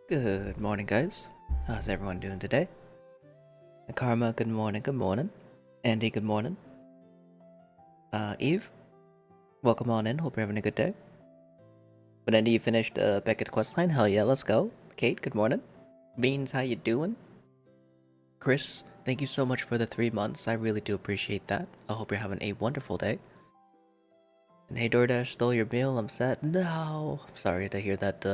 Good morning, guys. How's everyone doing today? Karma, good morning, good morning. Andy, good morning. Eve, welcome on in. Hope you're having a good day. But Andy, you finished Beckett's questline? Hell yeah, let's go. Kate, good morning. Beans, how you doing? Chris, thank you so much for the 3 months. I really do appreciate that. I hope you're having a wonderful day. And hey, DoorDash, stole your meal. I'm sad. No, I'm sorry to hear that.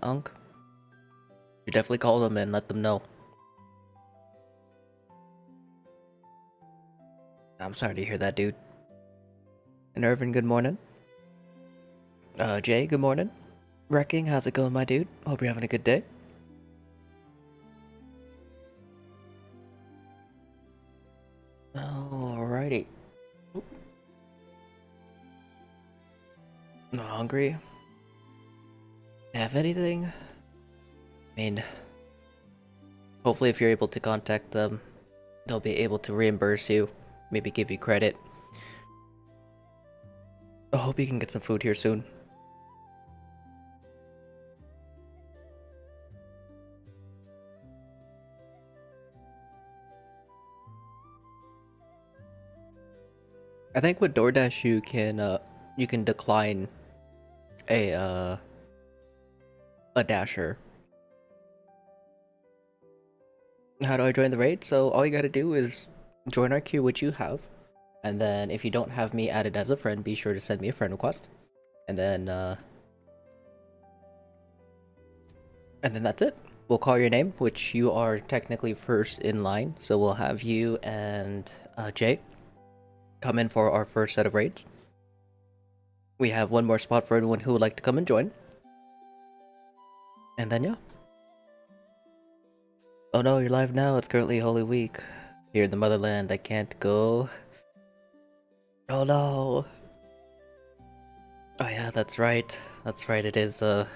Unk. You definitely call them and let them know. I'm sorry to hear that, dude. And Irvin, good morning. Jay, good morning. Wrecking, how's it going, my dude? Hope you're having a good day. Alrighty. Oop. Not hungry. Have anything? I mean, hopefully if you're able to contact them, they'll be able to reimburse you, maybe give you credit. I hope you can get some food here soon. I think with DoorDash you can decline a dasher. How do I join the raid? So all you gotta do is join our queue, which you have, and then if you don't have me added as a friend, be sure to send me a friend request, and then that's it. We'll call your name, which you are technically first in line, so we'll have you and Jay come in for our first set of raids. We have one more spot for anyone who would like to come and join. And then yeah. Oh no, you're live now. It's currently Holy Week. Here in the motherland, I can't go. Oh no. Oh yeah, that's right. That's right, it is, I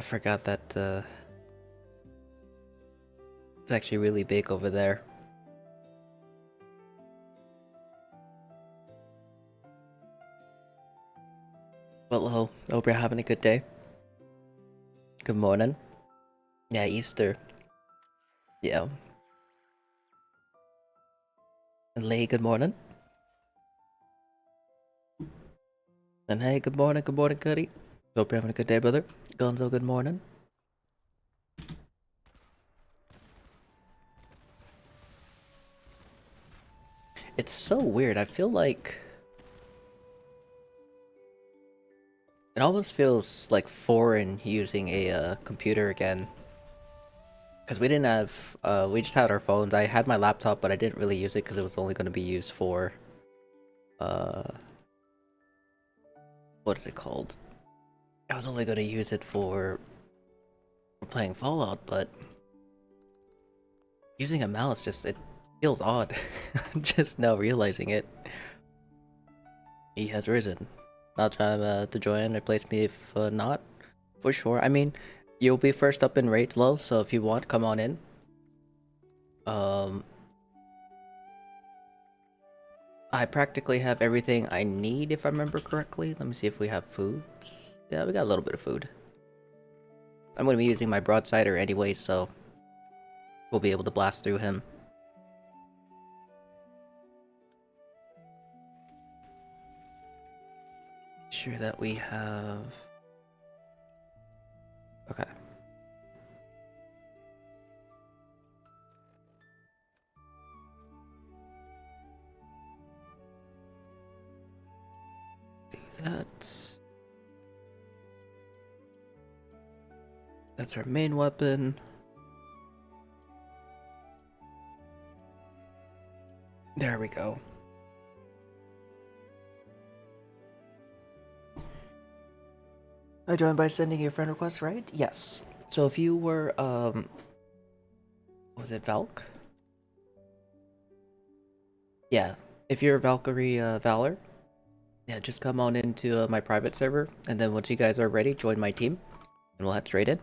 forgot that, it's actually really big over there. Well, hello. Hope you're having a good day. Good morning. Yeah, Easter. Yeah. And Lee, good morning. And hey, good morning, Cuddy. Hope you're having a good day, brother. Gonzo, good morning. It's so weird. I feel like it almost feels like foreign using a computer again. Because we didn't have, we just had our phones. I had my laptop, but I didn't really use it because it was only going to be used for, what is it called? I was only going to use it for playing Fallout, but using a mouse just, it feels odd. I'm just now realizing it. He has risen. I'll try to join, replace me if not, for sure. I mean, you'll be first up in raids low, so if you want, come on in. I practically have everything I need, if I remember correctly. Let me see if we have food. Yeah, we got a little bit of food. I'm going to be using my broadsider anyway, so we'll be able to blast through him. Sure that we have... Okay. Do that. That's our main weapon. There we go. I joined by sending you a friend request, right? Yes. So if you were, was it Valk? Yeah. If you're Valkyrie, Valor, yeah, just come on into my private server, and then once you guys are ready, join my team, and we'll head straight in.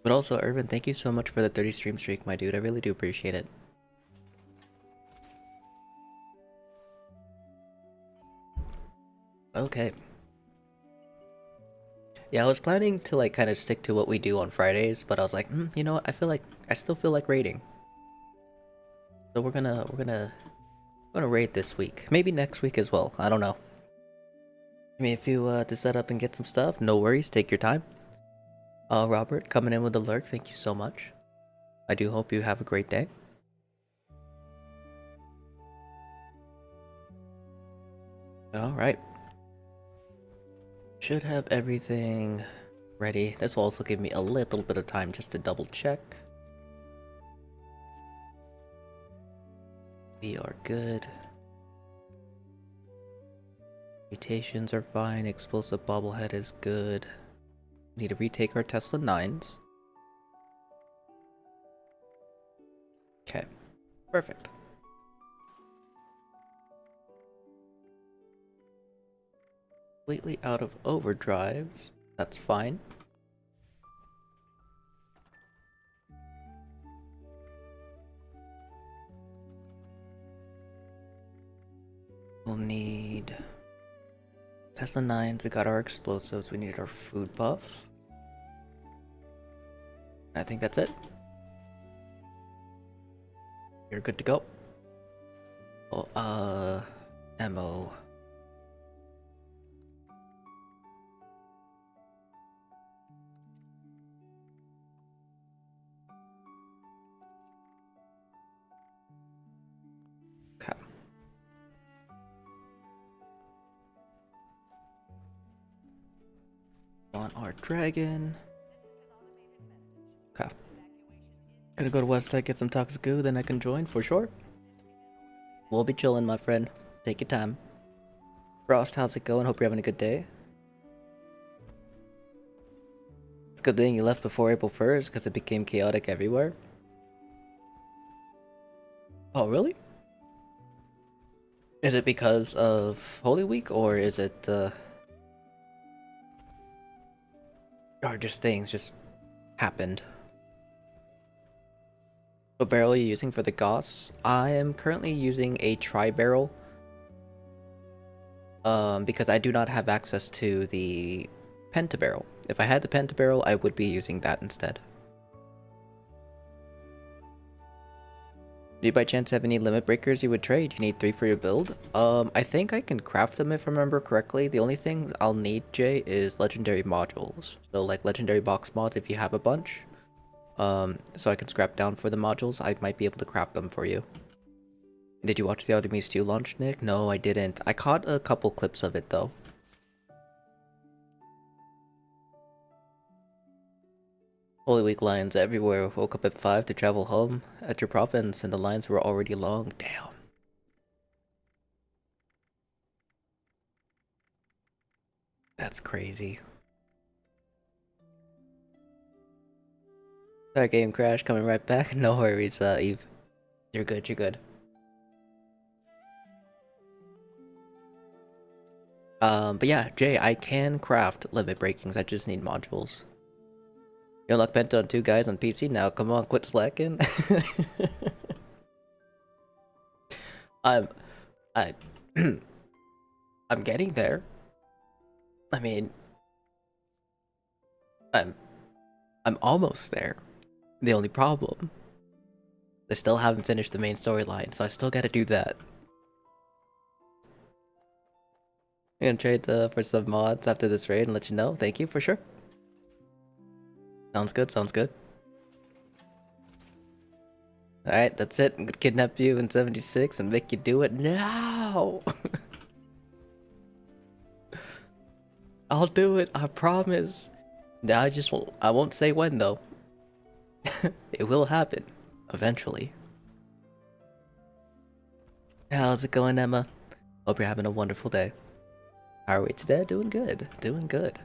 But also, Irvin, thank you so much for the 30 stream streak, my dude. I really do appreciate it. Okay. Yeah, I was planning to like kind of stick to what we do on Fridays, but I was like, you know what? I still feel like raiding. So we're gonna raid this week. Maybe next week as well. I don't know. I mean, if you to set up and get some stuff, no worries. Take your time. Robert, coming in with the lurk. Thank you so much. I do hope you have a great day. All right. Should have everything ready. This will also give me a little bit of time just to double check. We are good. Mutations are fine. Explosive bobblehead is good. Need to retake our Tesla 9s. Okay. Perfect. Completely out of overdrives. That's fine. We'll need Tesla 9s. We got our explosives. We need our food buff. I think that's it. You're good to go. Oh, ammo. Okay. On our dragon. Okay. Gonna go to Westside, get some toxic goo, then I can join for sure. We'll be chilling, my friend. Take your time. Frost, how's it going? Hope you're having a good day. It's a good thing you left before April 1st because it became chaotic everywhere. Oh, really? Is it because of Holy Week, or is it, or just things just happened? What barrel are you using for the Goss? I am currently using a tri-barrel. Because I do not have access to the pentabarrel. If I had the pentabarrel, I would be using that instead. Do you by chance have any limit breakers you would trade? You need 3 for your build? I think I can craft them if I remember correctly. The only thing I'll need, Jay, is legendary modules. So like legendary box mods if you have a bunch. So I can scrap down for the modules. I might be able to craft them for you. Did you watch the Other Me 2 launch, Nick? No, I didn't. I caught a couple clips of it though. Holy Week lines everywhere. Woke up at 5 to travel home at your province, and the lines were already long. Damn. That's crazy. Sorry, game crash. Coming right back. No worries, Eve. You're good. You're good. But yeah, Jay, I can craft limit breakings. I just need modules. You unlock Penta on 2 guys on PC now. Come on, quit slacking. I'm, I, I'm getting there. I mean, I'm, I'm almost there. The only problem, I still haven't finished the main storyline, so I still gotta do that. I'm gonna trade for some mods after this raid and let you know. Thank you for sure. Sounds good. Sounds good. Alright, that's it. I'm gonna kidnap you in 76 and make you do it now. I'll do it. I promise. Now I won't say when though. It will happen eventually. How's it going, Emma? Hope you're having a wonderful day. How are we today? Doing good. Doing good.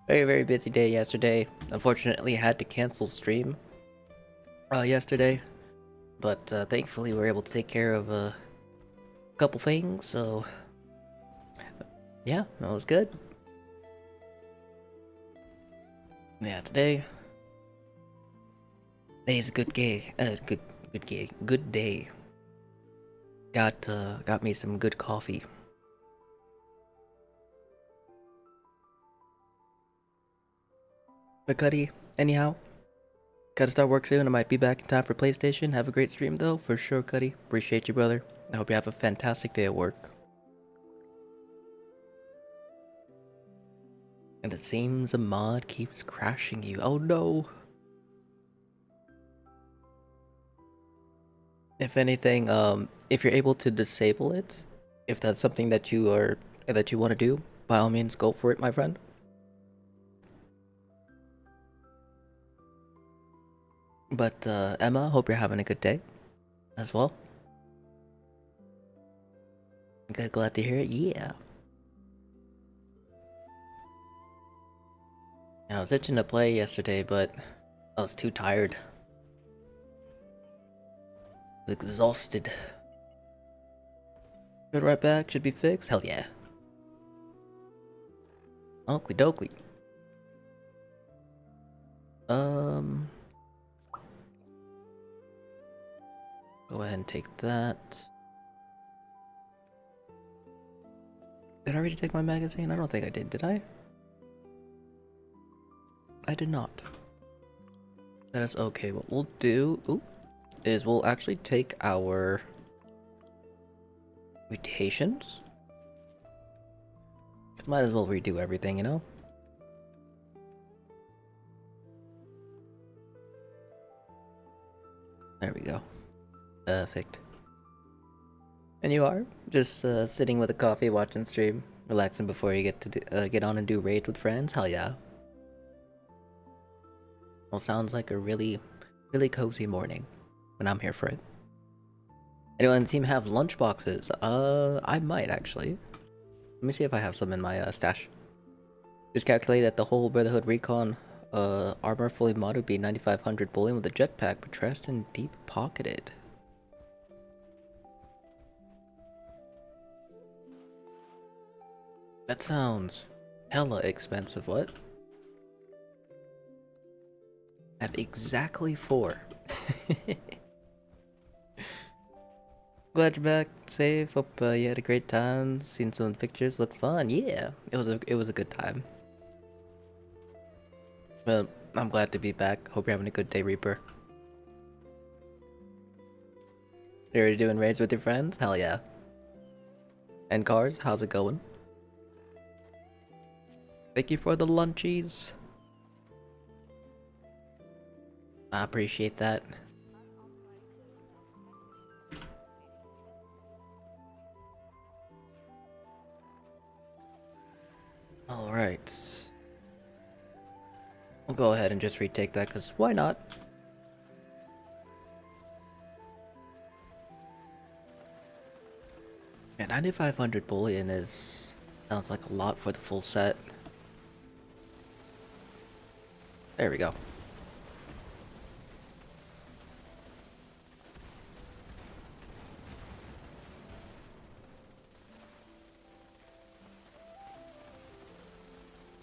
Very, very busy day yesterday. Unfortunately, I had to cancel stream yesterday. But thankfully, we were able to take care of a couple things, so yeah, that was good. Yeah, today's a good day. Good day. Got me some good coffee. But Cuddy, anyhow, gotta start work soon. I might be back in time for PlayStation. Have a great stream though, for sure, Cuddy. Appreciate you, brother. I hope you have a fantastic day at work. And it seems a mod keeps crashing you. Oh no. If anything, if you're able to disable it, if that's something that you want to do, by all means go for it, my friend. But Emma, hope you're having a good day as well. Good, glad to hear it. Yeah. I was itching to play yesterday, but I was too tired. Exhausted. Good, right back. Should be fixed. Hell yeah. Oakley dokley. Go ahead and take that. Did I already take my magazine? I don't think I did. Did I? I did not. That is okay. What we'll do is we'll actually take our mutations. Might as well redo everything, you know? There we go. Perfect. And you are just sitting with a coffee, watching stream, relaxing before you get to get on and do raid with friends. Hell yeah! Well, sounds like a really cozy morning when I'm here for it. Anyone on the team have lunch boxes? I might actually. Let me see if I have some in my stash. Just calculate that the whole Brotherhood Recon armor fully modded would be 9500 bullion with a jetpack, but dressed and deep pocketed. That sounds hella expensive. What? I have exactly 4. Glad you're back, safe. Hope you had a great time. Seen some pictures, look fun. Yeah, it was a good time. Well, I'm glad to be back. Hope you're having a good day, Reaper. You already doing raids with your friends? Hell yeah. And Cars, how's it going? Thank you for the lunchies. I appreciate that. Alright. We'll go ahead and just retake that, because why not? Yeah, 9500 bullion sounds like a lot for the full set. There we go.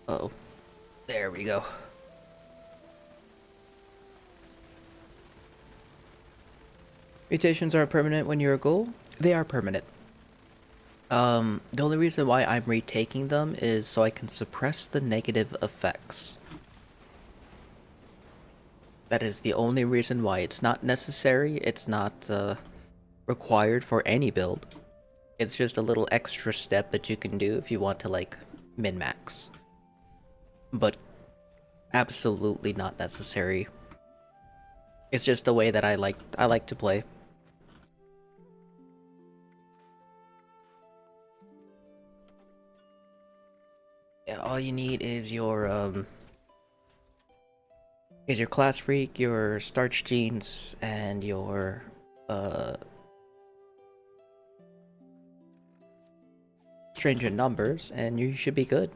Uh-oh. There we go. Mutations are permanent when you're a ghoul? They are permanent. The only reason why I'm retaking them is so I can suppress the negative effects. That is the only reason why. It's not necessary, it's not required for any build. It's just a little extra step that you can do if you want to, like, min-max. But absolutely not necessary. It's just the way that I like to play. Yeah, all you need is your class freak, your starch genes, and your stranger numbers, and you should be good.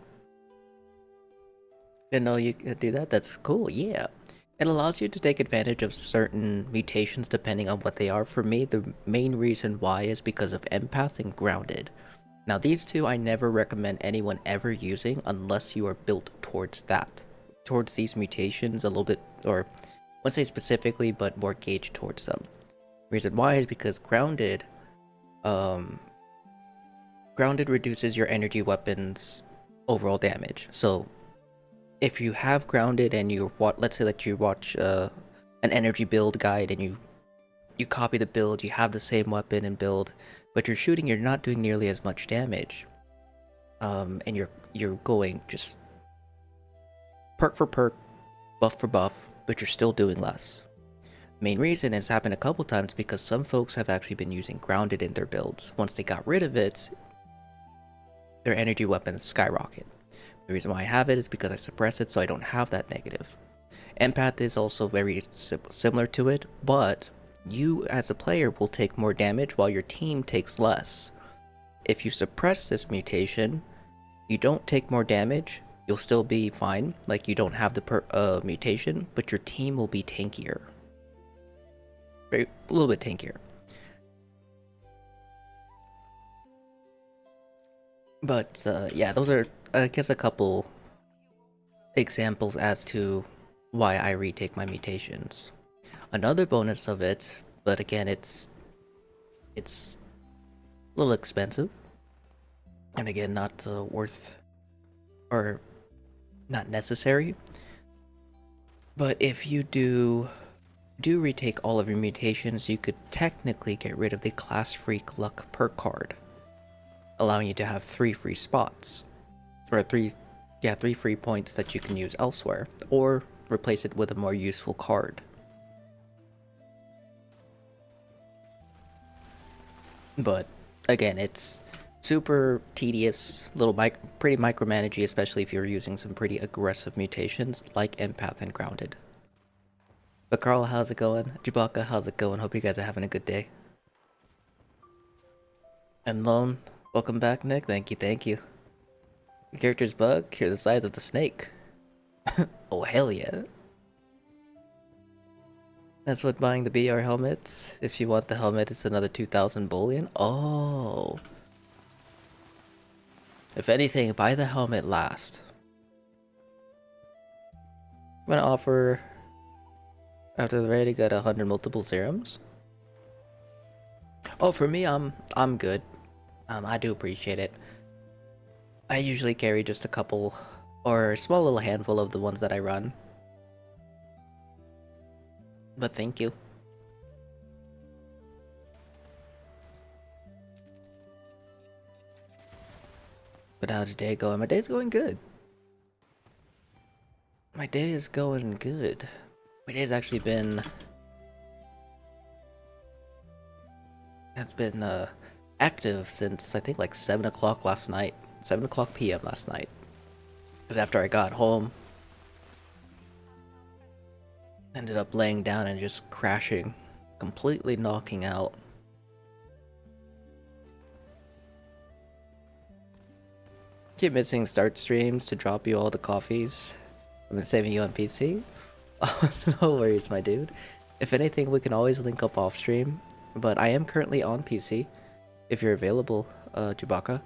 Didn't know you could do that? That's cool, yeah. It allows you to take advantage of certain mutations depending on what they are. For me, the main reason why is because of empath and grounded. Now these two I never recommend anyone ever using unless you are built towards that. Towards these mutations a little bit, or I wouldn't say specifically, but more gauged towards them. Reason why is because grounded reduces your energy weapons overall damage. So if you have grounded and you watch, let's say that you watch an energy build guide and you copy the build, you have the same weapon and build, but you're not doing nearly as much damage. And you're going just perk for perk, buff for buff, but you're still doing less. Main reason it's happened a couple times because some folks have actually been using grounded in their builds. Once they got rid of it, their energy weapons skyrocket. The reason why I have it is because I suppress it so I don't have that negative. Empath is also very similar to it, but you as a player will take more damage while your team takes less. If you suppress this mutation, you don't take more damage, you'll still be fine, like you don't have the mutation, but your team will be tankier. A little bit tankier. But yeah, those are, I guess, a couple examples as to why I retake my mutations. Another bonus of it, but again, it's a little expensive, and again, not worth or not necessary. But if you do retake all of your mutations, you could technically get rid of the Class Freak Luck perk card, allowing you to have 3 free spots, or 3 free points that you can use elsewhere, or replace it with a more useful card. But again, it's super tedious, pretty micromanagey, especially if you're using some pretty aggressive mutations like Empath and Grounded. But Carl, how's it going? Chewbacca, how's it going? Hope you guys are having a good day. And Lone, welcome back, Nick. Thank you, thank you. The character's bug, you're the size of the snake. Oh, hell yeah. That's what buying the BR helmet. If you want the helmet, it's another 2,000 bullion. Oh. If anything, buy the helmet last. I'm gonna offer, after the raid, you got 100 multiple serums. Oh, for me, I'm good. I do appreciate it. I usually carry just a couple, or a small little handful of the ones that I run. But thank you. But how's your day going? My day's going good. My day is going good. My day's actually been... It's been active since I think like 7 o'clock last night. 7 o'clock PM last night. Because after I got home, ended up laying down and just crashing, completely knocking out. Keep missing start streams to drop you all the coffees. I've been saving you on PC. Oh, no worries, my dude. If anything, we can always link up off stream. But I am currently on PC, if you're available, Chewbacca.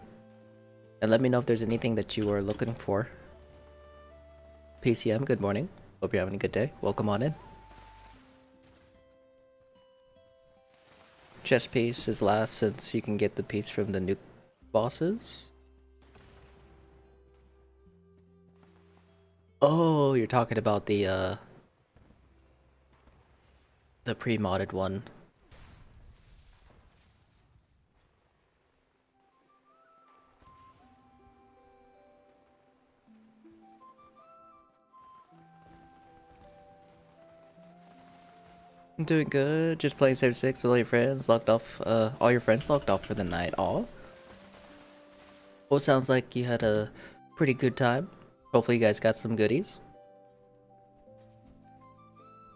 And let me know if there's anything that you are looking for. PCM, good morning. Hope you're having a good day. Welcome on in. Chess piece is last since you can get the piece from the nuke bosses. Oh, you're talking about the pre-modded one. I'm doing good. Just playing Civ 6 with all your friends. Locked off. All your friends locked off for the night. Aw. Well, sounds like you had a pretty good time. Hopefully, you guys got some goodies.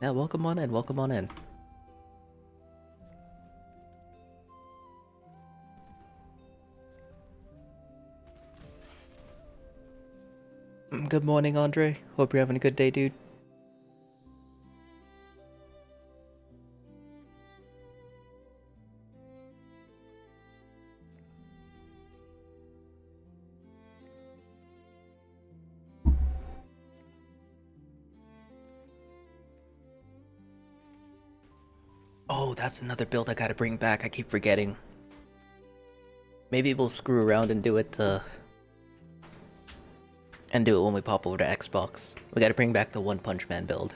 Yeah, welcome on in. Welcome on in. Good morning, Andre. Hope you're having a good day, dude. Oh, that's another build I gotta bring back. I keep forgetting. Maybe we'll screw around and do it And do it when we pop over to Xbox. We gotta bring back the One Punch Man build.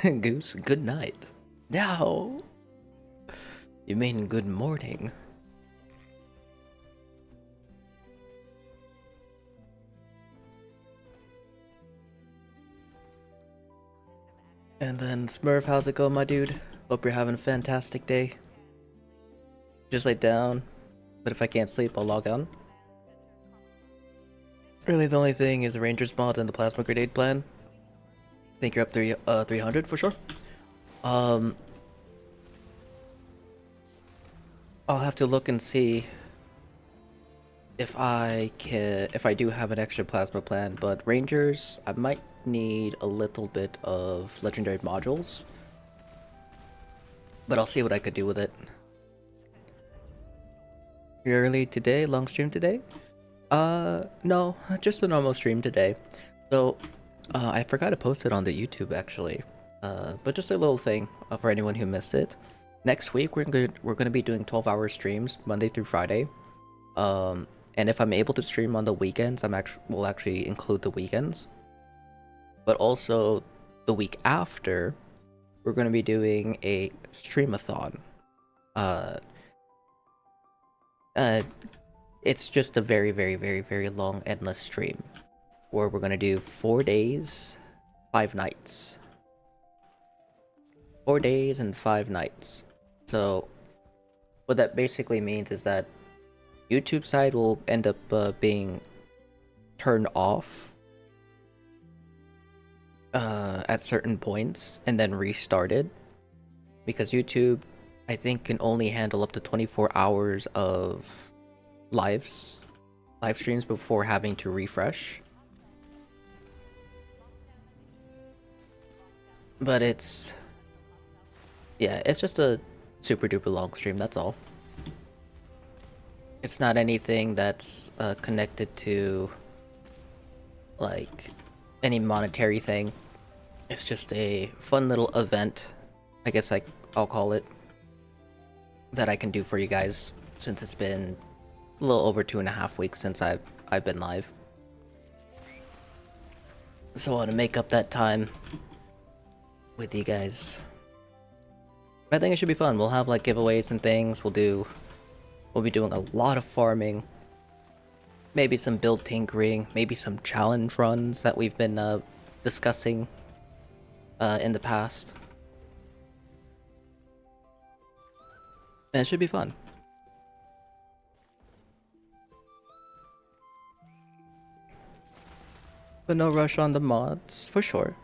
Goose, good night. No! You mean good morning. And then Smurf, how's it going, my dude? Hope you're having a fantastic day. Just lay down, but if I can't sleep, I'll log on. Really, the only thing is the Rangers mod and the Plasma Grenade plan. I think you're up 300 for sure. I'll have to look and see if I do have an extra plasma plan, but Rangers, I might need a little bit of legendary modules. But I'll see what I could do with it. You're early today? Long stream today? No, just a normal stream today. So, I forgot to post it on the YouTube actually. But just a little thing for anyone who missed it. Next week we're gonna be doing 12-hour streams Monday through Friday. And if I'm able to stream on the weekends, we'll actually include the weekends. But also the week after, we're gonna be doing a streamathon. It's just a very, very, very, very long, endless stream where we're gonna do 4 days, 5 nights. 4 days and 5 nights. So what that basically means is that YouTube side will end up being turned off at certain points and then restarted, because YouTube, I think, can only handle up to 24 hours of live streams before having to refresh. But it's just a super duper long stream, that's all. It's not anything that's connected to like any monetary thing. It's just a fun little event, I guess I'll call it, that I can do for you guys, since it's been a little over 2.5 weeks since I've been live. So I want to make up that time with you guys. I think it should be fun. We'll have like giveaways and things. We'll be doing a lot of farming. Maybe some build tinkering, maybe some challenge runs that we've been discussing in the past. And it should be fun. But no rush on the mods, for sure.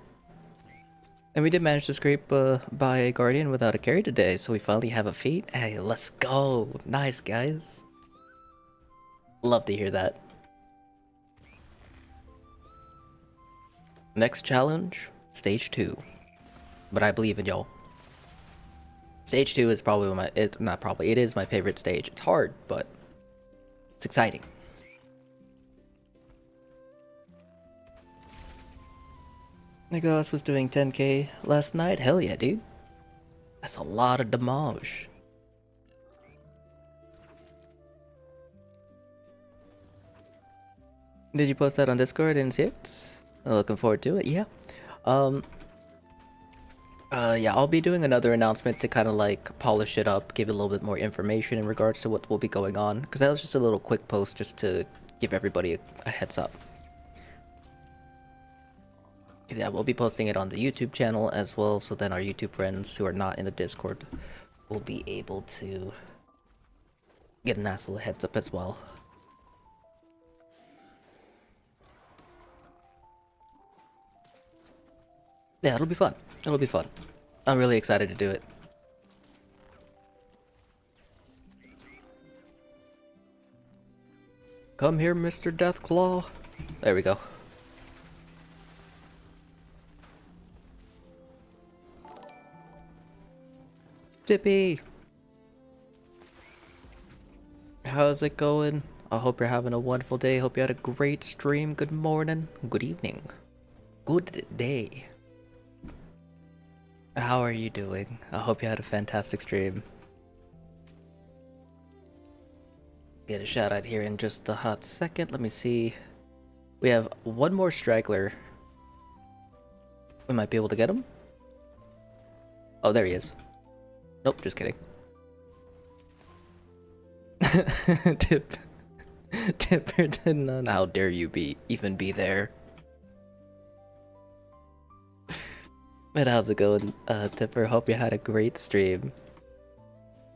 And we did manage to scrape by a Guardian without a carry today, so we finally have a feat. Hey, let's go! Nice, guys. Love to hear that. Next challenge, Stage 2. But I believe in y'all. Stage 2 is probably it is my favorite stage. It's hard, but it's exciting. Niggas was doing 10k last night. Hell yeah, dude. That's a lot of damage. Did you post that on Discord? Didn't see it. Looking forward to it. Yeah. Yeah, I'll be doing another announcement to kind of like polish it up, give it a little bit more information in regards to what will be going on, because that was just a little quick post just to give everybody a heads up. Yeah, we'll be posting it on the YouTube channel as well, so then our YouTube friends who are not in the Discord will be able to get a nice little heads up as well. Yeah, it'll be fun. It'll be fun. I'm really excited to do it. Come here, Mr. Deathclaw. There we go. Dippy! How's it going? I hope you're having a wonderful day. Hope you had a great stream. Good morning. Good evening. Good day. How are you doing? I hope you had a fantastic stream. Get a shout out here in just a hot second. Let me see We have one more straggler. We might be able to get him. Oh, there he is. Nope, just kidding. Tip. Tipper to none. How dare you even be there? Man, how's it going, Tipper? Hope you had a great stream.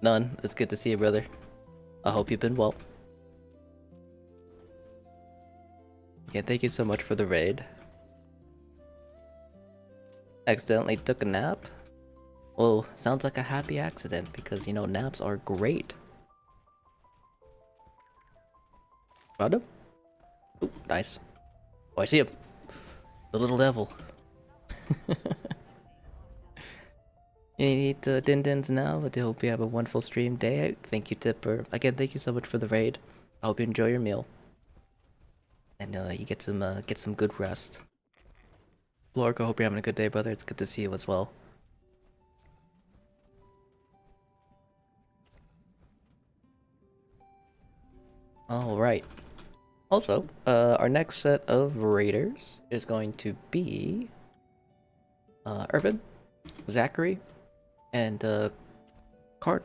None. It's good to see you, brother. I hope you've been well. Yeah, thank you so much for the raid. Accidentally took a nap? Well, sounds like a happy accident because, you know, naps are great. Found him? Ooh, nice. Oh, I see him. The little devil. You need din-dins now, but I hope you have a wonderful stream day out. Thank you, Tipper. Again, thank you so much for the raid. I hope you enjoy your meal. And you get some good rest. Lorca, hope you're having a good day, brother. It's good to see you as well. Alright. Also, our next set of raiders is going to be Irvin, Zachary, and Card.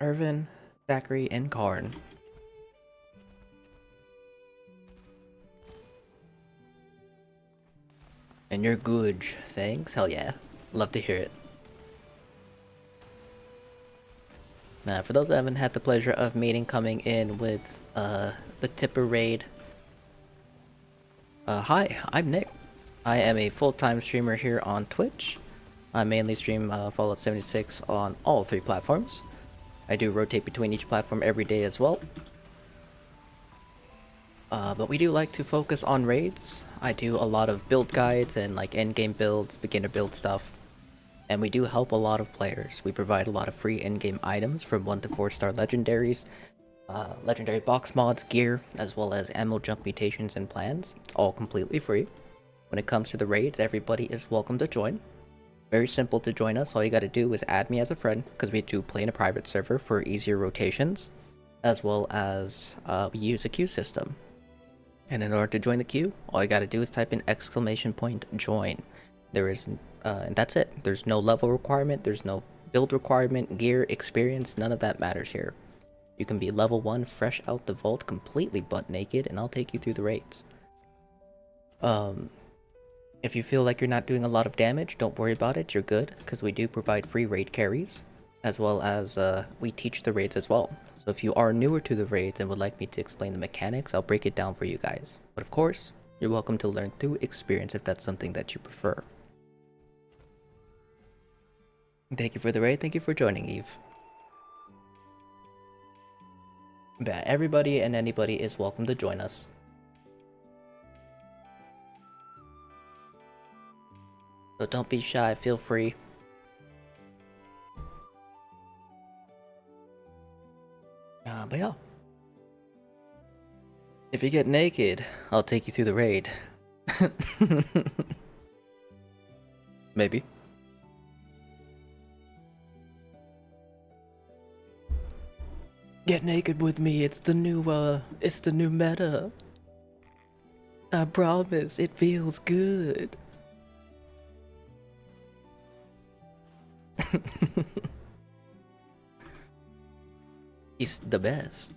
Irvin, Zachary, and Karn. And you're good, thanks. Hell yeah. Love to hear it. Now, for those that haven't had the pleasure of meeting coming in with the Tipper raid. Hi, I'm Nick. I am a full-time streamer here on Twitch. I mainly stream Fallout 76 on all 3 platforms. I do rotate between each platform every day as well. But we do like to focus on raids. I do a lot of build guides and like endgame builds, beginner build stuff. And we do help a lot of players. We provide a lot of free in-game items from 1 to 4 star legendaries, legendary box mods, gear, as well as ammo jump mutations and plans. It's all completely free. When it comes to the raids, everybody is welcome to join. Very simple to join us. All you gotta do is add me as a friend, because we do play in a private server for easier rotations, as well as we use a queue system. And in order to join the queue, all you gotta do is type in !join. There is, and that's it. There's no level requirement, there's no build requirement, gear, experience, none of that matters here. You can be level 1, fresh out the vault, completely butt naked, and I'll take you through the raids. If you feel like you're not doing a lot of damage, don't worry about it, you're good, because we do provide free raid carries, as well as we teach the raids as well. So if you are newer to the raids and would like me to explain the mechanics, I'll break it down for you guys. But of course, you're welcome to learn through experience if that's something that you prefer. Thank you for the raid, thank you for joining, Eve. But everybody and anybody is welcome to join us. So don't be shy, feel free. But yeah. If you get naked, I'll take you through the raid. Maybe. Get naked with me, it's the new meta. I promise, it feels good. It's the best.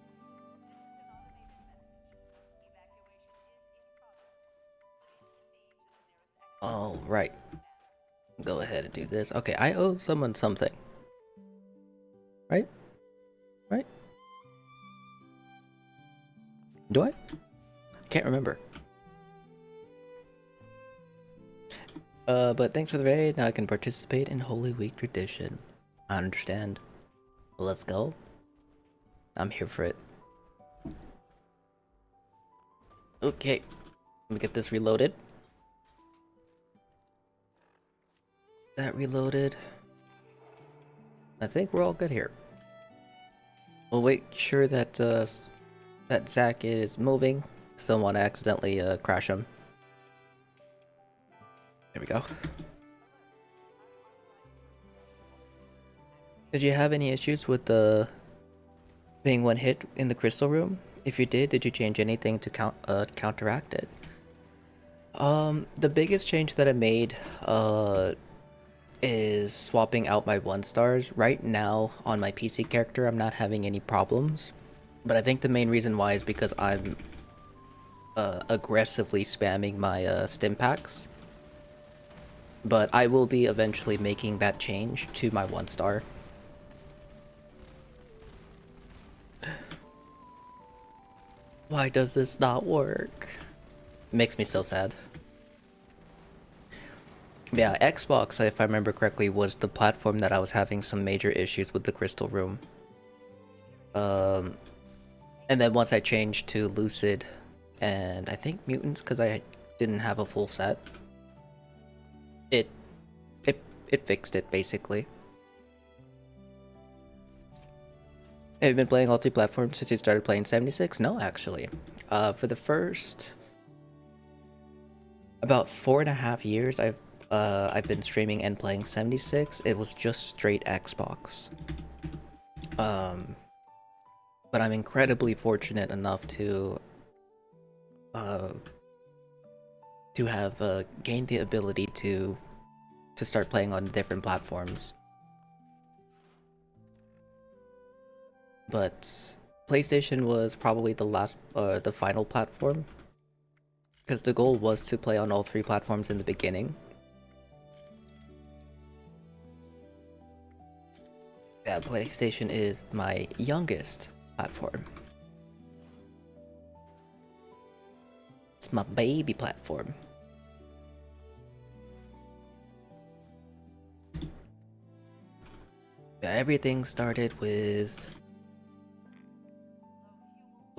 All right. Go ahead and do this. Okay, I owe someone something. Right? Right? Do I? Can't remember. But thanks for the raid. Now I can participate in Holy Week tradition. I understand. Well, let's go. I'm here for it. Okay. Let me get this reloaded. That reloaded. I think we're all good here. We'll make sure that that Zach is moving. Still want to accidentally crash him. There we go. Did you have any issues with the being one hit in the crystal room? If you did you change anything to counteract it? The biggest change that I made is swapping out my 1 stars. Right now on my PC character I'm not having any problems, but I think the main reason why is because I'm aggressively spamming my stim packs. But I will be eventually making that change to my 1 star. Why does this not work? Makes me so sad. Yeah, Xbox, if I remember correctly, was the platform that I was having some major issues with the crystal room. And then once I changed to Lucid and I think Mutants, because I didn't have a full set, it it fixed it basically. Have you been playing all 3 platforms since you started playing 76? No, actually. For the first about 4.5 years, I've been streaming and playing 76. It was just straight Xbox. But I'm incredibly fortunate enough to have gained the ability to start playing on different platforms. But PlayStation was probably the final platform, because the goal was to play on all 3 platforms in the beginning. Yeah, PlayStation is my youngest platform. It's my baby platform. Yeah, everything started with...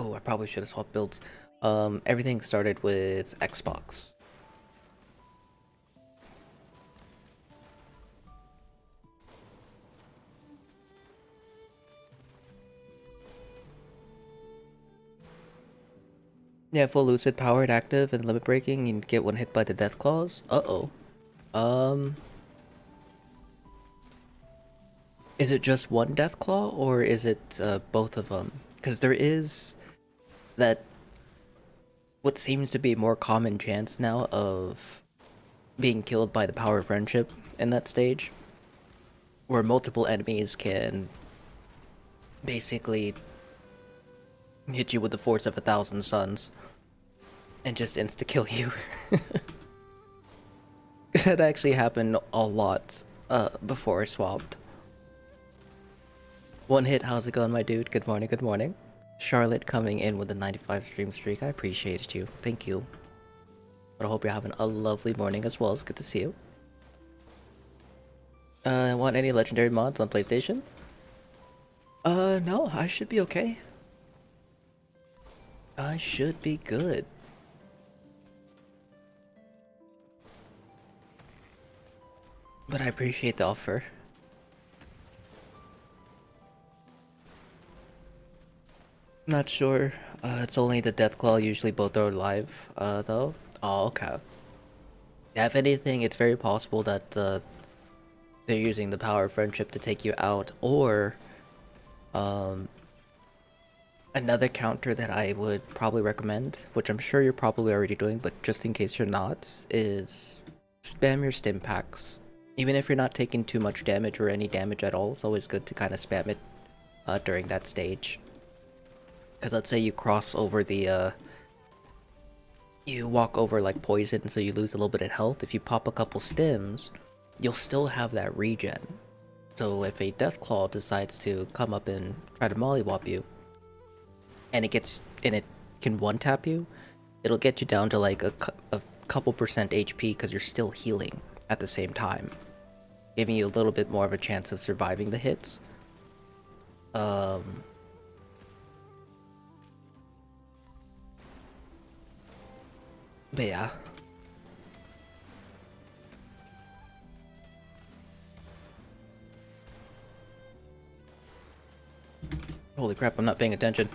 Oh, I probably should have swapped builds. Everything started with Xbox. Yeah, full lucid, powered, active, and limit breaking, and get 1 hit by the death claws. Uh-oh. Is it just 1 death claw, or is it both of them? Because there is that what seems to be a more common chance now of being killed by the power of friendship in that stage, where multiple enemies can basically hit you with the force of 1,000 suns and just insta-kill you. That actually happened a lot before I swapped. 1 hit, how's it going, my dude? Good morning, good morning. Charlotte coming in with a 95 stream streak. I appreciate you. Thank you. But I hope you're having a lovely morning as well. It's good to see you. Want any legendary mods on PlayStation? No, I should be okay. I should be good. But I appreciate the offer. Not sure. It's only the Deathclaw, usually both are live, though. Oh, okay. Yeah, if anything, it's very possible that, they're using the power of friendship to take you out, or, another counter that I would probably recommend, which I'm sure you're probably already doing, but just in case you're not, is spam your stim packs. Even if you're not taking too much damage or any damage at all, it's always good to kind of spam it during that stage. Because let's say you cross over the, you walk over like poison, so you lose a little bit of health. If you pop a couple stims, you'll still have that regen. So if a Deathclaw decides to come up and try to mollywop you, and it can one-tap you, it'll get you down to like a couple percent HP because you're still healing at the same time, giving you a little bit more of a chance of surviving the hits. But yeah. Holy crap, I'm not paying attention.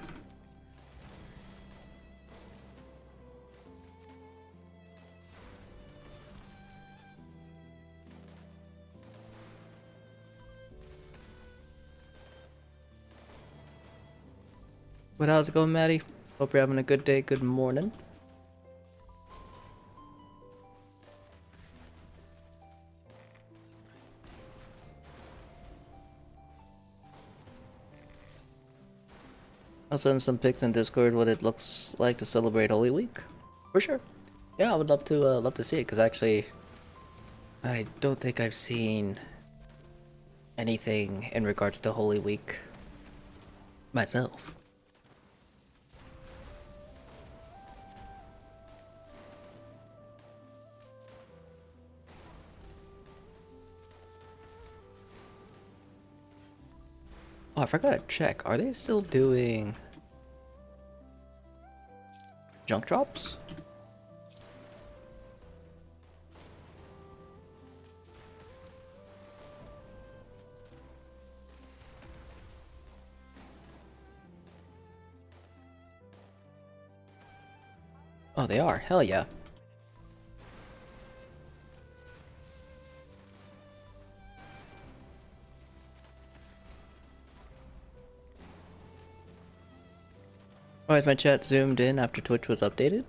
But how's it going, Maddie? Hope you're having a good day, good morning. I'll send some pics in Discord what it looks like to celebrate Holy Week. For sure. Yeah, I would love to see it, because actually, I don't think I've seen anything in regards to Holy Week myself. Oh, I forgot to check. Are they still doing junk drops? Oh, they are. Hell yeah. Why is my chat zoomed in after Twitch was updated?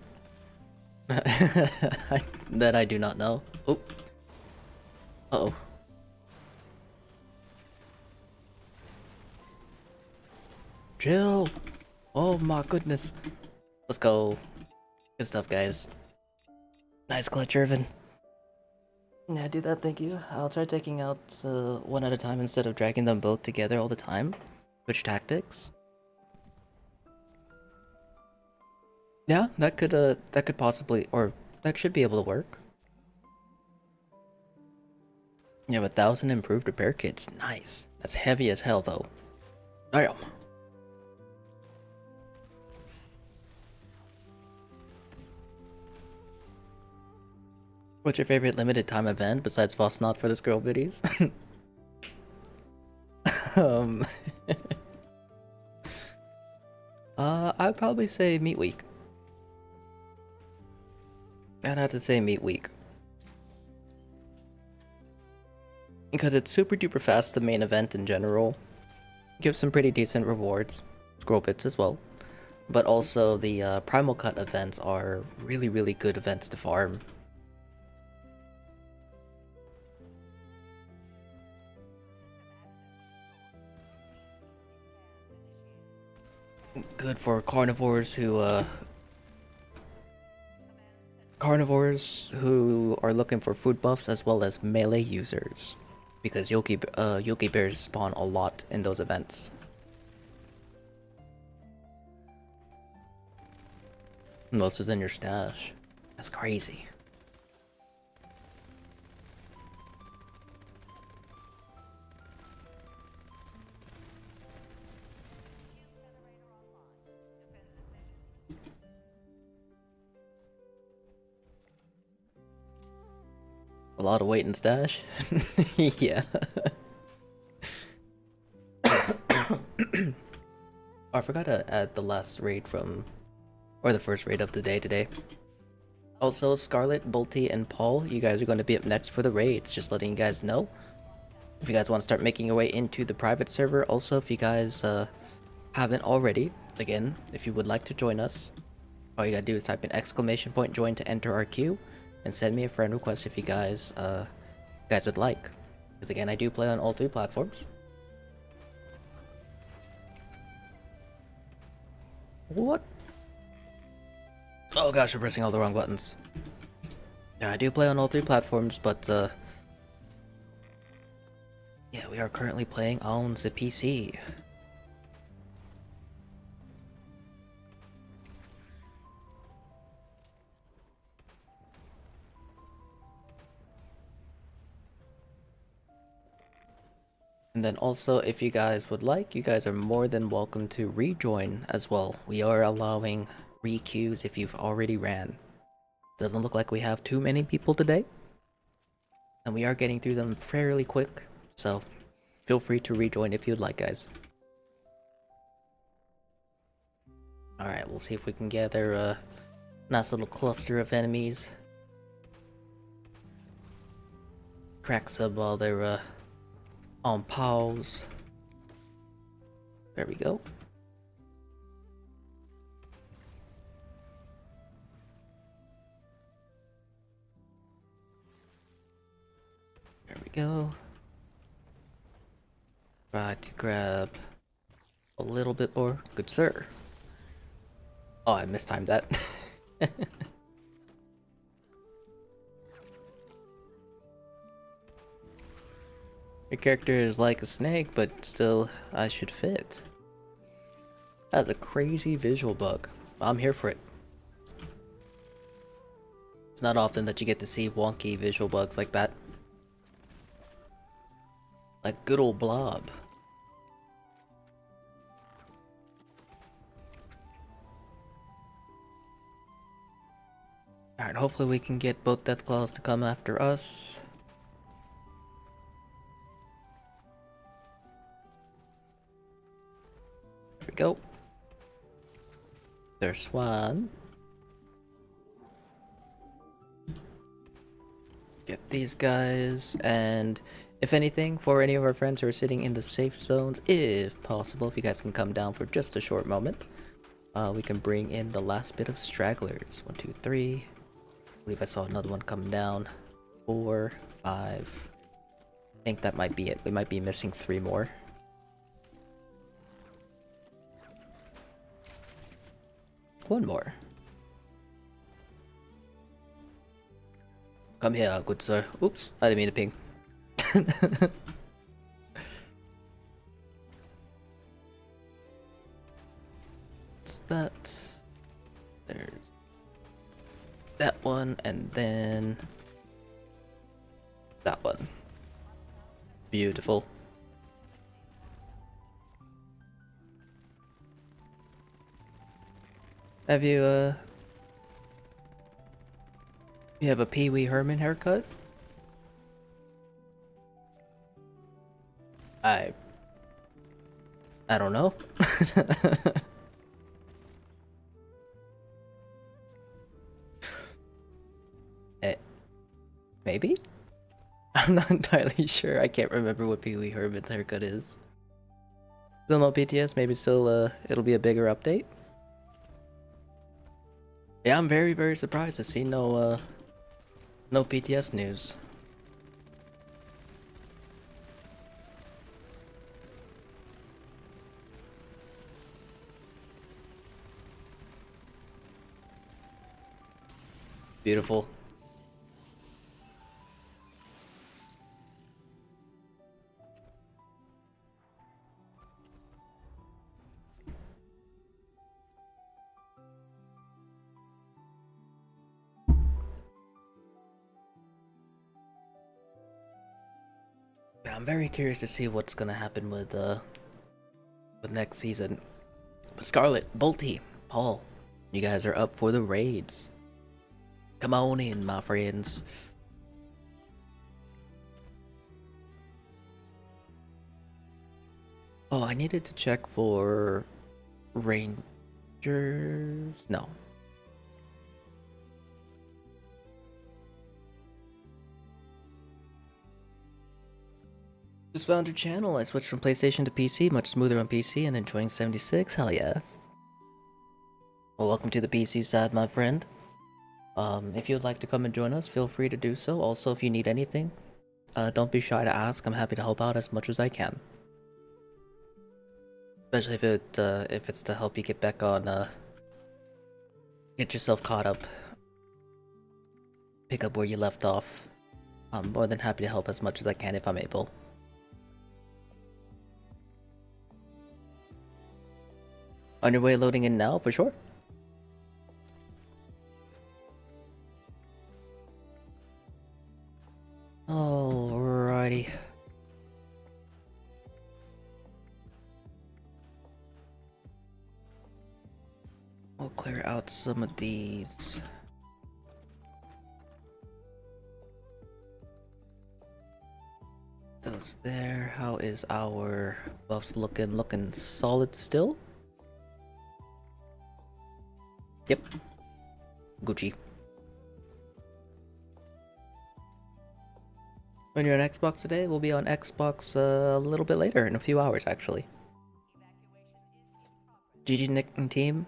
That I do not know. Oh. Uh-oh. Chill. Oh my goodness. Let's go. Good stuff, guys. Nice clutch, Irvin. Yeah, do that, thank you. I'll try taking out one at a time instead of dragging them both together all the time. Switch tactics. Yeah, that could possibly, or that should be able to work. You have 1,000 improved repair kits. Nice. That's heavy as hell, though. Damn. What's your favorite limited time event besides Vossnot for this girl biddies? um, I'd probably say Meat Week. I'd have to say Meat Week. Because it's super duper fast, the main event in general. Gives some pretty decent rewards. Scroll bits as well. But also the Primal Cut events are really, really good events to farm. Good for carnivores who are looking for food buffs, as well as melee users, because Yogi bears spawn a lot in those events. Most is in your stash. That's crazy. A lot of weight in stash. Yeah. Oh, I forgot to add the last raid or the first raid of the day today. Also, Scarlet, Bolty, and Paul, you guys are going to be up next for the raids. Just letting you guys know. If you guys want to start making your way into the private server, also if you guys haven't already, again, if you would like to join us, all you gotta do is type in ! Join to enter our queue, and send me a friend request if you guys would like. Because again, I do play on all 3 platforms. What? Oh gosh, I'm pressing all the wrong buttons. Yeah, I do play on all 3 platforms, but yeah, we are currently playing on the PC. And then also, if you guys would like, you guys are more than welcome to rejoin as well. We are allowing re-queues if you've already ran. Doesn't look like we have too many people today. And we are getting through them fairly quick, so feel free to rejoin if you'd like, guys. Alright, we'll see if we can gather a nice little cluster of enemies. Crack some while they're on pause. There we go. There we go. Try to grab a little bit more. Good sir. Oh, I mistimed that. Your character is like a snake, but still, I should fit. That's a crazy visual bug. I'm here for it. It's not often that you get to see wonky visual bugs like that. Like good old Blob. Alright, hopefully we can get both Deathclaws to come after us. There we go. There's one. Get these guys, and if anything, for any of our friends who are sitting in the safe zones, if possible, if you guys can come down for just a short moment, we can bring in the last bit of stragglers. 1, 2, 3. I believe I saw another one come down. 4, 5. I think that might be it. We might be missing 3 more. One more. Come here, good sir. Oops, I didn't mean to ping. What's that? There's that one, and then that one. Beautiful. Have you, you have a Pee Wee Herman haircut? I don't know. Maybe? I'm not entirely sure. I can't remember what Pee Wee Herman's haircut is. Still no PTS, maybe still it'll be a bigger update. Yeah, I'm very, very surprised to see no PTS news. Beautiful. Yeah, I'm very curious to see what's gonna happen with next season. Scarlet, Bolty, Paul, you guys are up for the raids. Come on in, my friends. Oh, I needed to check for Rangers. No. Just found your channel. I switched from PlayStation to PC, much smoother on PC, and enjoying 76. Hell yeah. Well, welcome to the PC side, my friend. If you'd like to come and join us, feel free to do so. Also, if you need anything, don't be shy to ask. I'm happy to help out as much as I can. Especially if it's to help you get back on, get yourself caught up, pick up where you left off. I'm more than happy to help as much as I can if I'm able. On your way loading in now, for sure. Alrighty. We'll clear out some of these. Those there. How is our buffs looking? Looking solid still? Yep. Gucci. When you're on Xbox today, we'll be on Xbox a little bit later, in a few hours actually. GG Nick and team,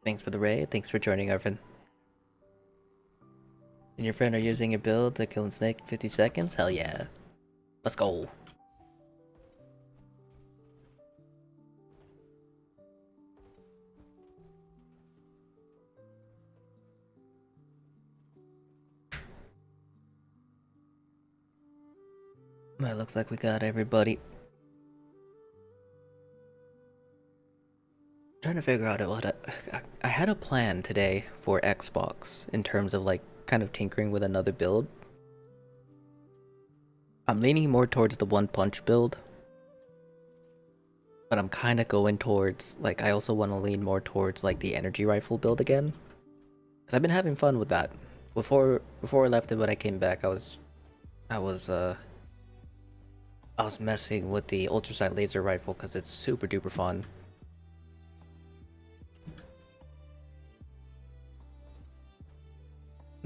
thanks for the raid, thanks for joining Arvin. And your friend are using your build to kill a snake in 50 seconds? Hell yeah. Let's go. Well, looks like we got everybody. Trying to figure out what I had a plan today for Xbox in terms of like kind of tinkering with another build. I'm leaning more towards the one punch build, but I'm kind of going towards like I also want to lean more towards like the energy rifle build again, because I've been having fun with that. Before I left it, when I came back, I was messing with the ultrasight laser rifle because it's super duper fun.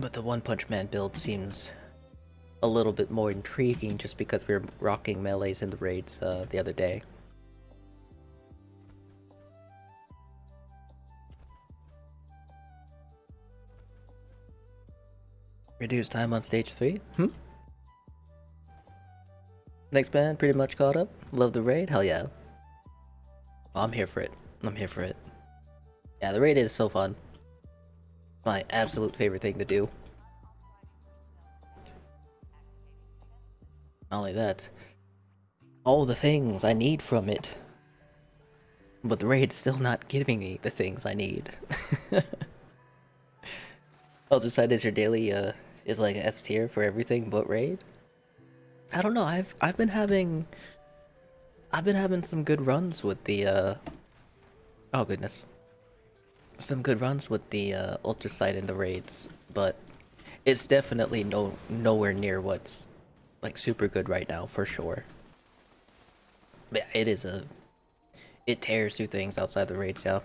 But the One Punch Man build seems a little bit more intriguing just because we were rocking melees in the raids the other day. Reduced time on stage 3? Next band, pretty much caught up. Love the raid? Hell yeah. Oh, I'm here for it. I'm here for it. Yeah, the raid is so fun. My absolute favorite thing to do. Not only that, all the things I need from it. But the raid's still not giving me the things I need. I'll decide is your daily is like S tier for everything but raid. I don't know. I've been having some good runs with the oh goodness. Some good runs with the ultra sight in the raids, but it's definitely nowhere near what's like super good right now for sure. But yeah, it tears through things outside the raids, yeah.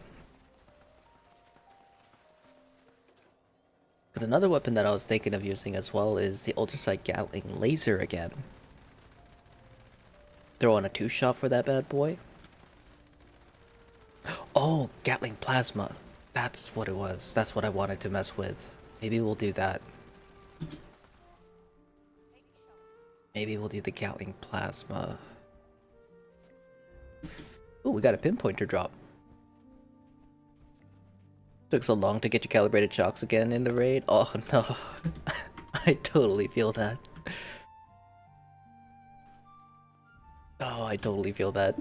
Because another weapon that I was thinking of using as well is the ultrasight Gatling laser again. Throw on a 2-shot for that bad boy. Oh, Gatling plasma. That's what it was. That's what I wanted to mess with. Maybe we'll do that. Maybe we'll do the Gatling plasma. Oh, we got a pinpointer drop. Took so long to get your calibrated shocks again in the raid. Oh no. I totally feel that. Oh, I totally feel that.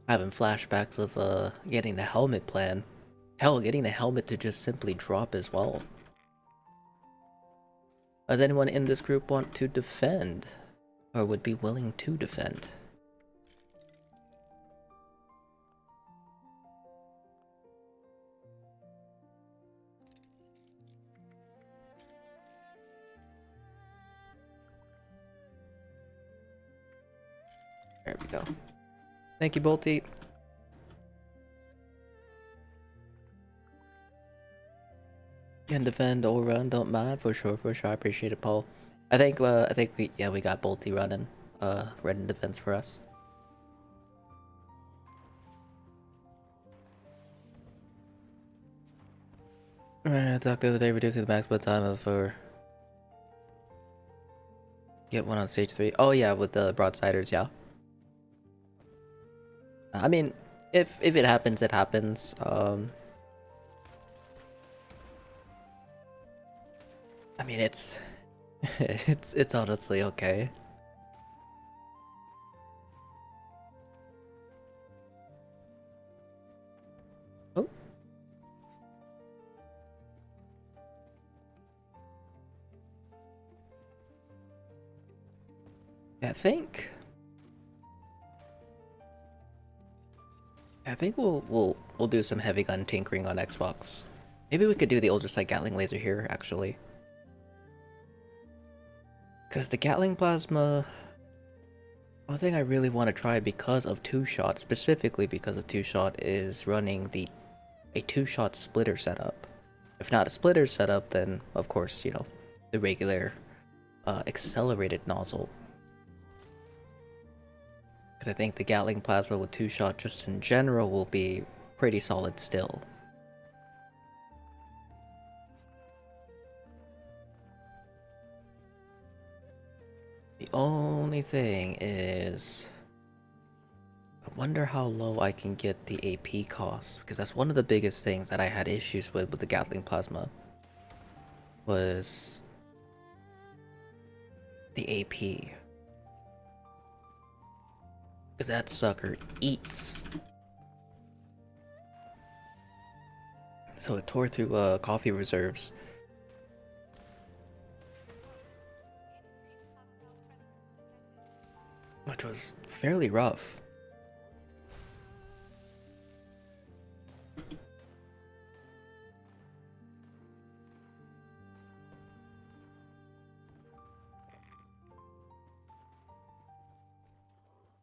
Having flashbacks of getting the helmet plan. Hell, getting the helmet to just simply drop as well. Does anyone in this group want to defend? Or would be willing to defend? There we go. Thank you, Bolty. Can defend or run, don't mind, for sure, I appreciate it, Paul. I think we got Bolty running, running defense for us. Alright, I talked the other day, reducing the max build time for get one on stage 3. Oh yeah, with the broadsiders, yeah. I mean, if it happens, it happens. I mean, it's it's honestly okay. Oh. I think we'll do some heavy gun tinkering on Xbox. Maybe we could do the ultrasight Gatling laser here, actually. Because the Gatling plasma, one thing I really want to try because of 2-shot, specifically because of 2-shot, is running a 2-shot splitter setup. If not a splitter setup, then of course, you know, the regular accelerated nozzle. Because I think the Gatling plasma with 2-shot just in general will be pretty solid still. only thing is, I wonder how low I can get the AP cost, because that's one of the biggest things that I had issues with the Gatling Plasma, was the AP. Because that sucker eats. So it tore through coffee reserves. Which was fairly rough.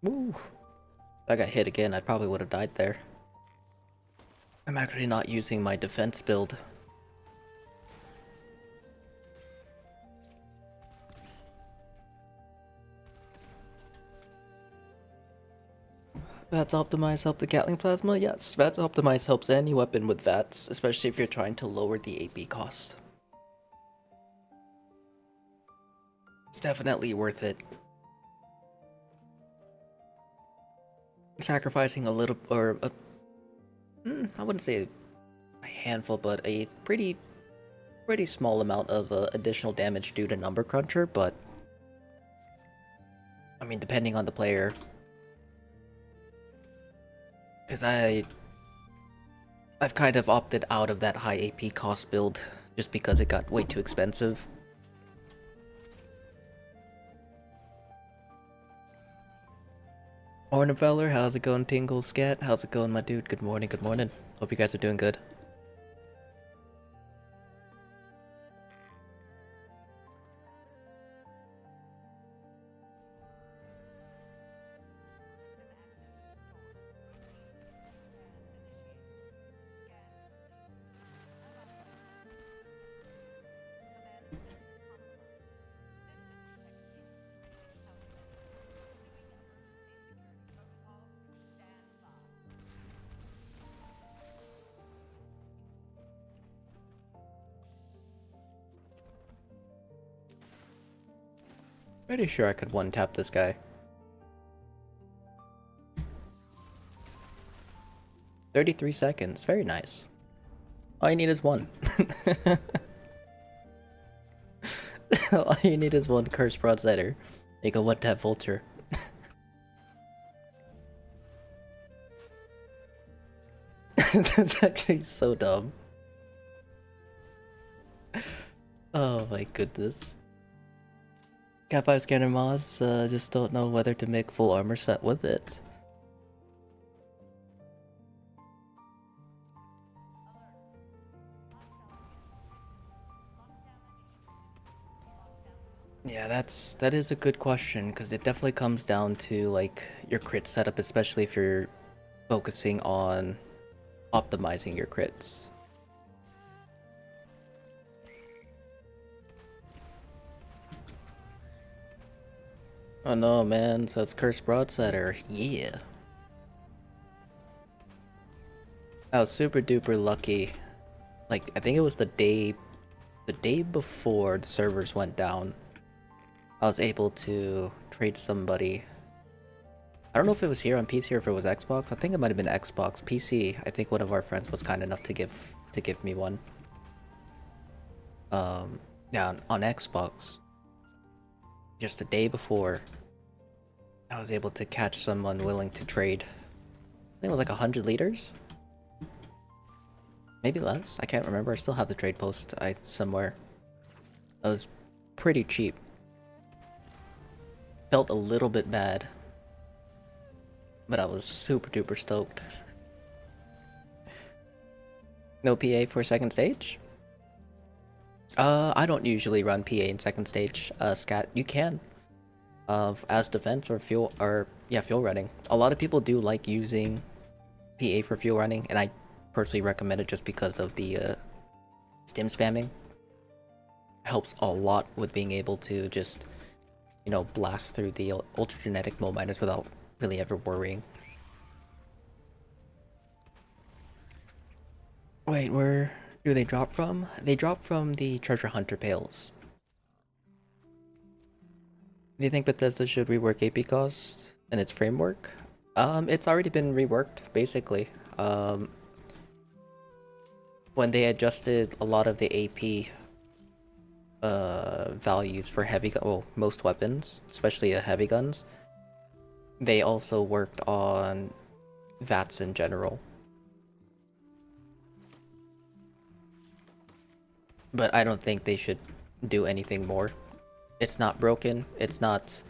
Woo! If I got hit again, I probably would have died there. I'm actually not using my defense build. VATS optimize help the Gatling Plasma? Yes, VATS optimize helps any weapon with VATS, especially if you're trying to lower the AP cost. It's definitely worth it. Sacrificing a little, or I wouldn't say a handful, but a pretty small amount of additional damage due to Number Cruncher, but I mean, depending on the player. Because I've kind of opted out of that high AP cost build just because it got way too expensive. Morning, feller. How's it going, Tingle Scat? How's it going, my dude? Good morning, good morning. Hope you guys are doing good. Pretty sure I could one-tap this guy. 33 seconds. Very nice. All you need is one. All you need is one Curse Broadsider. You can one-tap Vulture. That's actually so dumb. Oh my goodness. Cat 5 scanner mods, just don't know whether to make full armor set with it. Yeah, that is a good question, because it definitely comes down to like your crit setup, especially if you're focusing on optimizing your crits. Oh no, man, so that's Cursed Broadsider. Yeah. I was super duper lucky. Like, I think it was the day before the servers went down. I was able to trade somebody. I don't know if it was here on PC or if it was Xbox. I think it might have been Xbox. PC, I think one of our friends was kind enough to give me one. Yeah, on Xbox. Just the day before, I was able to catch someone willing to trade. I think it was like 100 liters? Maybe less? I can't remember. I still have the trade post somewhere. It was pretty cheap. Felt a little bit bad, but I was super duper stoked. No PA for second stage? I don't usually run PA in second stage. Scat, you can. As defense or fuel, or yeah, fuel running. A lot of people do like using PA for fuel running, and I personally recommend it just because of the stim spamming. Helps a lot with being able to just, you know, blast through the ultra genetic mold miners without really ever worrying. Wait, where do they drop from? They drop from the treasure hunter pails. Do you think Bethesda should rework AP cost and its framework? It's already been reworked, basically. Um, when they adjusted a lot of the AP values for most weapons, especially heavy guns, they also worked on VATs in general. But I don't think they should do anything more. It's not broken, it's not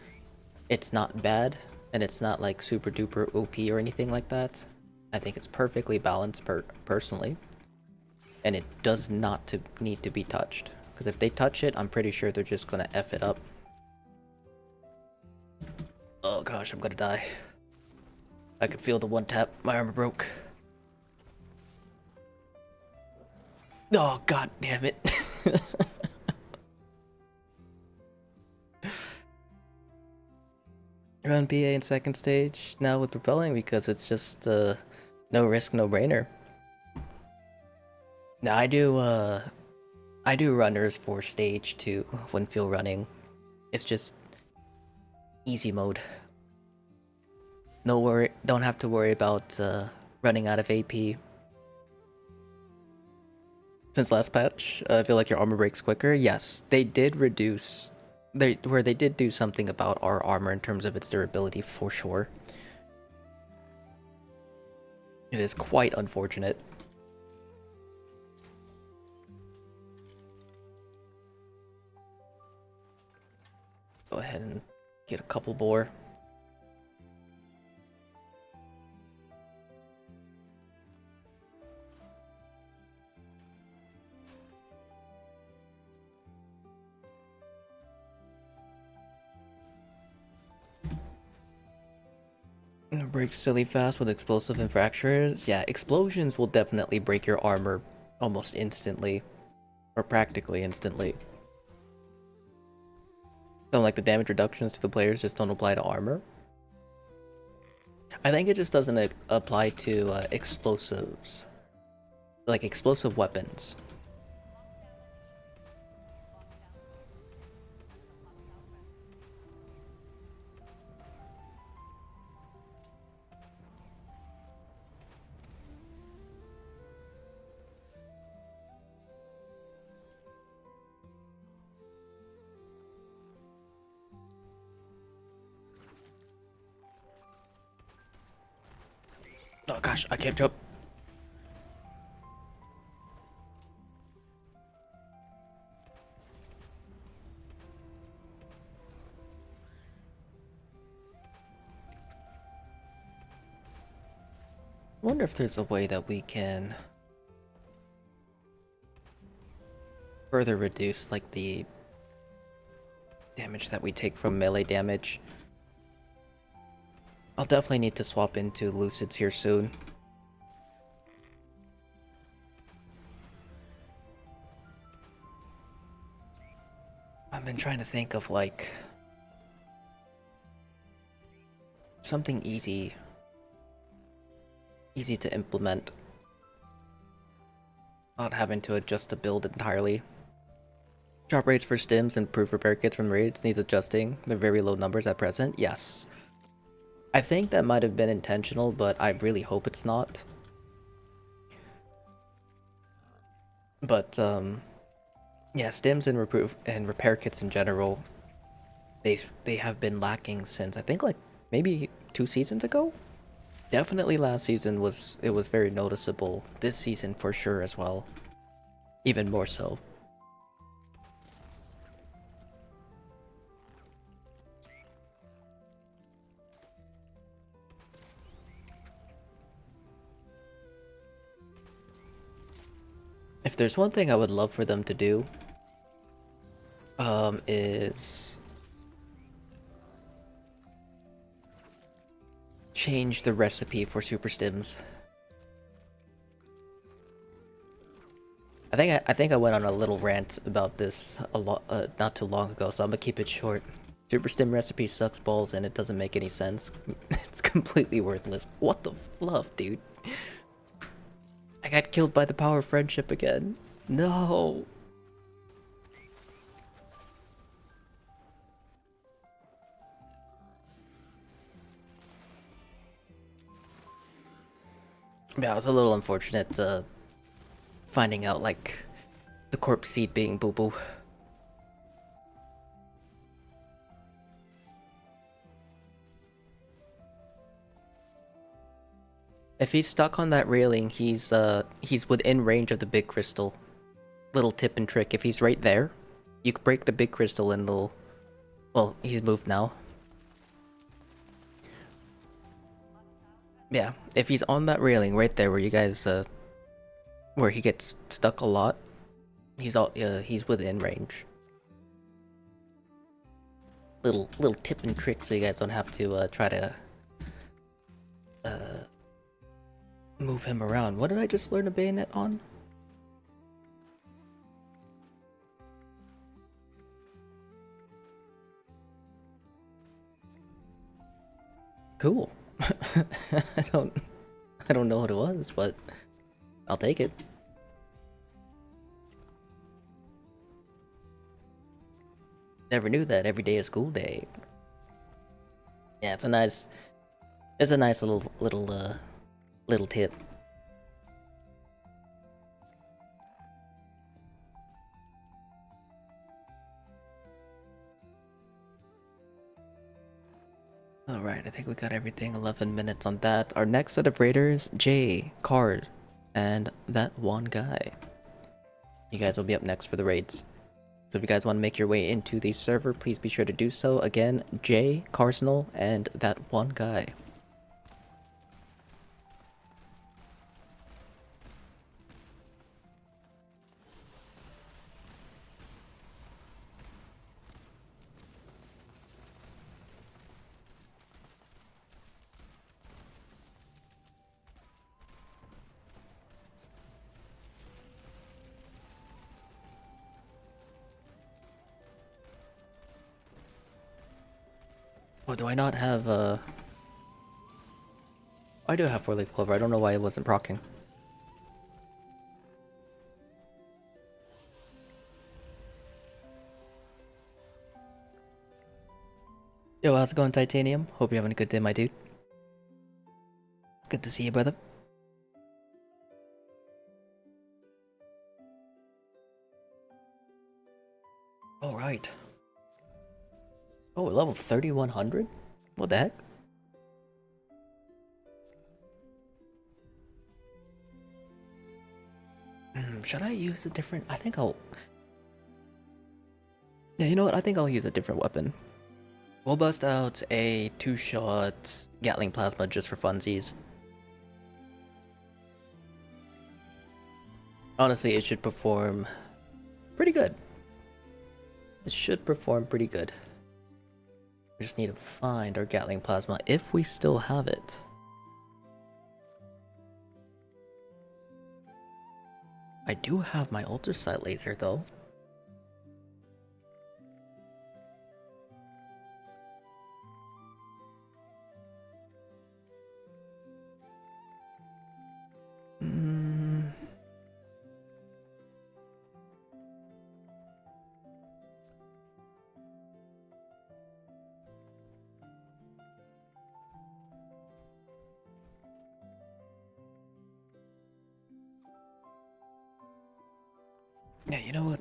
bad, and it's not like super duper OP or anything like that. I think it's perfectly balanced personally. And it does not need to be touched. Because if they touch it, I'm pretty sure they're just gonna F it up. Oh gosh, I'm gonna die. I could feel the one tap, my armor broke. Oh god damn it. Run PA in second stage now with propelling because it's just no risk, no brainer. Now I do runners for stage 2 when field running. It's just easy mode. No worry, don't have to worry about running out of AP. Since last patch, I feel like your armor breaks quicker. Yes, they did reduce they did do something about our armor in terms of its durability for sure. It is quite unfortunate. Go ahead and get a couple more. It breaks silly fast with explosive and fractures. Yeah, explosions will definitely break your armor almost instantly. Or practically instantly. So like the damage reductions to the players just don't apply to armor. I think it just doesn't apply to explosives. Like explosive weapons. Oh gosh, I can't jump. I wonder if there's a way that we can further reduce like the damage that we take from melee damage. I'll definitely need to swap into Lucids here soon. I've been trying to think of like something easy to implement, not having to adjust the build entirely. Drop rates for stims and proof repair kits from raids needs adjusting. They're very low numbers at present. Yes. I think that might have been intentional, but I really hope it's not. But yeah, stims and repair kits in general, they have been lacking since I think like maybe 2 seasons ago. Definitely last season was very noticeable. This season for sure as well. Even more so. If there's one thing I would love for them to do, is change the recipe for super stims. I think I went on a little rant about this not too long ago, so I'm gonna keep it short. Super stim recipe sucks balls and it doesn't make any sense. It's completely worthless. What the fluff, dude? I got killed by the power of friendship again. No. Yeah, it was a little unfortunate finding out, like, the corpse seed being boo-boo. If he's stuck on that railing, he's within range of the big crystal. Little tip and trick, if he's right there, you can break the big crystal and it'll... Well, he's moved now. Yeah, if he's on that railing right there where you guys, where he gets stuck a lot, he's within range. Little tip and trick so you guys don't have to, try to, move him around. What did I just learn a bayonet on? Cool. I don't know what it was, but I'll take it. Never knew that every day is school day. Yeah, it's a nice little tip. Alright, I think we got everything. 11 minutes on that. Our next set of raiders, Jay, Card, and that one guy. You guys will be up next for the raids. So if you guys want to make your way into the server, please be sure to do so. Again, Jay, Carsenal, and that one guy. Oh, do I not have, I do have 4-leaf clover. I don't know why it wasn't proccing. Yo, how's it going, Titanium? Hope you're having a good day, my dude. Good to see you, brother. All right. Oh, we're level 3100? What the heck? Should I use a different... I think I'll... Yeah, you know what? I think I'll use a different weapon. We'll bust out a 2-shot Gatling Plasma just for funsies. Honestly, it should perform pretty good. It should perform pretty good. We just need to find our Gatling Plasma if we still have it. I do have my ultrasight laser though. Yeah, you know what?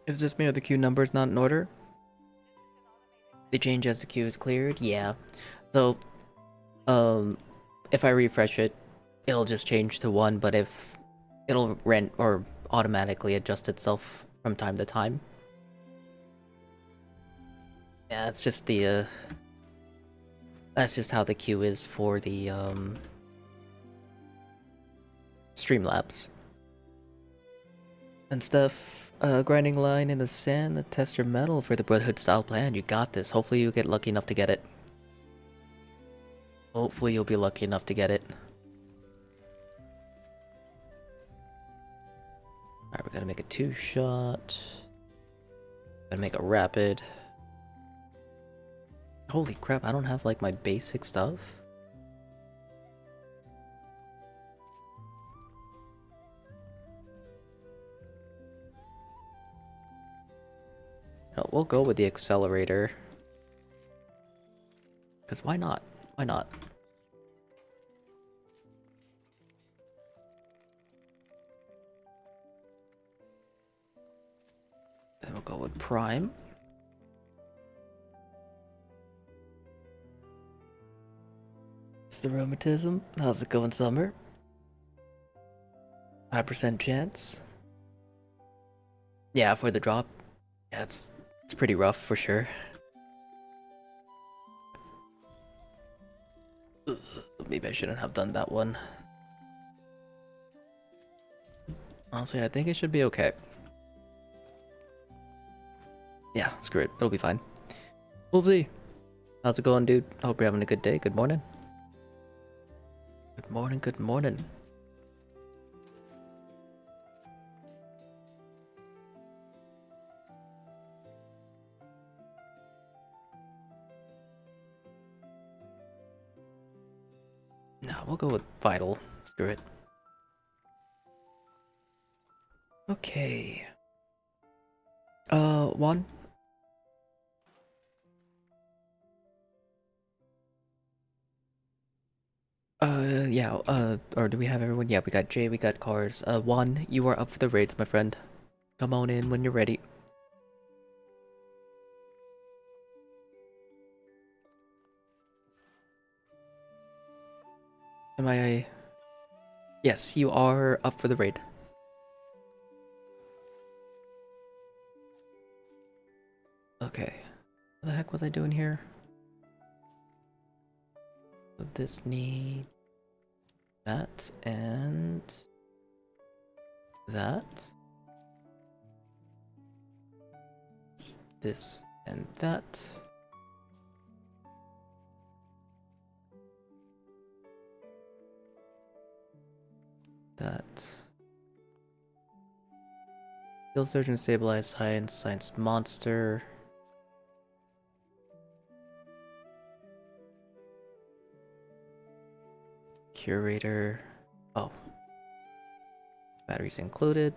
Is this me or the queue numbers not in order? They change as the queue is cleared? Yeah. So, if I refresh it, it'll just change to 1, but if it'll rent or automatically adjust itself from time to time. Yeah, that's just the, that's just how the queue is for the, Streamlabs. And stuff, grinding line in the sand, the test your metal for the Brotherhood style plan. You got this. Hopefully you get lucky enough to get it. Hopefully you'll be lucky enough to get it. Alright, we gotta make a 2-shot. Gotta make a rapid. Holy crap, I don't have like my basic stuff. No, we'll go with the accelerator. Because why not? Why not? Then we'll go with Prime. It's the rheumatism. How's it going, Summer? 5% chance. Yeah, for the drop. Yeah, it's pretty rough for sure. Maybe I shouldn't have done that one. Honestly, I think it should be okay. Yeah, screw it. It'll be fine. We'll see. How's it going, dude? I hope you're having a good day. Good morning. Good morning, good morning. No, we'll go with Vital. Screw it. Okay. One. Yeah, or do we have everyone? Yeah, we got Jay, we got Cars. Juan, you are up for the raids, my friend. Come on in when you're ready. Am I... Yes, you are up for the raid. Okay. What the heck was I doing here? So this need... that, and... that. This and that. That. Field Surgeon, Stabilize, Science, Science Monster. Curator. Oh. Batteries included.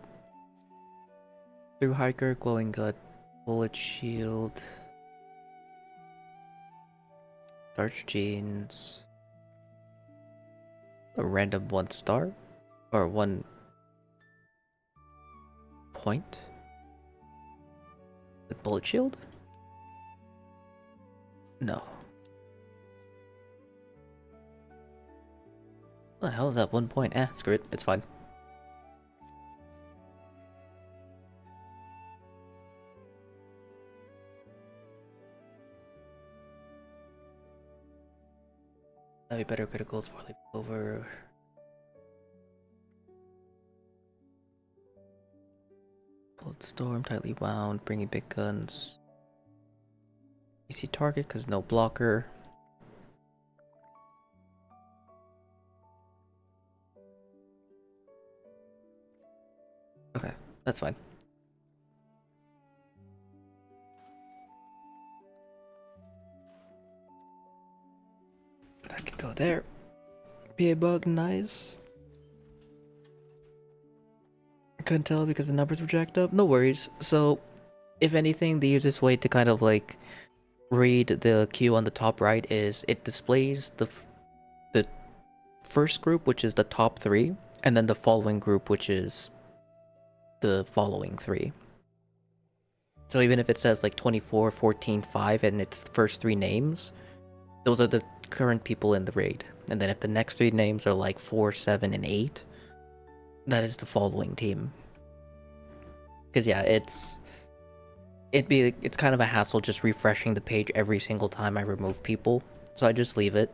Through Hiker, Glowing Gut, Bullet Shield. Starch Jeans. A random 1 star? Or 1 point? The Bullet Shield? No. What the hell is that 1 point? Screw it. It's fine. That'd be better criticals, 4-leaf clover. Bloodstorm, tightly wound, bringing big guns. Easy target because no blocker. Okay, that's fine. That could go there. PA bug, nice. I couldn't tell because the numbers were jacked up. No worries. So, if anything, the easiest way to kind of like read the queue on the top right is it displays the first group, which is the top 3, and then the following group, which is the following 3. So even if it says like 24, 14, 5, and it's the first 3 names, those are the current people in the raid. And then if the next 3 names are like 4, 7, and 8, that is the following team. Because yeah, it's kind of a hassle just refreshing the page every single time I remove people. So I just leave it.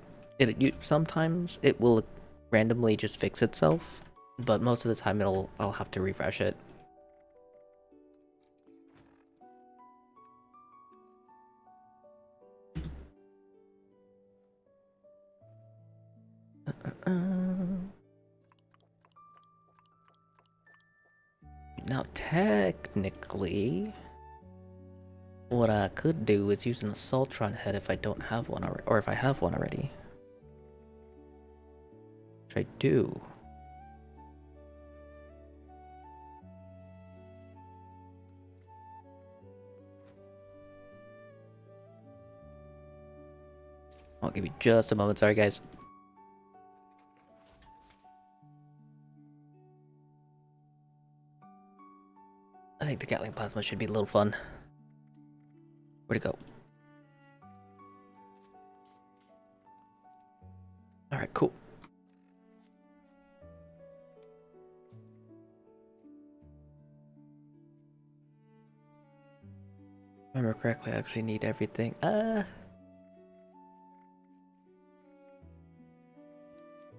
Sometimes it will randomly just fix itself, but most of the time I'll have to refresh it. Now technically, what I could do is use an Assaultron head if I don't have one already, or if I have one already. Which I do. I'll give you just a moment. Sorry, guys. I think the Gatling Plasma should be a little fun. Where'd it go? Alright, cool. If I remember correctly, I actually need everything.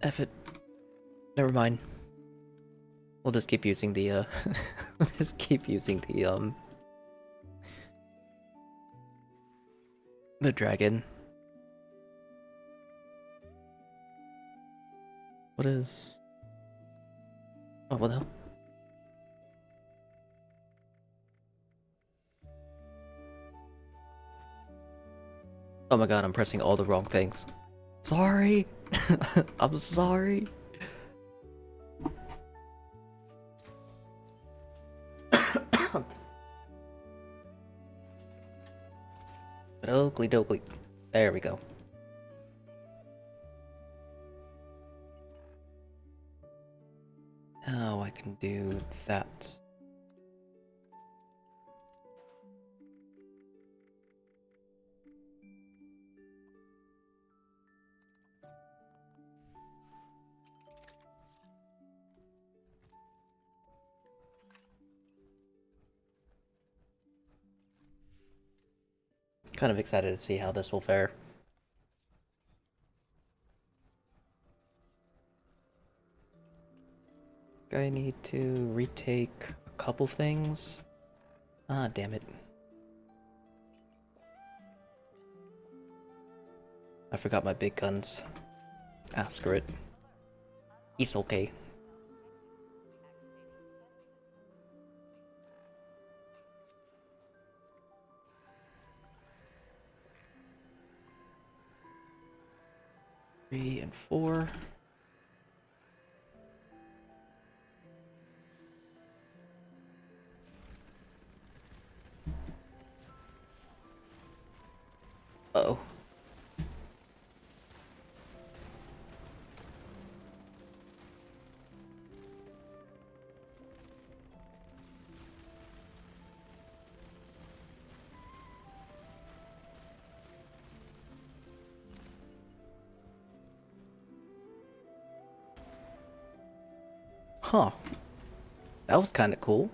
F it. Never mind. We'll just keep using the, we'll just keep using the dragon. What is... Oh, what the hell? Oh my god, I'm pressing all the wrong things. Sorry! I'm sorry! Oakley dokley. There we go. Now I can do that. Kind of excited to see how this will fare. I need to retake a couple things. Ah, damn it. I forgot my big guns. Ah, screw it. It's okay. Three and four. Uh-oh. Huh. That was kind of cool.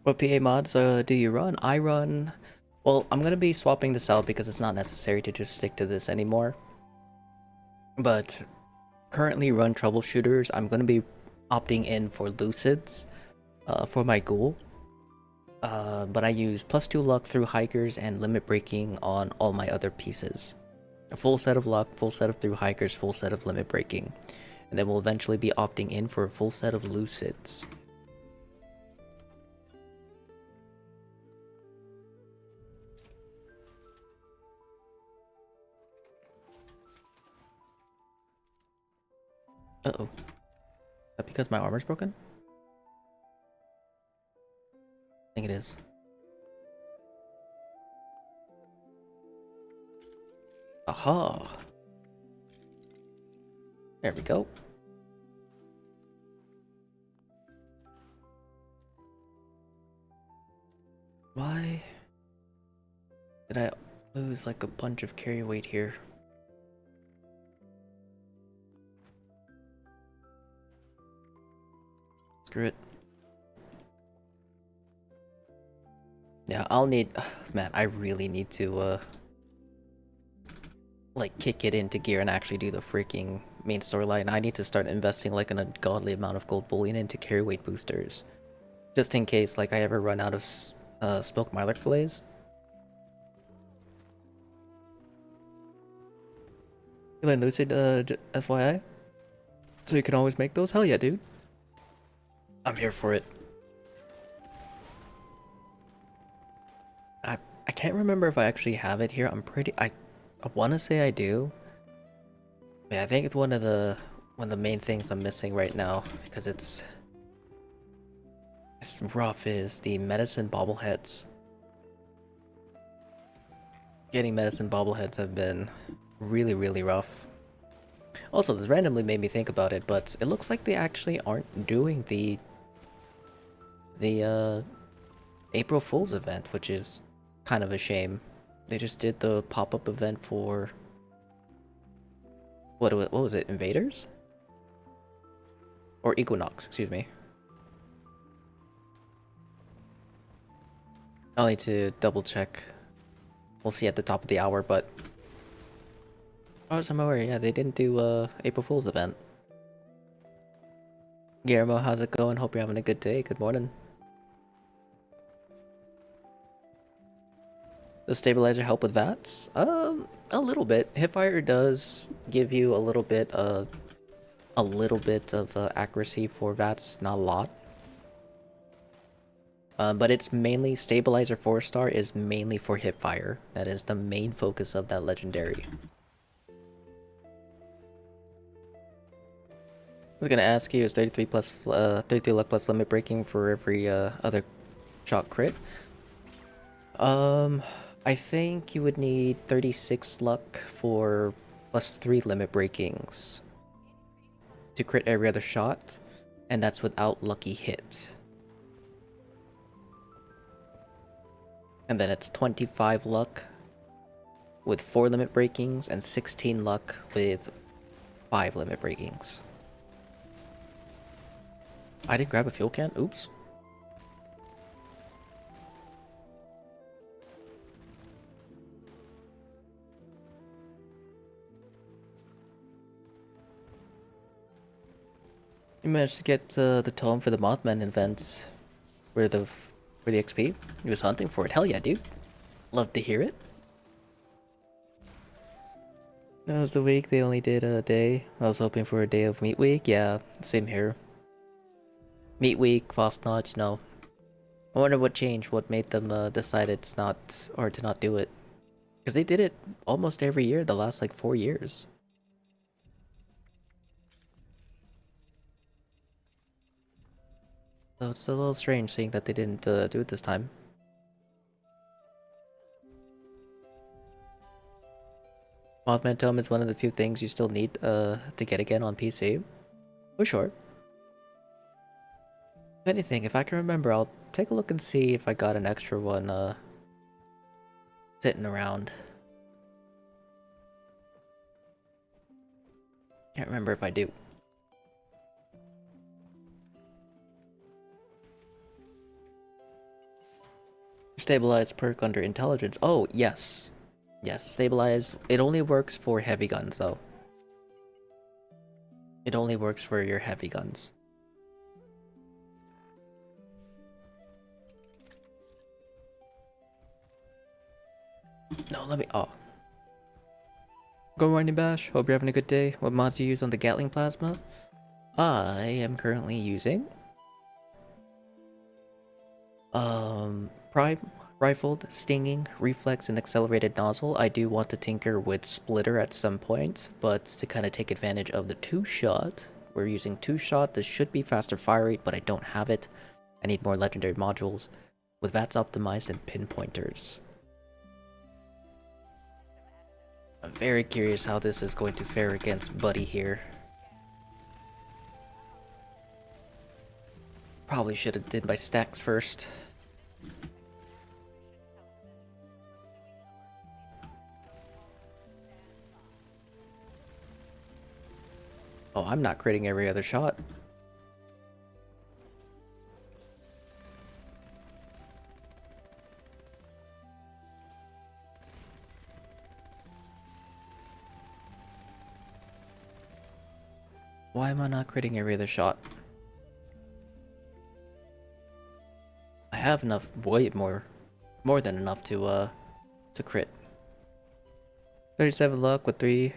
What PA mods do you run? I run... Well, I'm gonna be swapping this out because it's not necessary to just stick to this anymore. But currently run troubleshooters. I'm gonna be opting in for Lucids for my ghoul. But I use +2 luck through hikers and limit breaking on all my other pieces. A full set of luck, full set of through hikers, full set of limit breaking. And then we'll eventually be opting in for a full set of Lucids. Uh-oh. Is that because my armor's broken? I think it is. Aha! There we go. Why did I lose like a bunch of carry weight here? Screw it. Yeah, I'll need... Man, I really need to, like, kick it into gear and actually do the freaking main storyline. I need to start investing, like, an ungodly amount of gold bullion into carry weight boosters. Just in case, like, I ever run out of smoked mylark fillets. You like Lucid, FYI? So you can always make those? Hell yeah, dude. I'm here for it. I can't remember if I actually have it here. I'm pretty... I want to say I do. Yeah, I think it's one of the main things I'm missing right now because it's rough is the medicine bobbleheads. Getting medicine bobbleheads have been really, really rough. Also, this randomly made me think about it, but it looks like they actually aren't doing the April Fool's event, which is kind of a shame. They just did the pop-up event for what was it? Invaders? Or Equinox, excuse me. I'll need to double check. We'll see at the top of the hour, but oh, I'm aware, yeah, they didn't do April Fool's event. Guillermo, how's it going? Hope you're having a good day. Good morning. Does stabilizer help with VATS? A little bit. Hipfire does give you a little bit of accuracy for VATS, not a lot. But it's mainly stabilizer 4-star is mainly for hipfire. That is the main focus of that legendary. I was gonna ask you, is 33 luck plus limit breaking for every other shot crit? I think you would need 36 luck for plus 3 limit breakings to crit every other shot, and that's without lucky hit. And then it's 25 luck with 4 limit breakings and 16 luck with 5 limit breakings. I didn't grab a fuel can? Oops. You managed to get the tome for the Mothman event for the XP? He was hunting for it. Hell yeah, dude. Love to hear it. That was the week. They only did a day. I was hoping for a day of meat week. Yeah, same here. Meat week, Fostnotch, you know. I wonder what changed, what made them decide it's not, or to not do it. Because they did it almost every year the last like 4 years. So it's a little strange seeing that they didn't do it this time. Mothman Tome is one of the few things you still need to get again on PC. For sure. If anything, if I can remember, I'll take a look and see if I got an extra one sitting around. Can't remember if I do. Stabilize perk under intelligence. Oh, yes. Yes, stabilize. It only works for heavy guns, though. It only works for your heavy guns. No, let me... Oh. Good morning, Bash. Hope you're having a good day. What mods do you use on the Gatling Plasma? I am currently using... Prime, Rifled, Stinging, Reflex, and Accelerated Nozzle. I do want to tinker with Splitter at some point, but to kind of take advantage of the 2-shot, we're using 2-shot. This should be faster fire rate, but I don't have it. I need more legendary modules with VATS optimized and pinpointers. I'm very curious how this is going to fare against Buddy here. Probably should have did my stacks first. Oh, I'm not critting every other shot. Why am I not critting every other shot? I have enough, way more than enough to crit. 37 luck with 3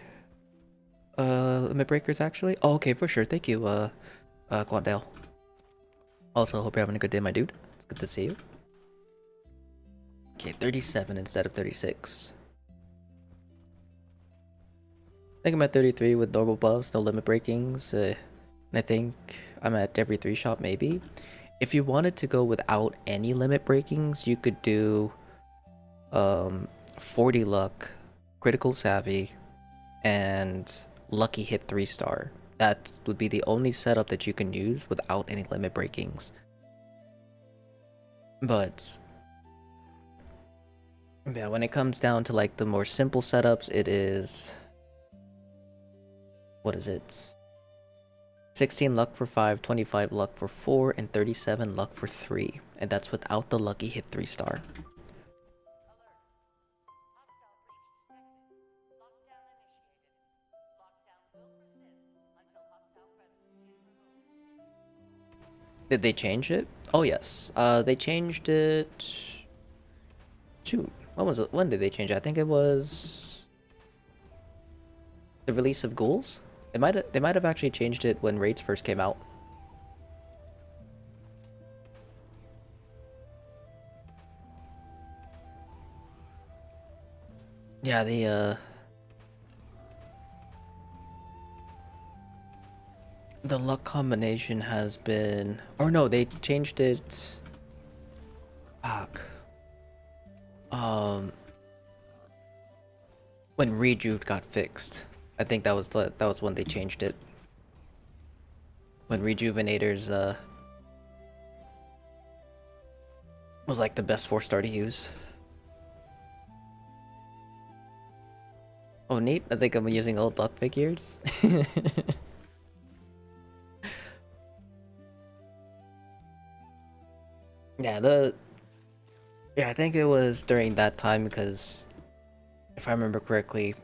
limit breakers actually. Oh, okay, for sure. Thank you, Quandale. Also, hope you're having a good day, my dude. It's good to see you. Okay, 37 instead of 36. I think I'm at 33 with normal buffs, no limit breakings. And I think I'm at every 3-shot maybe. If you wanted to go without any limit breakings, you could do 40 luck, critical savvy, and lucky hit 3-star. That would be the only setup that you can use without any limit breakings. But yeah, when it comes down to like the more simple setups, it is, what is it? 16 luck for 5, 25 luck for 4, and 37 luck for 3. And that's without the lucky hit 3-star. Did they change it? Oh yes. They changed it. Shoot, when was it? When did they change it? I think it was the release of ghouls. They might have actually changed it when raids first came out. Yeah, the luck combination has been, or no, they changed it. Fuck. When Rejuve got fixed, I think that was when they changed it. When Rejuvenators was like the best 4-star to use. Oh neat, I think I'm using old luck figures. Yeah, I think it was during that time because if I remember correctly,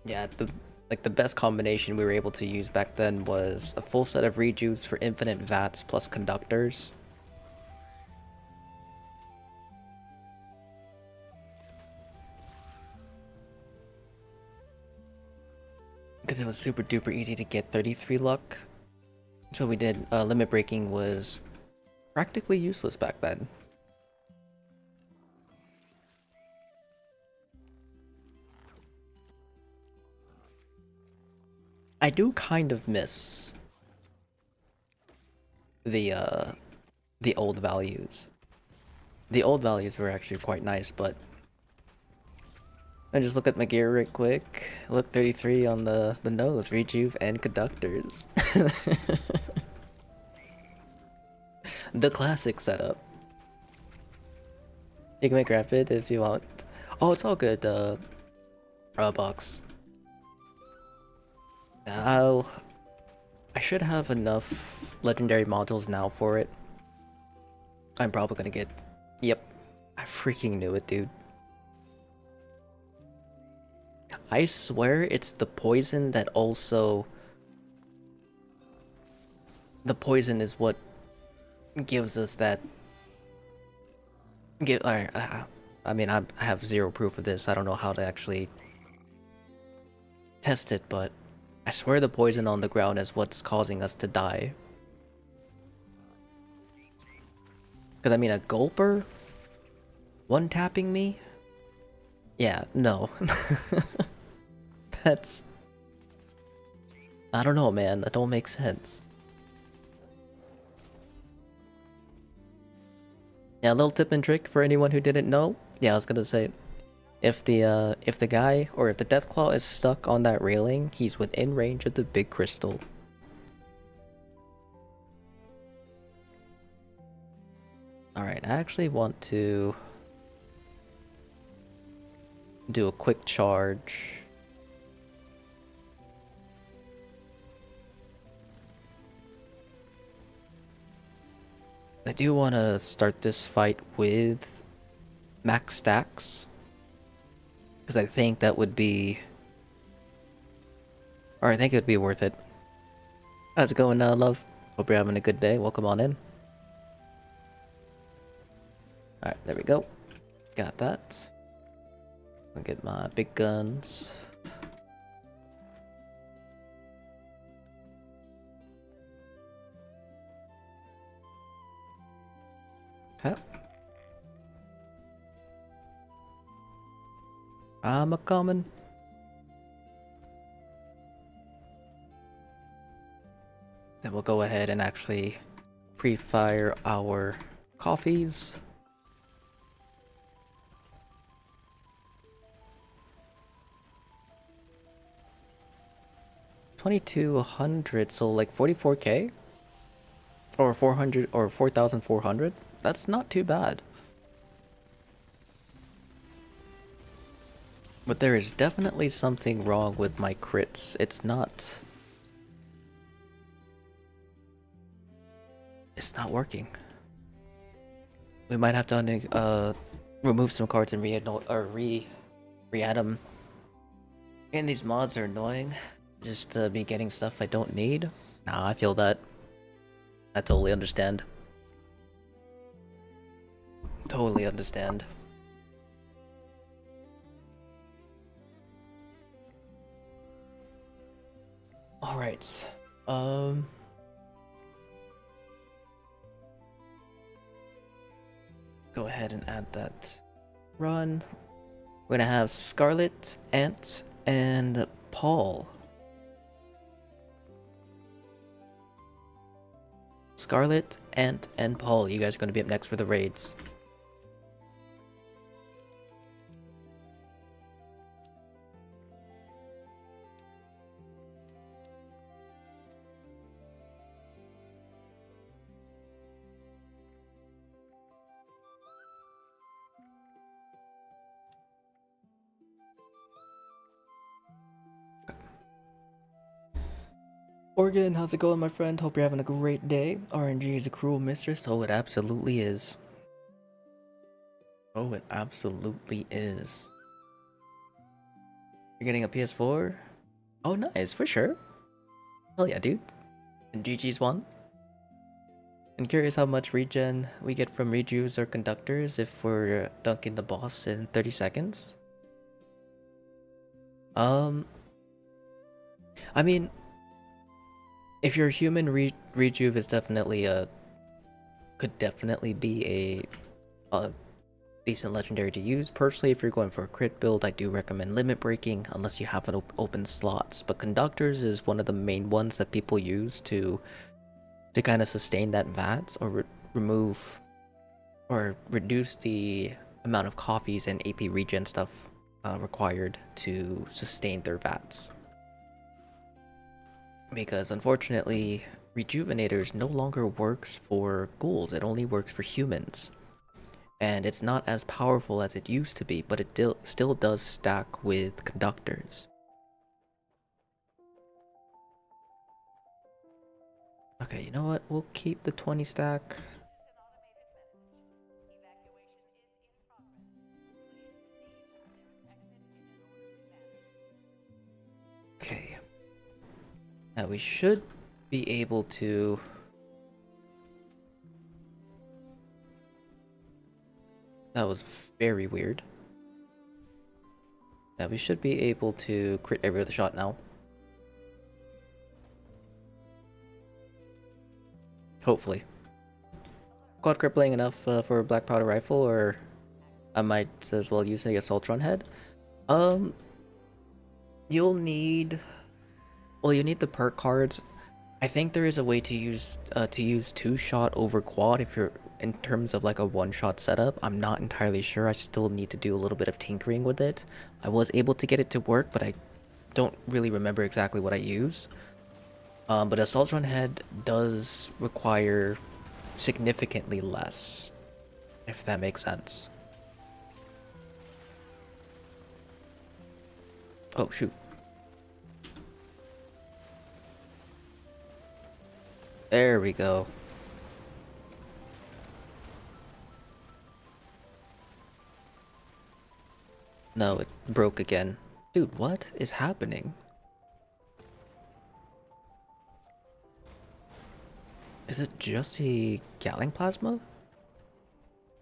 yeah, the best combination we were able to use back then was a full set of rejuves for infinite vats plus conductors. Because it was super duper easy to get 33 luck. So we did, limit breaking was practically useless back then. I do kind of miss the old values. The old values were actually quite nice, but I just look at my gear real quick. Look, 33 on the nose, rejuve and conductors. The classic setup. You can make rapid if you want. Oh, it's all good, box. I should have enough legendary modules now for it. I'm probably gonna get... Yep. I freaking knew it, dude. I swear it's the poison that also... The poison is what gives us that... I mean, I have zero proof of this. I don't know how to actually test it, but I swear the poison on the ground is what's causing us to die. Because, I mean, a gulper? One-tapping me? Yeah, no. That's... I don't know, man. That don't make sense. Yeah, a little tip and trick for anyone who didn't know. Yeah, I was gonna say, if the guy or if the Deathclaw is stuck on that railing, he's within range of the big crystal. Alright, I actually want to do a quick charge. I do want to start this fight with max stacks, because I think that would be... Or I think it would be worth it. How's it going, love? Hope you're having a good day. Welcome on in. Alright, there we go. Got that. I'll get my big guns. Okay. I'm a-coming. Then we'll go ahead and actually pre-fire our coffees. 2200, so like 44k? Or 400 or 4400? That's not too bad. But there is definitely something wrong with my crits. It's not working. We might have to remove some cards and re-add them. And these mods are annoying. Just me getting stuff I don't need. Nah, I feel that. I totally understand. Totally understand. Alright. Go ahead and add that run. We're gonna have Scarlet, Ant, and Paul. Scarlet, Ant, and Paul, you guys are gonna be up next for the raids. Morgan, how's it going, my friend? Hope you're having a great day. RNG is a cruel mistress. Oh, it absolutely is. Oh, it absolutely is. You're getting a PS4? Oh, nice, for sure. Hell yeah, dude. And GG's one. I'm curious how much regen we get from rejuves or conductors if we're dunking the boss in 30 seconds. I mean, if you're human, rejuve is definitely could definitely be a decent legendary to use. Personally, if you're going for a crit build, I do recommend limit breaking unless you have an open slots. But conductors is one of the main ones that people use to kind of sustain that VATS or remove or reduce the amount of coffees and AP regen stuff required to sustain their VATS. Because unfortunately, Rejuvenators no longer works for ghouls, it only works for humans. And it's not as powerful as it used to be, but it still does stack with conductors. Okay, you know what? We'll keep the 20 stack. Okay. Now we should be able to... That was very weird. Now we should be able to crit every other shot now. Hopefully. Quad crippling enough for a black powder rifle, or I might as well use the Assaultron head. You'll need... Well, you need the perk cards. I think there is a way to use 2-shot over quad if you're in terms of like a 1-shot setup. I'm not entirely sure. I still need to do a little bit of tinkering with it. I was able to get it to work, but I don't really remember exactly what I used. But Assaultron head does require significantly less, if that makes sense. Oh shoot. There we go. No, it broke again. Dude, what is happening? Is it just the Galling Plasma?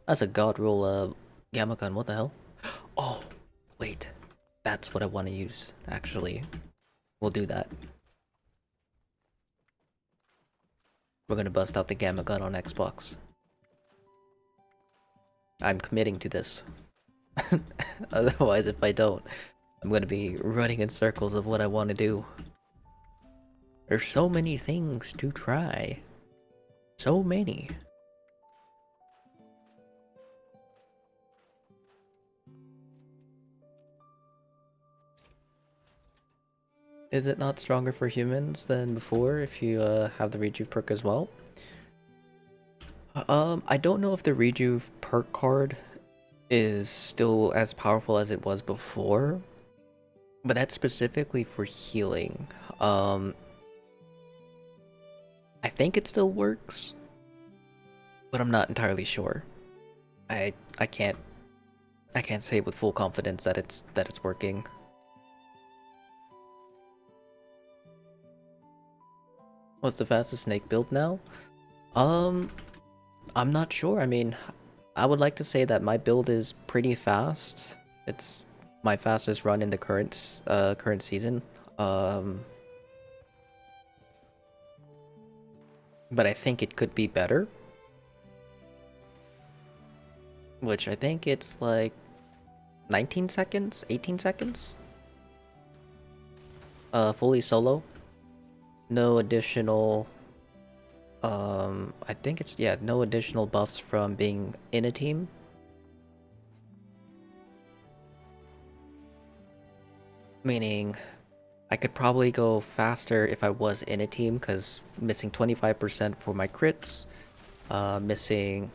That's a god roll gamma gun, what the hell? Oh, wait. That's what I want to use, actually. We'll do that. We're gonna bust out the gamma gun on Xbox. I'm committing to this. Otherwise, if I don't, I'm gonna be running in circles of what I want to do. There's so many things to try. So many. Is it not stronger for humans than before if you have the Rejuve perk as well? I don't know if the Rejuve perk card is still as powerful as it was before, but that's specifically for healing. Um, I think it still works, but I'm not entirely sure. I can't say with full confidence that it's working. What's the fastest snake build now? Um, I'm not sure. I mean, I would like to say that my build is pretty fast. It's my fastest run in the current season. Um, but I think it could be better. Which I think it's like 19 seconds, 18 seconds. Fully solo. No additional I think it's, yeah, no additional buffs from being in a team. Meaning I could probably go faster if I was in a team, because missing 25% for my crits, missing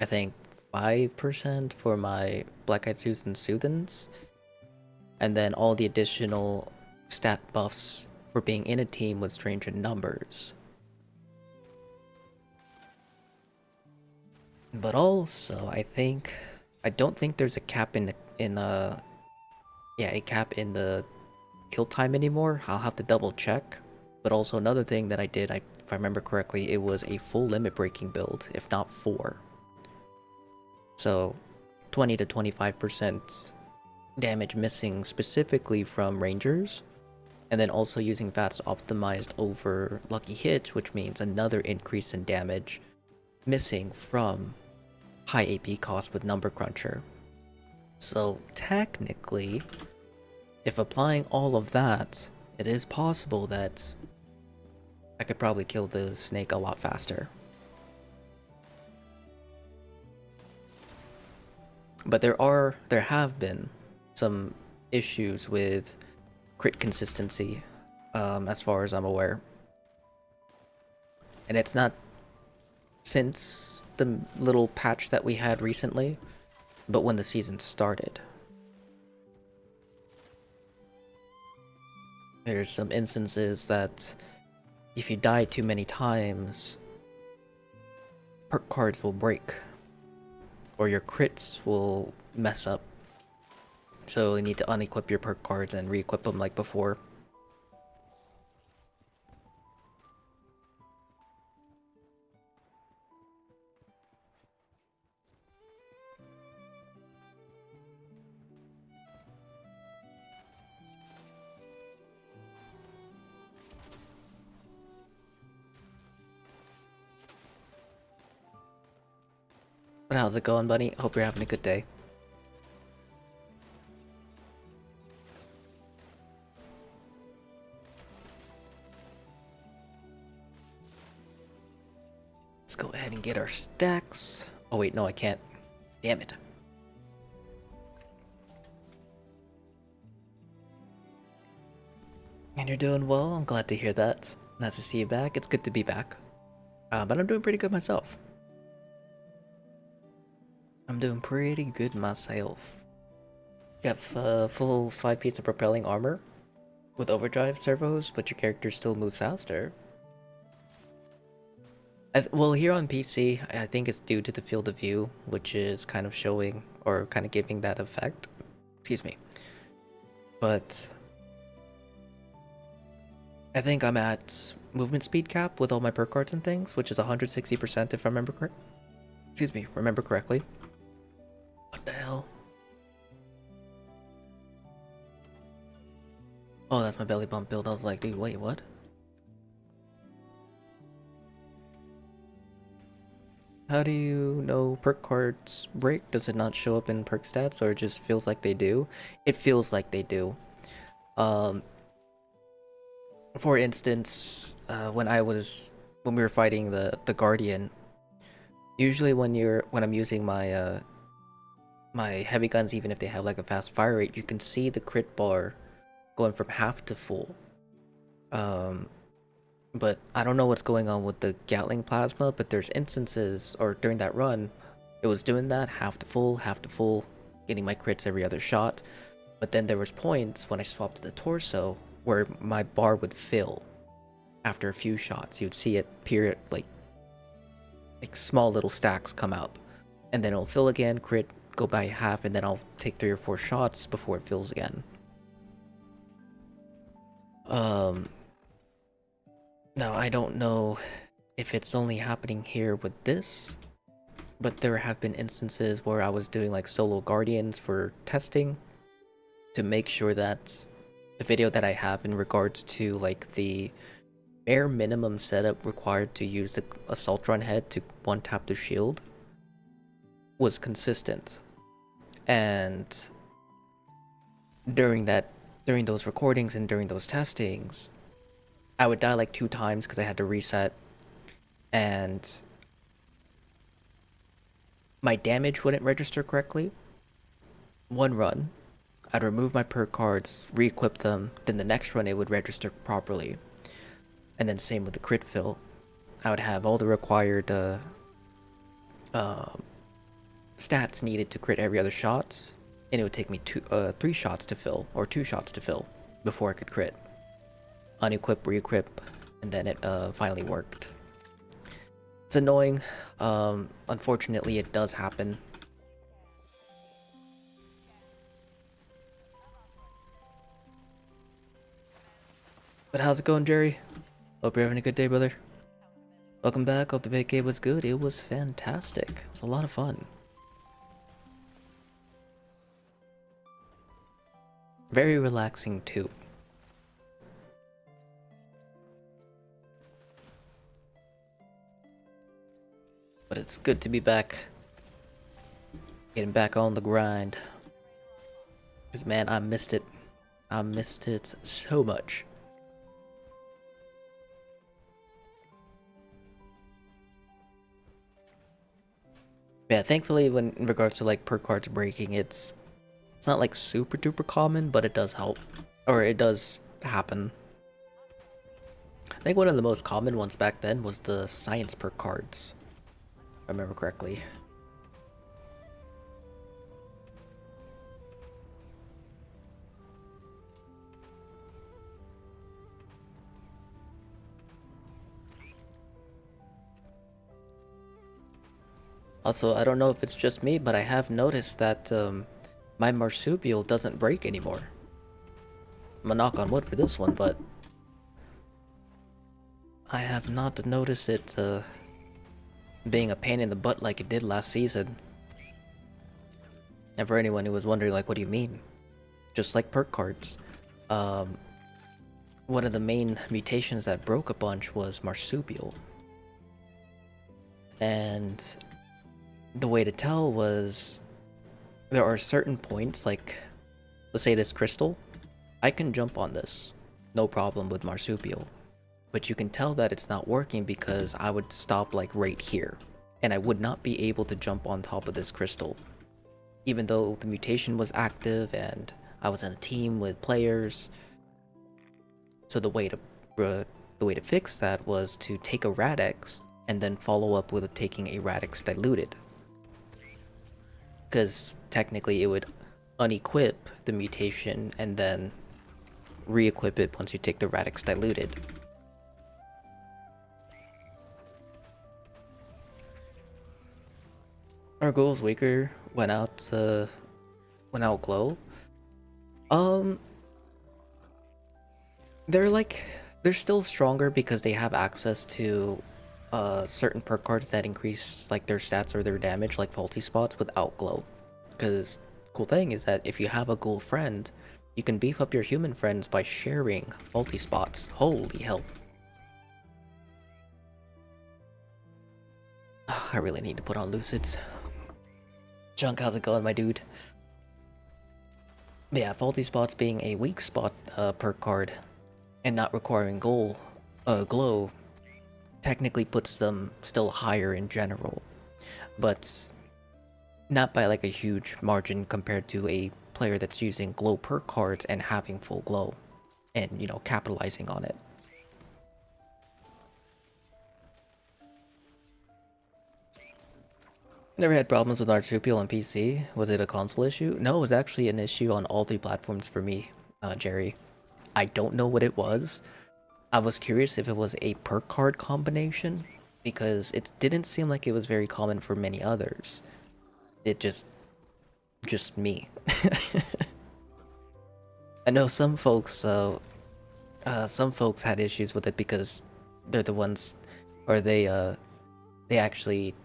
I think 5% for my Black Eyed Susan Soothens, and then all the additional stat buffs for being in a team with stranger numbers. But also, I don't think there's a cap in a cap in the kill time anymore. I'll have to double check. But also another thing that I did, if I remember correctly, it was a full limit breaking build, if not 4. So 20 to 25% damage missing specifically from rangers, and then also using VATS optimized over lucky hit, which means another increase in damage missing from high AP cost with Number Cruncher. So technically, if applying all of that, it is possible that I could probably kill the snake a lot faster. But there have been some issues with crit consistency, as far as I'm aware. And it's not since the little patch that we had recently, but when the season started. There's some instances that if you die too many times, perk cards will break, or your crits will mess up. So you need to unequip your perk cards and re-equip them like before. But how's it going, buddy? Hope you're having a good day. Let's go ahead and get our stacks. Oh wait, no I can't. Damn it. And you're doing well, I'm glad to hear that. Nice to see you back, it's good to be back. But I'm doing pretty good myself. I'm doing pretty good myself. You have full 5-piece of propelling armor with overdrive servos, but your character still moves faster. Well, here on PC, I think it's due to the field of view, which is kind of showing, or kind of giving that effect. Excuse me. But I think I'm at movement speed cap with all my perk cards and things, which is 160% if I remember remember correctly. What the hell? Oh, that's my belly bump build. I was like, dude, wait, what? How do you know perk cards break? Does it not show up in perk stats, or it just feels like they do? It feels like they do. For instance, when we were fighting the Guardian, usually when I'm using my my heavy guns, even if they have like a fast fire rate, you can see the crit bar going from half to full. Um, but I don't know what's going on with the Gatling plasma, but there's instances, or during that run, it was doing that, half to full, getting my crits every other shot. But then there was points when I swapped to the torso where my bar would fill after a few shots. You'd see it period like small little stacks come up, and then it'll fill again, crit, go by half, and then I'll take 3 or 4 shots before it fills again. Now I don't know if it's only happening here with this, but there have been instances where I was doing like solo guardians for testing to make sure that the video that I have in regards to like the bare minimum setup required to use the assault run head to one tap the shield was consistent. And during those recordings and during those testings, I would die like 2 times because I had to reset, and my damage wouldn't register correctly. One run, I'd remove my perk cards, re-equip them, then the next run it would register properly. And then same with the crit fill. I would have all the required stats needed to crit every other shot, and it would take me 3 shots to fill, or 2 shots to fill, before I could crit. Unequip, re-equip, and then it finally worked. It's annoying. Unfortunately, it does happen. But how's it going, Jerry? Hope you're having a good day, brother. Welcome back. Hope the vacay was good. It was fantastic. It was a lot of fun. Very relaxing, too. But it's good to be back. Getting back on the grind. Because, man, I missed it. I missed it so much. Yeah, thankfully, when in regards to like perk cards breaking, it's not like super duper common, but it does help, or it does happen. I think one of the most common ones back then was the science perk cards, if I remember correctly. Also, I don't know if it's just me, but I have noticed that my marsupial doesn't break anymore. I'm gonna knock on wood for this one, but I have not noticed it being a pain in the butt like it did last season. And for anyone who was wondering, like, what do you mean? Just like perk cards. One of the main mutations that broke a bunch was marsupial. And the way to tell was there are certain points, like let's say this crystal, I can jump on this, no problem with marsupial, but you can tell that it's not working because I would stop like right here and I would not be able to jump on top of this crystal even though the mutation was active and I was in a team with players. So the way to fix that was to take a Radix and then follow up with taking a Radix diluted. Because technically it would unequip the mutation and then re-equip it once you take the Radix diluted. Our goals weaker went out glow. They're still stronger because they have access to certain perk cards that increase like their stats or their damage, like faulty spots, without glow. Because cool thing is that if you have a ghoul friend, you can beef up your human friends by sharing faulty spots. Holy hell. I really need to put on Lucids. Junk, how's it going, my dude? But yeah, faulty spots being a weak spot perk card and not requiring glow technically puts them still higher in general, but not by like a huge margin compared to a player that's using glow perk cards and having full glow and, you know, capitalizing on it. Never had problems with Marsupial on PC. Was it a console issue? No, it was actually an issue on all three platforms for me, Jerry. I don't know what it was. I was curious if it was a perk card combination, because it didn't seem like it was very common for many others. It just me. I know some folks had issues with it because they're the ones, or they actually,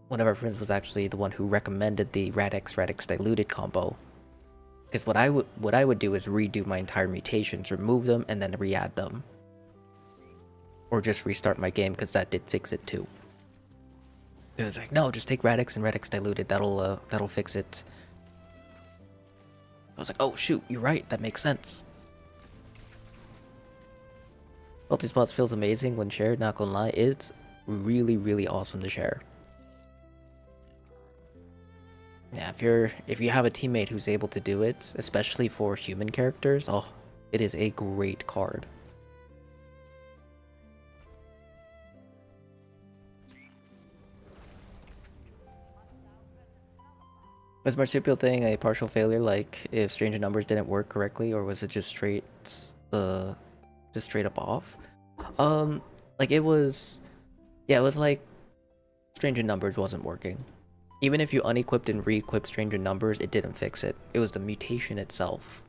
one of our friends was actually the one who recommended the Radix diluted combo. Because what I would do is redo my entire mutations, remove them, and then re-add them, or just restart my game, because that did fix it too. It's like, no, just take Radix and Radix diluted. That'll fix it. I was like, oh shoot, you're right. That makes sense. Multi-spots feels amazing when shared, not gonna lie. It's really, really awesome to share. Yeah, if you have a teammate who's able to do it, especially for human characters, oh, it is a great card. Was Marsupial thing a partial failure, like if stranger numbers didn't work correctly, or was it just straight up off? Like it was, yeah, it was like stranger numbers wasn't working. Even if you unequipped and re-equipped stranger numbers, it didn't fix it. It was the mutation itself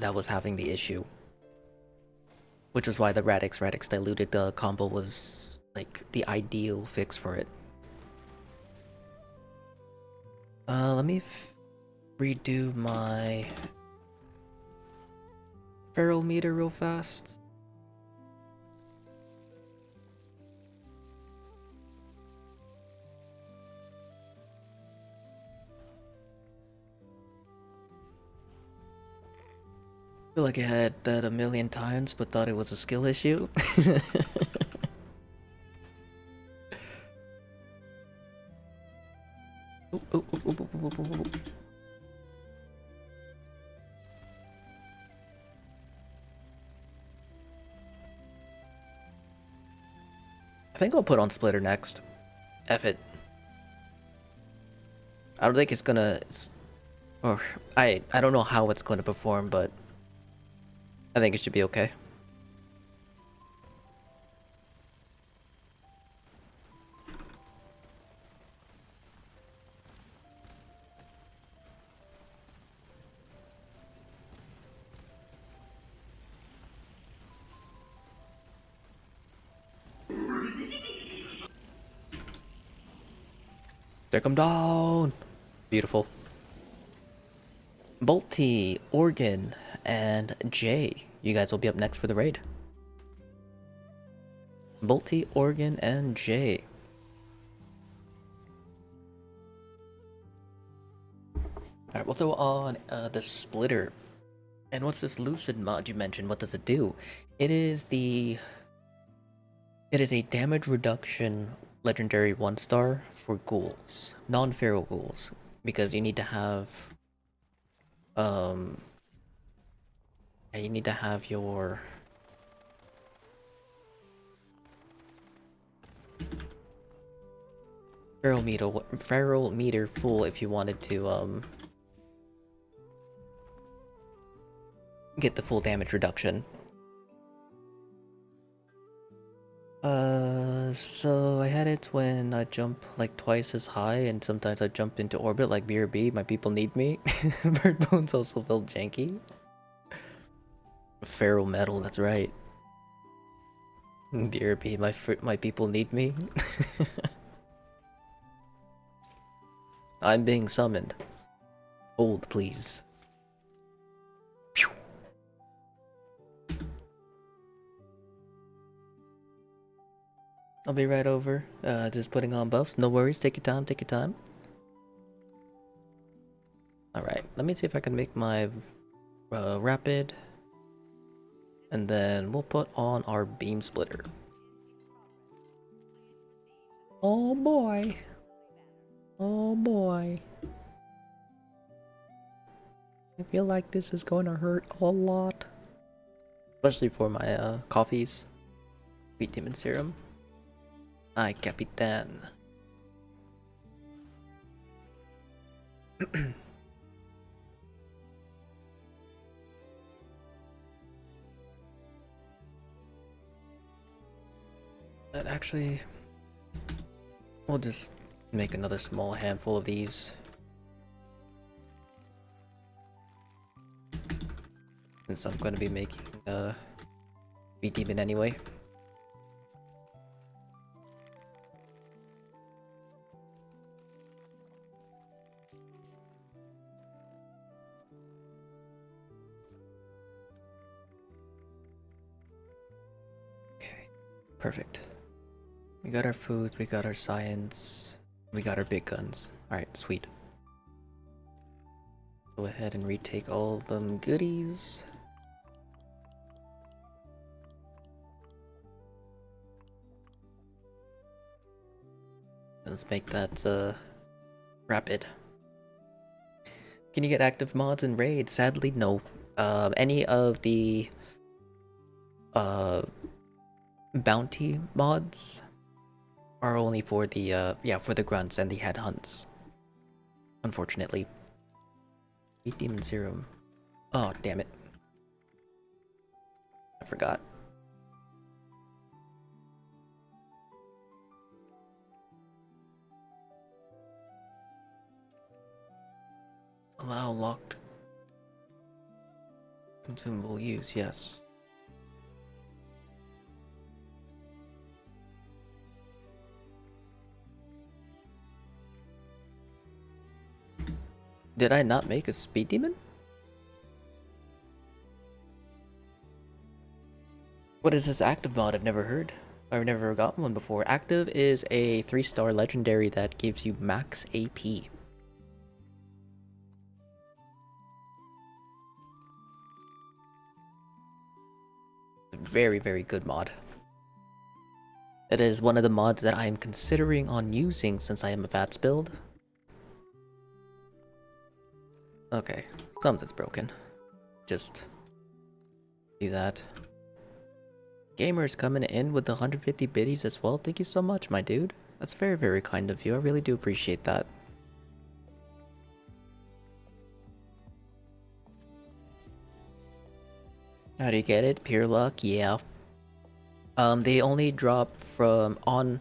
that was having the issue, which was why the Radix diluted combo was like the ideal fix for it. Let me redo my feral meter real fast. I feel like I had that a million times, but thought it was a skill issue. I think I'll put on Splitter next. F it. I don't think it's gonna... or I don't know how it's going to perform, but I think it should be okay. Take him down! Beautiful. Bolty, Organ, and Jay. You guys will be up next for the raid. Bolty, Organ, and Jay. Alright, we'll throw on the Splitter. And what's this Lucid mod you mentioned? What does it do? It is a damage reduction legendary 1-star for ghouls. Non-feral ghouls. Because you need to have... you need to have your... feral meter full if you wanted to, get the full damage reduction. So I had it when I jump like twice as high, and sometimes I jump into orbit like BRB. My people need me. Bird bones also felt janky. Feral metal, that's right. BRB, my people need me. I'm being summoned. Hold, please. Pew. I'll be right over. Just putting on buffs. No worries. Take your time. Take your time. Alright. Let me see if I can make my rapid. And then we'll put on our beam splitter. Oh boy. Oh boy. I feel like this is going to hurt a lot. Especially for my coffees. Wheat demon serum. Ay, Capitan. That actually... We'll just make another small handful of these. Since I'm going to be making Wheat demon anyway. Okay, perfect. We got our foods, we got our science, we got our big guns. Alright, sweet. Go ahead and retake all them goodies. Let's make that rapid. Can you get active mods in Raid? Sadly, no. Any of the bounty mods are only for the for the grunts and the headhunts. Unfortunately. Wheat demon serum. Oh, damn it. I forgot. Allow locked consumable use, yes. Did I not make a speed demon? What is this active mod? I've never heard. I've never gotten one before. Active is a 3-star legendary that gives you max AP. Very, very good mod. It is one of the mods that I am considering on using since I am a VATS build. Okay, something's broken. Just do that. Gamers coming in with the 150 biddies as well. Thank you so much, my dude. That's very, very kind of you. I really do appreciate that. How do you get it? Pure luck? Yeah. They only drop on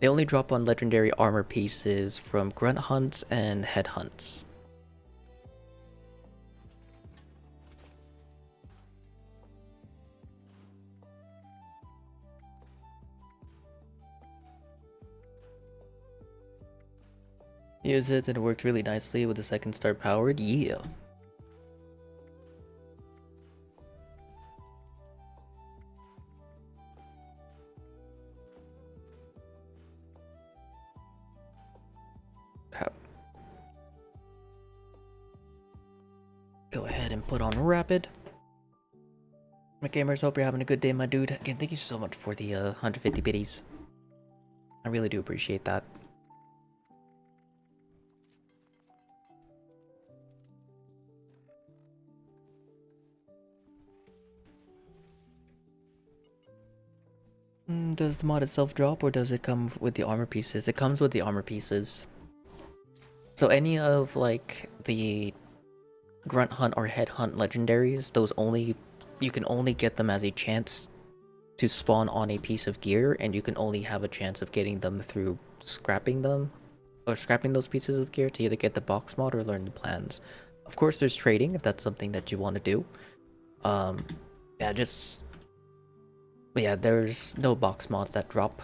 legendary armor pieces from grunt hunts and head hunts. Use it and it worked really nicely with the 2nd star powered. Yeah. Go ahead and put on rapid. My gamers, hope you're having a good day, my dude. Again, thank you so much for the 150 biddies. I really do appreciate that. Does the mod itself drop or does it come with the armor pieces? It comes with the armor pieces. So any of like the grunt hunt or head hunt legendaries, you can only get them as a chance to spawn on a piece of gear, and you can only have a chance of getting them through scrapping them or scrapping those pieces of gear to either get the box mod or learn the plans. Of course, there's trading if that's something that you want to do. Yeah, there's no box mods that drop.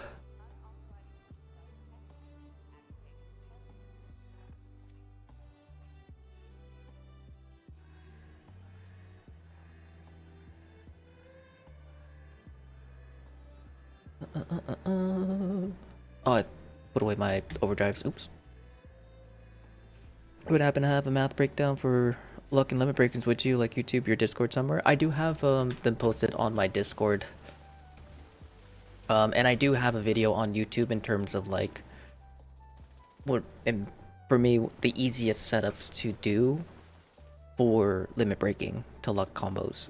Oh, I put away my overdrives. Oops. I would happen to have a math breakdown for luck and limit breakings. Would you like YouTube, your Discord somewhere? I do have them posted on my Discord. And I do have a video on YouTube in terms of like what, and for me, the easiest setups to do for limit breaking to luck combos.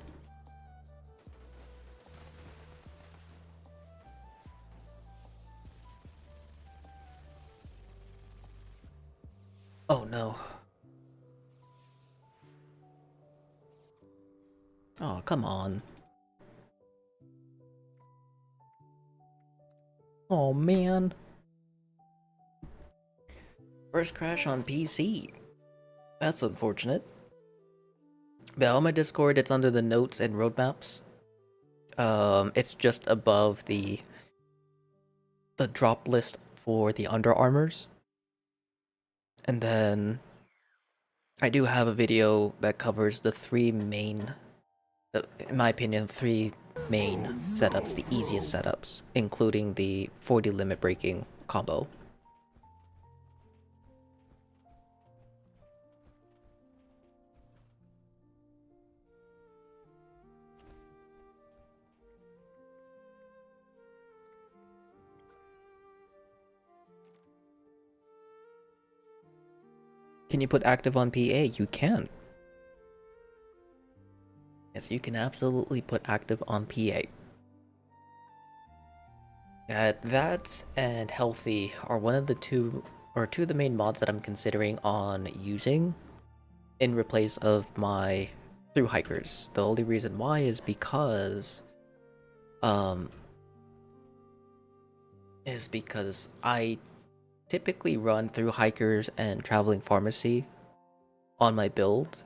Oh no. Oh, come on. Oh man. First crash on PC. That's unfortunate. But on my Discord, it's under the notes and roadmaps. It's just above the drop list for the under armors. And then I do have a video that covers the three main, in my opinion, three main setups, the easiest setups, including the 40 limit breaking combo. Can you put active on PA? You can. Yes, you can absolutely put active on PA. That and healthy are one of the two of the main mods that I'm considering on using in replace of my through hikers. The only reason why is because I typically run through hikers and traveling pharmacy on my build,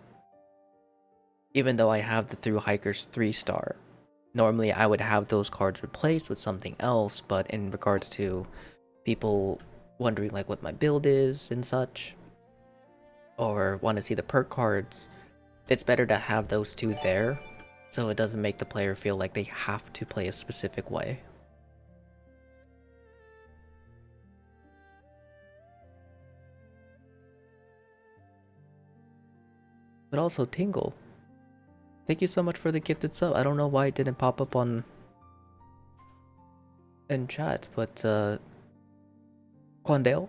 even though I have the through hikers 3-star. Normally I would have those cards replaced with something else, but in regards to people wondering like what my build is and such, or want to see the perk cards, it's better to have those two there, so it doesn't make the player feel like they have to play a specific way. But also Tingle, thank you so much for the gifted sub. I don't know why it didn't pop up in chat, but Quandale,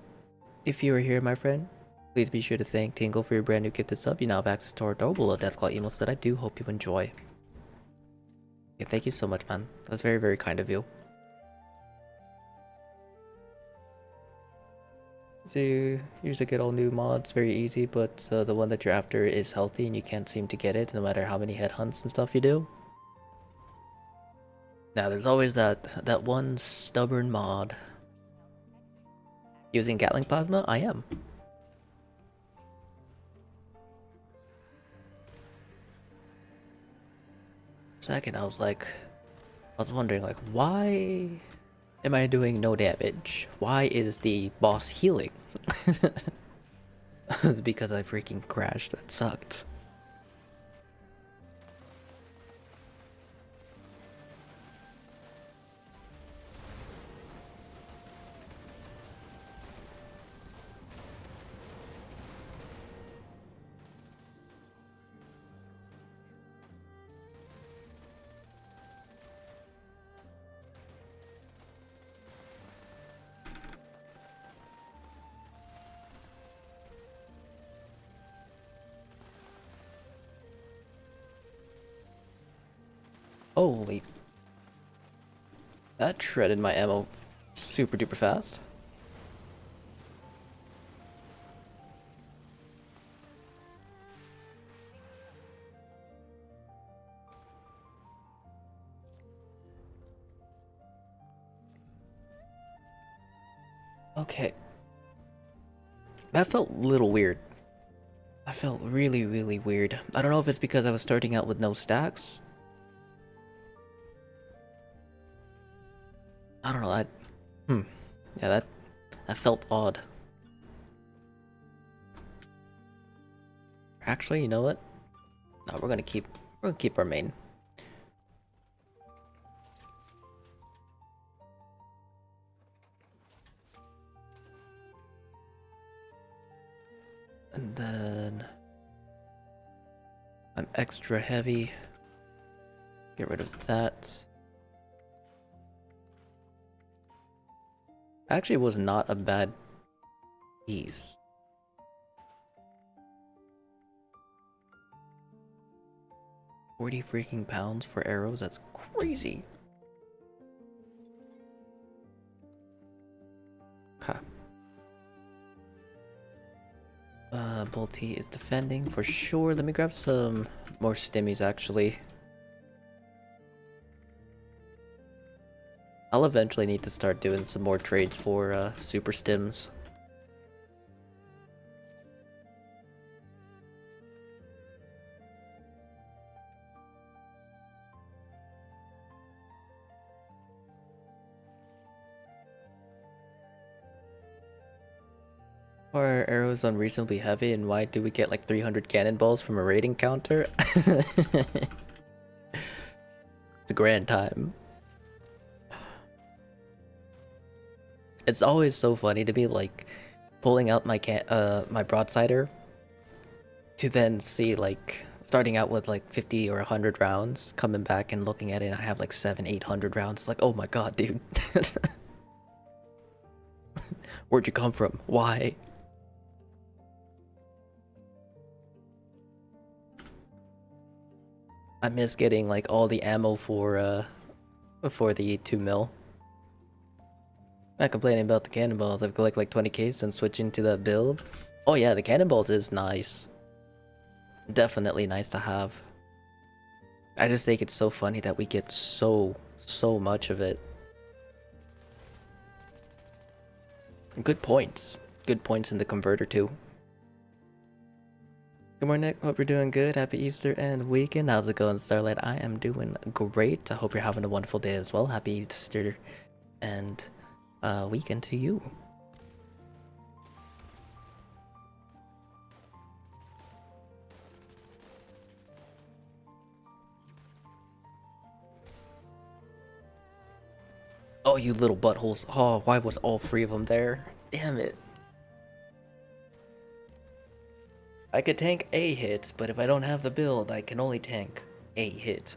if you are here, my friend, please be sure to thank Tingle for your brand new gifted sub. You now have access to our adorable Deathclaw emotes that I do hope you enjoy. Yeah, thank you so much, man. That's very, very kind of you. So you usually get all new mods very easy, but the one that you're after is healthy and you can't seem to get it no matter how many headhunts and stuff you do. Now there's always that one stubborn mod. Using Gatling Plasma? I am. Second, I was wondering like, why am I doing no damage? Why is the boss healing? It's because I freaking crashed. That sucked. Holy. That shredded my ammo super duper fast. Okay. That felt a little weird. That felt really, really weird. I don't know if it's because I was starting out with no stacks. I don't know, yeah, that felt odd. Actually, you know what? No, we're gonna keep our main. And then I'm extra heavy. Get rid of that. Actually, it was not a bad piece. 40 freaking pounds for arrows? That's crazy. Okay. Bolty is defending for sure. Let me grab some more stimmies actually. I'll eventually need to start doing some more trades for super stims. Are arrows unreasonably heavy, and why do we get like 300 cannonballs from a raid encounter? It's a grand time. It's always so funny to me, like pulling out my my broadsider to then see like starting out with like 50 or 100 rounds, coming back and looking at it, and I have like 700-800 rounds. It's like, oh my god, dude. Where'd you come from? Why? I miss getting like all the ammo for the 2 mil. Not complaining about the cannonballs. I've collected like 20k since switching to that build. Oh yeah, the cannonballs is nice. Definitely nice to have. I just think it's so funny that we get so much of it. Good points. Good points in the converter too. Good morning, Nick. Hope you're doing good. Happy Easter and weekend. How's it going, Starlight? I am doing great. I hope you're having a wonderful day as well. Happy Easter and weekend to you. Oh, you little buttholes. Oh, why was all 3 of them there? Damn it. I could tank a hit, but if I don't have the build, I can only tank a hit.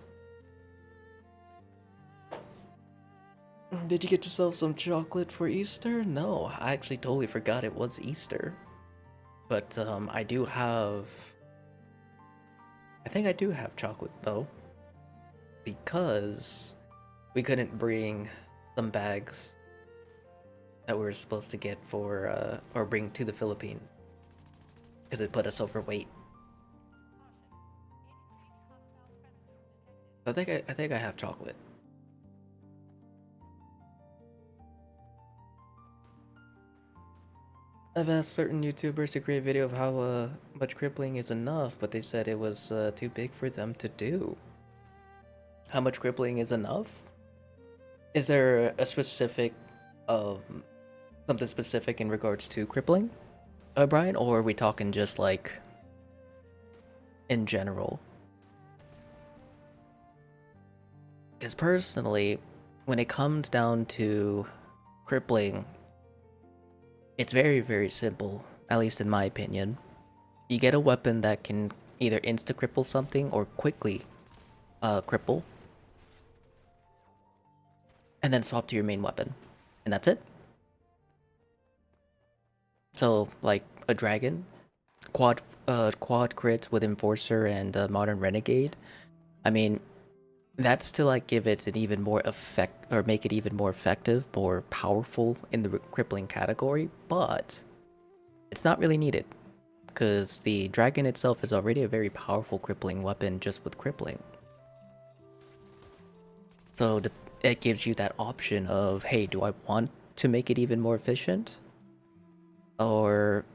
Did you get yourself some chocolate for Easter? No, I actually totally forgot it was Easter. But I do have... I think I do have chocolate though. Because we couldn't bring some bags that we were supposed to get for, or bring to the Philippines. Because it put us overweight. I think I have chocolate. I've asked certain YouTubers to create a video of how much crippling is enough, but they said it was too big for them to do. How much crippling is enough? Is there a specific, something specific in regards to crippling, Brian, or are we talking just like in general? Because personally, when it comes down to crippling, it's very simple, at least in my opinion. You get a weapon that can either insta-cripple something or quickly cripple, and then swap to your main weapon, and that's it. So, like a dragon, quad crit with Enforcer and Modern Renegade. I mean, that's to like give it an even more effect, or make it even more effective, more powerful in the crippling category, but it's not really needed, because the dragon itself is already a very powerful crippling weapon just with crippling. So it gives you that option of, hey, do I want to make it even more efficient? Or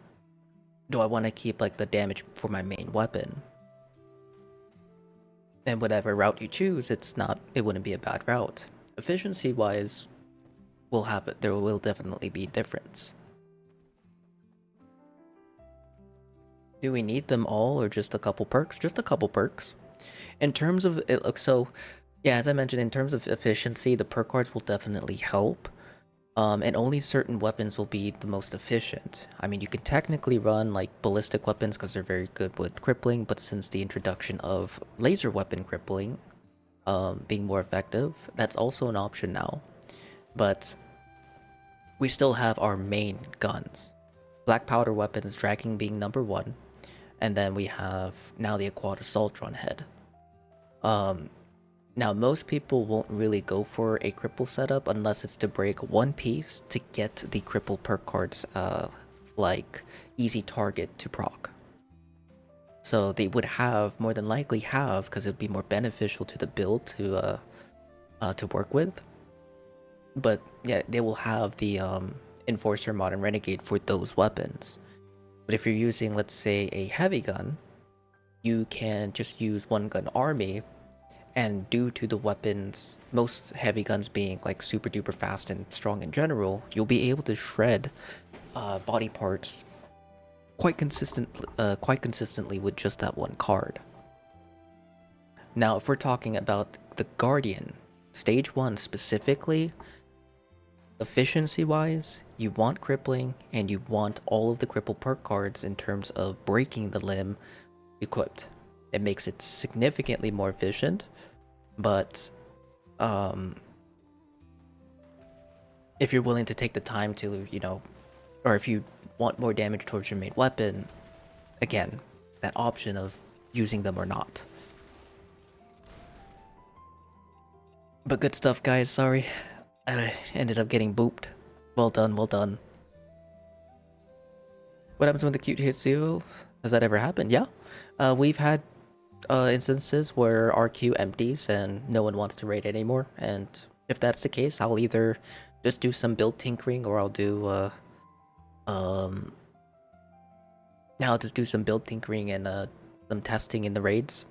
do I want to keep like the damage for my main weapon? And whatever route you choose, it wouldn't be a bad route. Efficiency wise, there will definitely be a difference. Do we need them all or just a couple perks? Just a couple perks. In terms of it, so yeah, as I mentioned, in terms of efficiency, the perk cards will definitely help. And only certain weapons will be the most efficient. I mean, you can technically run like ballistic weapons because they're very good with crippling, but since the introduction of laser weapon crippling being more effective, that's also an option now. But we still have our main guns. Black powder weapons, dragging being number 1, and then we have now the Aquatic Assault Drone head. Um, Now most people won't really go for a cripple setup unless it's to break one piece to get the cripple perk cards, like easy target to proc. So they would have more than likely have, because it would be more beneficial to the build to work with. But yeah, they will have the Enforcer Modern Renegade for those weapons. But if you're using, let's say, a heavy gun, you can just use one gun army, and due to the weapons, most heavy guns being like super duper fast and strong in general, you'll be able to shred body parts quite consistently with just that one card. Now, if we're talking about the Guardian, stage 1 specifically, efficiency-wise, you want crippling, and you want all of the cripple perk cards in terms of breaking the limb equipped. It makes it significantly more efficient, but if you're willing to take the time to, or if you want more damage towards your main weapon, again, that option of using them or not. But good stuff, guys. Sorry, I ended up getting booped. Well done, well done. What happens when the cute hits you? Has that ever happened? Yeah. We've had instances where our queue empties and no one wants to raid anymore. And if that's the case, I'll either just do some build tinkering, or I'll do now I'll just do some build tinkering and some testing in the raids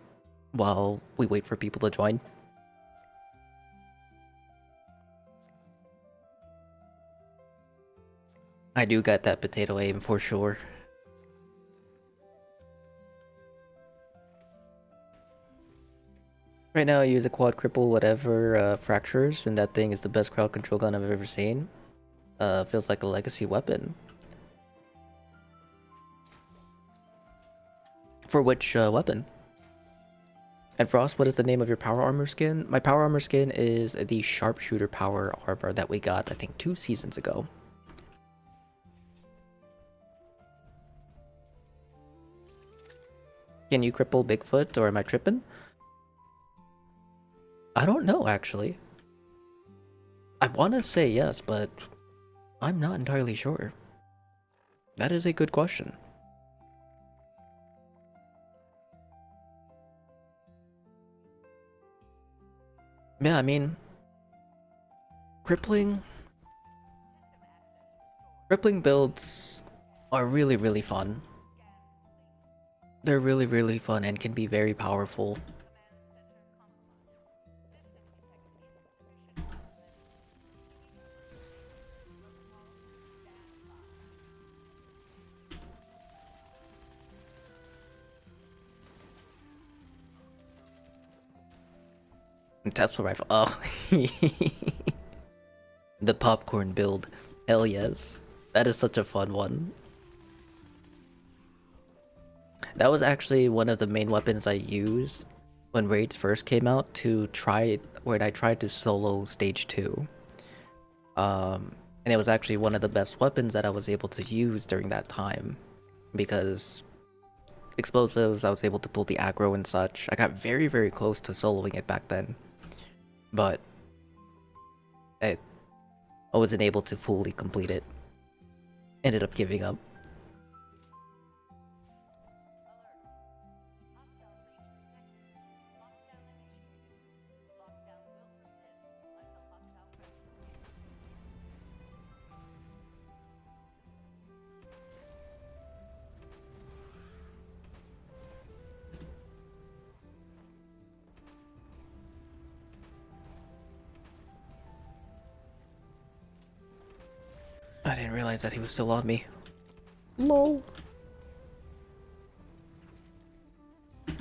while we wait for people to join. I do got that potato aim for sure. Right now I use a quad cripple whatever fractures, and that thing is the best crowd control gun I've ever seen. Feels like a legacy weapon. For which weapon? And Frost, what is the name of your power armor skin? My power armor skin is the sharpshooter power armor that we got, I think, 2 seasons ago. Can you cripple Bigfoot, or am I tripping? I don't know, actually. I want to say yes, but I'm not entirely sure. That is a good question. Yeah, I mean, crippling builds are really, really fun. They're really, really fun and can be very powerful. Tesla rifle. Oh. The popcorn build. Hell yes. That is such a fun one. That was actually one of the main weapons I used when raids first came out to try when I tried to solo stage 2. And it was actually one of the best weapons that I was able to use during that time, because explosives, I was able to pull the aggro and such. I got very, very close to soloing it back then, but I wasn't able to fully complete it. Ended up giving up. I didn't realize that he was still on me. Lol.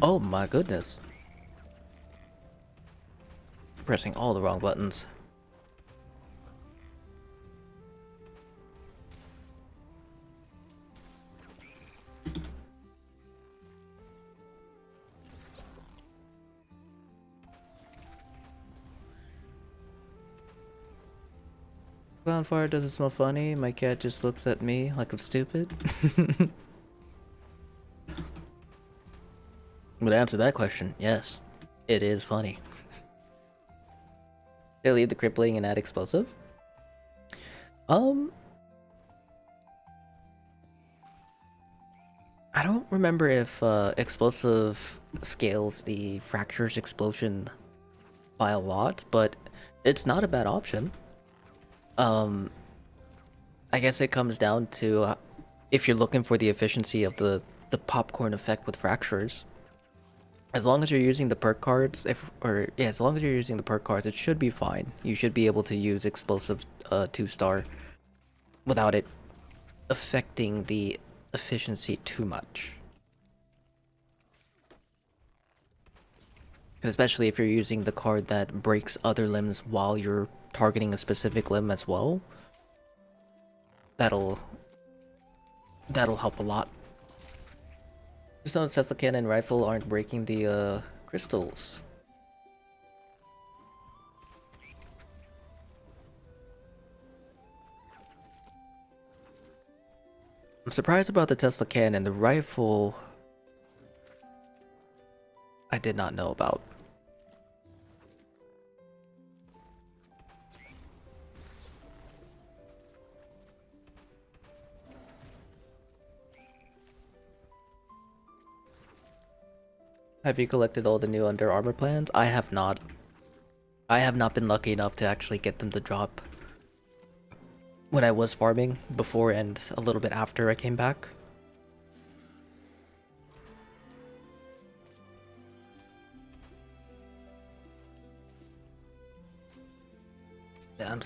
Oh my goodness. Pressing all the wrong buttons. Clownfire doesn't smell funny. My cat just looks at me like I'm stupid. But to answer that question, yes. It is funny. They leave the crippling and add explosive. Um, I don't remember if explosive scales the fractures explosion by a lot, but it's not a bad option. Um, I guess it comes down to if you're looking for the efficiency of the popcorn effect with fractures. As long as you're using the perk cards, as long as you're using the perk cards, it should be fine. You should be able to use explosive 2-star without it affecting the efficiency too much. Especially if you're using the card that breaks other limbs while you're targeting a specific limb as well. That'll help a lot. Just notice Tesla cannon rifle aren't breaking the crystals. I'm surprised about the Tesla cannon. The rifle I did not know about. Have you collected all the new Under Armor plans? I have not. I have not been lucky enough to actually get them to drop when I was farming before and a little bit after I came back. Yeah, I'm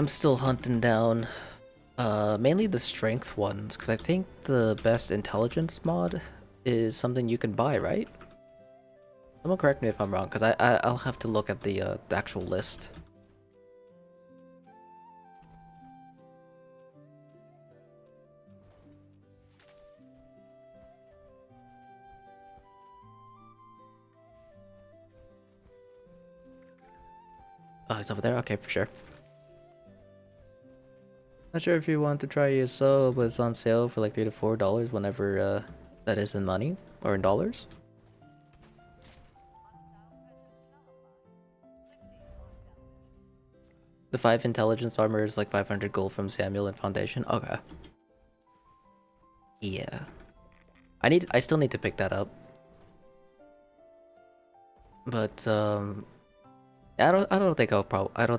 still hunting down mainly the strength ones, because I think the best intelligence mod is something you can buy, right? Someone correct me if I'm wrong, because I'll have to look at the actual list. Oh, he's over there? Okay, for sure. Not sure if you want to try ESO, but it's on sale for like $3 to $4 whenever that is in money or in dollars. The 5 intelligence armor is like 500 gold from Samuel and Foundation. Okay. Yeah. I still need to pick that up. But I don't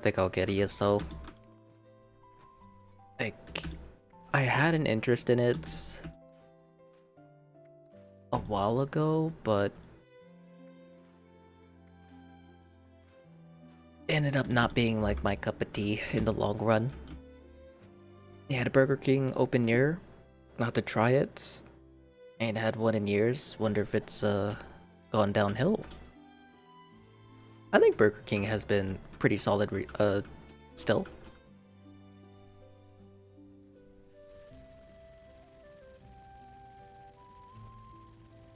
think I'll get ESO. Like, I had an interest in it a while ago, but ended up not being like my cup of tea in the long run. Yeah, the Burger King open year, not to try it, ain't had one in years. Wonder if it's gone downhill. I think Burger King has been pretty solid still.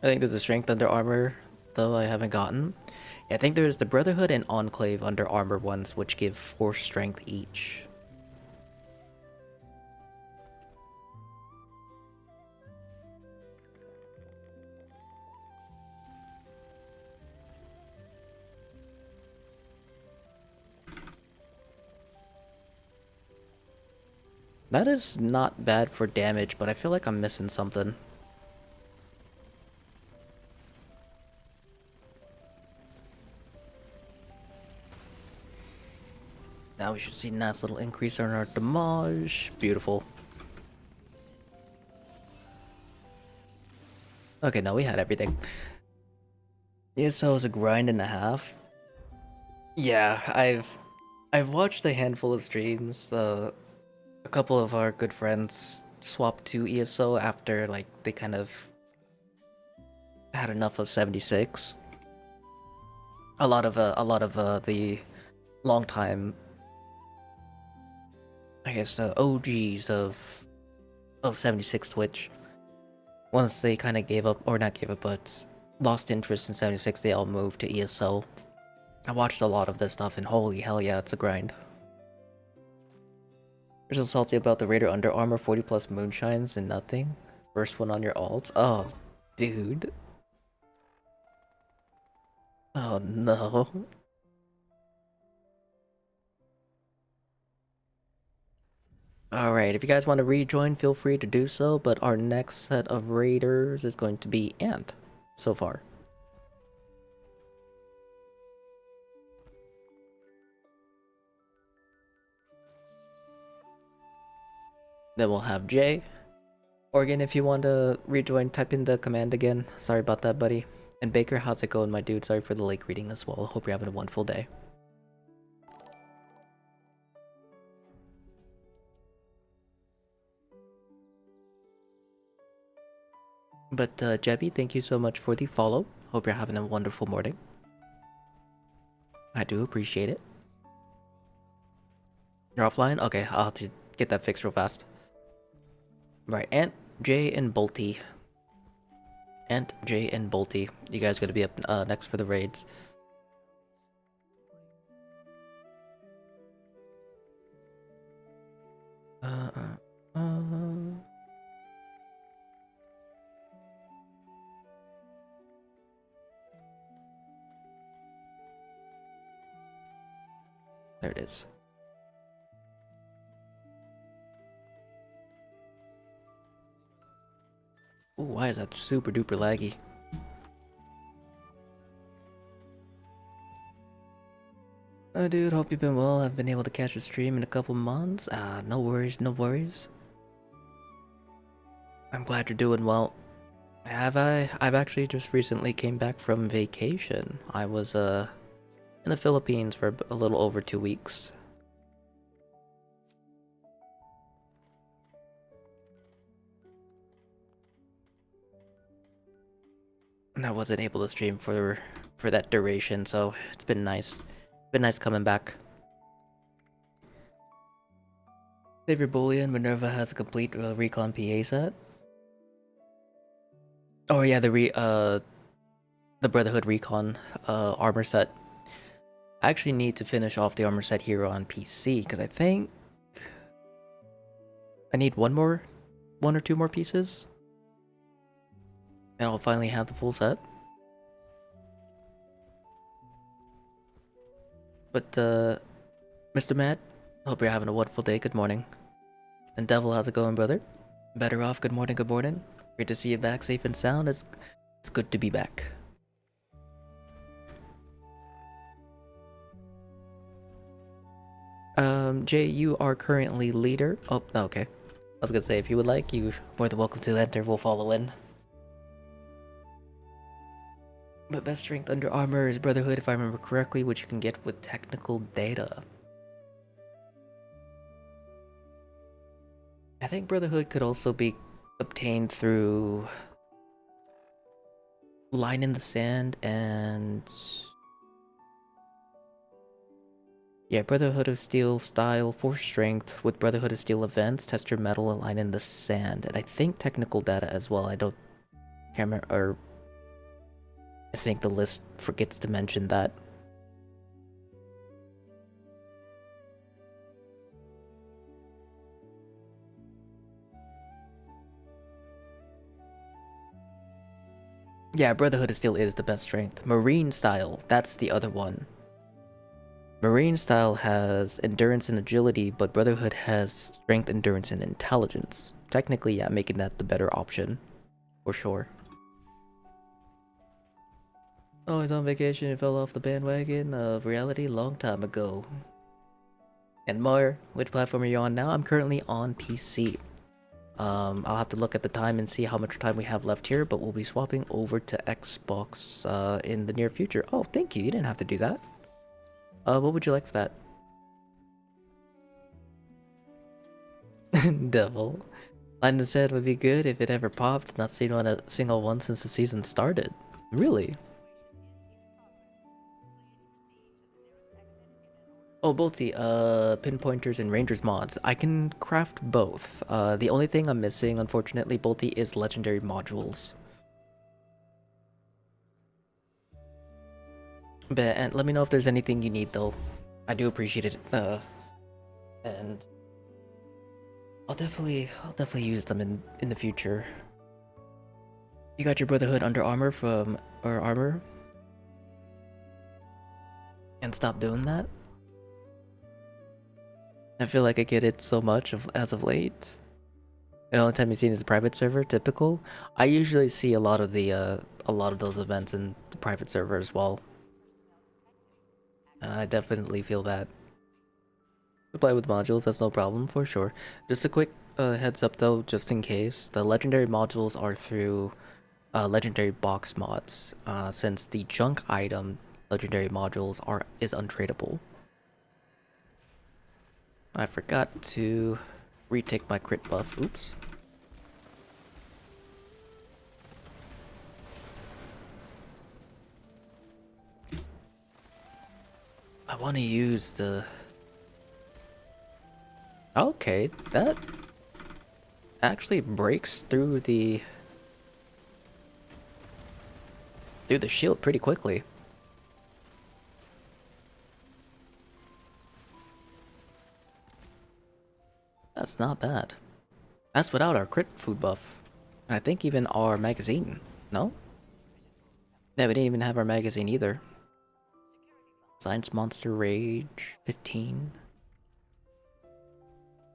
I think there's a strength under armor, though I haven't gotten. Yeah, I think there's the Brotherhood and Enclave under armor ones, which give 4 strength each. That is not bad for damage, but I feel like I'm missing something. Now we should see a nice little increase on our damage. Beautiful. Okay, no, we had everything. Yeah, so it was a grind and a half. Yeah, I've watched a handful of streams. A couple of our good friends swapped to ESO after like they kind of had enough of 76. A lot of the long time, I guess, OGs of 76 Twitch. Once they kind of gave up, or not gave up, but lost interest in 76, they all moved to ESO. I watched a lot of this stuff, and holy hell yeah, it's a grind. You're so salty about the Raider Under Armor 40 plus moonshines and nothing. First one on your alts. Oh, dude. Oh no. Alright, if you guys want to rejoin, feel free to do so, but our next set of raiders is going to be Ant, so far. Then we'll have Jay. Organ, if you want to rejoin, type in the command again. Sorry about that, buddy. And Baker, how's it going, my dude? Sorry for the late reading as well. Hope you're having a wonderful day. But Jebby, thank you so much for the follow. Hope you're having a wonderful morning. I do appreciate it. You're offline? Okay, I'll have to get that fixed real fast. Right, Ant, Jay, and Bolty. Ant, Jay, and Bolty. You guys gonna be up next for the raids. There it is. Ooh, why is that super duper laggy? Oh, dude, hope you've been well. I've been able to catch a stream in a couple months. No worries, no worries. I'm glad you're doing well. Have I? I've actually just recently came back from vacation. I was, in the Philippines for a little over 2 weeks. And I wasn't able to stream for that duration, so it's been nice. Been nice coming back. Save your bullion. Minerva has a complete recon PA set. Oh yeah, the Brotherhood recon armor set. I actually need to finish off the armor set here on PC because I think I need one or two more pieces, and I'll finally have the full set. But Mr. Matt, hope you're having a wonderful day. Good morning. And Devil, how's it going, brother? Better off. Good morning. Good morning. Great to see you back, safe and sound. It's good to be back. Jay, you are currently leader. Oh, okay. I was gonna say, if you would like, you're more than welcome to enter. We'll follow in. But best strength under armor is Brotherhood, if I remember correctly, which you can get with technical data. I think Brotherhood could also be obtained through Line in the Sand and... yeah, Brotherhood of Steel style, Force Strength with Brotherhood of Steel events, test your metal, and Line in the Sand. And I think technical data as well. I can't remember, or I think the list forgets to mention that. Yeah, Brotherhood of Steel is the best strength. Marine style, that's the other one. Marine style has endurance and agility, but Brotherhood has strength, endurance, and intelligence. Technically, yeah, making that the better option, for sure. Oh, he's on vacation and fell off the bandwagon of reality long time ago. And Mar, which platform are you on now? I'm currently on PC. I'll have to look at the time and see how much time we have left here, but we'll be swapping over to Xbox in the near future. Oh, thank you. You didn't have to do that. What would you like for that? Devil. Line said would be good if it ever popped. Not seen on a single one since the season started. Really? Oh, both the pinpointers and rangers mods. I can craft both. The only thing I'm missing, unfortunately, Bolty, is legendary modules. But and let me know if there's anything you need, though. I do appreciate it. And I'll definitely use them in the future. You got your Brotherhood under armor from armor. and stop doing that. I feel like I get it so much as of late. The only time you've seen is a private server, typical. I usually see a lot of those events in the private server as well. I definitely feel that. To play with modules, that's no problem for sure. Just a quick heads up though, just in case, the legendary modules are through legendary box mods. Since the junk item legendary modules is untradeable. I forgot to retake my crit buff. Oops. I want to use the... Okay, that actually breaks through the shield pretty quickly. That's not bad. That's without our crit food buff. And I think even our magazine. No? Yeah, we didn't even have our magazine either. Science Monster Rage 15.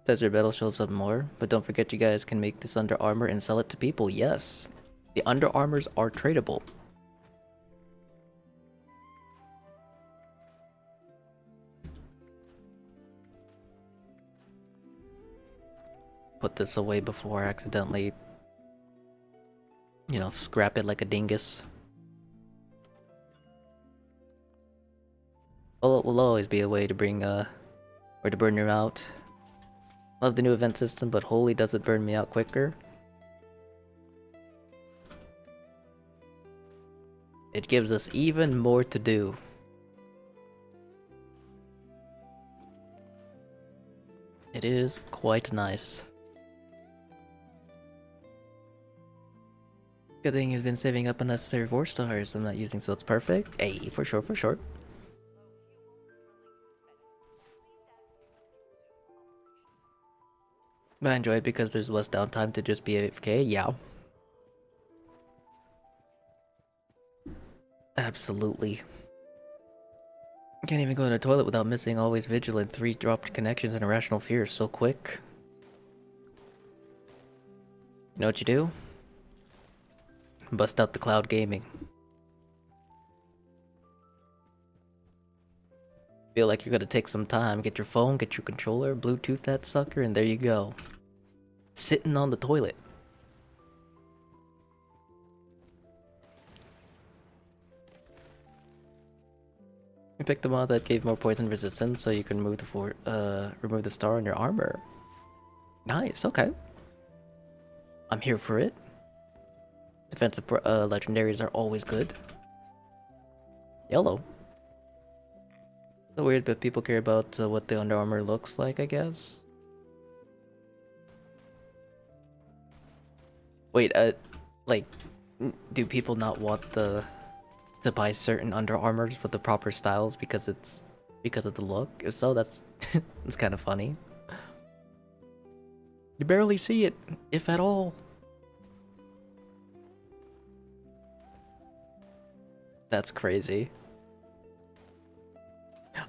Desert Battle shows up more, but don't forget you guys can make this under armor and sell it to people. Yes, the under armors are tradable. Put this away before I accidentally, you know, scrap it like a dingus. Well, it will always be a way to bring, or to burn you out. Love the new event system, but holy does it burn me out quicker. It gives us even more to do. It is quite nice. Good thing you've been saving up unnecessary 4 stars I'm not using, so it's perfect. Hey, for sure, for sure. But I enjoy it because there's less downtime to just be AFK, yeah. Absolutely. Can't even go in the toilet without missing always vigilant, 3 dropped connections and irrational fear so quick. You know what you do? Bust out the cloud gaming. Feel like you're gonna take some time, get your phone, get your controller, Bluetooth that sucker, and there you go. Sitting on the toilet. You picked the mod that gave more poison resistance, so you can remove the star on your armor. Nice, okay. I'm here for it. Defensive legendaries are always good. Yellow. So weird, but people care about what the Under Armor looks like, I guess. Wait, like, do people not want to buy certain Under Armors with the proper styles because of the look? If so, that's it's kind of funny. You barely see it, if at all. That's crazy.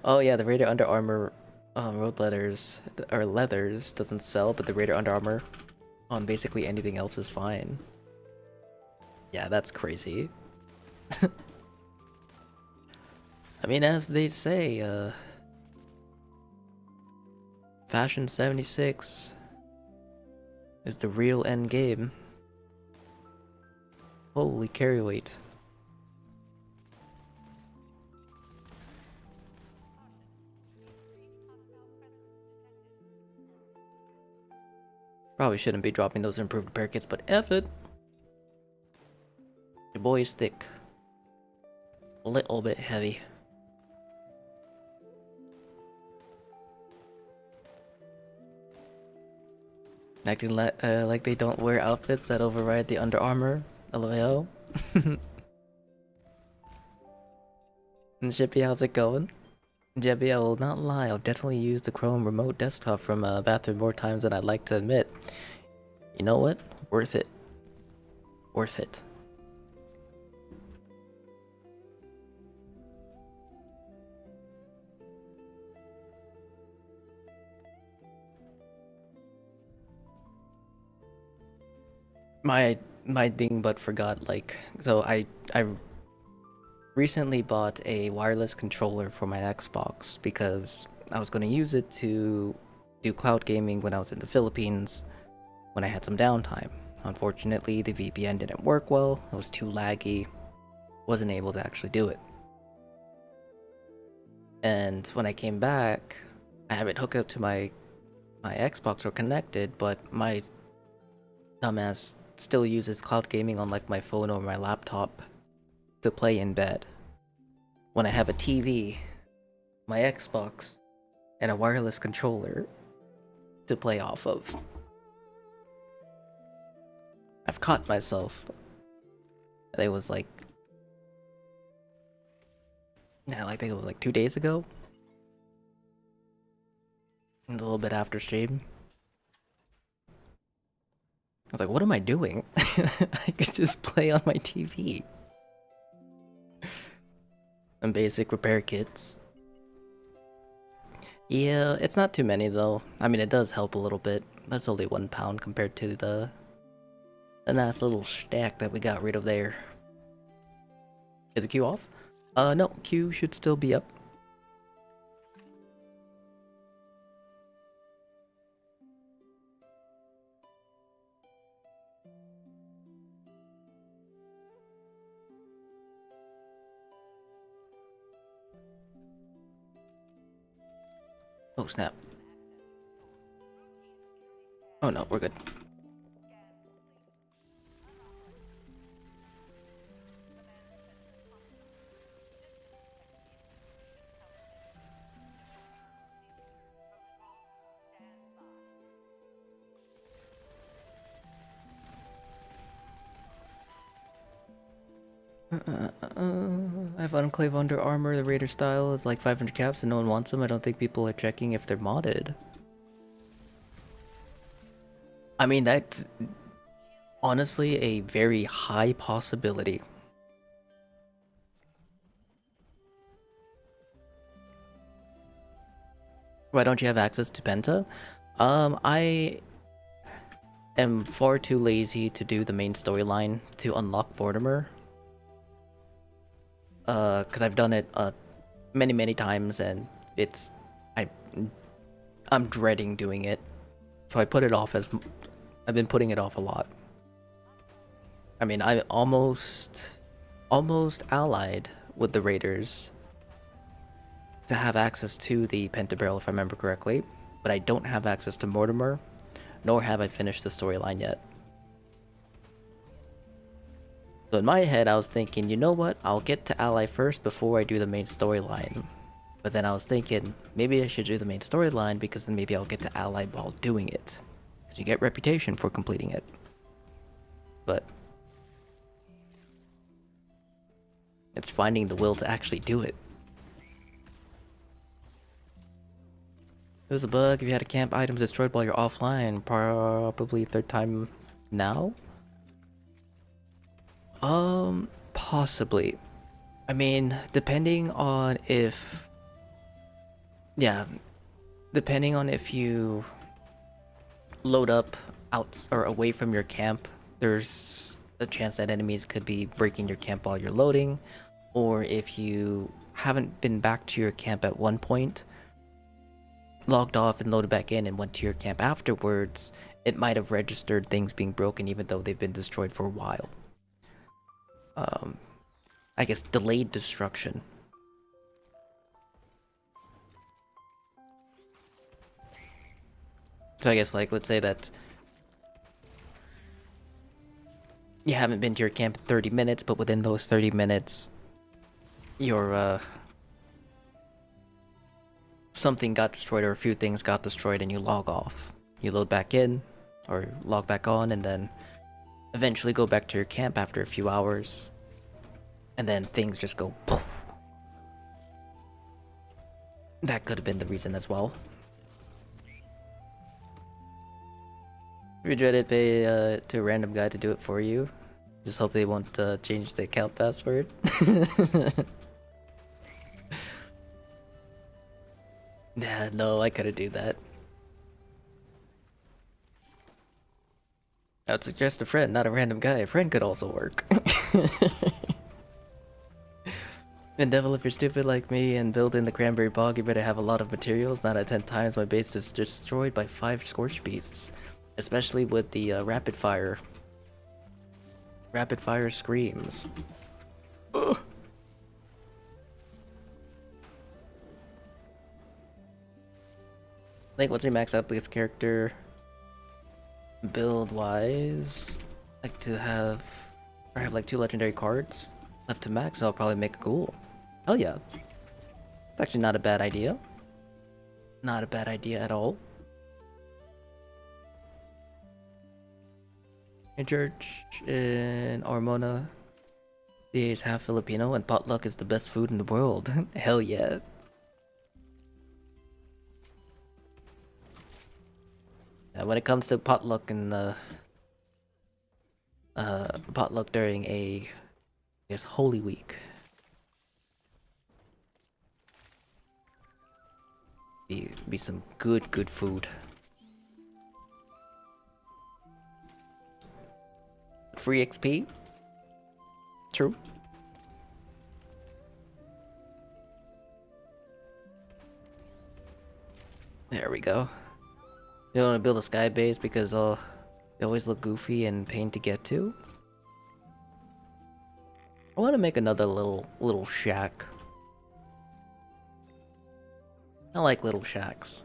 Oh yeah, the Raider Under Armor road leathers or leathers doesn't sell, but the Raider Under Armor on basically anything else is fine. Yeah, that's crazy. I mean, as they say, Fashion 76 is the real end game. Holy carry weight. Probably shouldn't be dropping those improved repair kits, but F it. Your boy is thick. A little bit heavy. Acting like they don't wear outfits that override the Under Armor. LOL. And Chippy, how's it going? Jebby, I will not lie, I'll definitely use the Chrome remote desktop from bathroom more times than I'd like to admit. You know what? Worth it. Worth it. My thing but forgot, like, so I recently bought a wireless controller for my Xbox because I was going to use it to do cloud gaming when I was in the Philippines when I had some downtime. Unfortunately, the VPN didn't work well, it was too laggy, wasn't able to actually do it. And when I came back, I have it hooked up to my Xbox or connected, but my dumbass still uses cloud gaming on like my phone or my laptop to play in bed. When I have a TV, my Xbox, and a wireless controller to play off of. I've caught myself. It was like, yeah, like I think it was like 2 days ago. A little bit after stream. I was like, what am I doing? I could just play on my TV. And basic repair kits. Yeah, it's not too many though. I mean, it does help a little bit. That's only £1 compared to the nice little stack that we got rid of there. Is the queue off? No, queue should still be up. Oh snap. Oh no, we're good. I have Enclave Under Armor, the Raider style is like 500 caps and no one wants them. I don't think people are checking if they're modded. I mean, that's honestly a very high possibility. Why don't you have access to Penta? I am far too lazy to do the main storyline to unlock Mortimer. Because I've done it many times and it's I'm dreading doing it. So I put it off as I've been putting it off a lot. I mean, I almost allied with the Raiders to have access to the Pentabarrel if I remember correctly, but I don't have access to Mortimer, nor have I finished the storyline yet. So in my head, I was thinking, you know what? I'll get to ally first before I do the main storyline. But then I was thinking, maybe I should do the main storyline because then maybe I'll get to ally while doing it. Because you get reputation for completing it. But it's finding the will to actually do it. There's a bug if you had a camp items destroyed while you're offline. Probably third time now? Possibly. I mean, depending on if... Yeah, depending on if you load up out or away from your camp, there's a chance that enemies could be breaking your camp while you're loading, or if you haven't been back to your camp at one point, logged off and loaded back in and went to your camp afterwards, it might have registered things being broken even though they've been destroyed for a while. I guess delayed destruction. So I guess, like, let's say that you haven't been to your camp in 30 minutes, but within those 30 minutes, your, something got destroyed or a few things got destroyed and you log off. You load back in, or log back on, and then eventually go back to your camp after a few hours. And then things just go poof. That could have been the reason as well. If you dreaded, pay to a random guy to do it for you. Just hope they won't change the account password. Nah, no, I couldn't do that. I would suggest a friend, not a random guy. A friend could also work. And devil, if you're stupid like me and build in the cranberry bog, you better have a lot of materials. 9 out of 10 times my base is destroyed by 5 scorch beasts. Especially with the rapid fire. Rapid fire screams. Ugh. I think once you max out this character, build wise, like to have, I have like 2 legendary cards left to max. I'll probably make a ghoul. Hell yeah. It's actually not a bad idea. Not a bad idea at all. In church in Armona, CA is half Filipino and potluck is the best food in the world. Hell yeah. When it comes to potluck and potluck during I guess Holy Week, be some good food. Free XP. True. There we go. You don't want to build a sky base because they always look goofy and pain to get to. I want to make another little shack. I like little shacks.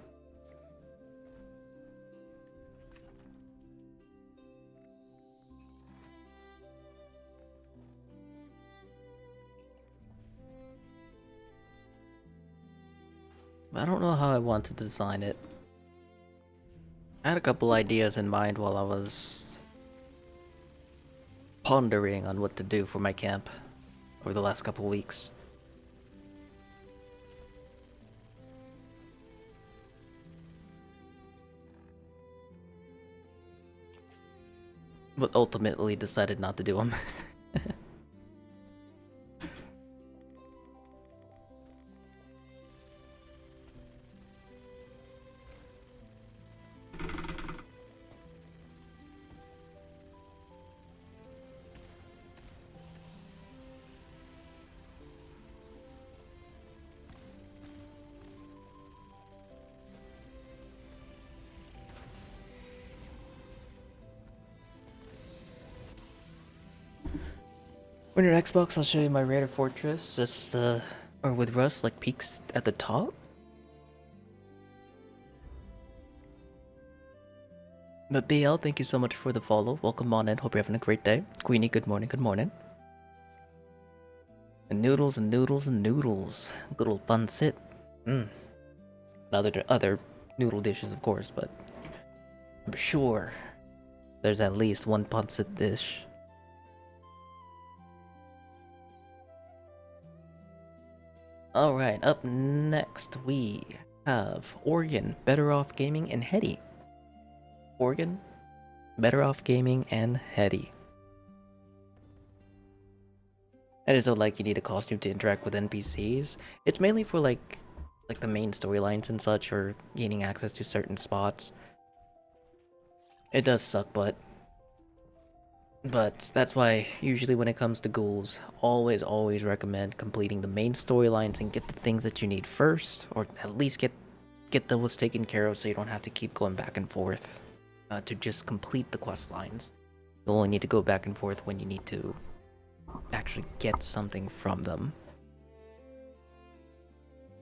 I don't know how I want to design it. I had a couple ideas in mind while I was pondering on what to do for my camp over the last couple weeks. But ultimately decided not to do them. When your Xbox, I'll show you my Raider Fortress, just, or with Rust, like, peaks at the top. But BL, thank you so much for the follow. Welcome on in, hope you're having a great day. Queenie, good morning, good morning. And noodles and noodles and noodles. Good old pancit. And other noodle dishes, of course, but I'm sure there's at least one pancit dish. Alright, up next we have Oregon, Better Off Gaming, and Hetty. Oregon, Better Off Gaming, and Hetty. I just don't like you need a costume to interact with NPCs. It's mainly for like the main storylines and such, or gaining access to certain spots. It does suck, but that's why usually when it comes to ghouls, always recommend completing the main storylines and get the things that you need first, or at least get those taken care of so you don't have to keep going back and forth to just complete the quest lines. You'll only need to go back and forth when you need to actually get something from them.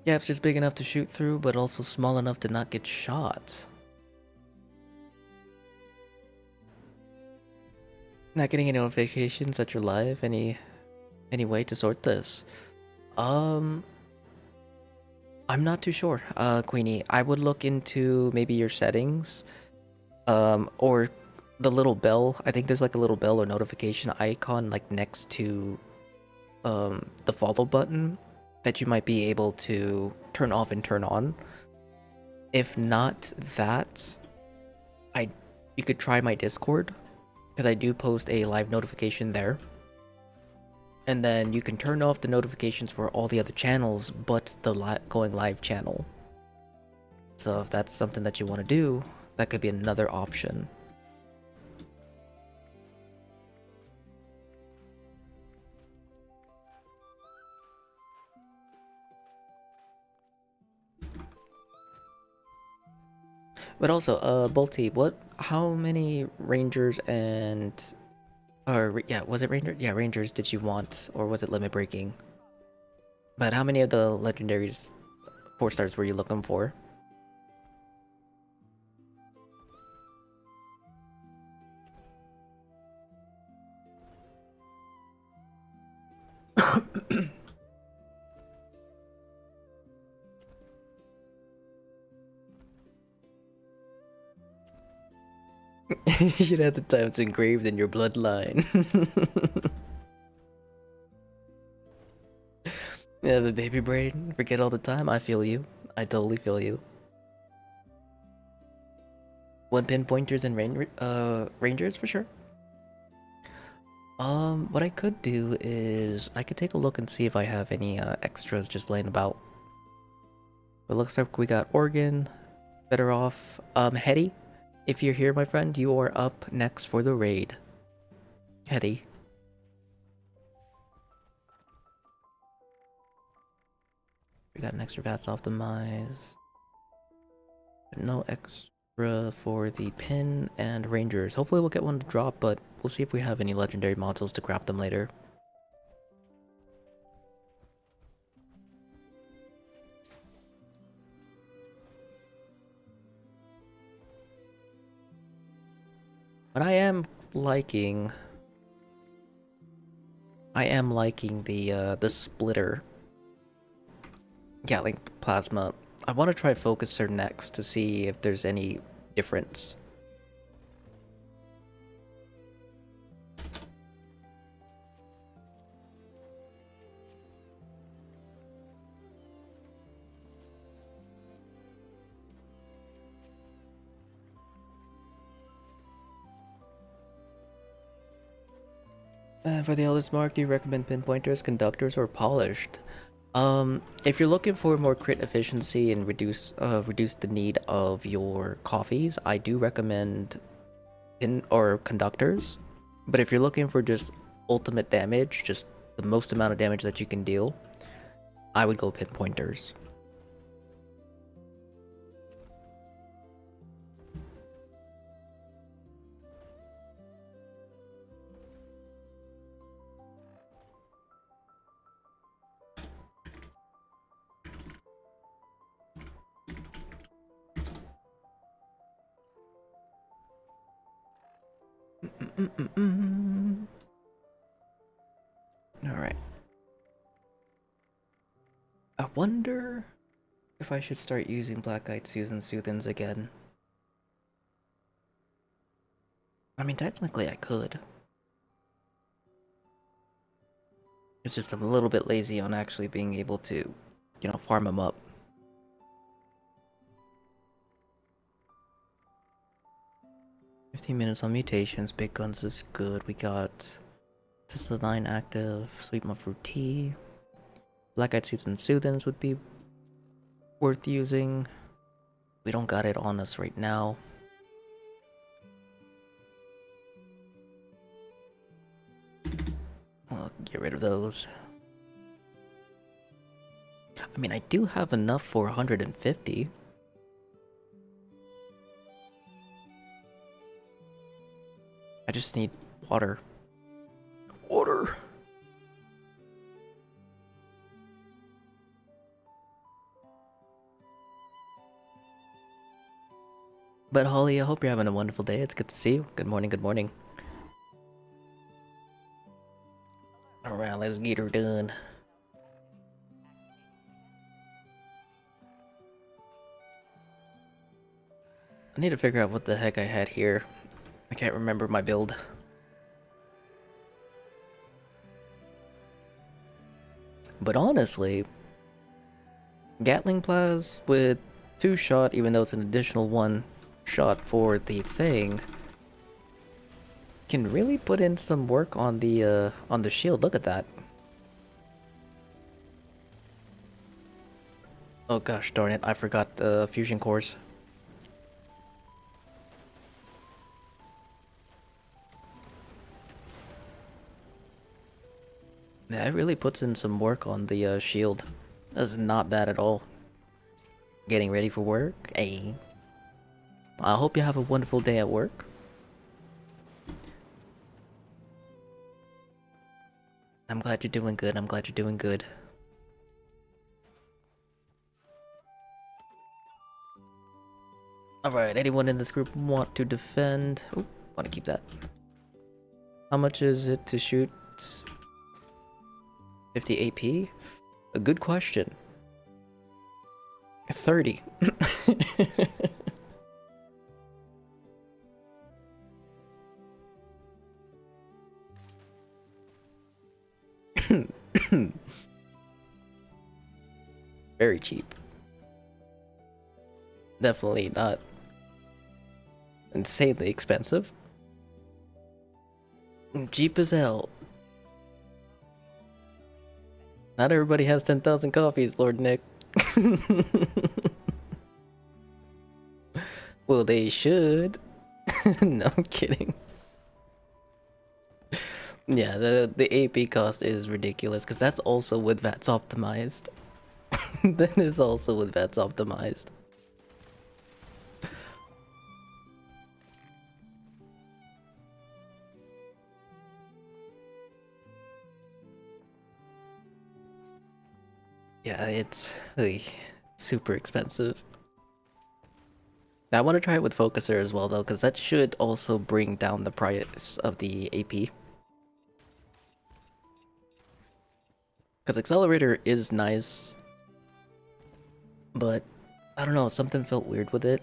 Gap's just big enough to shoot through, but also small enough to not get shot. Not getting any notifications that you're live? Any way to sort this? I'm not too sure, Queenie. I would look into maybe your settings, or the little bell. I think there's like a little bell or notification icon like next to the follow button that you might be able to turn off and turn on. If not that, you could try my Discord, because I do post a live notification there. And then you can turn off the notifications for all the other channels but the going live channel. So if that's something that you want to do, that could be another option. But also, Bolty, how many Rangers and, yeah, was it Ranger? Yeah, Rangers did you want, or was it limit breaking? But how many of the legendaries, 4 stars, were you looking for? You should have the times engraved in your bloodline. You have a baby brain, forget all the time. I feel you. I totally feel you. 1 pinpointers and rangers for sure. What I could do is I could take a look and see if I have any extras just laying about. It looks like we got Oregon, better off. Hetty, if you're here, my friend, you are up next for the raid. Hetty. We got an extra VATS optimized. No extra for the pin and rangers. Hopefully we'll get one to drop, but we'll see if we have any legendary modules to craft them later. But I am liking the splitter Gatling plasma. I want to try focuser next to see if there's any difference. For the Ellis Mark, do you recommend pinpointers, conductors, or polished? If you're looking for more crit efficiency and reduce the need of your coffees, I do recommend pin or conductors. But if you're looking for just ultimate damage, just the most amount of damage that you can deal, I would go pinpointers. Alright. I wonder if I should start using Black-Eyed Susan Soothins again. I mean, technically I could. It's just I'm a little bit lazy on actually being able to, farm them up. "15 minutes on mutations, big guns is good. We got Tesla 9 active, sweet mushroom tea. Black-Eyed Seeds and Soothins would be worth using. We don't got it on us right now. I'll get rid of those. I mean, I do have enough for 150. I just need water. Water! But Holly, I hope you're having a wonderful day. It's good to see you. Good morning, good morning. Alright, let's get her done. I need to figure out what the heck I had here. I can't remember my build. But honestly, Gatling Plas with 2-shot, even though it's an additional 1-shot for the thing, can really put in some work on the shield. Look at that. Oh gosh darn it, I forgot fusion cores. Yeah, it really puts in some work on the shield. That's not bad at all. Getting ready for work? Hey. I hope you have a wonderful day at work. I'm glad you're doing good. I'm glad you're doing good. Alright, anyone in this group want to defend? Oh, want to keep that. How much is it to shoot 50 AP? A good question. 30. Very cheap. Definitely not insanely expensive. Cheap as hell. Not everybody has 10,000 coffees, Lord Nick. Well, they should. No, I'm kidding. Yeah, the AP cost is ridiculous because that's also with VATS optimized. That is also with VATS optimized. Yeah, it's super expensive. I want to try it with Focuser as well though, because that should also bring down the price of the AP. Because Accelerator is nice, but I don't know, something felt weird with it.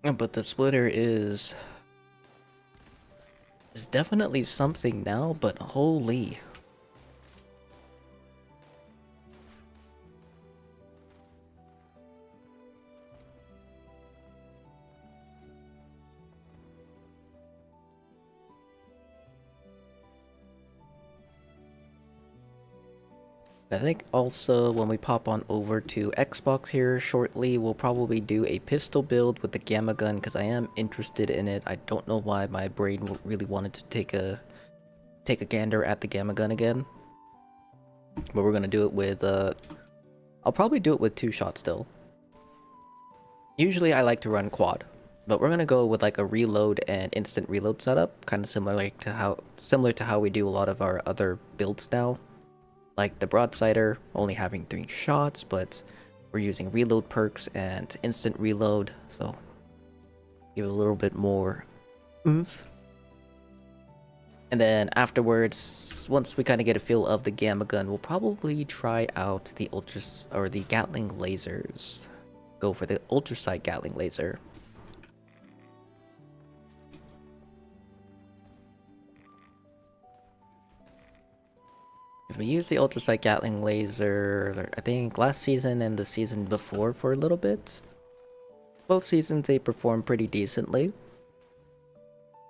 But the Splitter is definitely something now, but holy. I think also when we pop on over to Xbox here shortly, we'll probably do a pistol build with the Gamma Gun because I am interested in it. I don't know why my brain really wanted to take a gander at the Gamma Gun again. But we're gonna do it with I'll probably do it with 2 shots still. Usually I like to run quad, but we're gonna go with like a reload and instant reload setup, kind of similar to how we do a lot of our other builds now. Like the Broadsider only having 3 shots, but we're using reload perks and instant reload, so give it a little bit more oomph. And then afterwards, once we kind of get a feel of the Gamma Gun, we'll probably try out the the Gatling lasers. Go for the Ultrasight Gatling laser. Because we used the Ultrasight Gatling laser, I think, last season and the season before for a little bit. Both seasons they performed pretty decently.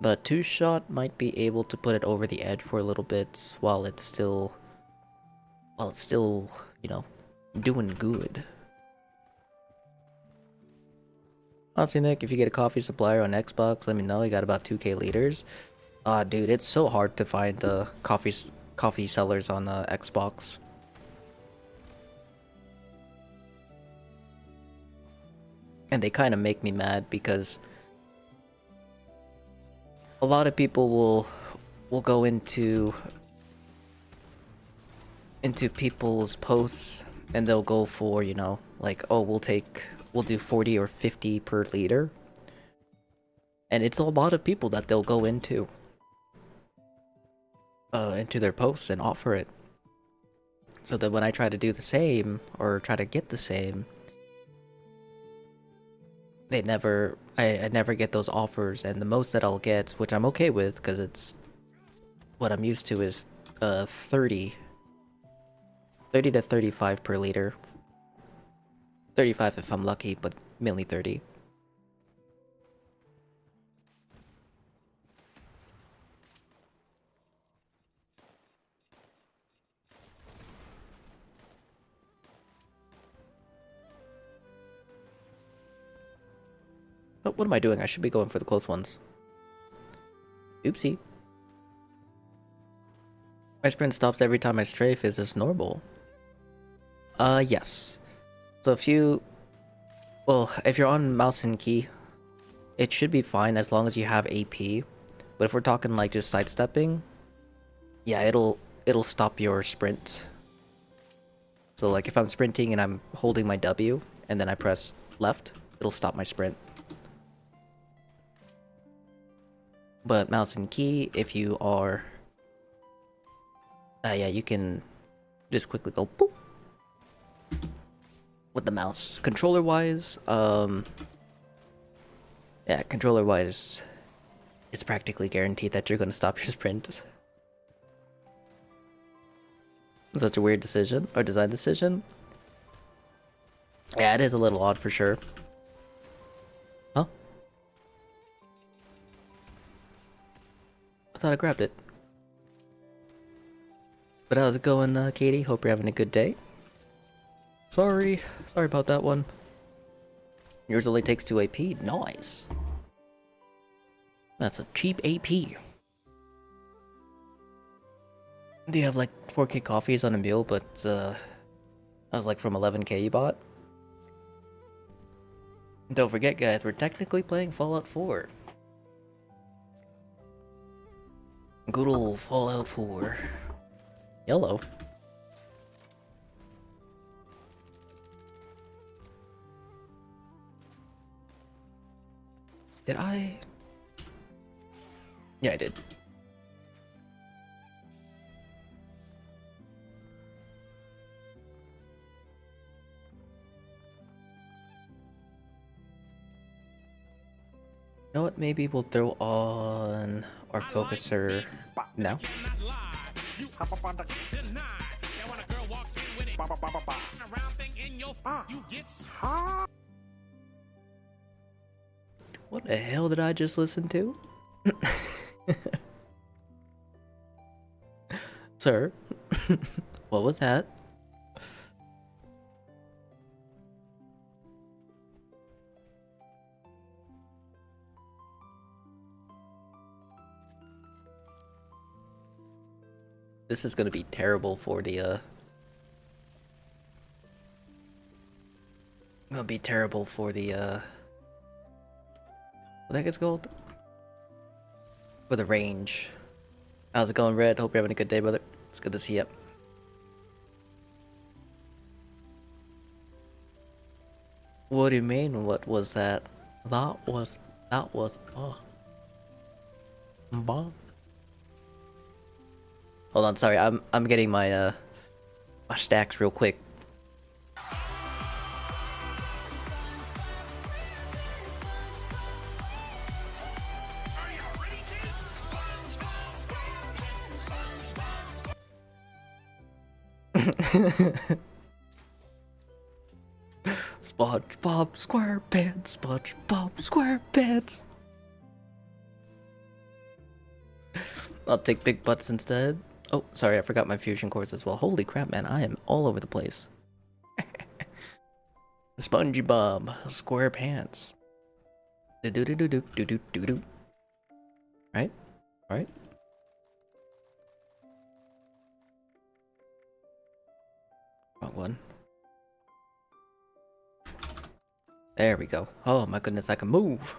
But 2-shot might be able to put it over the edge for a little bit while it's still, you know, doing good. Honestly, Nick, if you get a coffee supplier on Xbox, let me know. You got about 2k liters. Ah, dude, it's so hard to find coffee sellers on Xbox. And they kind of make me mad because a lot of people will go into people's posts and they'll go for, you know, like, oh, we'll do 40 or 50 per liter. And it's a lot of people that they'll go into their posts and offer it. So that when I try to do the same or try to get the same, I never get those offers, and the most that I'll get, which I'm okay with because it's what I'm used to, is 30 to 35 per liter. 35 if I'm lucky, but mainly 30. Oh, what am I doing? I should be going for the close ones. Oopsie. My sprint stops every time I strafe. Is this normal? Yes. So Well, if you're on mouse and key, it should be fine as long as you have AP. But if we're talking like just sidestepping, yeah, it'll stop your sprint. So like if I'm sprinting and I'm holding my W and then I press left, it'll stop my sprint. But mouse and key, if you are... yeah, you can just quickly go boop with the mouse. Controller-wise, yeah, controller-wise, it's practically guaranteed that you're going to stop your sprint. Such a weird decision, or design decision. Yeah, it is a little odd for sure. Huh? I thought I grabbed it. But how's it going, Katie? Hope you're having a good day. Sorry about that one. Yours only takes 2 AP. Nice. That's a cheap AP. Do you have like 4K coffees on a meal, but that was like from 11K you bought? Don't forget, guys, we're technically playing Fallout 4. Good old Fallout 4. Yellow. Did I? Yeah, I did. You know what? Maybe we'll throw on our focuser now. What the hell did I just listen to? Sir, what was that? This is gonna be terrible for the what the heck it's called? For the range. How's it going, Red? Hope you're having a good day, brother. It's good to see you. What do you mean? What was that? That was bomb. Hold on, sorry. I'm getting my my stacks real quick. SpongeBob SquarePants, SpongeBob SquarePants. I'll take big butts instead. Oh, sorry, I forgot my fusion cores as well. Holy crap, man, I am all over the place. SpongeBob SquarePants. Do do do do do do do do do. Right? Right? Wrong one. There we go. Oh my goodness, I can move.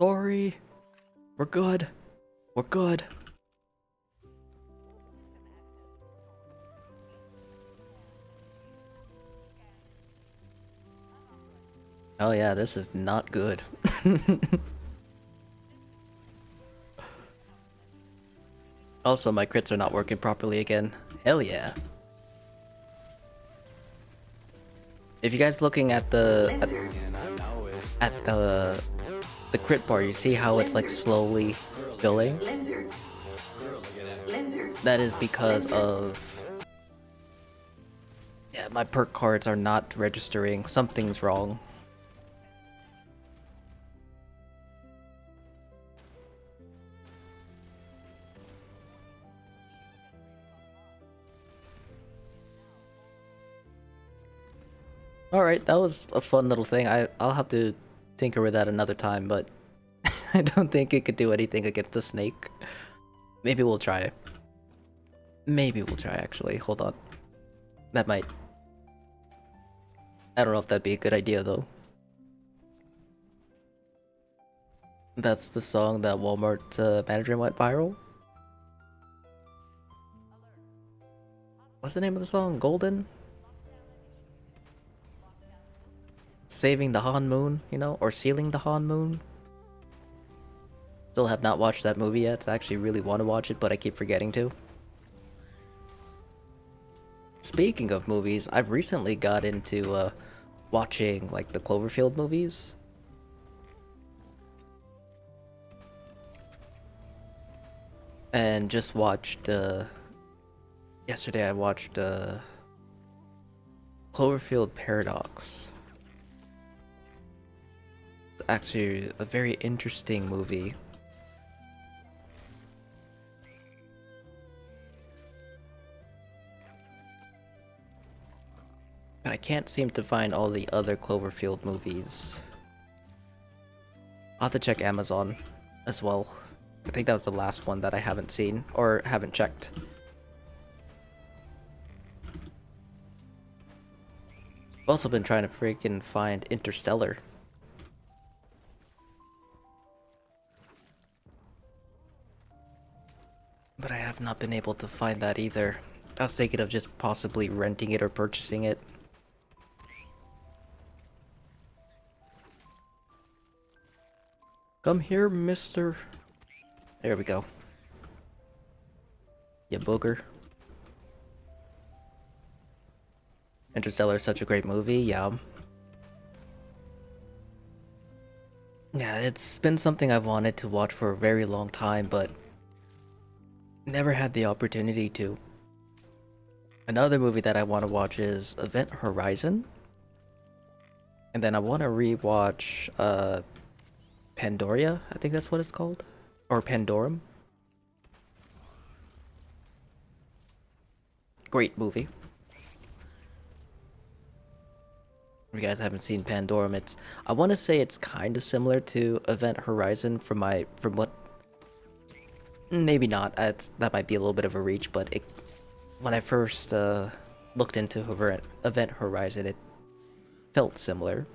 Sorry. We're good. We're good. Oh yeah, this is not good. Also, my crits are not working properly again. Hell yeah. If you guys looking at the crit bar, you see how it's like slowly filling? That is because of yeah, my perk cards are not registering. Something's wrong. Alright, that was a fun little thing. I'll have to tinker with that another time, but I don't think it could do anything against a snake. Maybe we'll try. Maybe we'll try, actually. Hold on. That might I don't know if that'd be a good idea though. That's the song that Walmart manager went viral. What's the name of the song? Golden? Saving the Han Moon, you know? Or Sealing the Han Moon? Still have not watched that movie yet. I actually really want to watch it, but I keep forgetting to. Speaking of movies, I've recently got into watching like the Cloverfield movies. And just watched yesterday I watched Cloverfield Paradox. It's actually a very interesting movie. And I can't seem to find all the other Cloverfield movies. I'll have to check Amazon as well. I think that was the last one that I haven't seen, or haven't checked. I've also been trying to freaking find Interstellar. But I have not been able to find that either. I was thinking of just possibly renting it or purchasing it. Come here, mister. There we go. Ya booger. Interstellar is such a great movie, yeah. Yeah, it's been something I've wanted to watch for a very long time, but never had the opportunity to. Another movie that I want to watch is Event Horizon. And then I want to rewatch Pandoria, I think that's what it's called. Or Pandorum. Great movie. If you guys haven't seen Pandorum, I want to say it's kind of similar to Event Horizon from what, maybe not. That might be a little bit of a reach, but when I first looked into Event Horizon, it felt similar.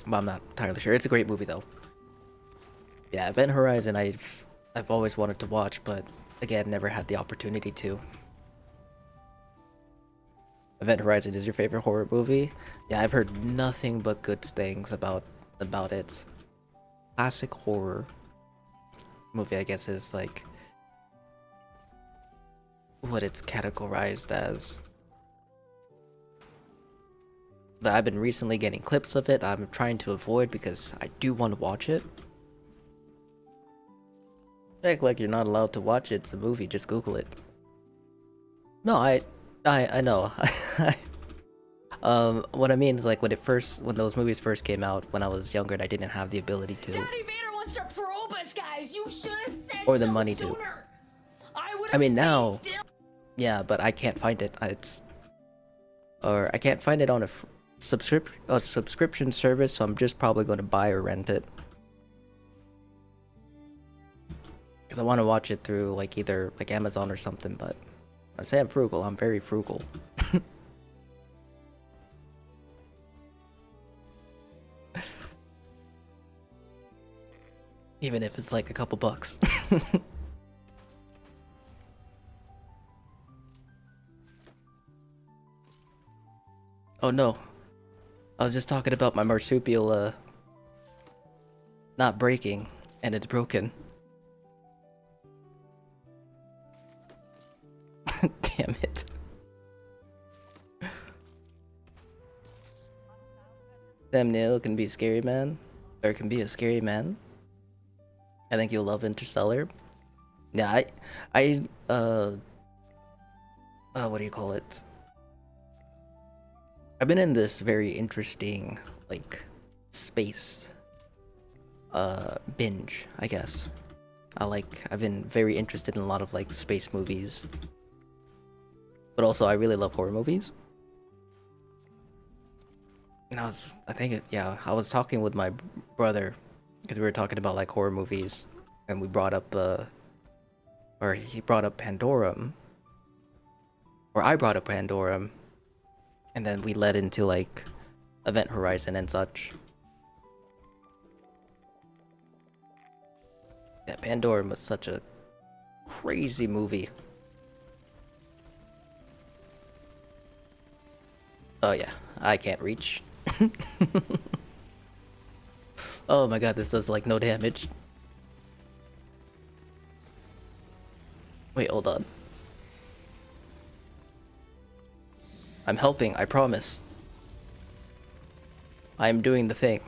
But I'm not entirely sure. It's a great movie though. Yeah, Event Horizon I've always wanted to watch, but again, never had the opportunity to. Event Horizon is your favorite horror movie? Yeah, I've heard nothing but good things about it. Classic horror movie, I guess, is like what it's categorized as. But I've been recently getting clips of it. I'm trying to avoid because I do want to watch it. Act like you're not allowed to watch it. It's a movie. Just Google it. No, I know. What I mean is like when those movies first came out when I was younger and I didn't have the ability to. Daddy Vader wants to probe us, guys. You should have said or the so money sooner. to. I mean now, yeah, but I can't find it. I can't find it on a subscription service, so I'm just probably going to buy or rent it. Because I want to watch it through like either like Amazon or something, but I say I'm frugal. I'm very frugal. Even if it's like a couple bucks. Oh no. I was just talking about my marsupial not breaking, and it's broken. Damn it. Thumbnail can be scary, man. Or it can be a scary man. I think you'll love Interstellar. Yeah, what do you call it? I've been in this very interesting, like, space, binge, I guess. I've been very interested in a lot of, like, space movies. But also, I really love horror movies. And I was talking with my brother, because we were talking about, like, horror movies. And we brought up, he brought up Pandorum. Or I brought up Pandorum. And then we led into like Event Horizon and such. Yeah, Pandora was such a crazy movie. Oh yeah, I can't reach. Oh my god, this does like no damage. Wait, hold on. I'm helping, I promise. I'm doing the thing.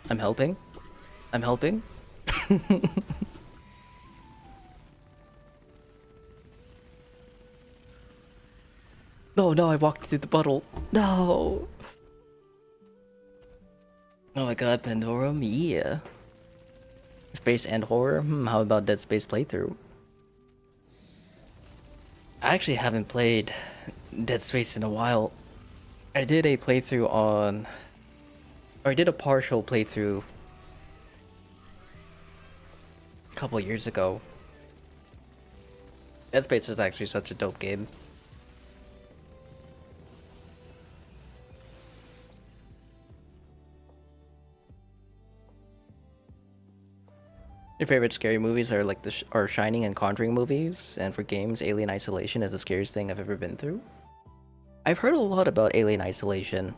I'm helping. I'm helping. No, no, I walked through the puddle. No. Oh my god, Pandora, yeah. Space and horror? How about Dead Space playthrough? I actually haven't played Dead Space in a while. I did a playthrough on... Or I did a partial playthrough a couple years ago. Dead Space is actually such a dope game. Your favorite scary movies are like are Shining and Conjuring movies, and for games, Alien Isolation is the scariest thing I've ever been through. I've heard a lot about Alien Isolation.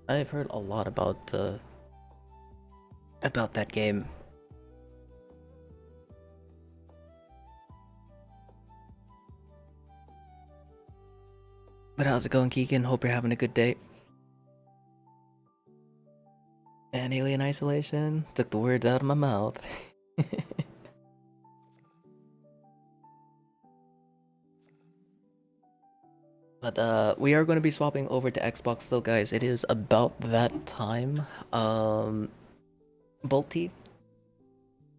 I've heard a lot about that game. But how's it going, Keegan? Hope you're having a good day. And Alien Isolation took the words out of my mouth. But we are going to be swapping over to Xbox though, guys. It is about that time. Bolty,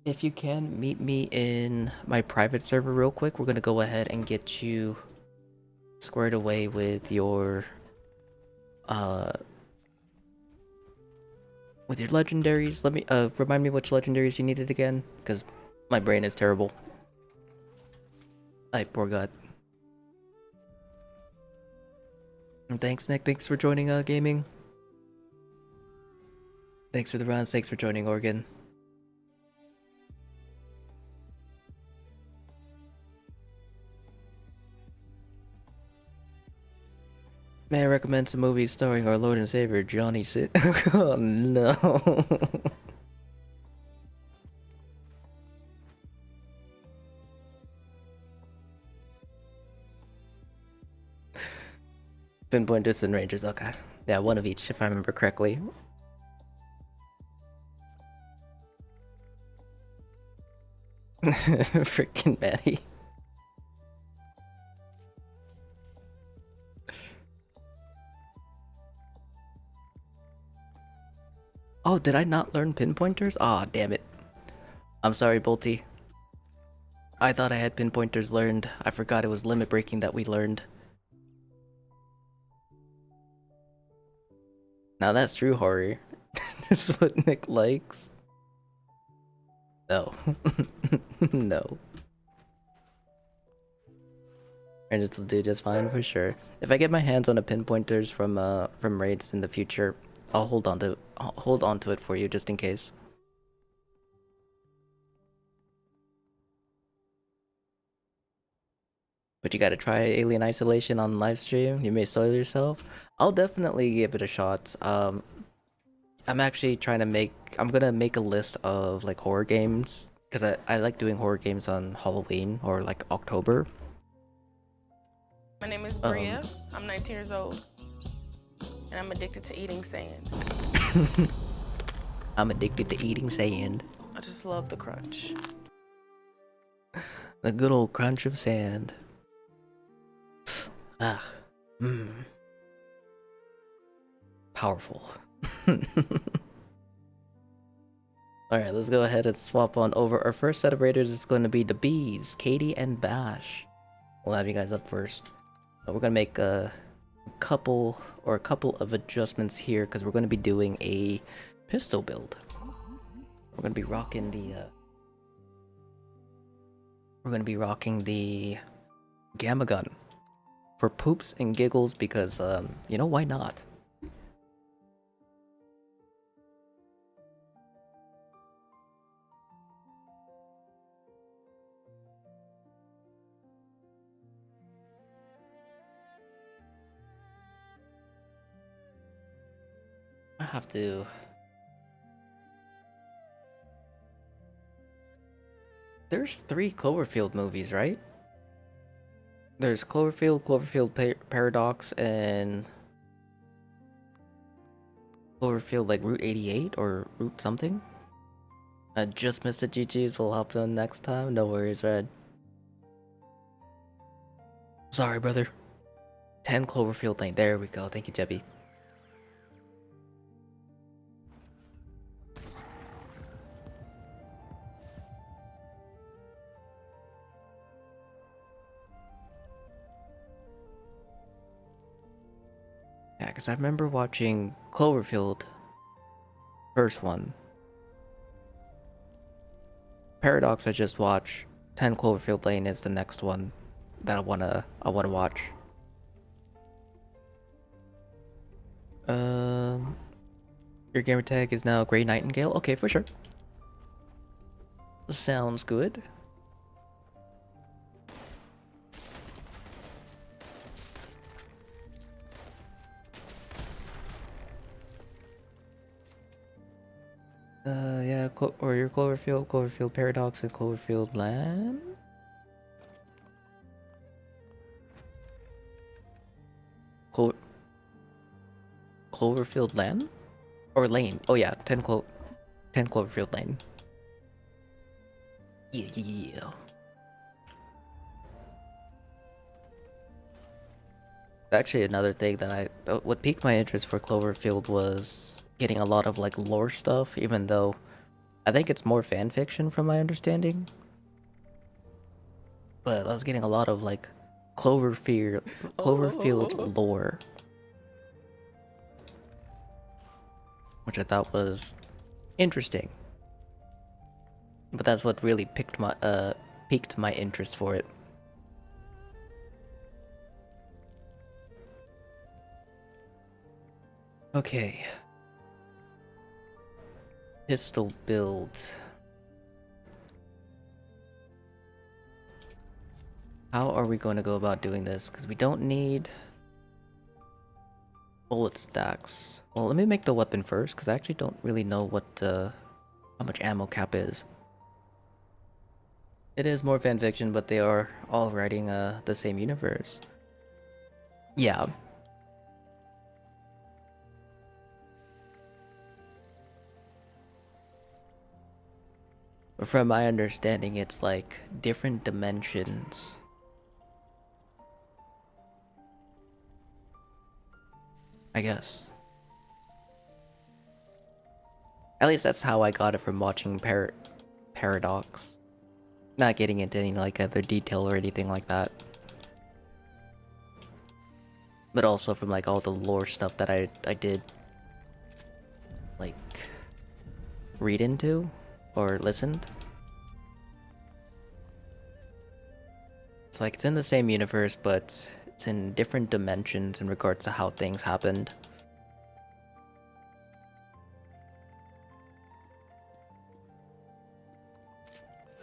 if you can meet me in my private server real quick, we're going to go ahead and get you squared away with your legendaries. Let me remind me which legendaries you needed again, because my brain is terrible. I poor god. And thanks, Nick. Thanks for joining gaming. Thanks for the rounds. Thanks for joining, Oregon. May I recommend some movies starring our Lord and Savior, Johnny Sit? Oh no. Pinpointers and Rangers, okay. Yeah, one of each if I remember correctly. Freaking Maddie. Oh, did I not learn pinpointers? Aw, oh, damn it. I'm sorry, Bolty. I thought I had pinpointers learned. I forgot it was limit breaking that we learned. Now that's true horror. That's what Nick likes. No. No. Rangers will do just fine for sure. If I get my hands on a pinpointers from raids in the future, I'll hold on to it for you just in case. But you gotta try Alien Isolation on live stream. You may soil yourself. I'll definitely give it a shot. I'm actually trying to I'm gonna make a list of like horror games because I like doing horror games on Halloween or like October. My name is Bria. I'm 19 years old, and I'm addicted to eating sand. I'm addicted to eating sand. I just love the crunch. The good old crunch of sand. Ah, powerful. Alright, let's go ahead and swap on over. Our first set of raiders is going to be the Bees, Katie and Bash. We'll have you guys up first. We're gonna make a couple of adjustments here because we're going to be doing a Pistol build. We're gonna be rocking the gamma gun for poops and giggles because you know, why not? I have to. There's 3 Cloverfield movies, right? There's Cloverfield, Paradox, and Cloverfield like Route 88 or Route something. I just missed the GGs. We'll hop on next time. No worries, Red. Sorry, brother. 10 Cloverfield Lane. There we go. Thank you, Jebby. Yeah, because I remember watching Cloverfield, first one. Paradox I just watched. 10 Cloverfield Lane is the next one that I wanna watch. Your gamer tag is now Grey Nightingale? Okay, for sure. Sounds good. Yeah, or your Cloverfield Paradox, and Cloverfield Land? Cloverfield Land? Or Lane? Oh yeah, 10 Cloverfield Lane. Yeah. Actually, another thing that what piqued my interest for Cloverfield was getting a lot of like lore stuff, even though I think it's more fan fiction from my understanding. But I was getting a lot of like Cloverfield lore, which I thought was interesting. But that's what really piqued my interest for it. Okay. Pistol build. How are we going to go about doing this? Because we don't need bullet stacks. Well, let me make the weapon first, because I actually don't really know what how much ammo cap is. It is more fanfiction, but they are all writing the same universe. Yeah. But from my understanding, it's like different dimensions. I guess. At least that's how I got it from watching Paradox. Not getting into any like other detail or anything like that. But also from like all the lore stuff that I did like read into or listened. It's like it's in the same universe, but it's in different dimensions in regards to how things happened.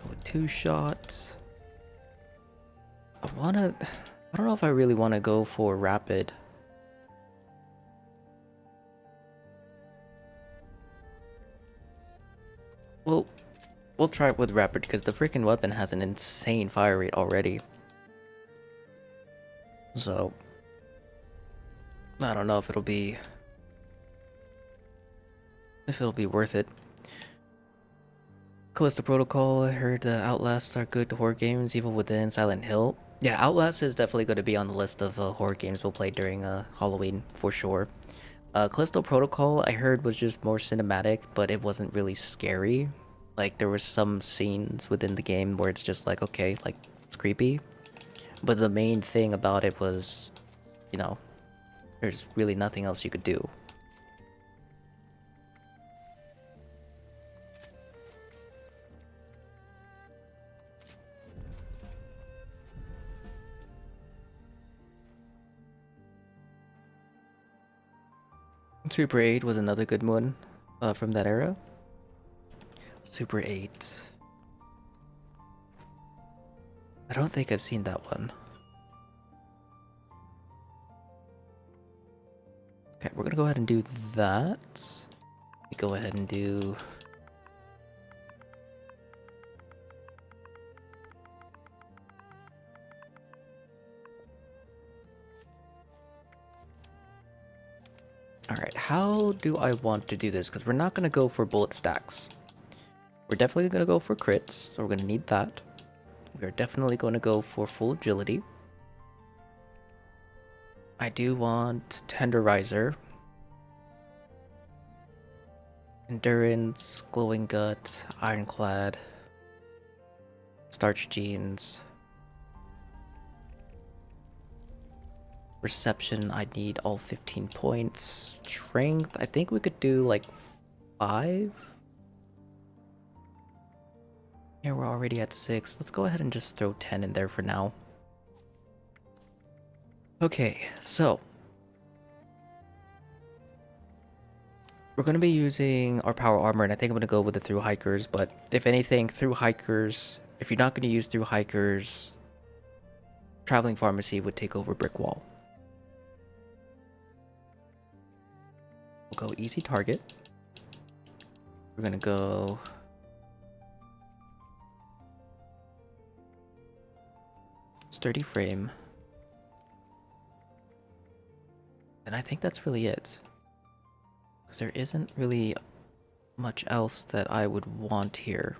Go with 2 shots. I don't know if I really want to go for rapid. We'll try it with rapid because the freaking weapon has an insane fire rate already. So I don't know if it'll be worth it. Callisto Protocol, I heard Outlasts are good horror games, Evil Within, Silent Hill. Yeah, Outlast is definitely going to be on the list of horror games we'll play during Halloween, for sure. Callisto Protocol, I heard, was just more cinematic, but it wasn't really scary. Like, there were some scenes within the game where it's just like, okay, like, it's creepy. But the main thing about it was, you know, there's really nothing else you could do. Super 8 was another good one from that era. Super 8. I don't think I've seen that one. Okay, we're gonna go ahead and do that. We go ahead and do... Alright, how do I want to do this? Because we're not gonna go for bullet stacks. We're definitely gonna go for crits, so we're gonna need that. We are definitely going to go for full agility. I do want tenderizer, endurance, glowing gut, ironclad, starch jeans, reception. I need all 15 points. Strength, I think we could do like 5. Here we're already at 6. Let's go ahead and just throw 10 in there for now. Okay, so we're going to be using our power armor, and I think I'm going to go with the through hikers, but if anything, through hikers, if you're not going to use through hikers, traveling pharmacy would take over brick wall. We'll go easy target. We're going to go sturdy frame. And I think that's really it. Because there isn't really much else that I would want here.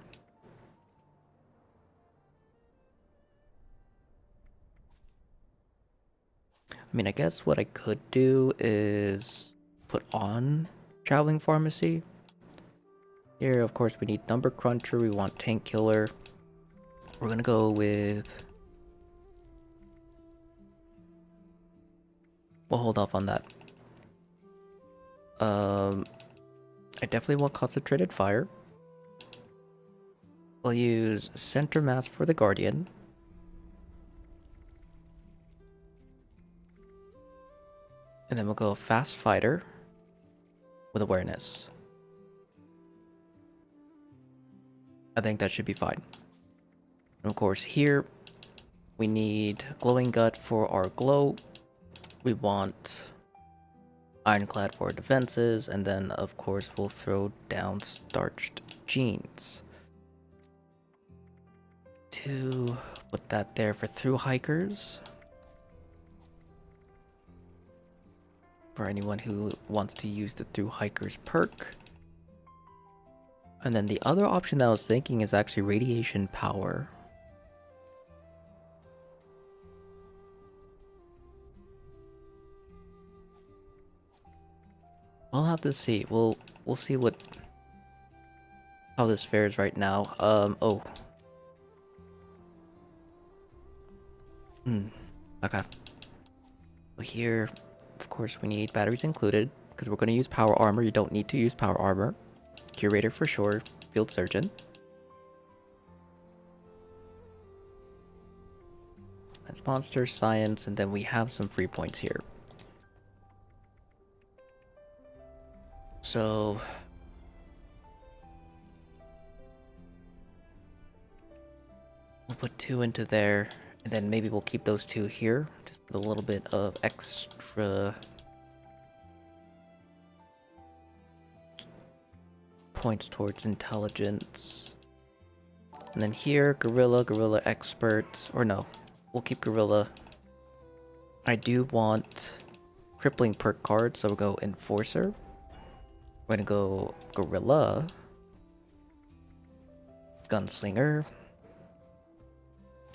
I mean, I guess what I could do is put on traveling pharmacy. Here, of course, we need number cruncher. We want tank killer. We're gonna go with... We'll hold off on that. I definitely want concentrated fire. We'll use center mass for the guardian. And then we'll go fast fighter with awareness. I think that should be fine. And of course, here we need glowing gut for our glow. We want ironclad for our defenses, and then of course we'll throw down starched jeans to put that there for through hikers. For anyone who wants to use the through hikers perk. And then the other option that I was thinking is actually radiation power. We'll have to see. We'll see how this fares right now. Oh. Okay. So here, of course, we need batteries included because we're going to use power armor. You don't need to use power armor. Curator for sure. Field surgeon. That's monster science, and then we have some free points here. So we'll put 2 into there, and then maybe we'll keep those 2 here, just with a little bit of extra points towards intelligence. And then here, gorilla expert, or no, we'll keep gorilla. I do want crippling perk cards, so we'll go enforcer. We're gonna go gorilla, gunslinger,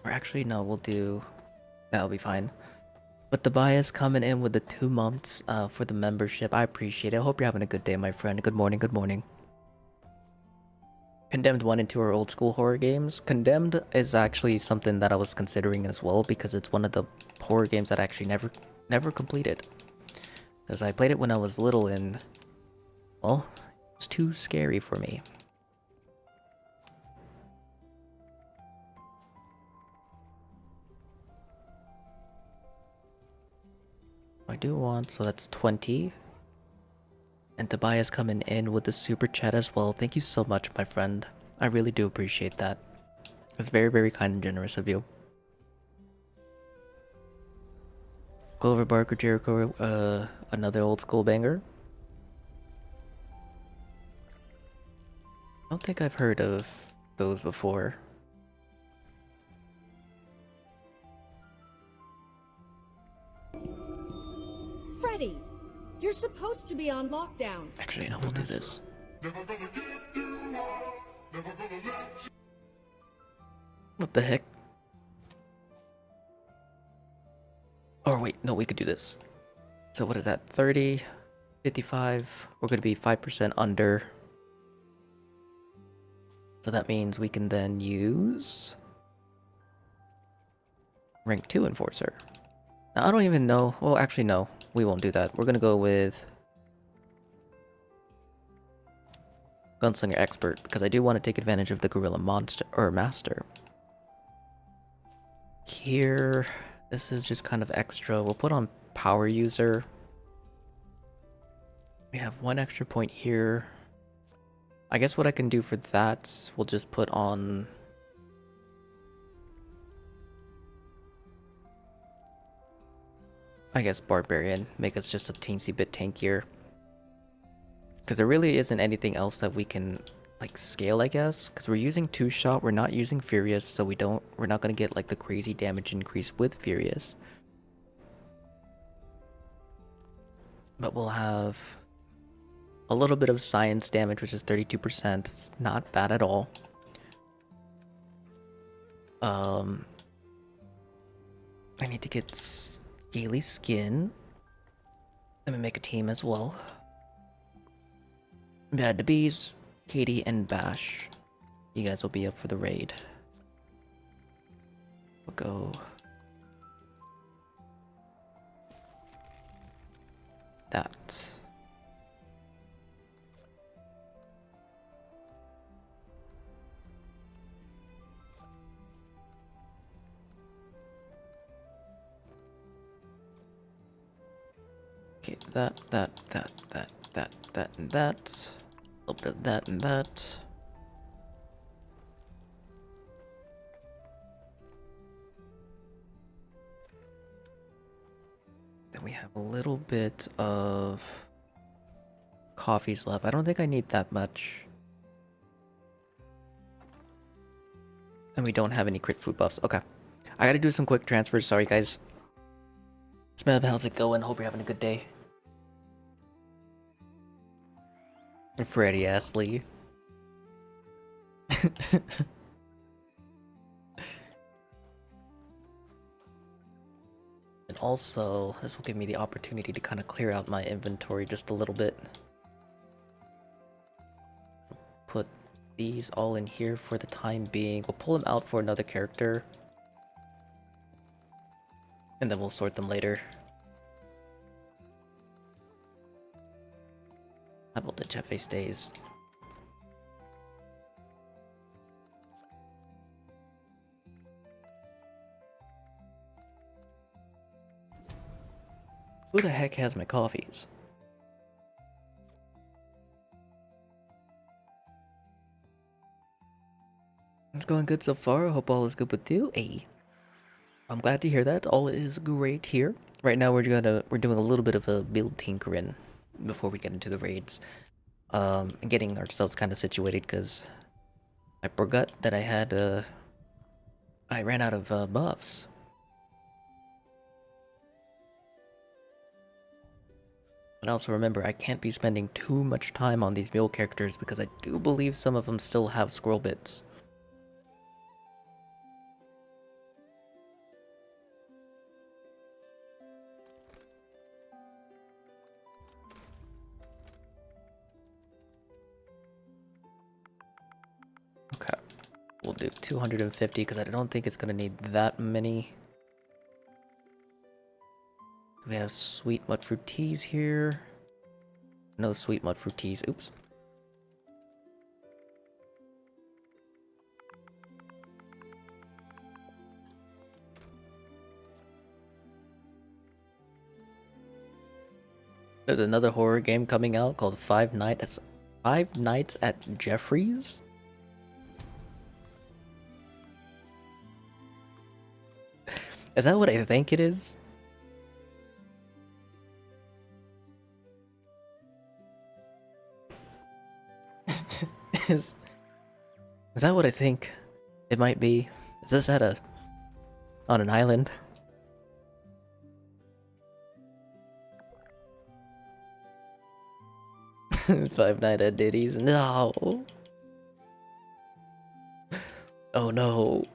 or actually no, we'll do, that'll be fine. But the bias coming in with the 2 months for the membership, I appreciate it. I hope you're having a good day, my friend. Good morning, good morning. Condemned 1 and 2 are old school horror games. Condemned is actually something that I was considering as well because it's one of the horror games that I actually never completed. Because I played it when I was little and, well, it's too scary for me. I do want, so that's 20. And Tobias coming in with the super chat as well. Thank you so much, my friend. I really do appreciate that. It's very, very kind and generous of you. Clover Barker Jericho, another old school banger. I don't think I've heard of those before. Freddy, you're supposed to be on lockdown. Actually, no, we'll do this. What the heck? Or wait, no, we could do this. So what is that? 30, 55. We're going to be 5% under. So that means we can then use rank 2 enforcer. Now I don't even know. Well, actually no, we won't do that. We're going to go with Gunslinger Expert because I do want to take advantage of the Gorilla Monster or Master. Here, this is just kind of extra. We'll put on Power User. We have 1 extra point here. I guess what I can do for that, we'll just put on... I guess Barbarian, make us just a teensy bit tankier. Because there really isn't anything else that we can like scale, I guess. Because we're using 2-shot, we're not using Furious, so we're not gonna get like the crazy damage increase with Furious. But we'll have a little bit of science damage, which is 32%. It's not bad at all. I need to get Scaly Skin. Let me make a team as well. Bad to Bees, Katie, and Bash. You guys will be up for the raid. We'll go... that. Okay, that, and that. A little bit of that and that. Then we have a little bit of coffees left. I don't think I need that much. And we don't have any crit food buffs. Okay. I gotta do some quick transfers. Sorry, guys. Smev, how's it going? Hope you're having a good day. Freddy Astley. And also, this will give me the opportunity to kind of clear out my inventory just a little bit. Put these all in here for the time being. We'll pull them out for another character. And then we'll sort them later. High voltage FA stays. Who the heck has my coffees? It's going good so far. I hope all is good with you. Hey, I'm glad to hear that. All is great here. Right now we're doing a little bit of a build tinkering before we get into the raids. And getting ourselves kind of situated because I forgot that I ran out of buffs. But also remember, I can't be spending too much time on these mule characters because I do believe some of them still have squirrel bits. Okay, we'll do 250 because I don't think it's going to need that many. We have sweet mudfruit teas here. No sweet mudfruit teas. Oops. There's another horror game coming out called Five Nights at Jeffries. Is that what I think it is? Is that what I think it might be? Is this on an island? Five Nights at Diddy's? No. Oh no.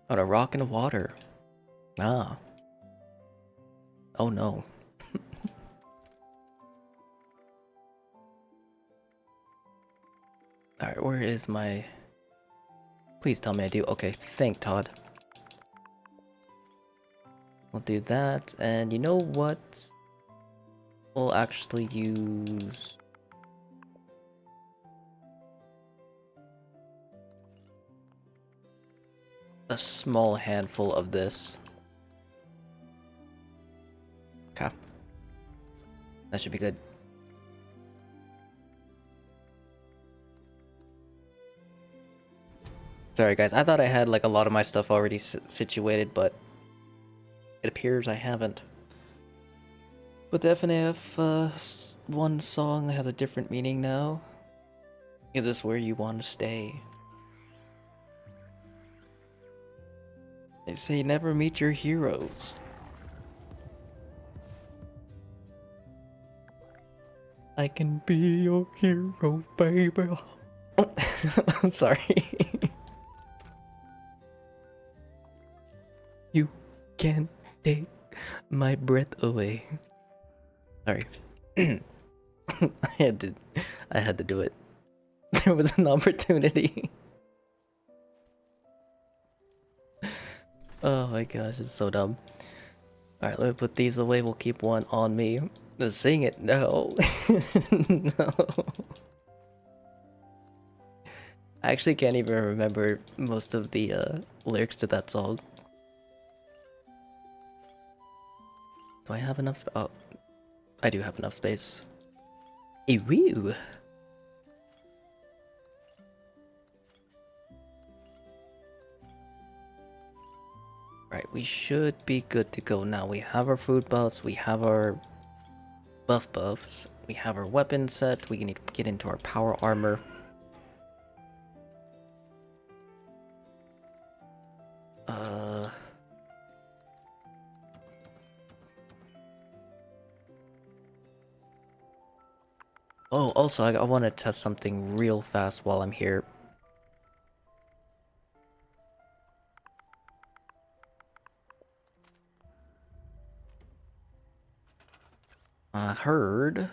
On a rock in the water. Ah. Oh no. Alright, where is my... Please tell me I do. Okay, thank Todd. We'll do that, and you know what? We'll actually use... a small handful of this. Okay. That should be good. Sorry guys, I thought I had like a lot of my stuff already situated, but it appears I haven't. But the FNAF one song has a different meaning now. Is this where you want to stay? They say never meet your heroes. I can be your hero, baby. I'm sorry. You can take my breath away. Sorry. I had to do it. There was an opportunity. Oh my gosh, it's so dumb. Alright, let me put these away. We'll keep one on me. Just sing it. No. No. I actually can't even remember most of the lyrics to that song. Do I have enough space? Oh, I do have enough space. Ew. Right, we should be good to go now. We have our food buffs, we have our buffs, we have our weapon set, we need to get into our power armor. Oh, also, I want to test something real fast while I'm here. I heard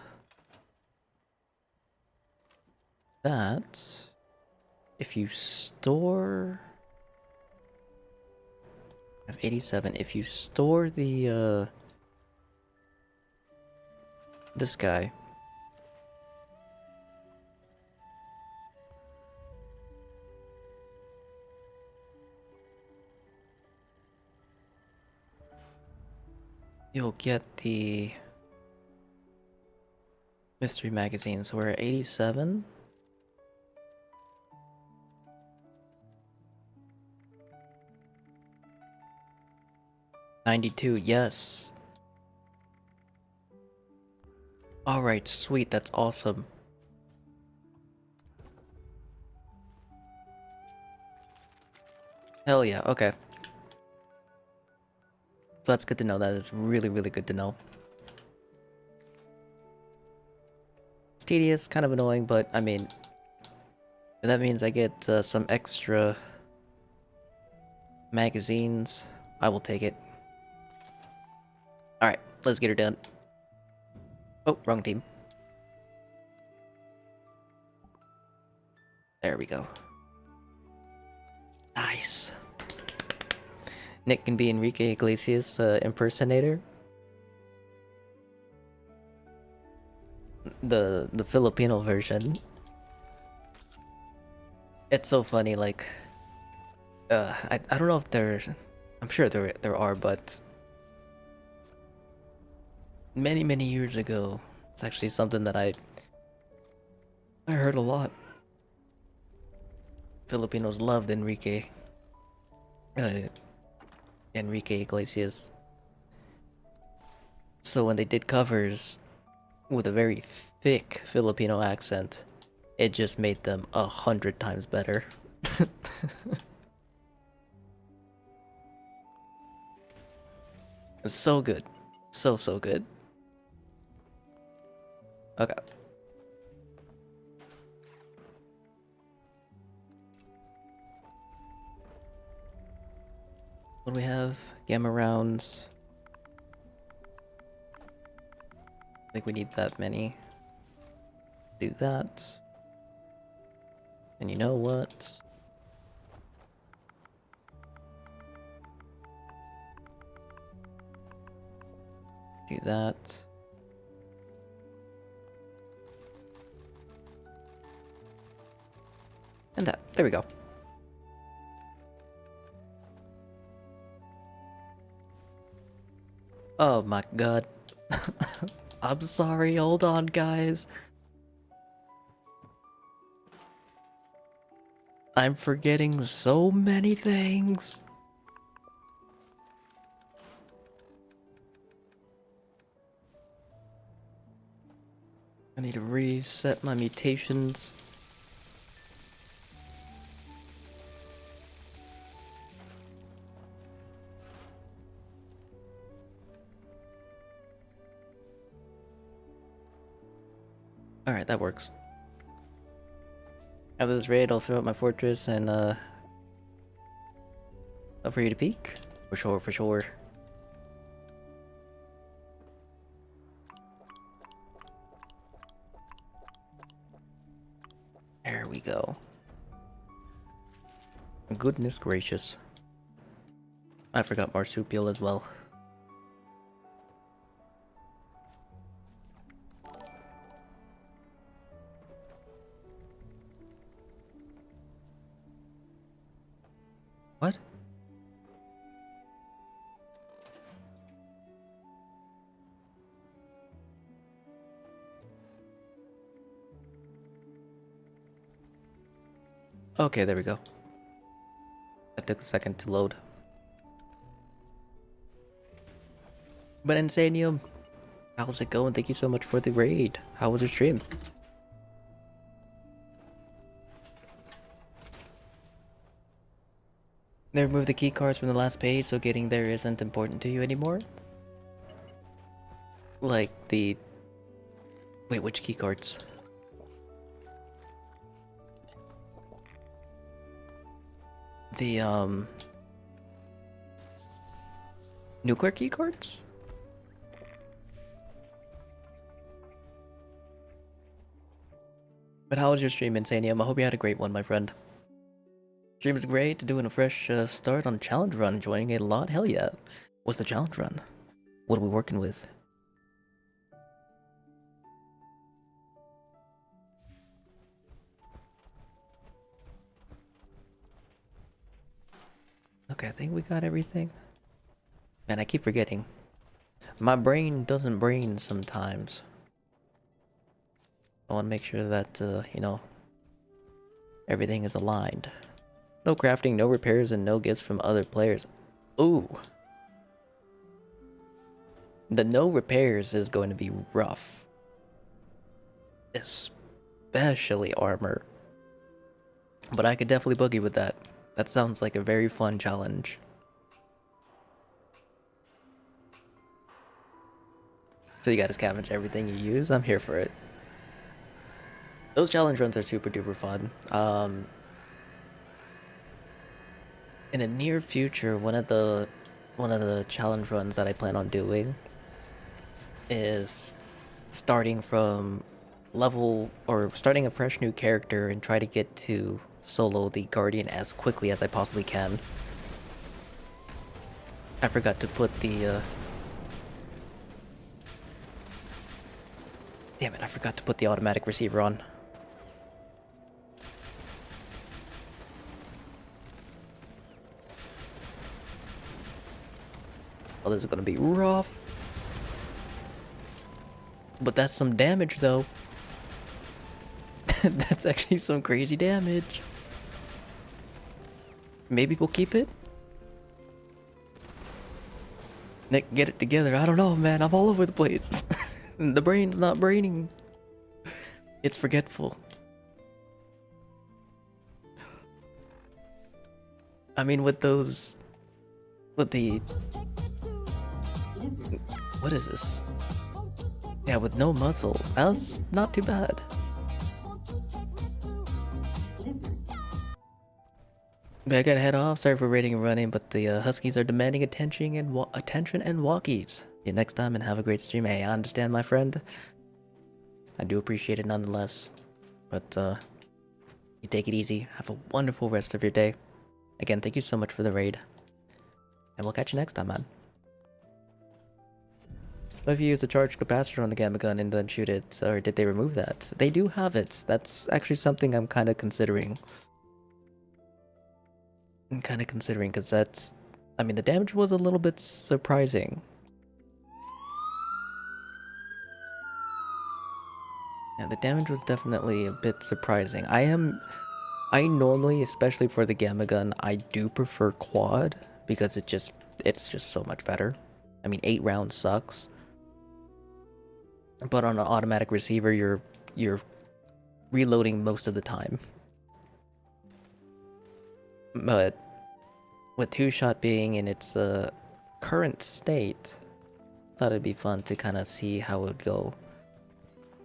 that if you store... I have 87. If you store the, this guy... you'll get the mystery magazine. So we're at 87. $92, yes. Alright, sweet, that's awesome. Hell yeah, okay. So that's good to know. That is really, really good to know. It's tedious, kind of annoying, but I mean, that means I get some extra magazines. I will take it. Alright, let's get her done. Oh, wrong team. There we go. Nice. Nick can be Enrique Iglesias impersonator. The Filipino version. It's so funny, like, I don't know if there's, I'm sure there are, but many years ago, it's actually something that I heard a lot. Filipinos loved uh, Enrique Iglesias. So when they did covers with a very thick Filipino accent, it just made them 100 times better. It's so good. So good. Okay. What do we have? Gamma rounds. I think we need that many. Do that. And you know what? Do that. And that. There we go. Oh my god. I'm sorry, hold on, guys. I'm forgetting so many things. I need to reset my mutations. Alright, that works. After this raid, I'll throw out my fortress and, up for you to peek? For sure, for sure. There we go. Goodness gracious. I forgot marsupial as well. What? Okay, there we go. That took a second to load. But Insanium, how's it going? Thank you so much for the raid. How was your stream? They removed the key cards from the last page, so getting there isn't important to you anymore? Like the... Wait, which key cards? The, nuclear key cards? But how was your stream, Insanium? I hope you had a great one, my friend. Stream is great, doing a fresh start on challenge run, enjoying it a lot. Hell yeah. What's the challenge run? What are we working with? Okay, I think we got everything. Man, I keep forgetting. My brain doesn't brain sometimes. I want to make sure that, you know, everything is aligned. No crafting, no repairs, and no gifts from other players. Ooh. The no repairs is going to be rough. Especially armor. But I could definitely boogie with that. That sounds like a very fun challenge. So you gotta scavenge everything you use? I'm here for it. Those challenge runs are super duper fun. In the near future, one of the challenge runs that I plan on doing is starting from level or starting a fresh new character and try to get to solo the Guardian as quickly as I possibly can. I forgot to put the damn it, I forgot to put the automatic receiver on. Oh, this is gonna be rough. But that's some damage, though. That's actually some crazy damage. Maybe we'll keep it? Nick, get it together. I don't know, man. I'm all over the place. The brain's not braining. It's forgetful. I mean, with those... With the... What is this? Yeah, with no muscle. That's not too bad. But I gotta head off. Sorry for raiding and running, but the Huskies are demanding attention and walkies. See you next time and have a great stream. Hey, I understand, my friend. I do appreciate it nonetheless. But you take it easy. Have a wonderful rest of your day. Again, thank you so much for the raid. And we'll catch you next time, man. What if you use the charged capacitor on the gamma gun and then shoot it? Or did they remove that? They do have it. That's actually something I'm kind of considering. Because that's... I mean, the damage was a little bit surprising. Yeah, the damage was definitely a bit surprising. I normally, especially for the gamma gun, I do prefer quad because it's just so much better. I mean, 8 rounds sucks. But on an automatic receiver, you're reloading most of the time. But with 2-shot being in its current state, thought it'd be fun to kind of see how it would go.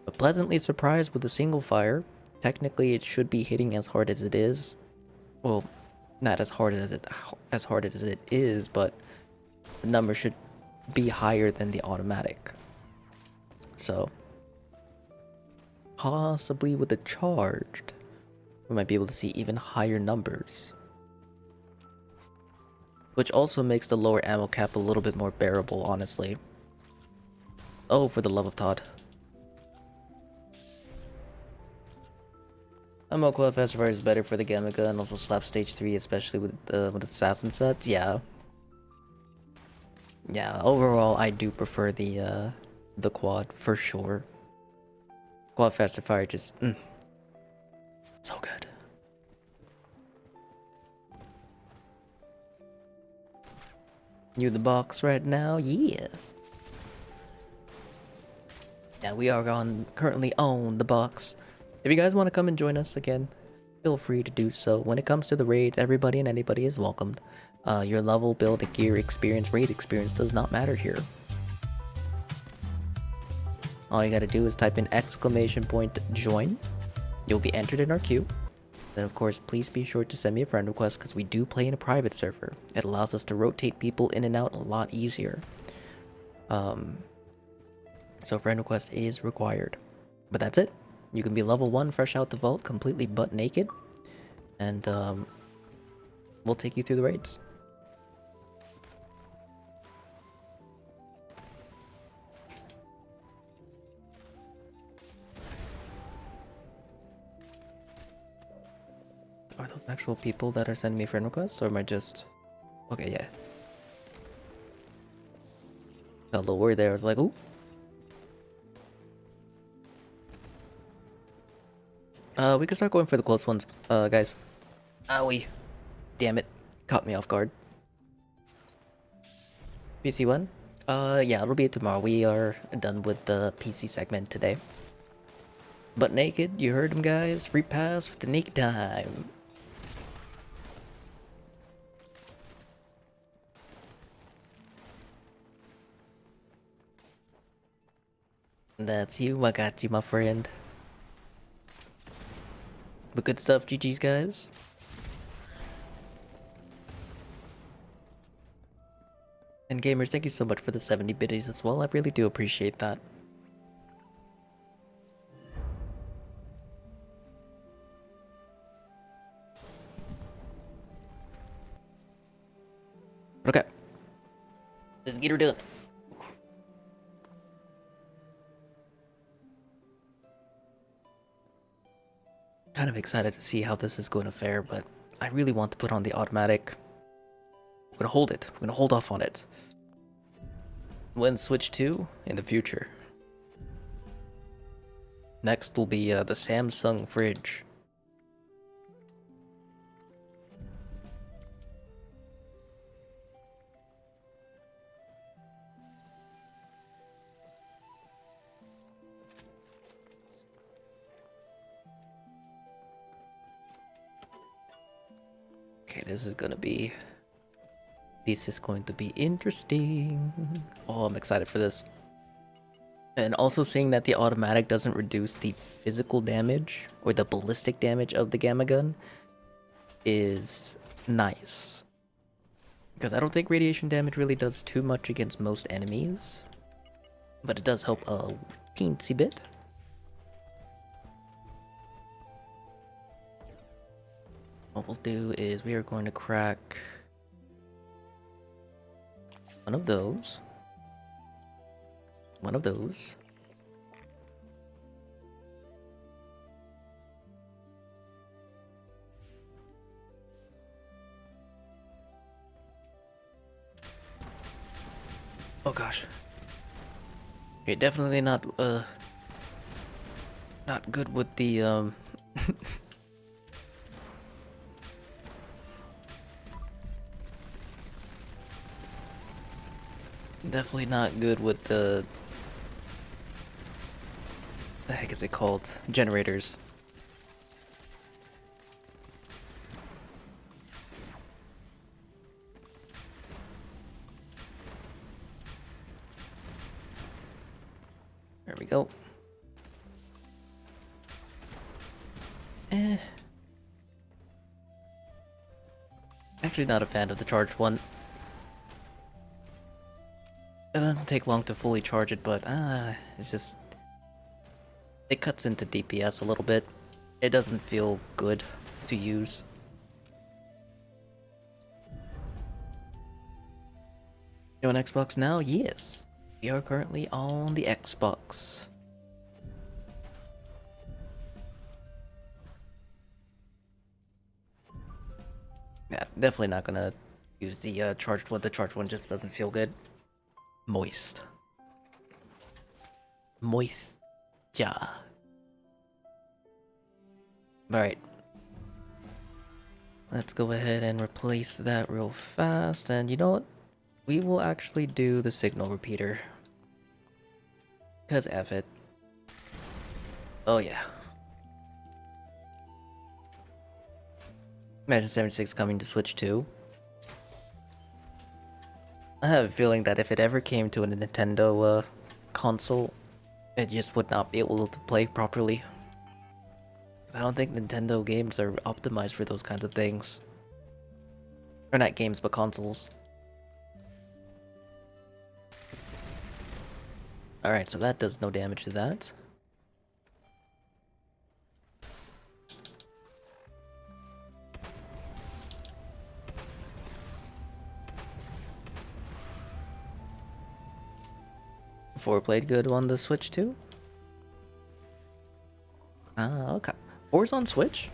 But pleasantly surprised with the single fire. Technically, it should be hitting as hard as it is. Well, not as hard as it is, but the number should be higher than the automatic. So, possibly with the charged, we might be able to see even higher numbers. Which also makes the lower ammo cap a little bit more bearable, honestly. Oh, for the love of Todd. Ammo quad faster fire is better for the gamma gun, also slap stage 3, especially with the assassin sets. Yeah. Yeah, overall I do prefer the quad for sure. Quad faster fire just so good. You the box right now? Yeah. Yeah, we are currently on the box. If you guys want to come and join us again, feel free to do so. When it comes to the raids, everybody and anybody is welcomed. Your level, build, gear, experience, raid experience does not matter here. All you gotta do is type in !join. You'll be entered in our queue. Then of course, please be sure to send me a friend request because we do play in a private server. It allows us to rotate people in and out a lot easier. So friend request is required. But that's it. You can be level 1 fresh out the vault, completely butt naked. And we'll take you through the raids. Are those actual people that are sending me friend requests, or am I just... Okay, yeah. Got a little worried there, I was like, ooh. We can start going for the close ones, guys. Owie. Damn it. Caught me off guard. PC one? Yeah, it'll be tomorrow. We are done with the PC segment today. But naked, you heard him, guys. Free pass for the naked time. That's you. I got you, my friend. But good stuff, GG's, guys. And gamers, thank you so much for the 70 biddies as well. I really do appreciate that. Okay. Let's get her done. Kind of excited to see how this is going to fare, but I really want to put on the automatic. We're gonna hold it. We're gonna hold off on it. when Switch 2 in the future. Next will be the Samsung fridge. Okay, this is going to be interesting. Oh, I'm excited for this. And also seeing that the automatic doesn't reduce the physical damage or the ballistic damage of the gamma gun is nice. Because I don't think radiation damage really does too much against most enemies. But it does help a teensy bit. What we'll do is we are going to crack one of those. One of those. Oh gosh. Okay, definitely not good with the definitely not good with the heck is it called? Generators. There we go. Actually not a fan of the charged one. It doesn't take long to fully charge it, but it's just it cuts into DPS a little bit. It doesn't feel good to use. You on Xbox now? Yes. We are currently on the Xbox. Yeah, definitely not gonna use the charged one. The charged one just doesn't feel good. Moist. Moist. Ja. Alright. Let's go ahead and replace that real fast. And you know what? We will actually do the signal repeater. Because F it. Oh yeah. Imagine 76 coming to Switch 2. I have a feeling that if it ever came to a Nintendo console, it just would not be able to play properly. I don't think Nintendo games are optimized for those kinds of things. Or not games, but consoles. Alright, so that does no damage to that. Four played good on the Switch too? Ah, okay. Four's on Switch?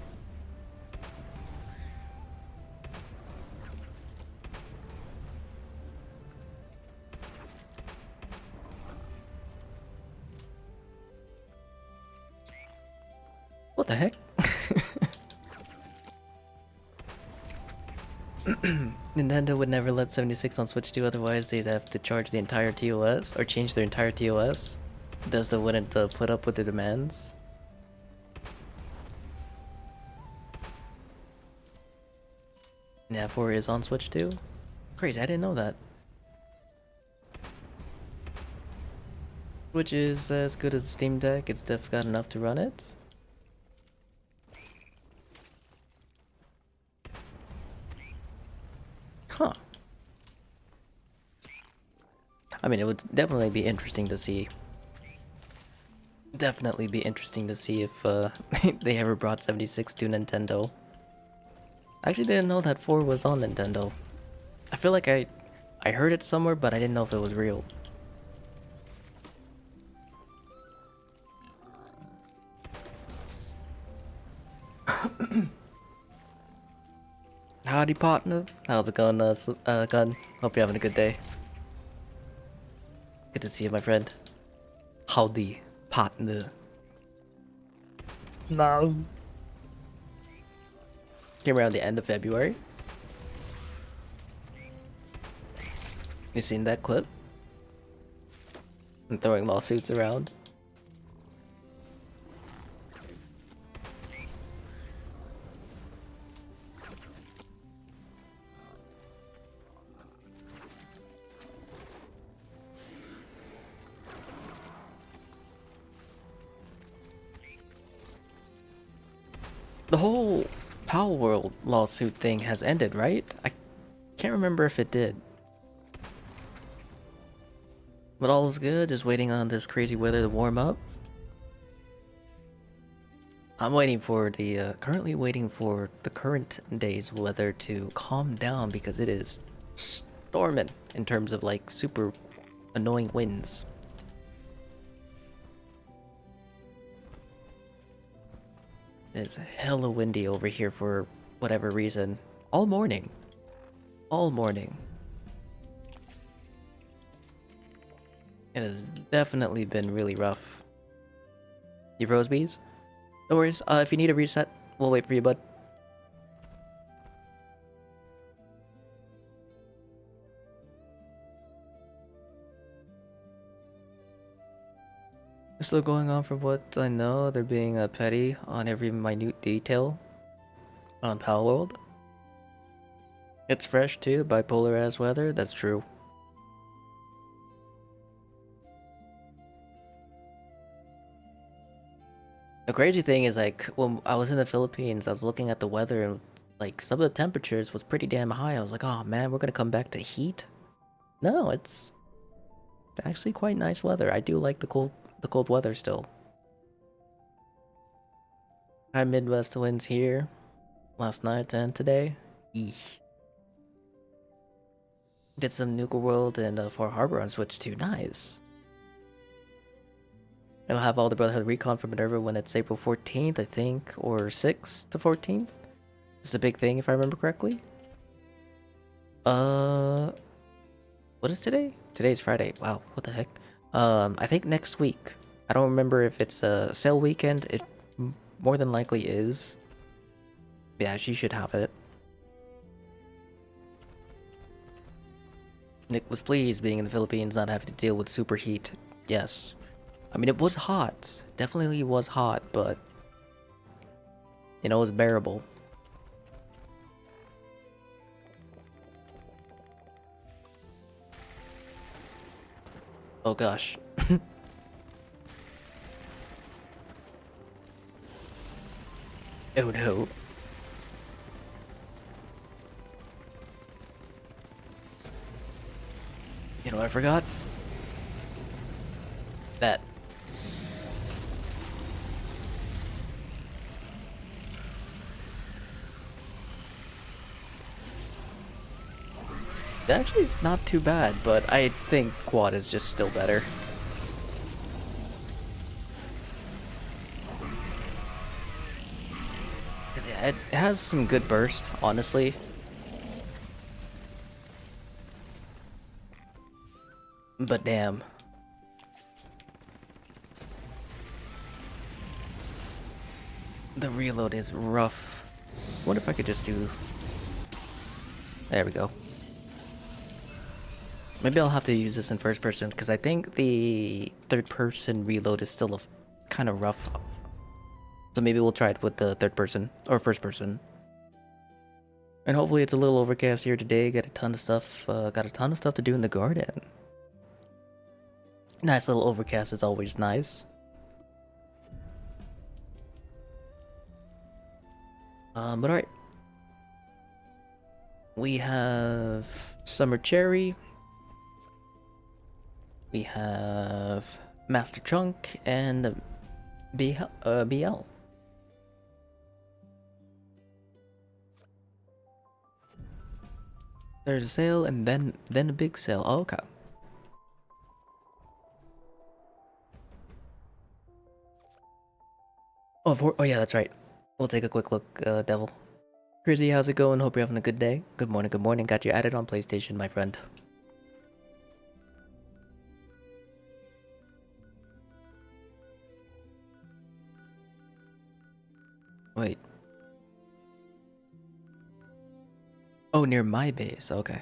What the heck? Nintendo would never let 76 on Switch 2, otherwise they'd have to charge the entire TOS, or change their entire TOS. Desda wouldn't put up with the demands. Yeah, 4 is on Switch 2? Crazy, I didn't know that. Which is as good as the Steam Deck, it's definitely got enough to run it. Huh. I mean, it would definitely be interesting to see. Definitely be interesting to see if they ever brought 76 to Nintendo. I actually didn't know that 4 was on Nintendo. I feel like I heard it somewhere, but I didn't know if it was real. Howdy, partner. How's it going, Gun? Hope you're having a good day. Good to see you, my friend. Howdy, partner. No. Came around the end of February. You seen that clip? I'm throwing lawsuits around. The whole Power World lawsuit thing has ended, right? I can't remember if it did. But all is good, just waiting on this crazy weather to warm up. I'm waiting for the, currently waiting for the current day's weather to calm down because it is storming in terms of like super annoying winds. It's hella windy over here for whatever reason. All morning. All morning. It has definitely been really rough. You froze bees? No worries. If you need a reset, we'll wait for you, bud. It's still going on from what I know. They're being petty on every minute detail on Pal World. It's fresh too, bipolar ass weather. That's true. The crazy thing is, like, when I was in the Philippines, I was looking at the weather and like some of the temperatures was pretty damn high. I was like, oh man, we're gonna come back to heat. No, it's actually quite nice weather. I do like the cold weather still. High Midwest winds here last night and today. Eesh. Did some Nuka World and Far Harbor on Switch too. Nice. It'll have all the Brotherhood Recon for Minerva when it's April 14th, I think, or 6th to 14th. It's a big thing if I remember correctly. What is today? Today's Friday. Wow, what the heck? I think next week. I don't remember if it's a sale weekend. It more than likely is. Yeah, she should have it. Nick was pleased being in the Philippines, not having to deal with super heat. Yes. I mean, it was hot. Definitely was hot, but you know, it was bearable. Oh gosh. Oh no. You know, I forgot that. Actually, it's not too bad, but I think quad is just still better. Cause yeah, it has some good burst, honestly. But damn. The reload is rough. What if I could just do... There we go. Maybe I'll have to use this in first person, because I think the third person reload is still kind of rough. So maybe we'll try it with the third person, or first person. And hopefully it's a little overcast here today. Got a ton of stuff to do in the garden. Nice little overcast is always nice. But alright. We have Summer Cherry. We have Master Chunk and BL. There's a sale and then a big sale. Oh, okay. Oh yeah, that's right. We'll take a quick look, Devil. Crazy, how's it going? Hope you're having a good day. Good morning, good morning. Got you added on PlayStation, my friend. Oh, near my base. Okay.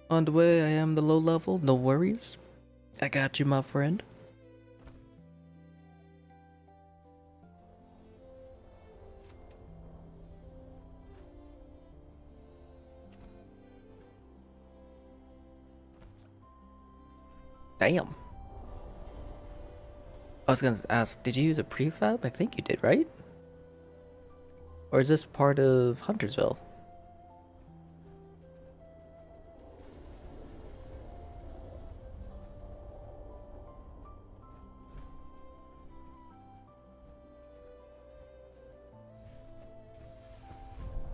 On the way, I am the low level. No worries. I got you, my friend. Damn. I was gonna ask, did you use a prefab? I think you did, right? Or is this part of Huntersville?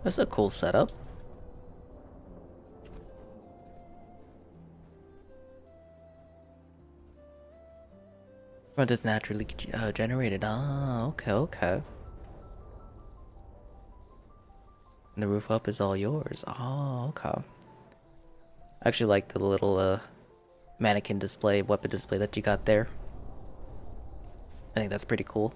That's a cool setup. Front is naturally generated. Ah, okay, okay. And the roof up is all yours. Oh, okay. I actually like the little mannequin display, weapon display that you got there. I think that's pretty cool.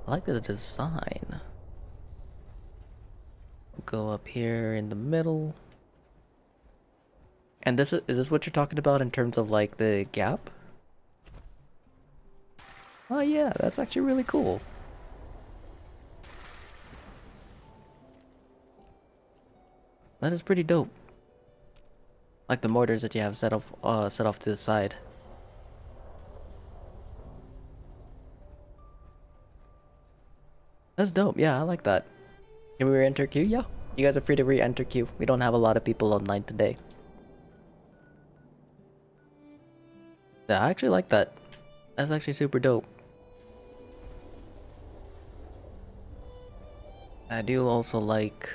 I like the design. We'll go up here in the middle. And this is this what you're talking about in terms of like the gap? Oh yeah, that's actually really cool. That is pretty dope. Like the mortars that you have set off to the side. That's dope. Yeah, I like that. Can we re-enter queue? Yeah. You guys are free to re-enter queue. We don't have a lot of people online today. Yeah, I actually like that. That's actually super dope. I do also like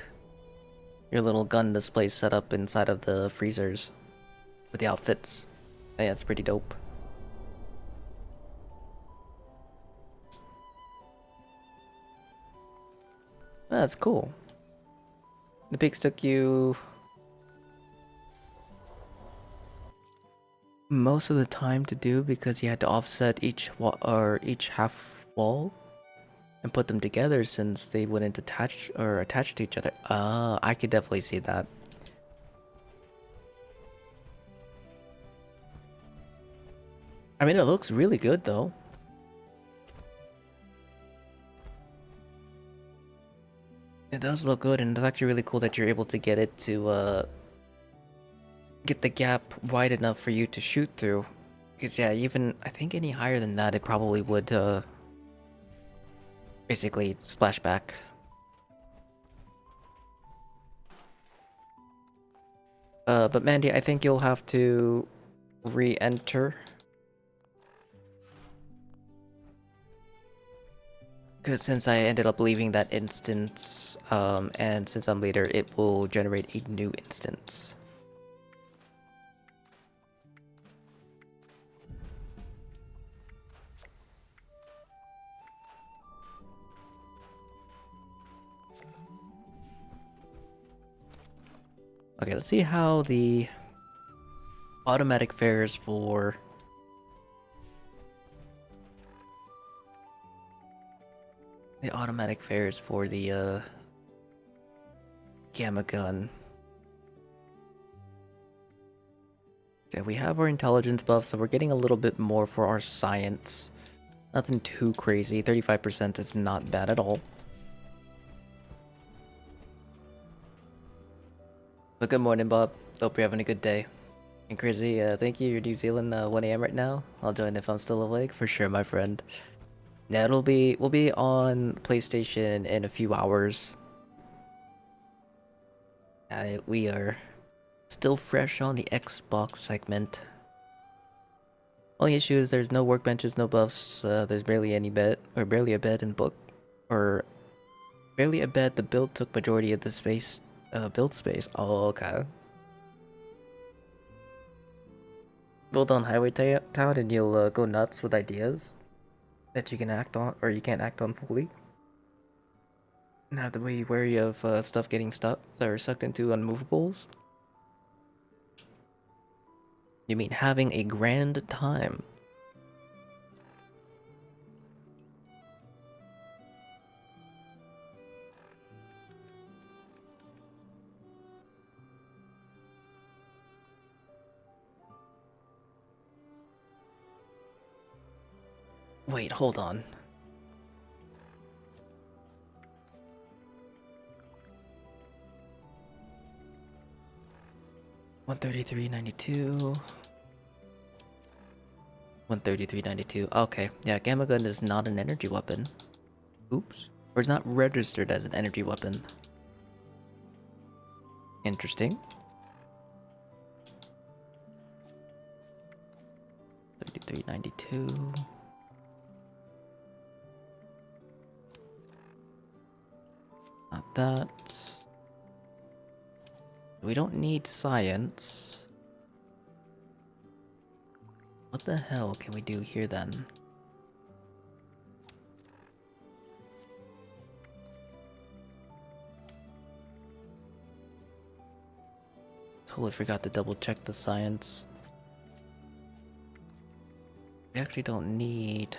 your little gun display set up inside of the freezers with the outfits. Yeah, it's pretty dope. That's cool. The pigs took you most of the time to do because you had to offset each wall or each half wall and put them together since they wouldn't attach to each other. Ah, I could definitely see that. I mean, it looks really good though. It does look good, and it's actually really cool that you're able to get it to get the gap wide enough for you to shoot through. Because yeah, even I think any higher than that, it probably would basically splash back. But Mandy, I think you'll have to re-enter. Because since I ended up leaving that instance, and since I'm later, it will generate a new instance. Okay, let's see how the automatic fares for the gamma gun. Yeah, we have our intelligence buff, so we're getting a little bit more for our science. Nothing too crazy. 35% is not bad at all. But good morning, Bob. Hope you're having a good day. And Crazy, thank you. You're New Zealand, 1 a.m. right now. I'll join if I'm still awake, for sure, my friend. Yeah, we'll be on PlayStation in a few hours. We are still fresh on the Xbox segment. Only issue is there's no workbenches, no buffs. There's barely any bed, or barely a bed in book, or barely a bed. The build took majority of the space, build space. Oh, okay. Build on Highway Town, and you'll go nuts with ideas that you can act on, or you can't act on fully. And have to be wary of stuff getting stuck or sucked into unmovables. You mean having a grand time? Wait, hold on. $133.92. $133.92. Okay, yeah, Gamma Gun is not an energy weapon. Oops. Or it's not registered as an energy weapon. Interesting. 33.92. Not that. We don't need science. What the hell can we do here then? Totally forgot to double check the science. We actually don't need...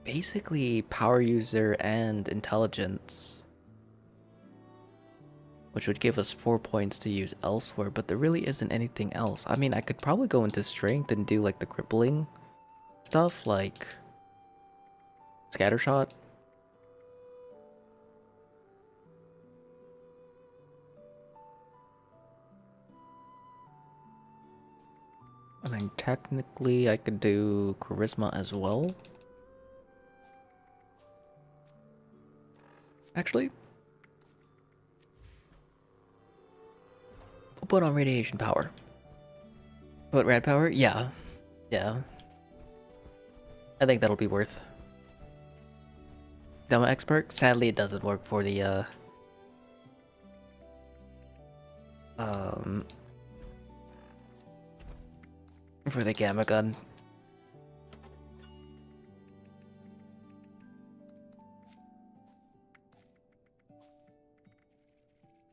basically power user and intelligence. Which would give us 4 points to use elsewhere, but there really isn't anything else. I mean, I could probably go into strength and do like the crippling stuff, like scattershot. I mean, technically I could do charisma as well. Actually, we'll put on radiation power. What, rad power? Yeah. Yeah. I think that'll be worth. Demo expert? Sadly, it doesn't work for the, for the gamma gun.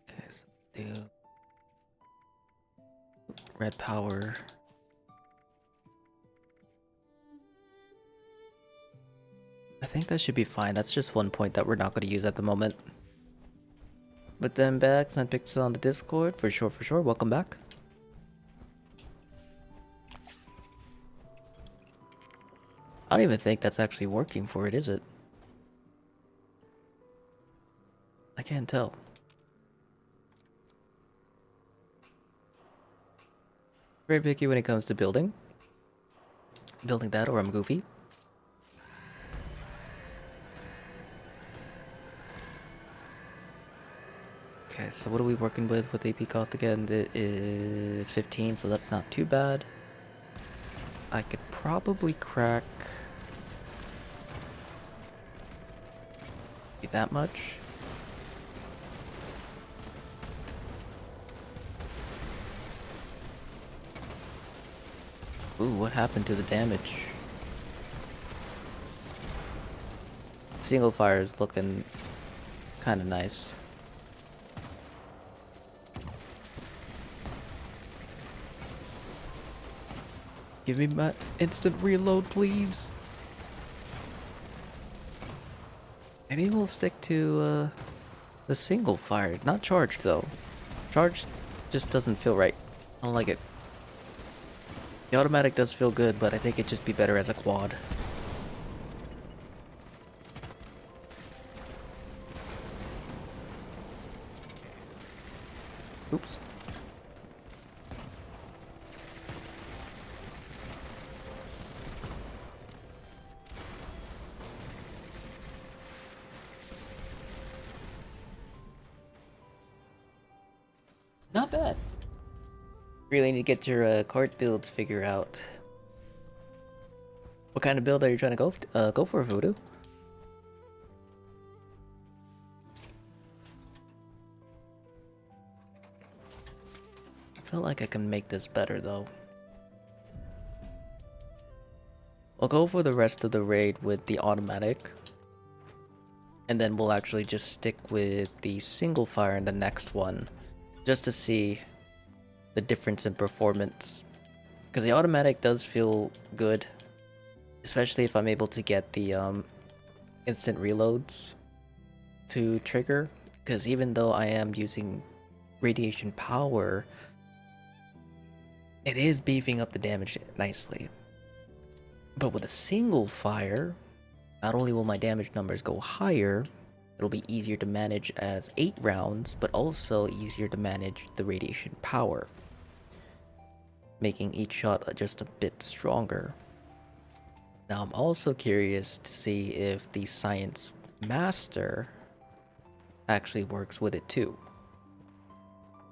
Okay, so do red power. I think that should be fine. That's just 1 point that we're not going to use at the moment. But then back, Sunpixel on the Discord, for sure, for sure. Welcome back. I don't even think that's actually working for it, is it? I can't tell. Very picky when it comes to building. Building that or I'm goofy. Okay, so what are we working with AP cost again? It is 15, so that's not too bad. I could probably crack that much. Ooh, what happened to the damage? Single fire is looking kind of nice. Give me my instant reload, please. Maybe we'll stick to the single fire, not charged though. Charged just doesn't feel right. I don't like it. The automatic does feel good, but I think it'd just be better as a quad. Oops. Not bad. Really need to get your cart builds figured out. What kind of build are you trying to go for, Voodoo? I feel like I can make this better though. We'll go for the rest of the raid with the automatic. And then we'll actually just stick with the single fire in the next one. Just to see the difference in performance. Because the automatic does feel good, especially if I'm able to get the instant reloads to trigger. Because even though I am using radiation power, it is beefing up the damage nicely. But with a single fire, not only will my damage numbers go higher, it'll be easier to manage as 8 rounds, but also easier to manage the radiation power, making each shot just a bit stronger. Now I'm also curious to see if the Science Master actually works with it too.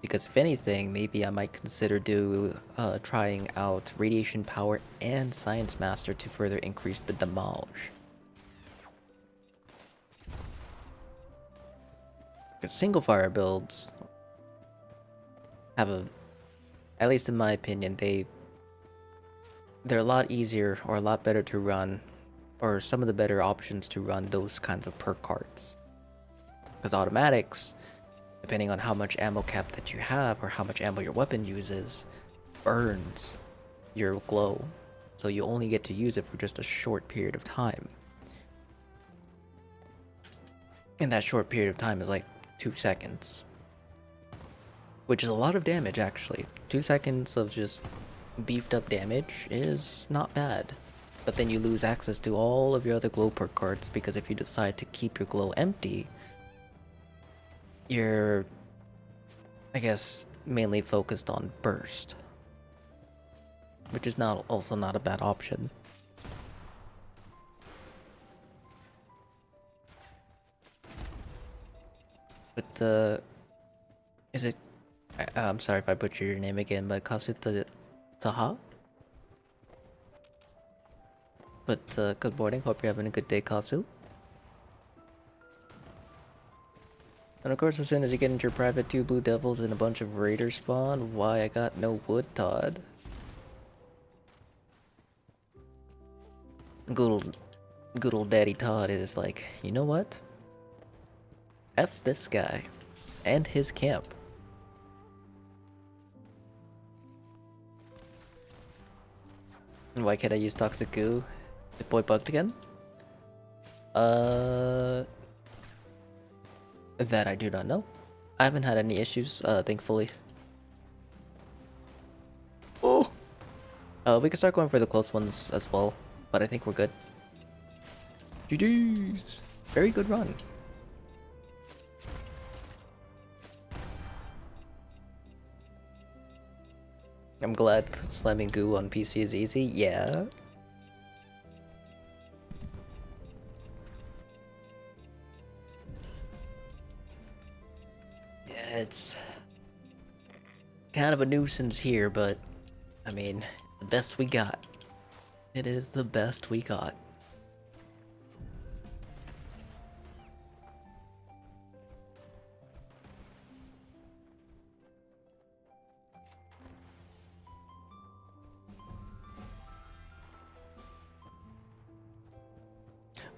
Because if anything, maybe I might consider trying out Radiation Power and Science Master to further increase the damage. Because single fire builds have at least in my opinion, they're a lot easier or a lot better to run, or some of the better options to run those kinds of perk cards. Because automatics, depending on how much ammo cap that you have or how much ammo your weapon uses, burns your glow. So you only get to use it for just a short period of time. And that short period of time is like 2 seconds. Which is a lot of damage actually. 2 seconds of just beefed up damage is not bad. But then you lose access to all of your other glow perk cards, because if you decide to keep your glow empty, you're, I guess, mainly focused on burst, which is also not a bad option. But is it? I'm sorry if I butcher your name again, but Kasuta Taha. But good morning. Hope you're having a good day, Kasu. And of course, as soon as you get into your private, 2 blue devils and a bunch of raiders spawn. Why I got no wood, Todd? Good old Daddy Todd is like, you know what? F this guy and his camp. And why can't I use toxic goo? Is boy bugged again? That I do not know. I haven't had any issues, thankfully. Oh! We can start going for the close ones as well, but I think we're good. GG's! Very good run. I'm glad slamming goo on PC is easy. Yeah. Yeah, it's kind of a nuisance here, but I mean, the best we got. It is the best we got.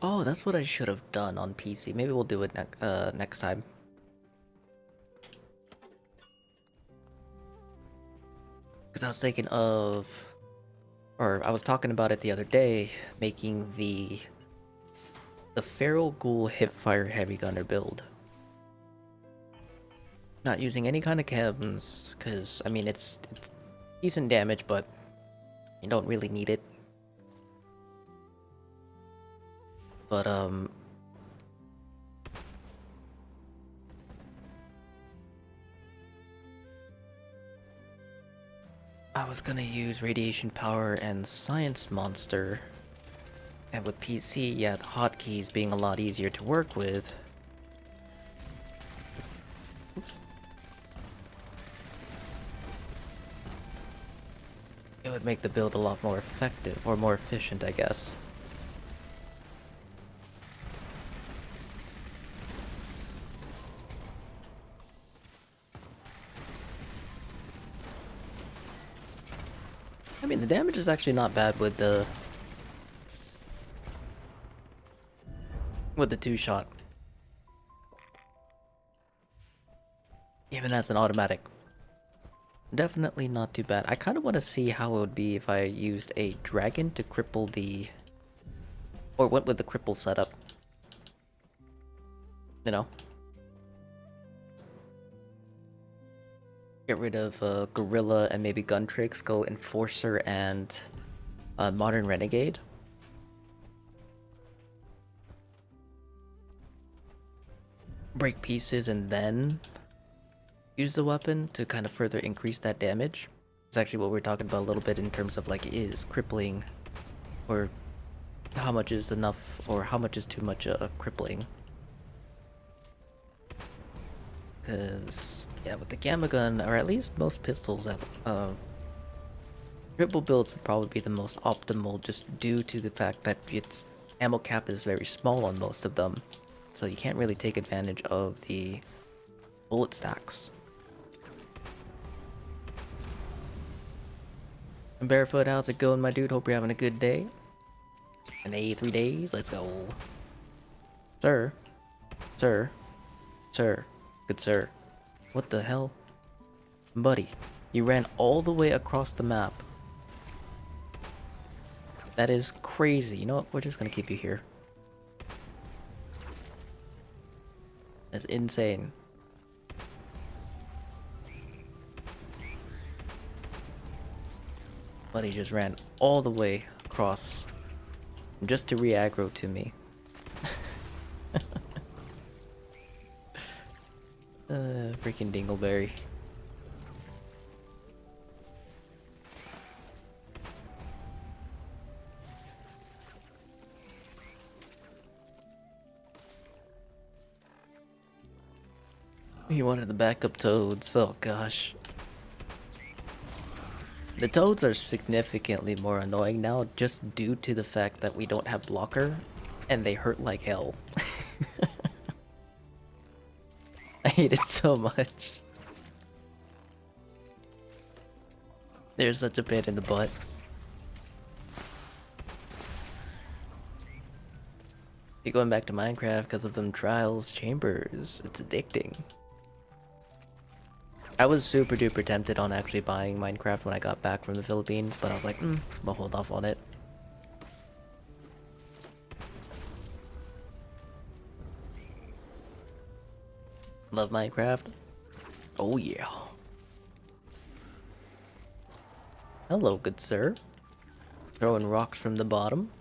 Oh, that's what I should have done on PC. Maybe we'll do it next time. Because I was thinking of, or I was talking about it the other day, making the Feral Ghoul Hipfire Heavy Gunner build. Not using any kind of chems, because, I mean, it's decent damage, but you don't really need it. But, I was gonna use Radiation Power and Science Monster. And with PC, yeah, the hotkeys being a lot easier to work with. Oops. It would make the build a lot more effective, or more efficient, I guess. I mean, the damage is actually not bad with the 2-shot. Even as an automatic. Definitely not too bad. I kind of want to see how it would be if I used a dragon to cripple the... Or went with the cripple setup. You know? Get rid of Gorilla and maybe Gun Tricks, go Enforcer and Modern Renegade. Break pieces and then use the weapon to kind of further increase that damage. It's actually what we're talking about a little bit in terms of like, is crippling, or how much is enough or how much is too much crippling. Because yeah, with the gamma gun, or at least most pistols, triple builds would probably be the most optimal, just due to the fact that its ammo cap is very small on most of them, so you can't really take advantage of the bullet stacks. And Barefoot, how's it going, my dude? Hope you're having a good day. An A, 3 days, let's go. Sir. Sir. Sir. Good sir. What the hell? Buddy, you ran all the way across the map. That is crazy. You know what? We're just gonna keep you here. That's insane. Buddy just ran all the way across just to re-aggro to me. Freaking Dingleberry. He wanted the backup toads. Oh gosh. The toads are significantly more annoying now just due to the fact that we don't have blocker and they hurt like hell. I hate it so much. They're such a pain in the butt. You're going back to Minecraft because of them trials chambers. It's addicting. I was super duper tempted on actually buying Minecraft when I got back from the Philippines, but I was like, I'll hold off on it. Love Minecraft? Oh yeah. Hello, good sir. Throwing rocks from the bottom.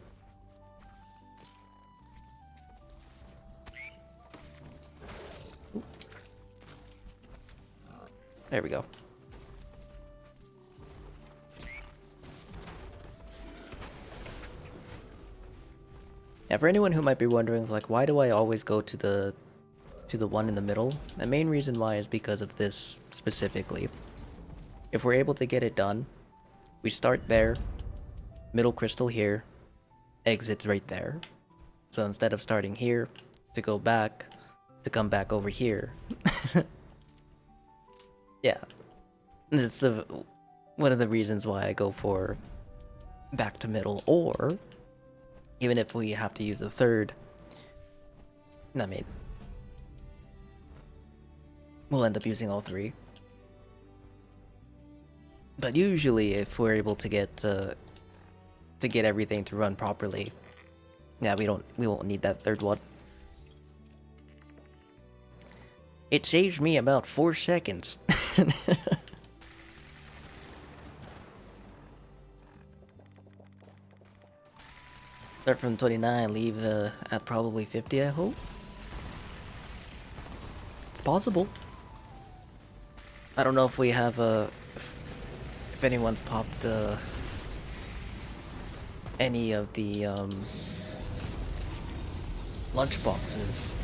Ooh. There we go. Now, for anyone who might be wondering, like, why do I always go to the one in the middle? The main reason why is because of this specifically. If we're able to get it done, we start there, middle crystal here, exits right there. So instead of starting here to go back, to come back over here. Yeah, it's one of the reasons why I go for back to middle, or even if we have to use a third, I mean, we'll end up using all three. But usually, if we're able to get everything to run properly, yeah, we won't need that third one. It saved me about 4 seconds. Start from 29, leave at probably 50, I hope. It's possible. I don't know if we have if anyone's popped any of the lunch boxes.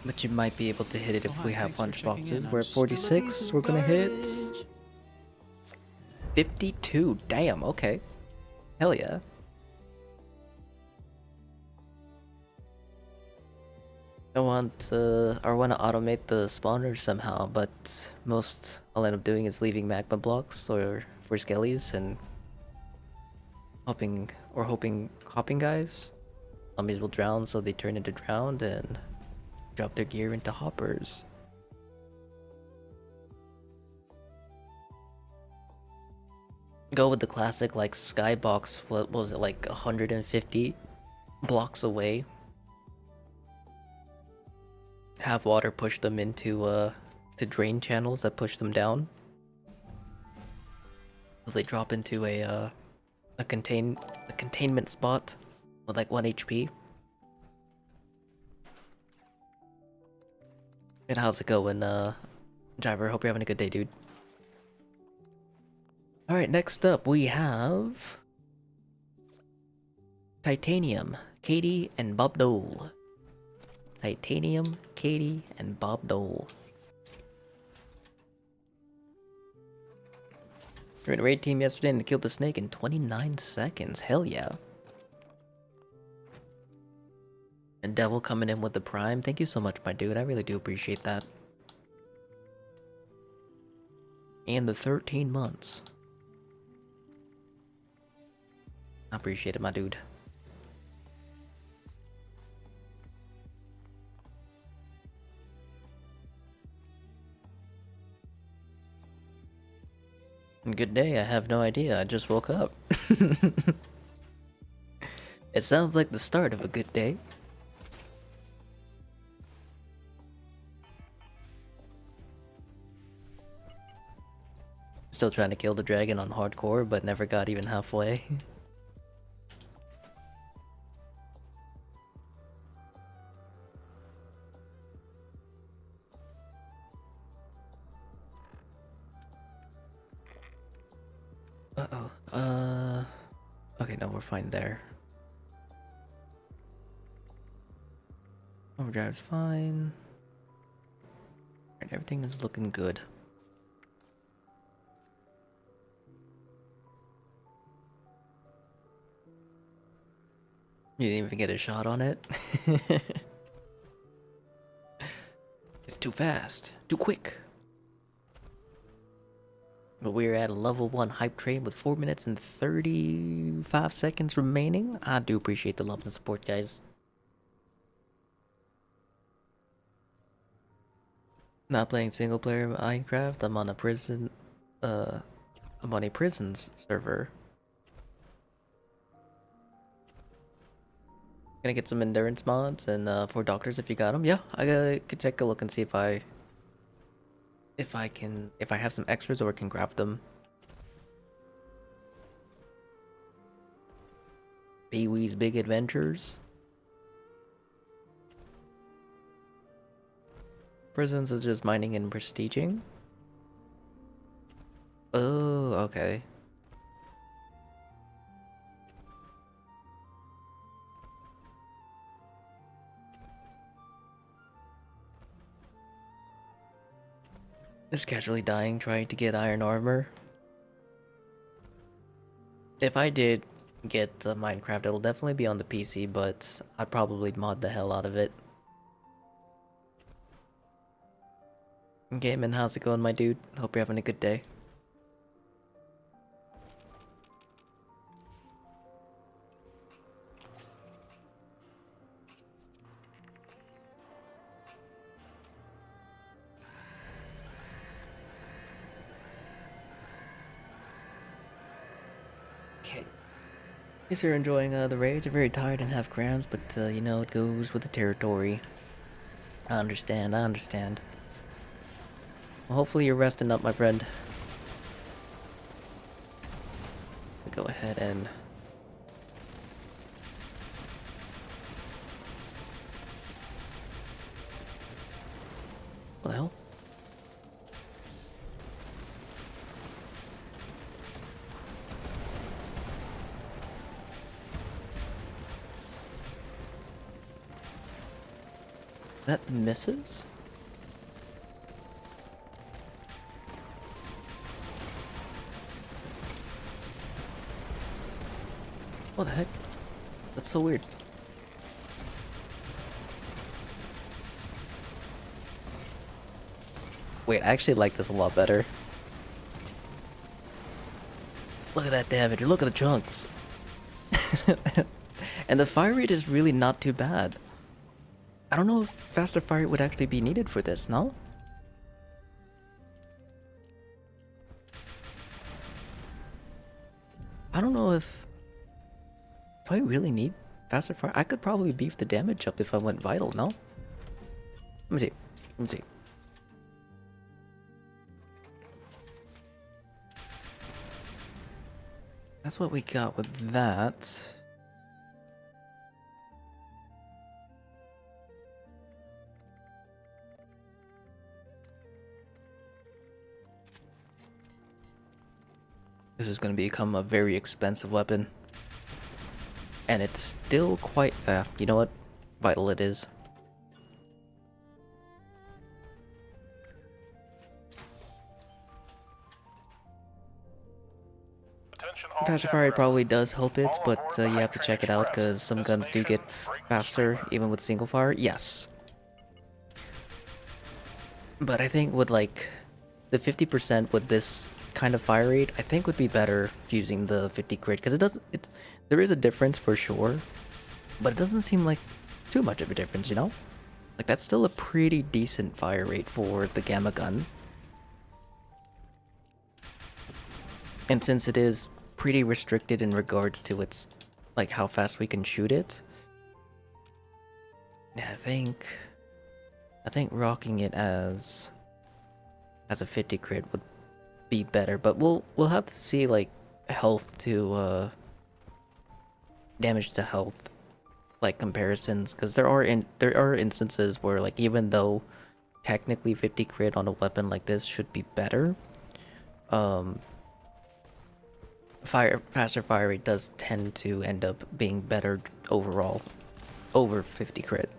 But you might be able to hit it if we have lunch boxes. We're at 46, we're gonna hit 52. Damn, okay. Hell yeah. I want to automate the spawners somehow, but most I'll end up doing is leaving magma blocks or for skellies and hopping guys. Zombies will drown, so they turn into drowned and drop their gear into hoppers. Go with the classic, like, skybox. What was it, like 150 blocks away? Have water push them into to drain channels that push them down. So they drop into a containment spot with like 1 HP. And how's it going, Driver? Hope you're having a good day, dude. Alright, next up we have Titanium, Katie, and Bob Dole. Titanium, Katie, and Bob Dole. We were in a raid team yesterday and they killed the snake in 29 seconds. Hell yeah. And Devil coming in with the prime. Thank you so much, my dude. I really do appreciate that. And the 13 months. I appreciate it, my dude. Good day, I have no idea. I just woke up. It sounds like the start of a good day. Still trying to kill the dragon on hardcore, but never got even halfway. Uh-oh. Okay, no, we're fine there. Overdrive's fine. Alright, everything is looking good. You didn't even get a shot on it? It's too fast. Too quick. But we're at a level 1 hype train with 4 minutes and 35 seconds remaining. I do appreciate the love and support, guys. Not playing single player Minecraft. I'm on a prison prisons server. Gonna get some endurance mods and for doctors if you got them. Yeah, I could take a look and see if I have some extras or can grab them. Pee-wee's Big Adventures. Prisons is just mining and prestiging. Oh, okay. Just casually dying trying to get iron armor. If I did get Minecraft, it'll definitely be on the PC, but I'd probably mod the hell out of it. Gaiman, how's it going, my dude? Hope you're having a good day. Okay. Guess you're enjoying the raids. You're very tired and have crowns, but you know, it goes with the territory. I understand, I understand. Well, hopefully you're resting up, my friend. Go ahead and... What the hell? That misses? What the heck? That's so weird. Wait, I actually like this a lot better. Look at that damage, look at the chunks. And the fire rate is really not too bad. I don't know if faster fire rate would actually be needed for this, no? I don't know if... Do I really need faster fire? I could probably beef the damage up if I went vital, no? Let me see. Let me see. That's what we got with that. This is going to become a very expensive weapon. And it's still quite... you know what? Vital it is. Faster fire probably does help it, but you have to check it out because some guns do get faster even with single fire. Yes. But I think with like the 50% with this kind of fire rate, I think would be better using the 50 crit because there is a difference for sure, but it doesn't seem like too much of a difference, you know? Like that's still a pretty decent fire rate for the gamma gun. And since it is pretty restricted in regards to its like how fast we can shoot it, yeah, I think rocking it as a 50 crit would be better, but we'll have to see like health to damage to health like comparisons, because there are instances where like even though technically 50 crit on a weapon like this should be better, faster fire rate does tend to end up being better overall over 50 crit.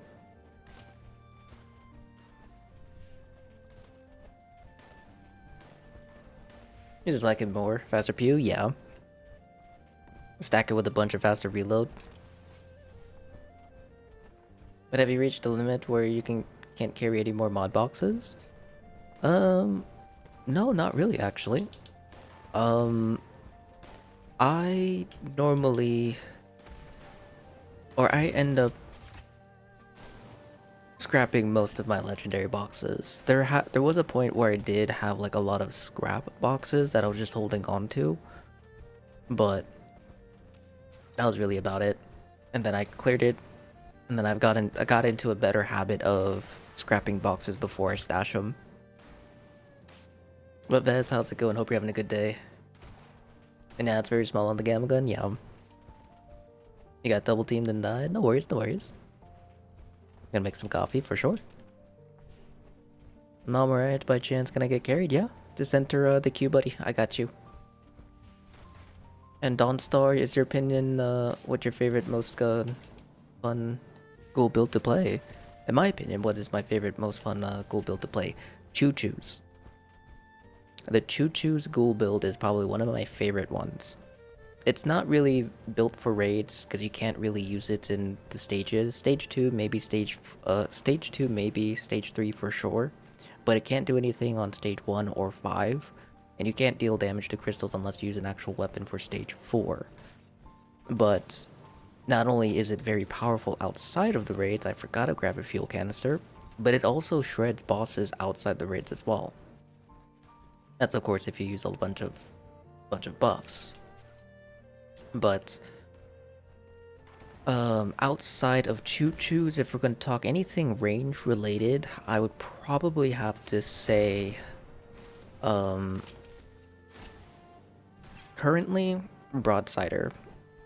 You just like it more? Faster pew? Yeah. Stack it with a bunch of faster reload. But have you reached the limit where you can't carry any more mod boxes? No, not really actually. I normally... Or I end up scrapping most of my legendary boxes. There was a point where I did have like a lot of scrap boxes that I was just holding on to, but that was really about it. And then I cleared it, and then I got into a better habit of scrapping boxes before I stash them. But Vez, how's it going? Hope you're having a good day. And yeah, it's very small on the gamma gun. Yeah. You got double teamed and died. No worries, no worries. Gonna make some coffee for sure. Mom, alright, by chance, can I get carried? Yeah. Just enter the queue, buddy. I got you. And Dawnstar, is your opinion, what's your favorite most fun ghoul build to play? In my opinion, what is my favorite most fun ghoul build to play? Choo Choos. The Choo Choos ghoul build is probably one of my favorite ones. It's not really built for raids because you can't really use it in the stages. Stage 2, maybe stage 2, maybe stage 3 for sure. But it can't do anything on stage 1 or 5. And you can't deal damage to crystals unless you use an actual weapon for stage 4. But not only is it very powerful outside of the raids, I forgot to grab a fuel canister, but it also shreds bosses outside the raids as well. That's of course if you use a bunch of buffs. But outside of Choo Choos, if we're going to talk anything range related, I would probably have to say currently Broadsider.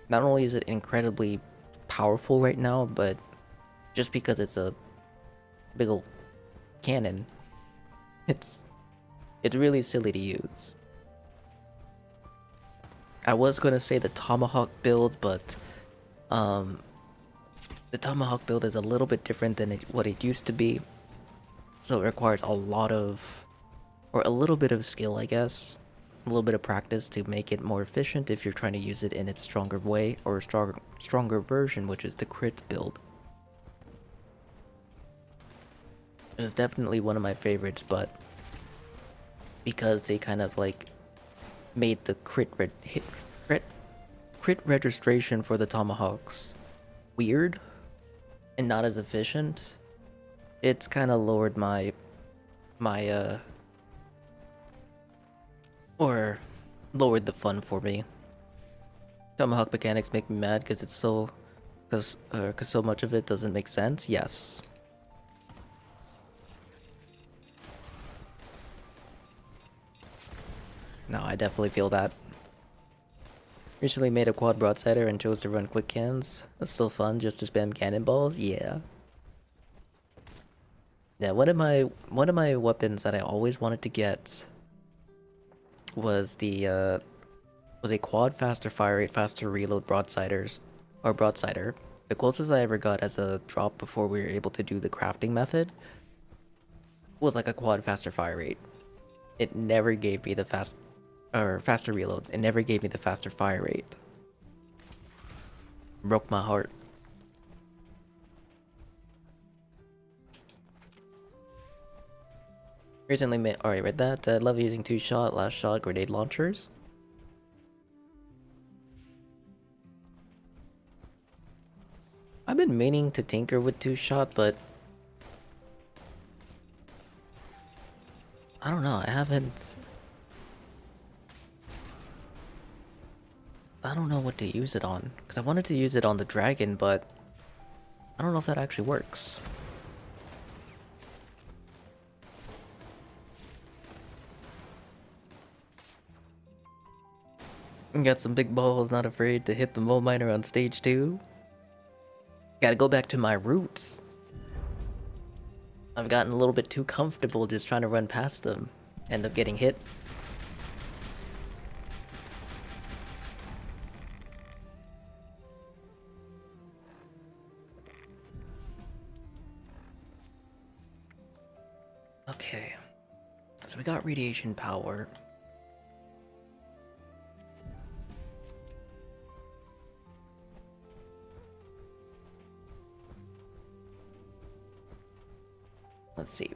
Not only is it incredibly powerful right now, but just because it's a big ol' cannon, it's really silly to use. I was going to say the Tomahawk build, but the Tomahawk build is a little bit different than what it used to be. So it requires a little bit of skill, I guess. A little bit of practice to make it more efficient if you're trying to use it in its stronger way, or a stronger version, which is the crit build. It's definitely one of my favorites, but because they kind of like made the crit registration for the Tomahawks weird and not as efficient, it's kind of lowered my or lowered the fun for me. Tomahawk mechanics make me mad because it's so cause so much of it doesn't make sense. Yes. No, I definitely feel that. Recently made a quad broadsider and chose to run quick cans. That's still fun just to spam cannonballs. Yeah. Yeah, one of my weapons that I always wanted to get was a quad faster fire rate, faster reload broadsiders or broadsider. The closest I ever got as a drop before we were able to do the crafting method was like a quad faster fire rate. It never gave me the faster reload. It never gave me the faster fire rate. Broke my heart. Recently made. Alright, read that. Love using 2-shot, last shot, grenade launchers. I've been meaning to tinker with 2-shot, but I don't know. I don't know what to use it on. Because I wanted to use it on the dragon, but I don't know if that actually works. Got some big balls, not afraid to hit the mole miner on stage 2. Gotta go back to my roots. I've gotten a little bit too comfortable just trying to run past them. End up getting hit. Okay. So we got radiation power. Let's see.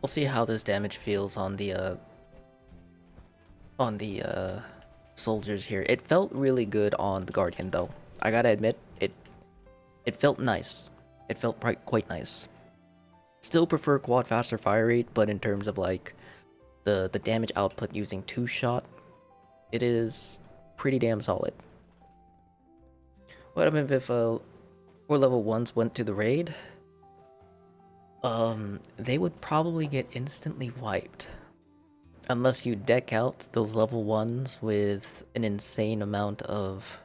We'll see how this damage feels on the soldiers here. It felt really good on the Guardian though. I gotta admit, it felt nice. It felt quite nice. Still prefer quad faster fire rate, but in terms of like the damage output using 2-shot, it is pretty damn solid. What happened if 4 level 1s went to the raid? They would probably get instantly wiped. Unless you deck out those level 1s with an insane amount of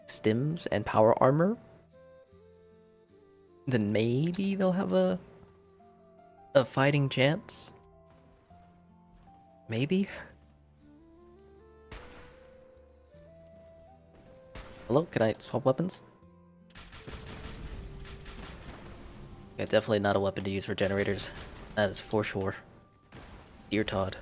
stims and power armor, then maybe they'll have a fighting chance. Maybe. Hello, can I swap weapons? Yeah, definitely not a weapon to use for generators. That is for sure. Dear Todd.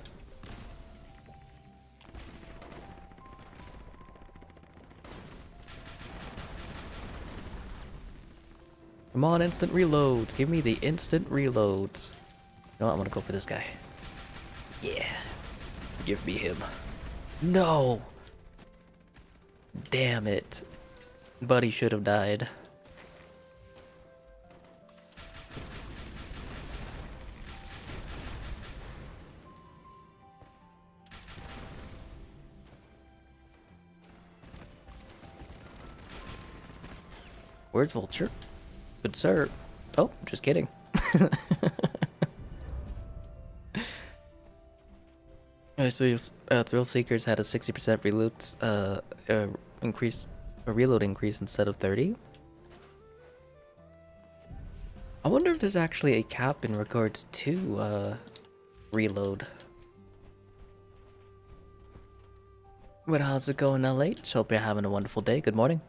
Come on, instant reloads. Give me the instant reloads. You know what? I'm gonna go for this guy. Yeah. Give me him. No! Damn it. Buddy should have died. Where's Vulture? Good sir. Oh, just kidding. Actually, Thrill Seekers had a 60% reload increase, a reload increase instead of 30. I wonder if there's actually a cap in regards to reload. But how's it going, LH? Hope you're having a wonderful day. Good morning.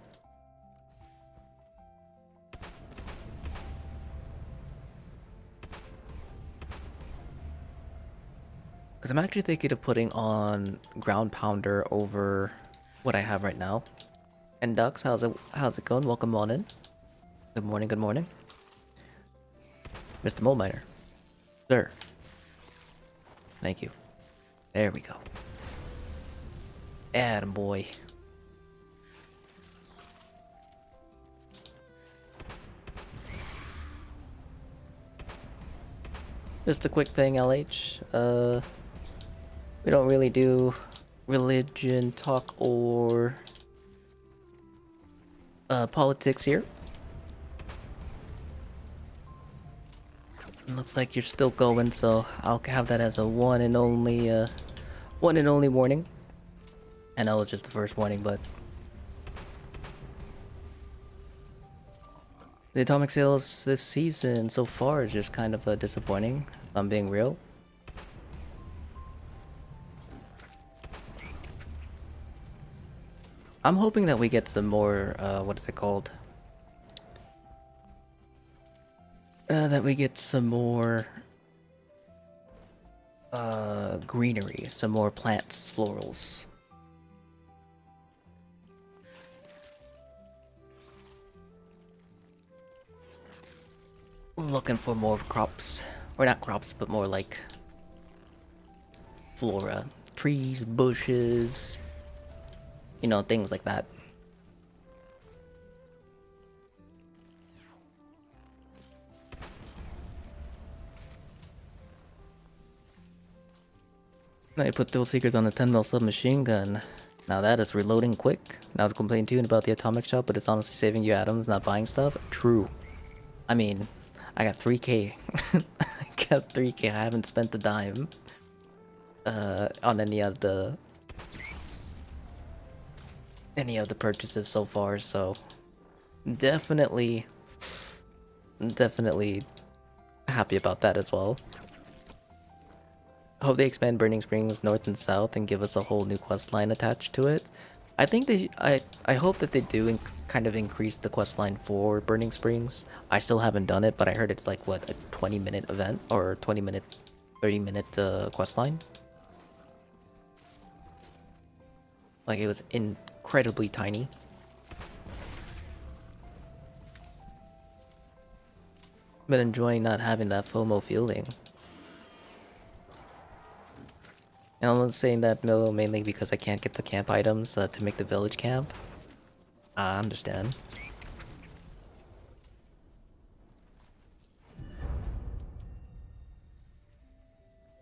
Because I'm actually thinking of putting on Ground Pounder over what I have right now. And Dux, how's it going? Welcome on in. Good morning, good morning. Mr. Mole Miner. Sir. Thank you. There we go. Attaboy. Just a quick thing, LH. We don't really do religion talk or politics here. Looks like you're still going, so I'll have that as a one and only warning. I know it's just the first warning, but the atomic sales this season so far is just kind of disappointing, if I'm being real. I'm hoping that we get some more, what is it called? That we get some more greenery, some more plants, florals. Looking for more crops, or not crops, but more like flora, trees, bushes, you know, things like that. Now you put thrill seekers on a 10mm submachine gun. Now that is reloading quick. Now to complain too about the atomic shop, but it's honestly saving you atoms, not buying stuff. True. I mean, I got 3k. I got 3k. I haven't spent a dime on any of the purchases so far, so definitely happy about that as well. Hope they expand Burning Springs north and south and give us a whole new quest line attached to it. I think I hope that they do kind of increase the quest line for Burning Springs. I still haven't done it, but I heard it's like what, a 20-minute event or 20-minute, 30-minute quest line. Like it was incredibly tiny. Been enjoying not having that FOMO feeling. And I'm not saying that mainly because I can't get the camp items to make the village camp. I understand.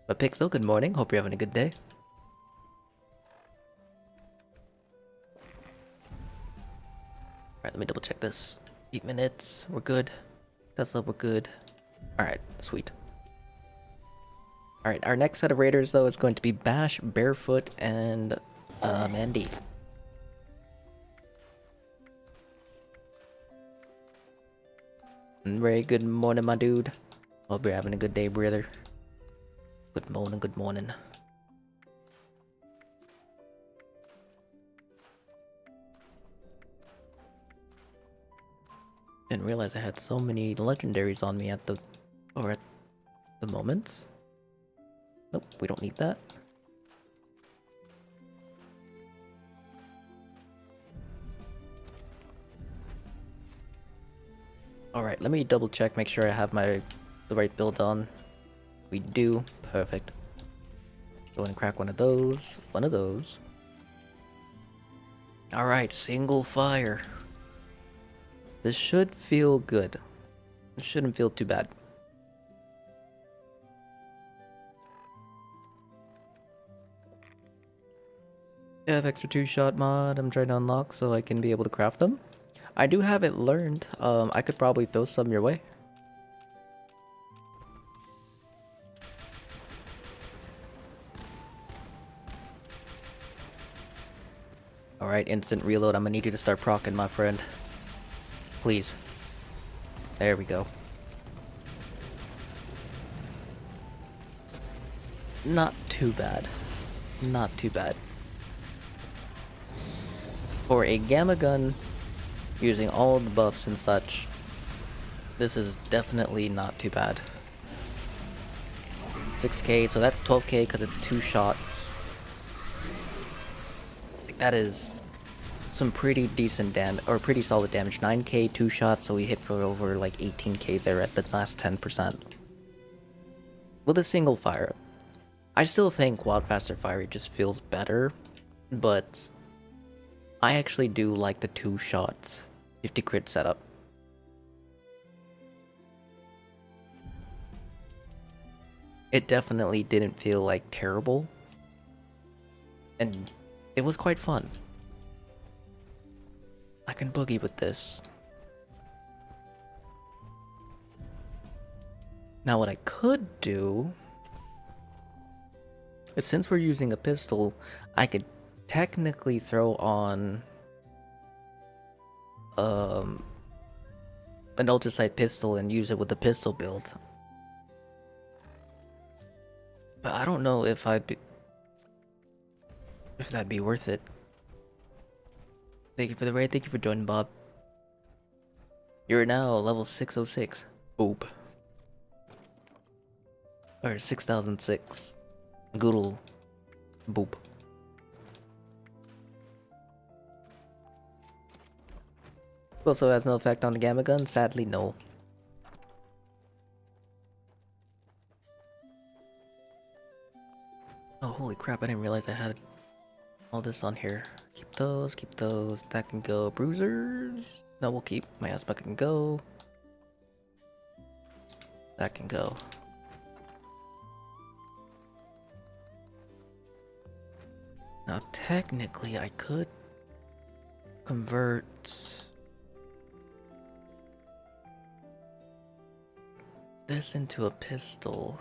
But Pixel, good morning. Hope you're having a good day. Alright, let me double check this. 8 minutes. We're good. Tesla, we're good. Alright, sweet. Alright, our next set of raiders, though, is going to be Bash, Barefoot, and Mandy. Very good morning, my dude. Hope you're having a good day, brother. Good morning, good morning. Didn't realize I had so many legendaries on me at the moment. Nope, we don't need that. Alright, let me double check, make sure I have the right build on. We do. Perfect. Go and crack one of those. One of those. Alright, single fire. This should feel good. It shouldn't feel too bad. I have extra 2-shot mod I'm trying to unlock so I can be able to craft them. I do have it learned. I could probably throw some your way. Alright, instant reload. I'm gonna need you to start proccing, my friend. Please. There we go. Not too bad. Not too bad. For a gamma gun, using all the buffs and such, this is definitely not too bad. 6k, so that's 12k because it's 2 shots. Like, that is some pretty decent damage, or pretty solid damage. 9k, 2 shots, so we hit for over like 18k there at the last 10%. With a single fire. I still think Wildfaster Fire just feels better, but I actually do like the 2 shots, 50 crit setup. it definitely didn't feel like terrible, and it was quite fun. I can boogie with this. Now what I could do is, since we're using a pistol, I could technically throw on an ultrasight pistol and use it with the pistol build. But I don't know if if that'd be worth it. Thank you for the raid. Thank you for joining, Bob. You're now level 606. Boop. Or 6006. Goodle. Boop. Also has no effect on the gamma gun? Sadly, no. Oh, holy crap, I didn't realize I had all this on here. Keep those, keep those. That can go. Bruisers? No, we'll keep. My asthma can go. That can go. Now, technically, I could convert this into a pistol.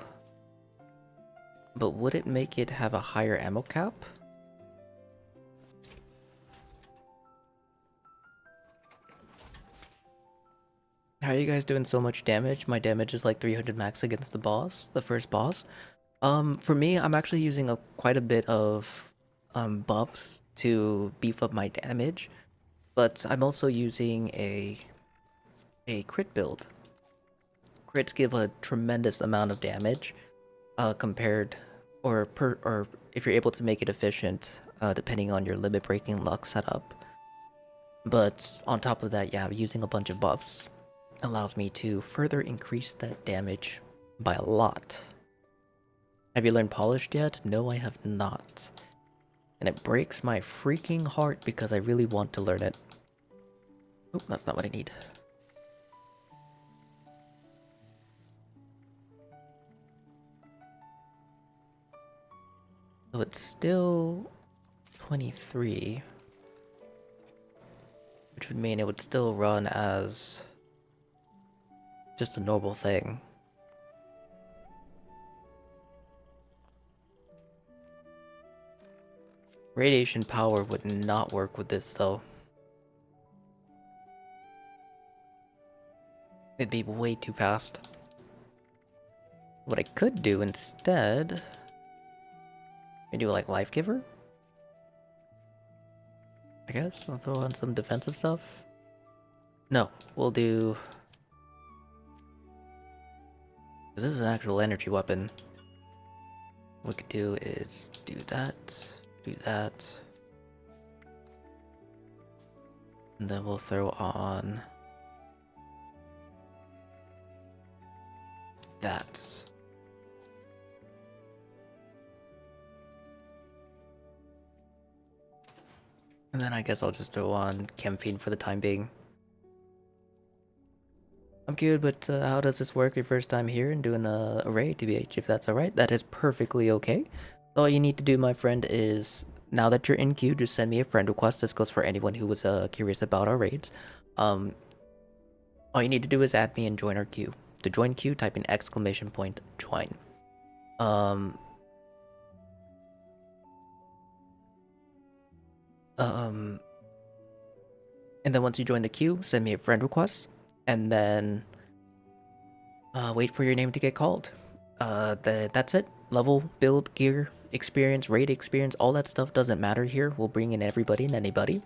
But would it make it have a higher ammo cap? How are you guys doing so much damage? My damage is like 300 max against the boss, the first boss. For me, I'm actually using quite a bit of buffs to beef up my damage, but I'm also using a crit build. Crits give a tremendous amount of damage, compared or if you're able to make it efficient, depending on your limit breaking luck setup. But on top of that, yeah, using a bunch of buffs allows me to further increase that damage by a lot. Have you learned Polished yet? No, I have not. And it breaks my freaking heart because I really want to learn it. Oh, that's not what I need. So it's still 23, which would mean it would still run as just a normal thing. Radiation power would not work with this though. It'd be way too fast. What I could do instead, I do like Life Giver. I guess I'll throw on some defensive stuff. No, we'll do. Because this is an actual energy weapon. What we could do is do that, do that. And then we'll throw on that. And then I guess I'll just throw on Chemphine for the time being. I'm good, but how does this work your first time here and doing a raid, TBH? If that's alright, that is perfectly okay. All you need to do, my friend, is now that you're in queue, just send me a friend request. This goes for anyone who was curious about our raids. All you need to do is add me and join our queue. To join queue, type in !join. And then once you join the queue, send me a friend request, and then wait for your name to get called. That's it. Level, build, gear, experience, raid experience, all that stuff doesn't matter here. We'll bring in everybody and anybody.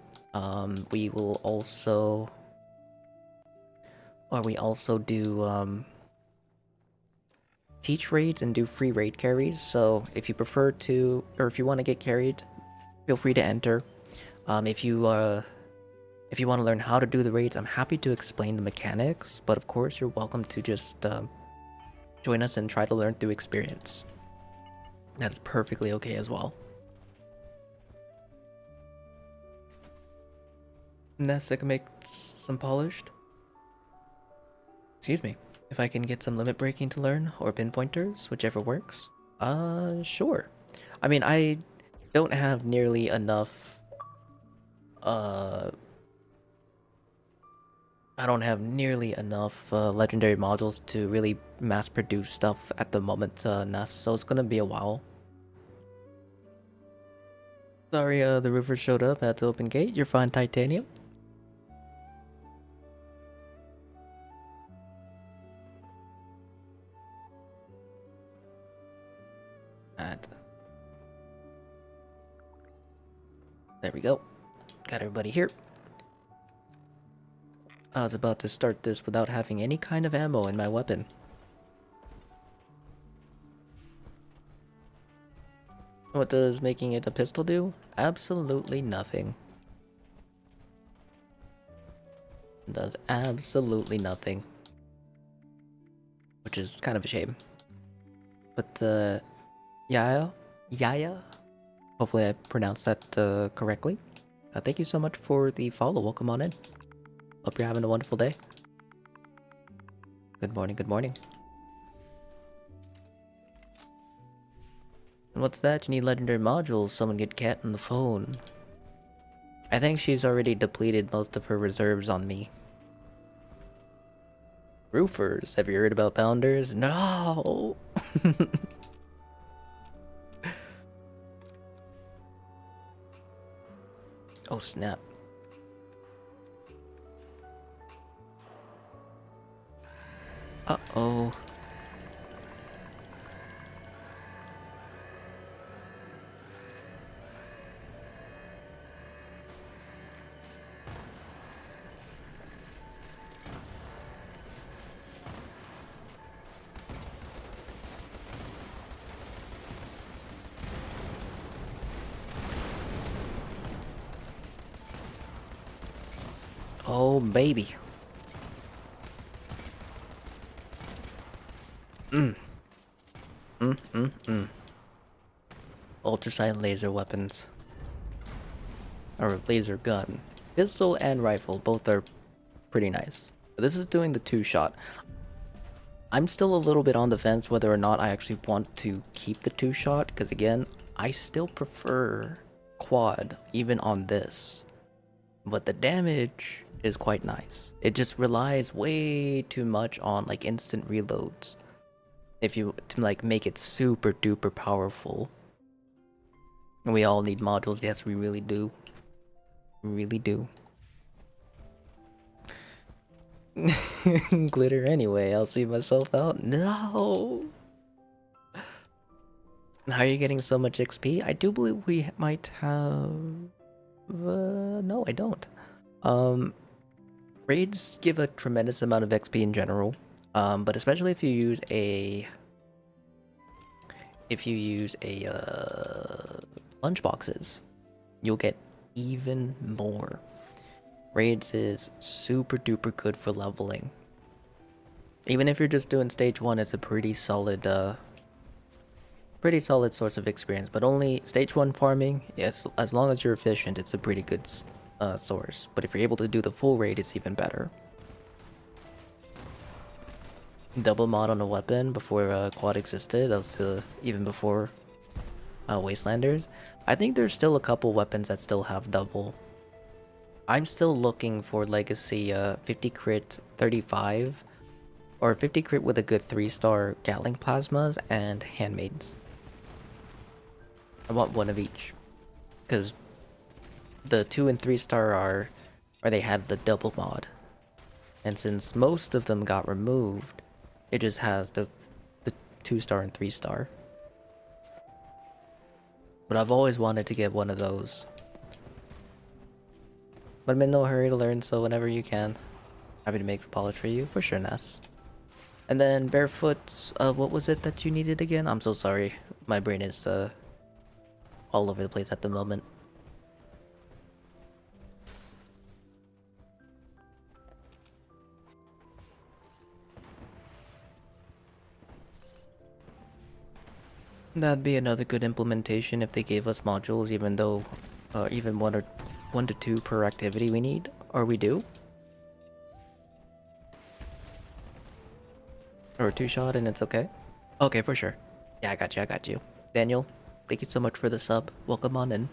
We will also, or we also do teach raids and do free raid carries. So if you prefer to, or if you want to get carried, feel free to enter. If you want to learn how to do the raids, I'm happy to explain the mechanics, but of course you're welcome to just join us and try to learn through experience. That is perfectly okay as well. Next, I can make some polished. Excuse me. If I can get some limit breaking to learn, or pinpointers, whichever works. Sure. I mean, I don't have nearly enough, I don't have nearly enough legendary modules to really mass produce stuff at the moment, Ness, so it's gonna be a while. Sorry, the roofer showed up, had to open gate. You're fine, Titanium. And there we go. Got everybody here. I was about to start this without having any kind of ammo in my weapon. What does making it a pistol do? Absolutely nothing. It does absolutely nothing. Which is kind of a shame. But, Yaya? Hopefully I pronounced that correctly. Thank you so much for the follow. Welcome on in. Hope you're having a wonderful day. Good morning, good morning. And what's that? You need legendary modules. Someone get Cat on the phone. I think she's already depleted most of her reserves on me. Roofers, have you heard about pounders? No! Oh snap. Uh-oh. Oh baby. Ultrasonic laser weapons. Or laser gun. Pistol and rifle, both are pretty nice. This is doing the 2-shot. I'm still a little bit on the fence whether or not I actually want to keep the 2-shot, because again, I still prefer quad even on this. But the damage is quite nice. It just relies way too much on like instant reloads. If you to like make it super duper powerful. And we all need modules, yes we really do. We really do. Glitter anyway, I'll see myself out. No! How are you getting so much XP? I do believe we might have... no, I don't. Raids give a tremendous amount of XP in general. But especially if you use a... lunchboxes, you'll get even more. Raids is super duper good for leveling. Even if you're just doing stage 1, it's a pretty solid source of experience. But only stage 1 farming, yes, as long as you're efficient, it's a pretty good source. But if you're able to do the full raid, it's even better. Double mod on a weapon before quad existed, that was even before Wastelanders. I think there's still a couple weapons that still have double. I'm still looking for Legacy 50 crit 35 or 50 crit with a good 3-star Gatling plasmas and handmaids. I want one of each because the 2 and 3-star are where they had the double mod, and since most of them got removed, it just has the 2-star and 3-star. But I've always wanted to get one of those. But I'm in no hurry to learn, so whenever you can. Happy to make the polish for you, for sure, Ness. And then barefoot, what was it that you needed again? I'm so sorry. My brain is all over the place at the moment. That'd be another good implementation if they gave us modules, even though, even 1 to 2 per activity we need, or we do. Or 2-shot and it's okay? Okay, for sure. Yeah, I got you. Daniel, thank you so much for the sub. Welcome on in.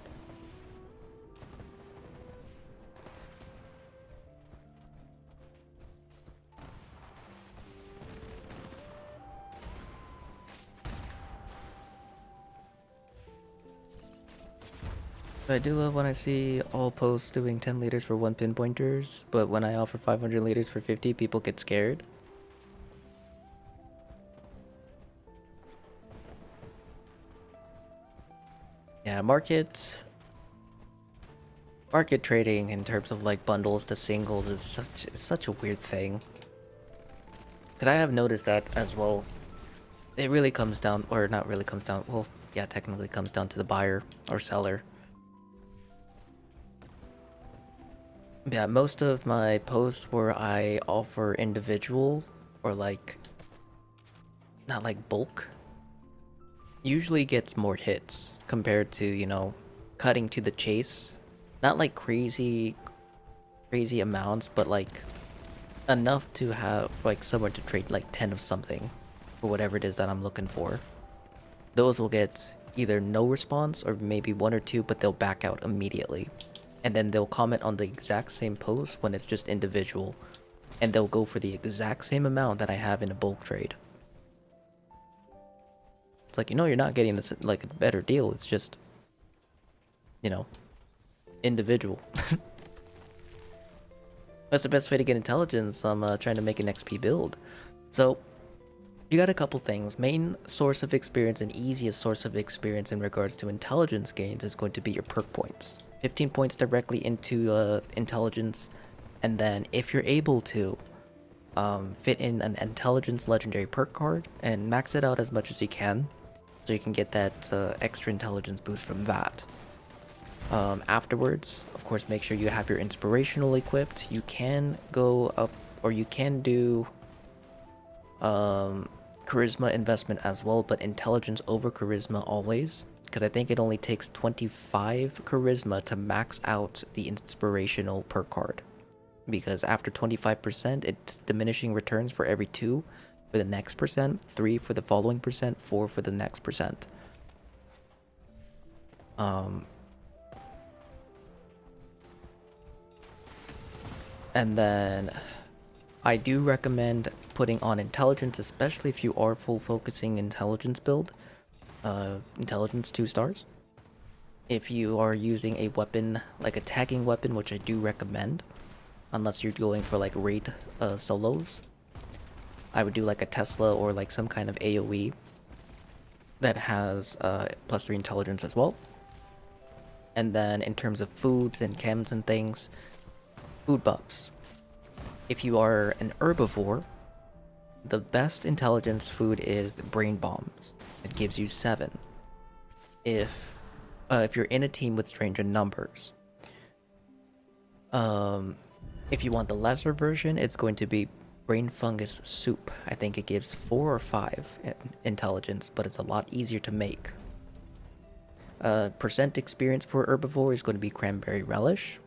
I do love when I see all posts doing 10 liters for 1 pinpointers, but when I offer 500 liters for 50, people get scared. Yeah, market trading in terms of like bundles to singles is just such a weird thing. Because I have noticed that as well. It really comes down, or not really comes down, well, yeah, technically comes down to the buyer or seller. Yeah, most of my posts where I offer individual or like, not like bulk, usually gets more hits compared to, you know, cutting to the chase. Not like crazy amounts, but like enough to have like someone to trade like 10 of something for whatever it is that I'm looking for. Those will get either no response or maybe 1 or 2, but they'll back out immediately. And then they'll comment on the exact same post when it's just individual. And they'll go for the exact same amount that I have in a bulk trade. It's like, you know, you're not getting this like a better deal. It's just, you know, individual. That's the best way to get intelligence. I'm trying to make an XP build. So, you got a couple things. Main source of experience and easiest source of experience in regards to intelligence gains is going to be your perk points. 15 points directly into intelligence, and then if you're able to fit in an intelligence legendary perk card and max it out as much as you can, so you can get that extra intelligence boost from that. Afterwards, of course, make sure you have your inspirational equipped. You can go up, or you can do charisma investment as well, but intelligence over charisma always, because I think it only takes 25 charisma to max out the inspirational perk card, because after 25% it's diminishing returns for every 2 for the next percent, 3 for the following percent, 4 for the next percent. And then I do recommend putting on intelligence, especially if you are full focusing intelligence build. Intelligence 2 stars. If you are using a weapon, like a tagging weapon, which I do recommend, unless you're going for like raid solos, I would do like a Tesla or like some kind of AoE that has +3 intelligence as well. And then in terms of foods and chems and things, food buffs. If you are an herbivore, the best intelligence food is brain bombs. It gives you 7. If you're in a team with stranger numbers. If you want the lesser version, it's going to be brain fungus soup. I think it gives 4 or 5 intelligence, but it's a lot easier to make. Percent experience for herbivore is going to be cranberry relish.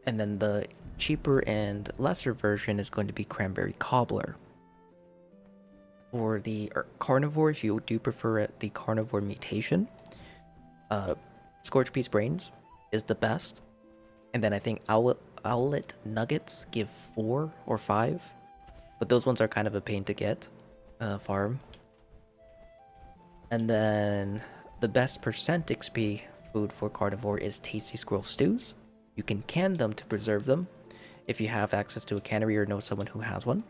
And then the cheaper and lesser version is going to be cranberry cobbler. For the carnivore, if you do prefer it, the carnivore mutation, Scorch Piece Brains is the best. And then I think Owlet Nuggets give 4 or 5. But those ones are kind of a pain to get, farm. And then the best percent XP food for carnivore is Tasty Squirrel Stews. You can can them to preserve them if you have access to a cannery or know someone who has one.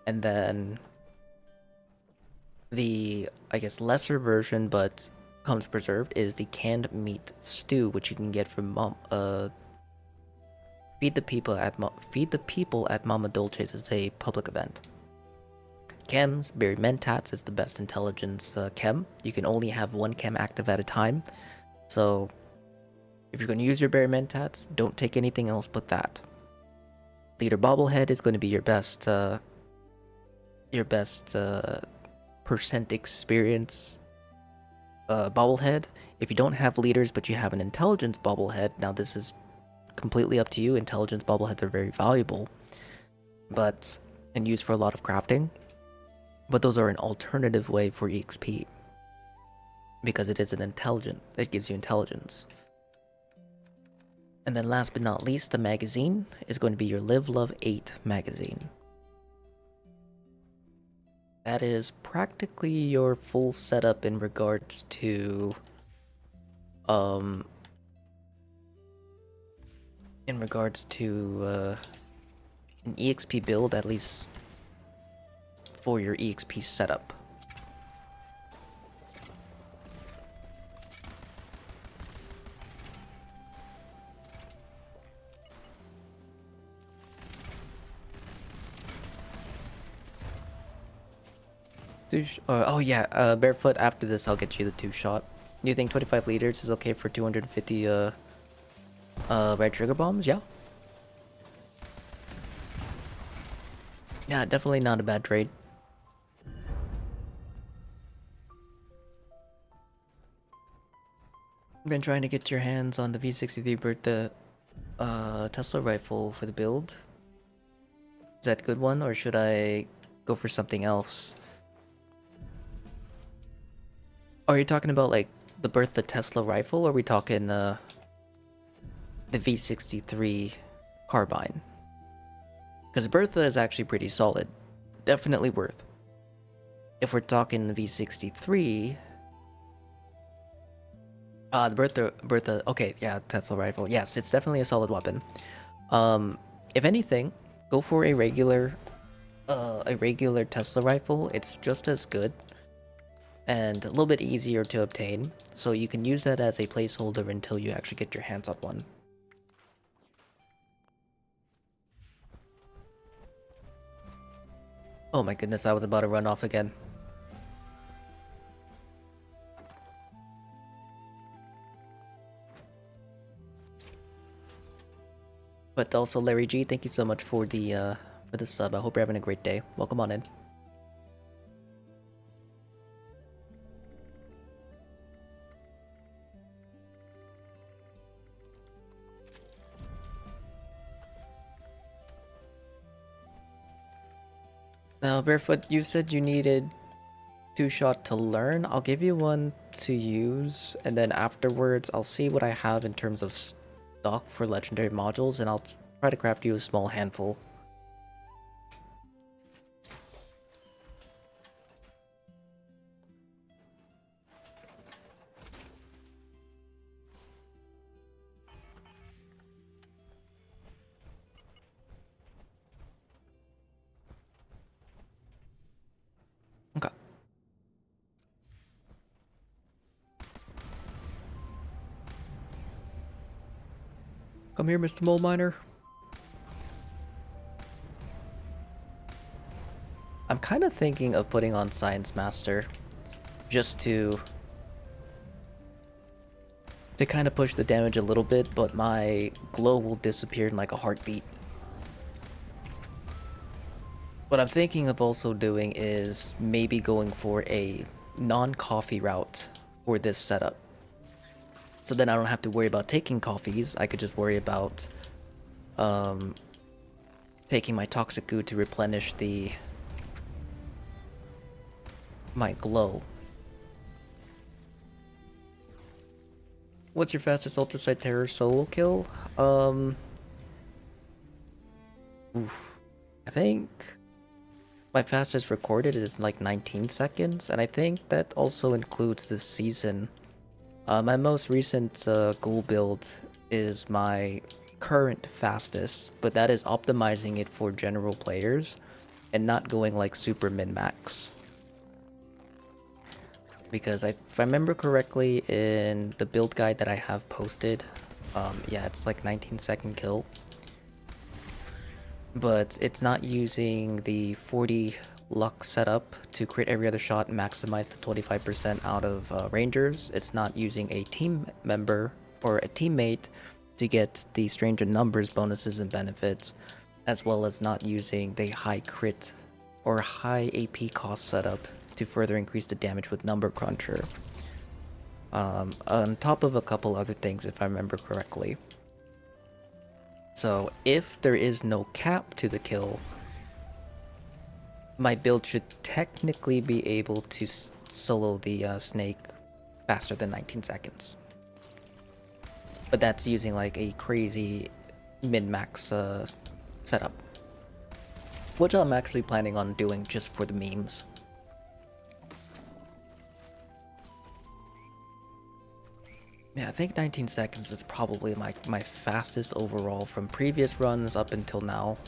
And then the, I guess, lesser version but comes preserved is the canned meat stew, which you can get from Feed the People at Mama Dolce's. It's a public event. Chems, Berry Mentats is the best intelligence chem. You can only have 1 chem active at a time, so if you're going to use your Berry Mentats, don't take anything else but that. Leader Bobblehead is going to be your best percent experience bobblehead. If you don't have leaders but you have an intelligence bobblehead, now this is completely up to you. Intelligence bobbleheads are very valuable, and used for a lot of crafting. But those are an alternative way for EXP. Because it is an intelligent, it gives you intelligence. And then last but not least, the magazine is going to be your Live Love 8 magazine. That is practically your full setup in regards to an EXP build, at least for your EXP setup. Oh yeah, Barefoot, after this I'll get you the 2-shot. Do you think 25 liters is okay for 250 red trigger bombs? Yeah. Yeah, definitely not a bad trade. Been trying to get your hands on the V63 Bertha Tesla rifle for the build. Is that a good one, or should I go for something else? Are you talking about like the Bertha Tesla rifle, or are we talking the V63 carbine? Because Bertha is actually pretty solid. Definitely worth. If we're talking the V63, the Bertha, okay, yeah, Tesla rifle. Yes, it's definitely a solid weapon. If anything, go for a regular Tesla rifle. It's just as good and a little bit easier to obtain, so you can use that as a placeholder until you actually get your hands on one. Oh my goodness, I was about to run off again. But also, Larry G, thank you so much for the sub. I hope you're having a great day. Welcome on in. Now, Barefoot, you said you needed 2-shot to learn. I'll give you one to use, and then afterwards, I'll see what I have in terms of stock for legendary modules, and I'll try to craft you a small handful. Okay. Come here, Mr. Mole Miner. I'm kind of thinking of putting on Science Master just to kind of push the damage a little bit, but my glow will disappear in like a heartbeat. What I'm thinking of also doing is maybe going for a non-coffee route for this setup. So then I don't have to worry about taking coffees. I could just worry about taking my toxic goo to replenish my glow. What's your fastest Ultrasite Terror solo kill? I think my fastest recorded is like 19 seconds, and I think that also includes this season. My most recent ghoul build is my current fastest, but that is optimizing it for general players and not going like super min-max. Because if I remember correctly in the build guide that I have posted, yeah, it's like 19-second kill. But it's not using the 40 luck setup to crit every other shot and maximize the 25% out of rangers. It's not using a team member or a teammate to get the stranger numbers bonuses and benefits, as well as not using the high crit or high AP cost setup to further increase the damage with number cruncher. On top of a couple other things, if I remember correctly. So if there is no cap to the kill, my build should technically be able to solo the snake faster than 19 seconds. But that's using like a crazy min-max setup, which I'm actually planning on doing just for the memes. Yeah, I think 19 seconds is probably my fastest overall from previous runs up until now.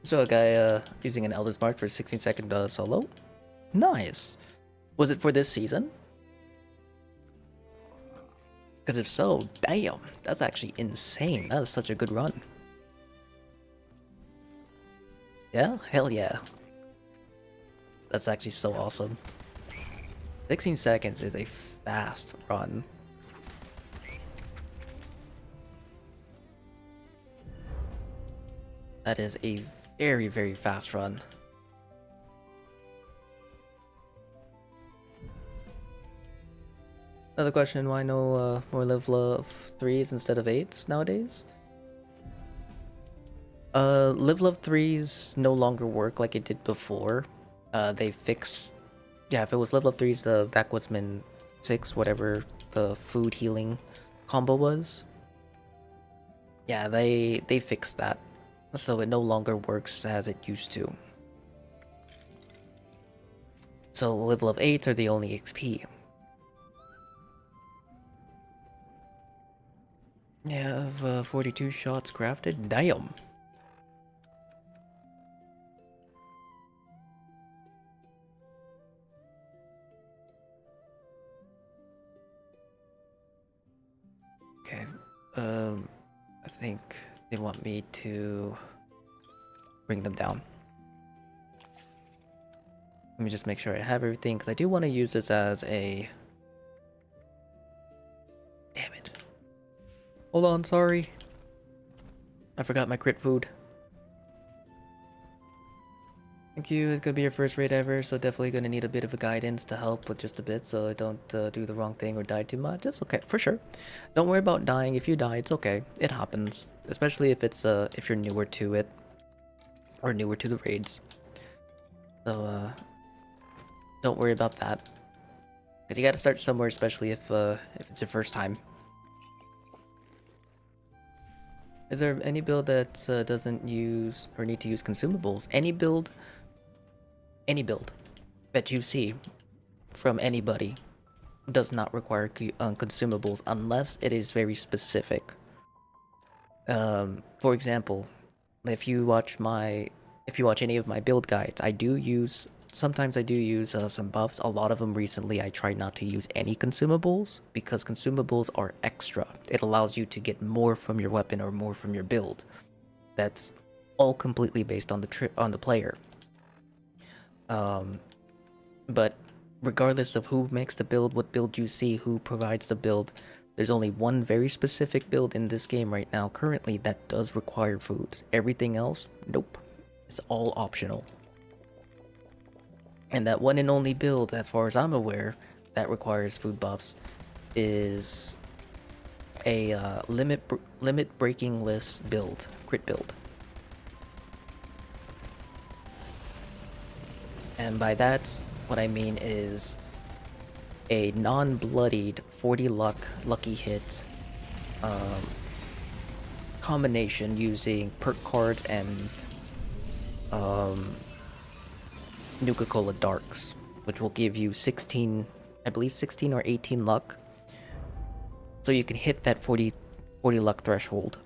So a guy using an Elder's Mark for 16-second solo? Nice! Was it for this season? Because if so, damn, that's actually insane. That is such a good run. Yeah? Hell yeah. That's actually so awesome. 16 seconds is a fast run. That is a very, very fast run. Another question, why no more live love 3s instead of 8s nowadays? Live love 3s no longer work like it did before. They fixed... Yeah, if it was live love 3s, the Backwoodsman 6, whatever the food healing combo was. Yeah, they fixed that. So it no longer works as it used to. So live love 8s are the only XP. Yeah, I have 42 shots crafted. Damn. Okay. I think they want me to bring them down. Let me just make sure I have everything, because I do want to use this as a... Damn it. Hold on, sorry. I forgot my crit food. Thank you, it's gonna be your first raid ever, so definitely gonna need a bit of a guidance to help with just a bit, so I don't do the wrong thing or die too much. It's okay, for sure. Don't worry about dying. If you die, it's okay. It happens. Especially if it's if you're newer to it. Or newer to the raids. So don't worry about that. Because you gotta start somewhere, especially if it's your first time. Is there any build that doesn't use or need to use consumables? Any build that you see from anybody does not require consumables unless it is very specific. For example, if you watch any of my build guides, sometimes I do use some buffs. A lot of them recently I try not to use any consumables because consumables are extra. It allows you to get more from your weapon or more from your build. That's all completely based on the player. But regardless of who makes the build, what build you see, who provides the build, there's only one very specific build in this game right now currently that does require foods. Everything else, nope. It's all optional. And that one and only build, as far as I'm aware, that requires food buffs is a limit breaking list build, crit build. And by that, what I mean is a non-bloodied 40 lucky hit combination using perk cards and Nuka-Cola Darks, which will give you 16, I believe 16 or 18 luck. So you can hit that 40 luck threshold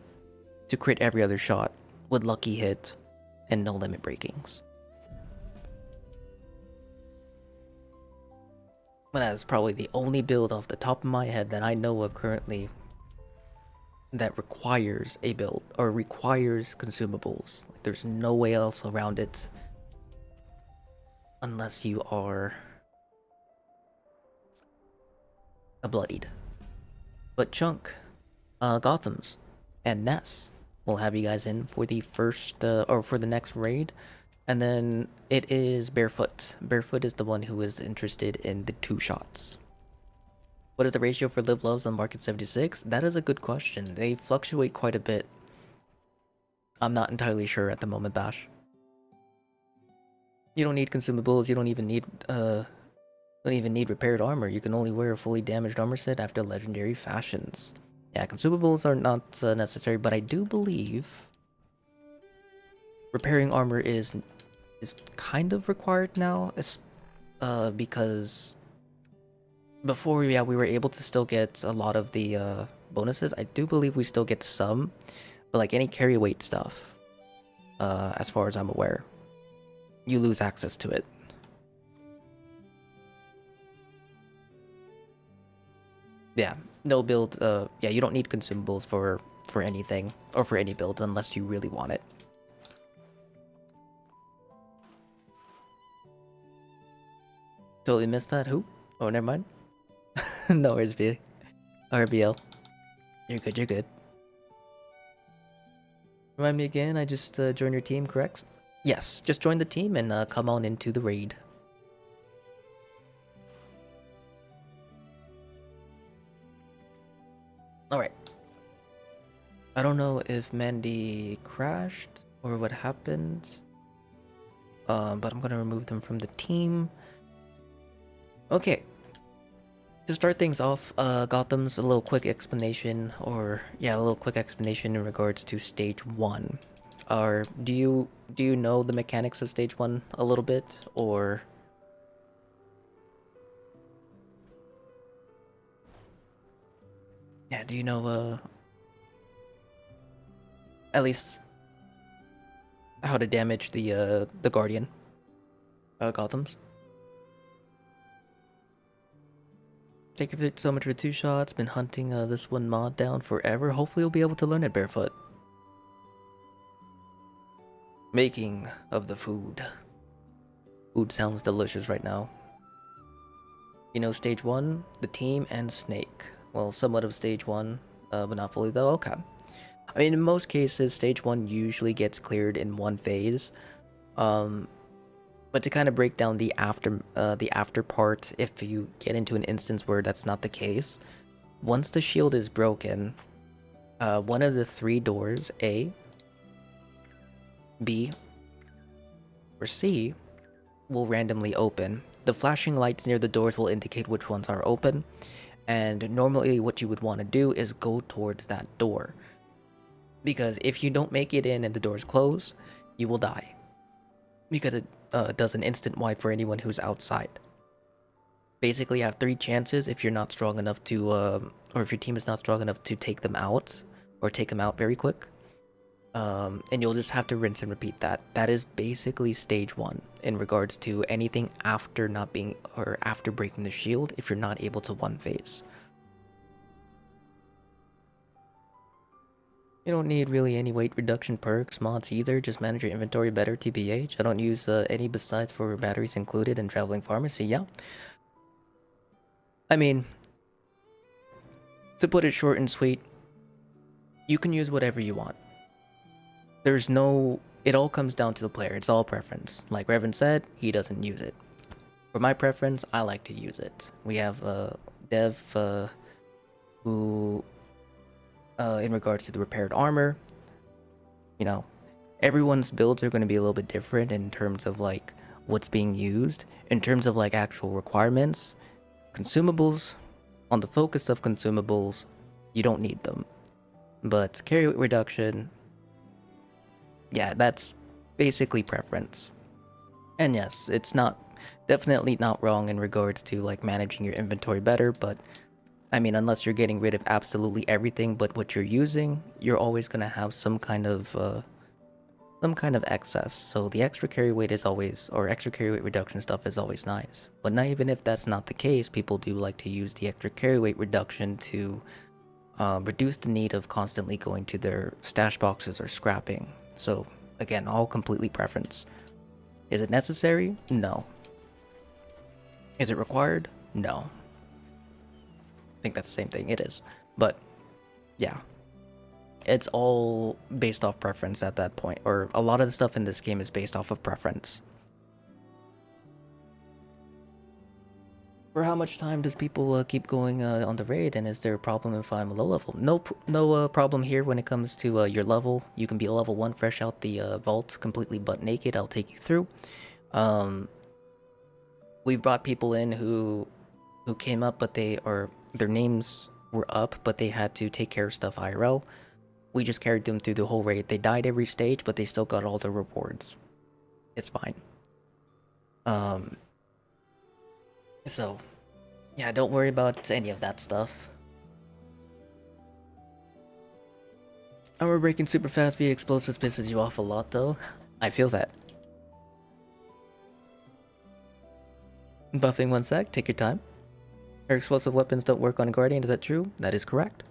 to crit every other shot with lucky hit and no limit breakings. But that's probably the only build off the top of my head that I know of currently that requires a build or requires consumables. There's no way else around it unless you are bloodied. But Chunk, Gotham's, and Ness will have you guys in for the first or for the next raid, and then it is Barefoot. Barefoot is the one who is interested in the 2 shots. What is the ratio for live loves on Market 76? That is a good question. They fluctuate quite a bit. I'm not entirely sure at the moment, Bash. You don't need consumables. You don't even need repaired armor. You can only wear a fully damaged armor set after legendary fashions. Yeah, consumables are not necessary, but I do believe repairing armor is kind of required now, because before, yeah, we were able to still get a lot of the bonuses. I do believe we still get some, but like any carry weight stuff, as far as I'm aware, you lose access to it. Yeah, no build. Yeah, you don't need consumables for anything or for any builds unless you really want it. Totally missed that. Who? Oh, never mind. No worries, B. RBL. You're good. You're good. Remind me again. I just joined your team, correct? Yes, just join the team and come on into the raid. Alright. I don't know if Mandy crashed or what happened. But I'm gonna remove them from the team. Okay. To start things off, Gotham's a little quick explanation, or yeah, a little quick explanation in regards to stage 1. Or do you know the mechanics of stage 1 a little bit, or yeah, do you know at least how to damage the Guardian, Gotham's? Thank you so much for 2 shots. Been hunting this one mod down forever. Hopefully you'll be able to learn it, Barefoot. Making of the food. Food sounds delicious right now. You know stage 1, the team, and Snake. Well, somewhat of stage 1, but not fully though. Okay. I mean, in most cases, stage 1 usually gets cleared in one phase. But to kind of break down the after part, if you get into an instance where that's not the case, once the shield is broken, one of the 3 doors, A, B, or C, will randomly open. The flashing lights near the doors will indicate which ones are open, and normally what you would want to do is go towards that door. Because if you don't make it in and the doors close, you will die. Because it does an instant wipe for anyone who's outside. Basically, you have 3 chances if you're not strong enough to, or if your team is not strong enough to take them out, or take them out very quick. And you'll just have to rinse and repeat that. That is basically stage 1 in regards to anything after not being, or after breaking the shield if you're not able to one phase. You don't need really any weight reduction perks, mods either, just manage your inventory better, TBH. I don't use any besides for batteries included and traveling pharmacy, yeah. I mean, to put it short and sweet, you can use whatever you want. There's no... It all comes down to the player, it's all preference. Like Revan said, he doesn't use it. For my preference, I like to use it. We have Dev who... in regards to the repaired armor, you know, everyone's builds are going to be a little bit different in terms of like what's being used. In terms of like actual requirements, consumables, on the focus of consumables, you don't need them. But carry weight reduction, yeah, that's basically preference. And yes, it's definitely not wrong in regards to like managing your inventory better, but I mean, unless you're getting rid of absolutely everything but what you're using, you're always going to have some kind of excess. So the extra carry weight is always, or extra carry weight reduction stuff is always nice. But not even if that's not the case, people do like to use the extra carry weight reduction to reduce the need of constantly going to their stash boxes or scrapping. So again, all completely preference. Is it necessary? No. Is it required? No. think that's the same thing. It is. But yeah. It's all based off preference at that point. Or a lot of the stuff in this game is based off of preference. For how much time does people keep going on the raid, and is there a problem if I'm low level? No problem here when it comes to your level. You can be level 1 fresh out the vault, completely butt naked. I'll take you through. We've brought people in who came up, but their names were up, but they had to take care of stuff IRL. We just carried them through the whole raid. They died every stage, but they still got all the rewards. It's fine. So, yeah, don't worry about any of that stuff. Armor breaking super fast via explosives pisses you off a lot, though. I feel that. Buffing 1 sec, take your time. Her explosive weapons don't work on Guardian, is that true? That is correct.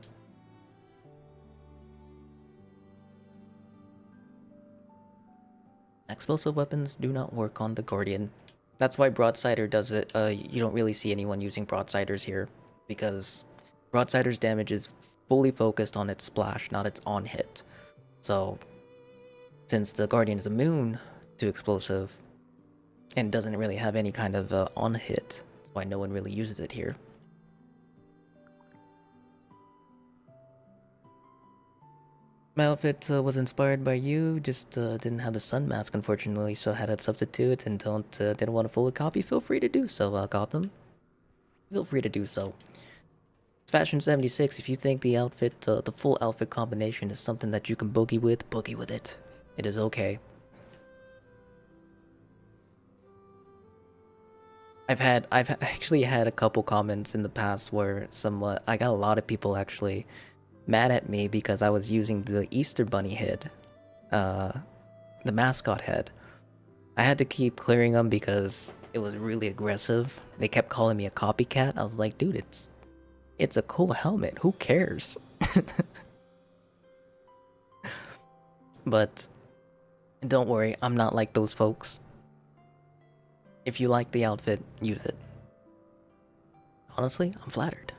Explosive weapons do not work on the Guardian. That's why Broadsider does it. You don't really see anyone using Broadsiders here, because Broadsider's damage is fully focused on its splash, not its on-hit. So, since the Guardian is immune to explosive, and doesn't really have any kind of on-hit, that's why no one really uses it here. My outfit was inspired by you, just didn't have the sun mask unfortunately, so had to substitute, and didn't want a full copy. Feel free to do so, Gotham. Feel free to do so. It's Fashion 76. If you think the outfit, the full outfit combination is something that you can boogie with it. It is okay. I've actually had a couple comments in the past where I got a lot of people actually mad at me because I was using the Easter Bunny head, the mascot head. I had to keep clearing them because it was really aggressive. They kept calling me a copycat. I was like, dude, it's a cool helmet. Who cares? But don't worry, I'm not like those folks. If you like the outfit, use it. Honestly, I'm flattered.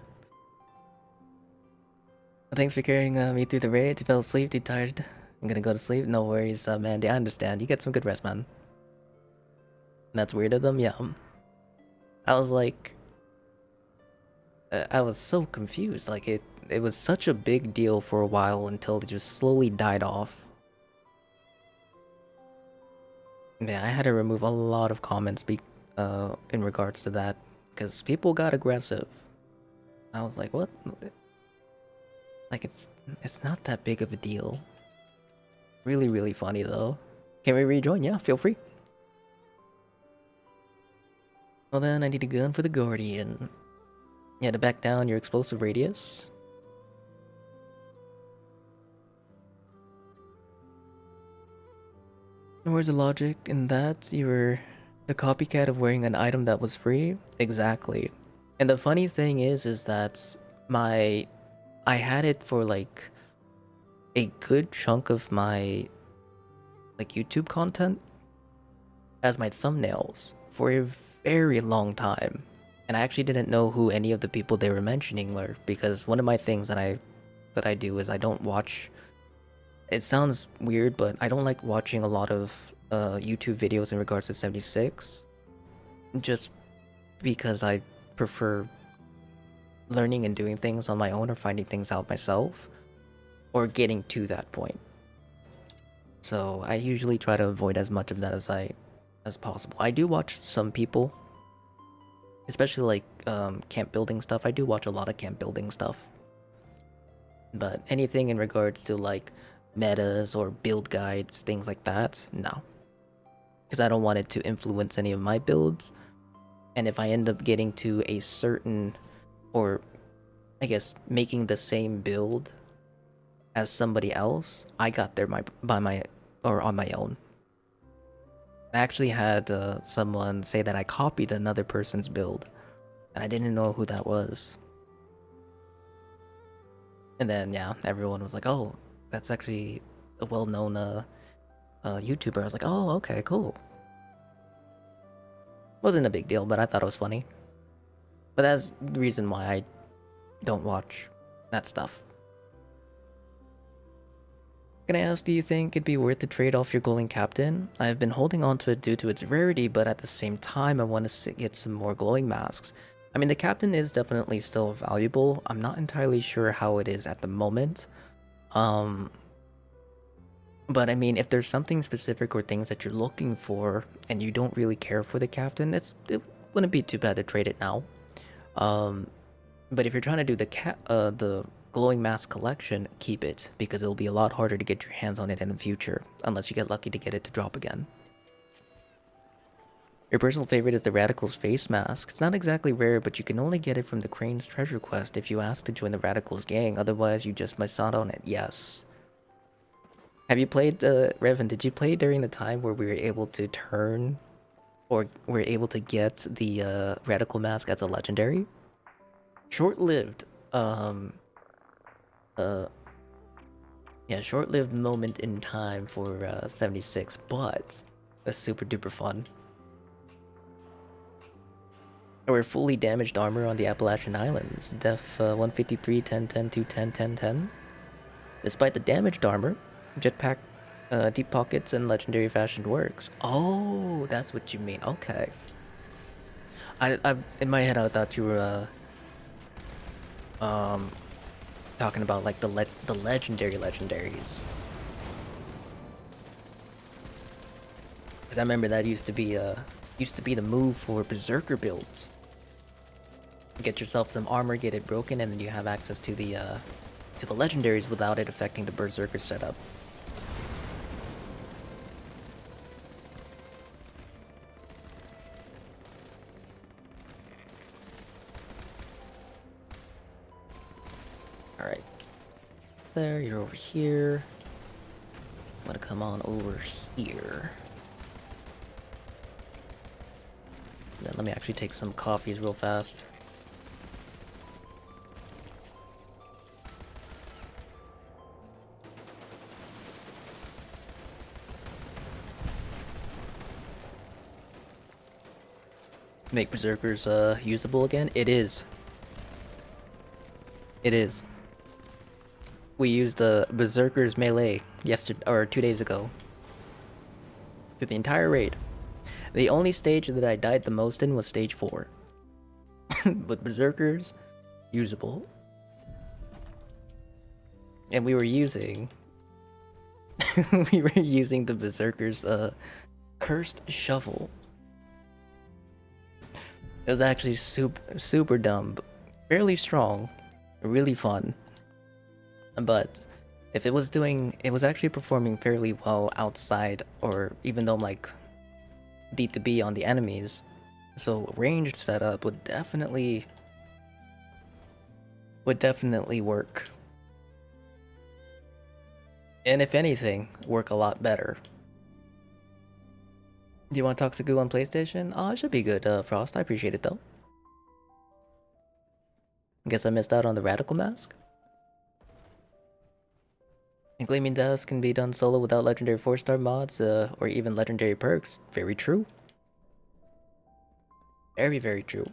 Thanks for carrying me through the raid. You fell asleep, too tired. I'm gonna go to sleep. No worries, Mandy. I understand. You get some good rest, man. That's weird of them, yeah. I was like, I was so confused. Like it was such a big deal for a while until it just slowly died off. Yeah, I had to remove a lot of comments in regards to that because people got aggressive. I was like, what? Like it's not that big of a deal. Really, really funny though. Can we rejoin? Yeah, feel free. Well then, I need a gun for the Guardian. You had to back down your explosive radius. Where's the logic in that? You were the copycat of wearing an item that was free? Exactly. And the funny thing is that I had it for like a good chunk of my like YouTube content as my thumbnails for a very long time. And I actually didn't know who any of the people they were mentioning were, because one of my things that I do is I don't watch. It sounds weird, but I don't like watching a lot of YouTube videos in regards to 76, just because I prefer learning and doing things on my own, or finding things out myself, or getting to that point. So I usually try to avoid as much of that as possible. I do watch some people, especially like camp building stuff. I do watch a lot of camp building stuff, but anything in regards to like metas or build guides, things like that, no, because I don't want it to influence any of my builds. And if I end up getting to a certain, or I guess making the same build as somebody else, I got there on my own. I actually had someone say that I copied another person's build, and I didn't know who that was. And then yeah, everyone was like, "Oh, that's actually a well-known YouTuber." I was like, "Oh, okay, cool." Wasn't a big deal, but I thought it was funny. But that's the reason why I don't watch that stuff. Can I ask, do you think it'd be worth to trade off your glowing captain? I've been holding on to it due to its rarity, but at the same time, I want to get some more glowing masks. I mean, the captain is definitely still valuable. I'm not entirely sure how it is at the moment. Um, but I mean, if there's something specific or things that you're looking for and you don't really care for the captain, it wouldn't be too bad to trade it now. Um, but if you're trying to do the glowing mask collection, keep it, because it'll be a lot harder to get your hands on it in the future, unless you get lucky to get it to drop again. Your personal favorite is the Radical's face mask. It's not exactly rare, but you can only get it from the Crane's treasure quest if you ask to join the Radical's gang, otherwise you just miss out on it. Yes. Have you played, Revan, did you play during the time where we were able to turn, or were able to get the Radical mask as a legendary? Short-lived, yeah, short-lived moment in time for 76, but it's super duper fun. We're fully damaged armor on the Appalachian Islands, def 153, 10, 10, 210, 10, 10. Despite the damaged armor, jetpack, deep pockets, and legendary fashion works. Oh, that's what you mean. Okay. I in my head I thought you were talking about like the legendary legendaries. Because I remember that used to be the move for berserker builds. Get yourself some armor, get it broken, and then you have access to the legendaries without it affecting the berserker setup. All right, there, you're over here. I'm gonna come on over here. Then let me actually take some coffees real fast. Make berserkers usable again? It is. It is. We used berserkers melee yesterday or 2 days ago through the entire raid. The only stage that I died the most in was stage 4. But berserkers usable. And we were using the berserkers cursed shovel. It was actually super dumb, but fairly strong, really fun. But if it was actually performing fairly well outside, or even though I'm like D2B on the enemies, so ranged setup would definitely work. And if anything, work a lot better. Do you want Toxic Goo on PlayStation? Oh, it should be good, Frost. I appreciate it, though. Guess I missed out on the Radical Mask? And Gleaming Dust can be done solo without legendary 4-star mods, or even legendary perks. Very true. Very, very true.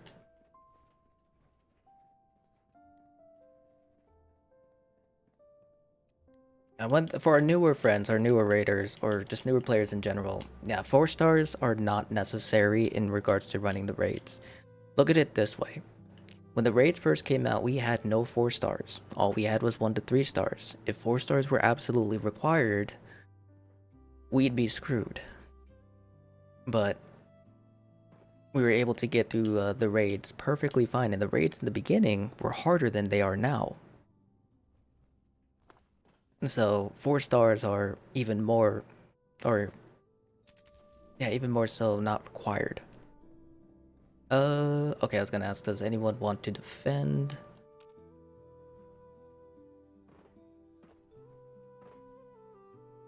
I want for our newer friends, our newer raiders, or just newer players in general. Yeah, 4 stars are not necessary in regards to running the raids. Look at it this way. When the raids first came out, we had no 4 stars. All we had was 1 to 3 stars. If 4 stars were absolutely required, we'd be screwed. But we were able to get through the raids perfectly fine, and the raids in the beginning were harder than they are now. So 4 stars are even more, even more so not required. Okay, I was gonna ask, does anyone want to defend?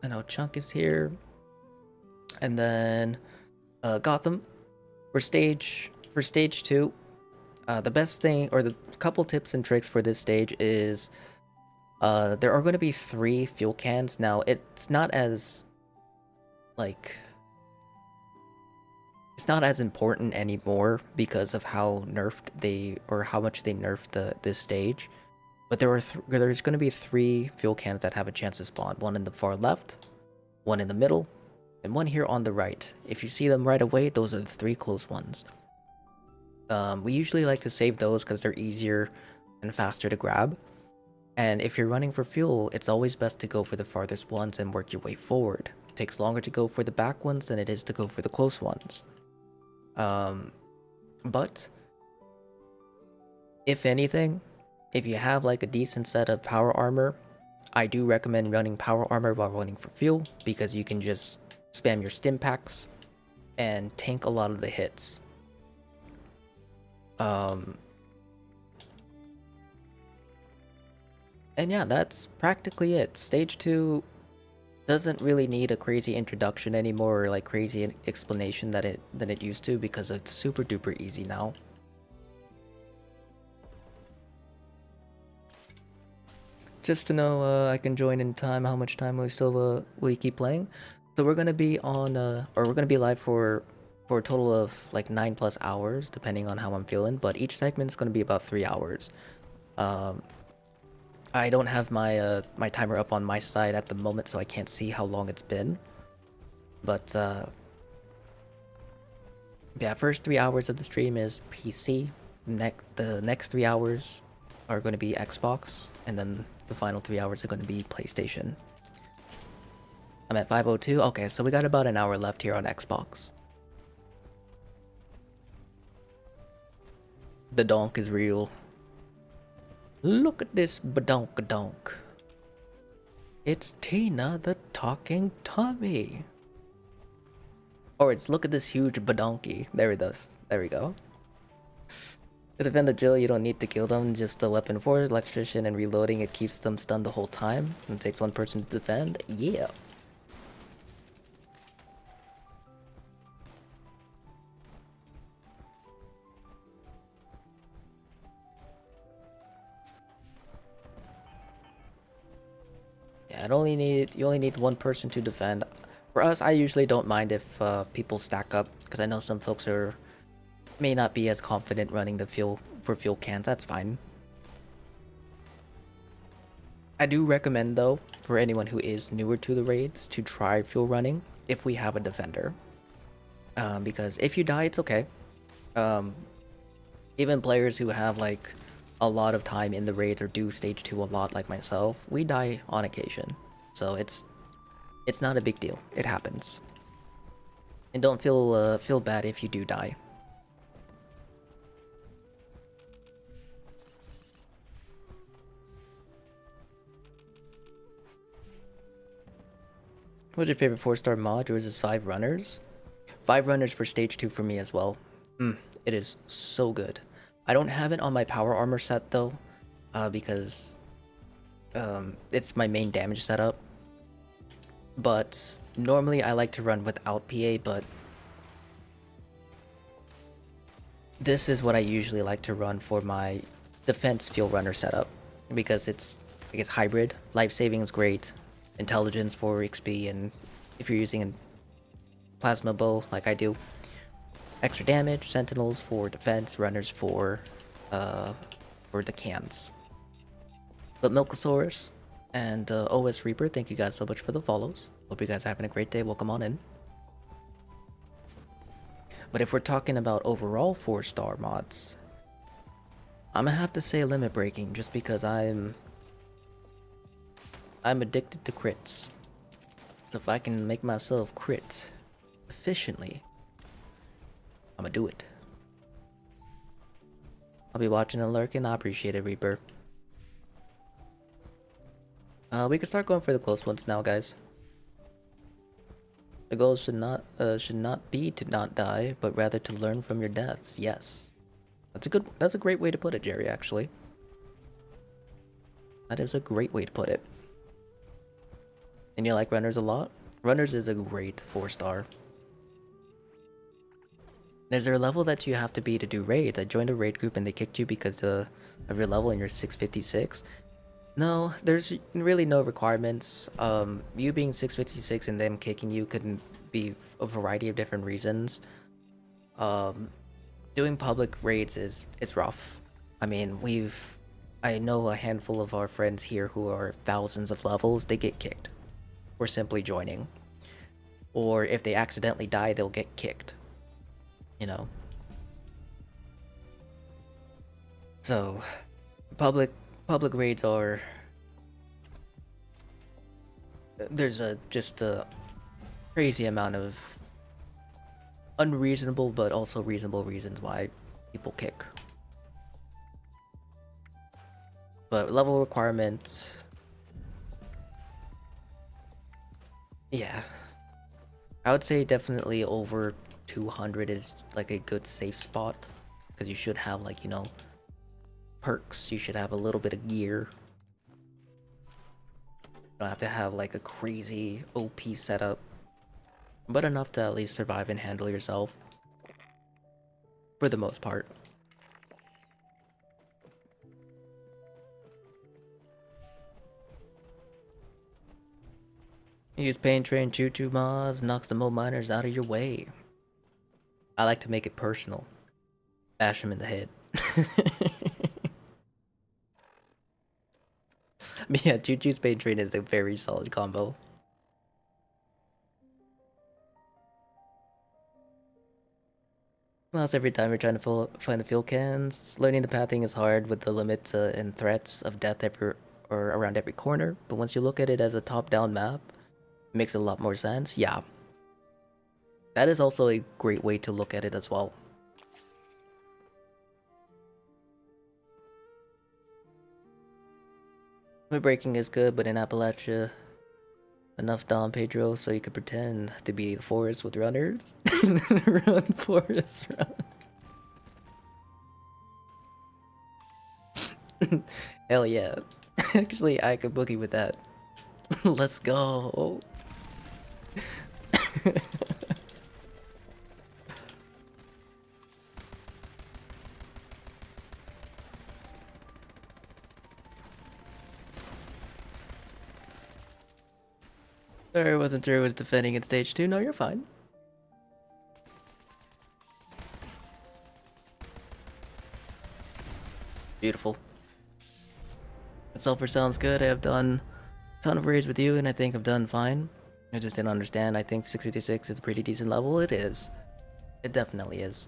I know Chunk is here. And then Gotham. For stage 2, the best thing, or the couple tips and tricks for this stage is there are going to be 3 fuel cans. Now, it's not as, like, it's not as important anymore because of how nerfed they or how much they nerfed this stage. But there's going to be 3 fuel cans that have a chance to spawn. One in the far left, one in the middle, and one here on the right. If you see them right away, those are the 3 close ones. We usually like to save those because they're easier and faster to grab. And if you're running for fuel, it's always best to go for the farthest ones and work your way forward. It takes longer to go for the back ones than it is to go for the close ones. But if anything, if you have like a decent set of power armor, I do recommend running power armor while running for fuel because you can just spam your stim packs and tank a lot of the hits. And yeah, that's practically it. Stage 2 doesn't really need a crazy introduction anymore or like crazy explanation than it used to because it's super duper easy now. Just to know I can join in time, how much time will we keep playing? So we're gonna be on or we're gonna be live for a total of like 9+ hours depending on how I'm feeling, but each segment's gonna be about 3 hours. I don't have my my timer up on my side at the moment, so I can't see how long it's been. But yeah, first 3 hours of the stream is PC. The next 3 hours are going to be Xbox, and then the final 3 hours are going to be PlayStation. I'm at 5:02. Okay, so we got about an hour left here on Xbox. The donk is real. Look at this badonk-a-donk. It's Tina the talking Tommy. Or it's look at this huge badonky. There it is. There we go. To defend the Jill, you don't need to kill them, just a weapon for electrician and reloading. It keeps them stunned the whole time. And takes 1 person to defend. Yeah. Yeah, you only need 1 person to defend. For us, I usually don't mind if people stack up, because I know some folks may not be as confident running the fuel cans. That's fine. I do recommend though, for anyone who is newer to the raids, to try fuel running if we have a defender. Because if you die, it's okay. Even players who have like a lot of time in the raids or do stage 2 a lot like myself, we die on occasion. So it's not a big deal. It happens. And don't feel bad if you do die. What's your favorite 4-star mod? Yours is 5 runners. 5 runners for stage 2 for me as well. It is so good. I don't have it on my power armor set though, because it's my main damage setup. But normally I like to run without PA, but this is what I usually like to run for my defense fuel runner setup because it's hybrid. Life saving is great, intelligence for XP, and if you're using a plasma bow like I do, extra damage, sentinels for defense, runners for the cans. But Milkosaurus and OS Reaper, thank you guys so much for the follows. Hope you guys are having a great day. Welcome on in. But if we're talking about overall 4-star mods, I'm gonna have to say limit breaking just because I'm addicted to crits. So if I can make myself crit efficiently, I'm gonna do it. I'll be watching and lurking. I appreciate it, Reaper. We can start going for the close ones now, guys. The goal should not be to not die, but rather to learn from your deaths. Yes, that's a great way to put it, Jerry. Actually, that is a great way to put it. And you like runners a lot? Runners is a great 4-star. Is there a level that you have to be to do raids? I joined a raid group and they kicked you because of your level and you're 656. No, there's really no requirements. You being 656 and them kicking you could be a variety of different reasons. Doing public raids is rough. I mean, I know a handful of our friends here who are thousands of levels, they get kicked for simply joining. Or if they accidentally die, they'll get kicked. You know. So, public raids are, there's just a crazy amount of unreasonable but also reasonable reasons why people kick. But level requirements, yeah, I would say definitely over 200 is like a good safe spot, because you should have, like, you know, perks, you should have a little bit of gear. You don't have to have like a crazy OP setup, but enough to at least survive and handle yourself for the most part. Use Pain Train Choo Choo Mods, knocks the mole miners out of your way. I like to make it personal. Bash him in the head. But yeah, Choo Choo's Pain Train is a very solid combo. Lost every time you're trying to find the fuel cans. Learning the pathing is hard with the limits and threats of death around every corner, but once you look at it as a top-down map, it makes a lot more sense. Yeah. That is also a great way to look at it as well. Limit breaking is good, but in Appalachia, enough Don Pedro so you could pretend to be the forest with runners. Run, forest, run. Hell yeah. Actually, I could boogie with that. Let's go. Sorry, I wasn't sure it was defending in stage 2. No, you're fine. Beautiful. Sulfur sounds good. I have done a ton of raids with you, and I think I've done fine. I just didn't understand. I think 656 is a pretty decent level. It is. It definitely is.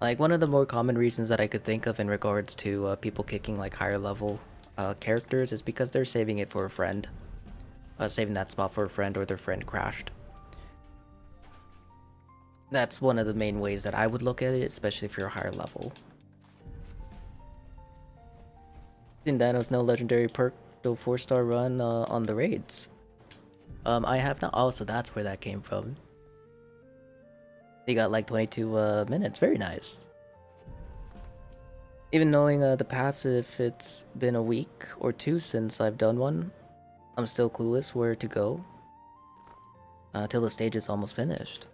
Like, one of the more common reasons that I could think of in regards to people kicking like higher level characters is because they're saving it for a friend. Saving that spot for a friend, or their friend crashed. That's one of the main ways that I would look at it, especially if you're a higher level. In Dino's no legendary perk, no 4-star run on the raids. I have not. Oh, so that's where that came from. They got like 22 minutes. Very nice. Even knowing the passive, it's been a week or two since I've done one. I'm still clueless where to go till the stage is almost finished.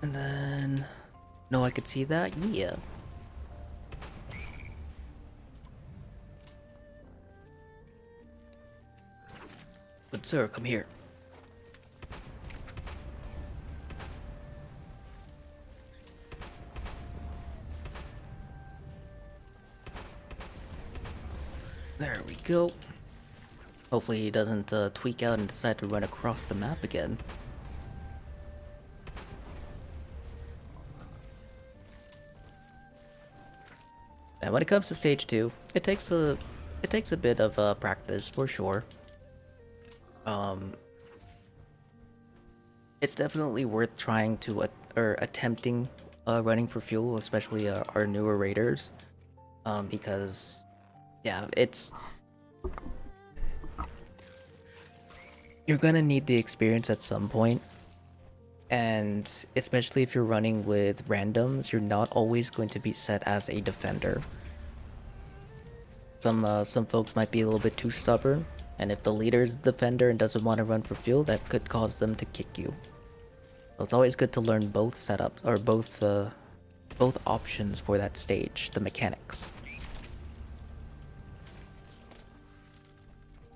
And then... No, I could see that? Yeah. Good sir, come here. There we go. Hopefully he doesn't tweak out and decide to run across the map again. And when it comes to stage 2, it takes a bit of practice for sure. It's definitely worth trying to or attempting running for fuel, especially our newer raiders, because yeah, you're gonna need the experience at some point, and especially if you're running with randoms, you're not always going to be set as a defender. Some folks might be a little bit too stubborn, and if the leader's defender and doesn't want to run for fuel, that could cause them to kick you. So it's always good to learn both setups, or both options for that stage, the mechanics.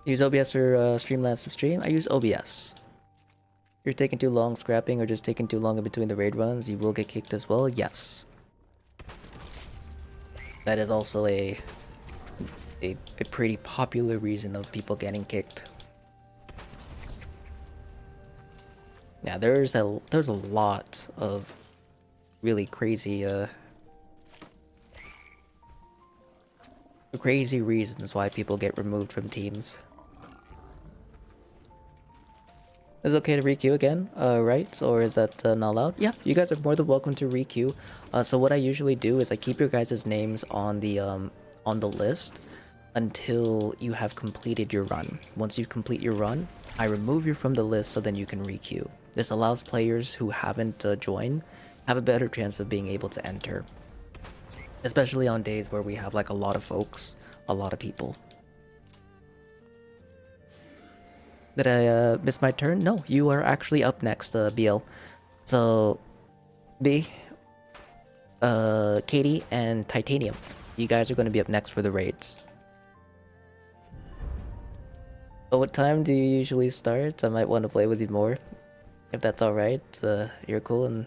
Use OBS or Streamlabs to stream? I use OBS. If you're taking too long scrapping or just taking too long in between the raid runs, you will get kicked as well, yes. That is also a pretty popular reason of people getting kicked. Yeah, there's a lot of really crazy reasons why people get removed from teams. Is it okay to requeue again, right? Or is that not allowed? Yeah, you guys are more than welcome to requeue. So what I usually do is I keep your guys' names on the list until you have completed your run. Once you complete your run, I remove you from the list so then you can requeue. This allows players who haven't joined have a better chance of being able to enter. Especially on days where we have like a lot of folks, a lot of people. Did I miss my turn? No, you are actually up next, BL. So, B, Katie, and Titanium. You guys are going to be up next for the raids. So what time do you usually start? I might want to play with you more. If that's alright, you're cool and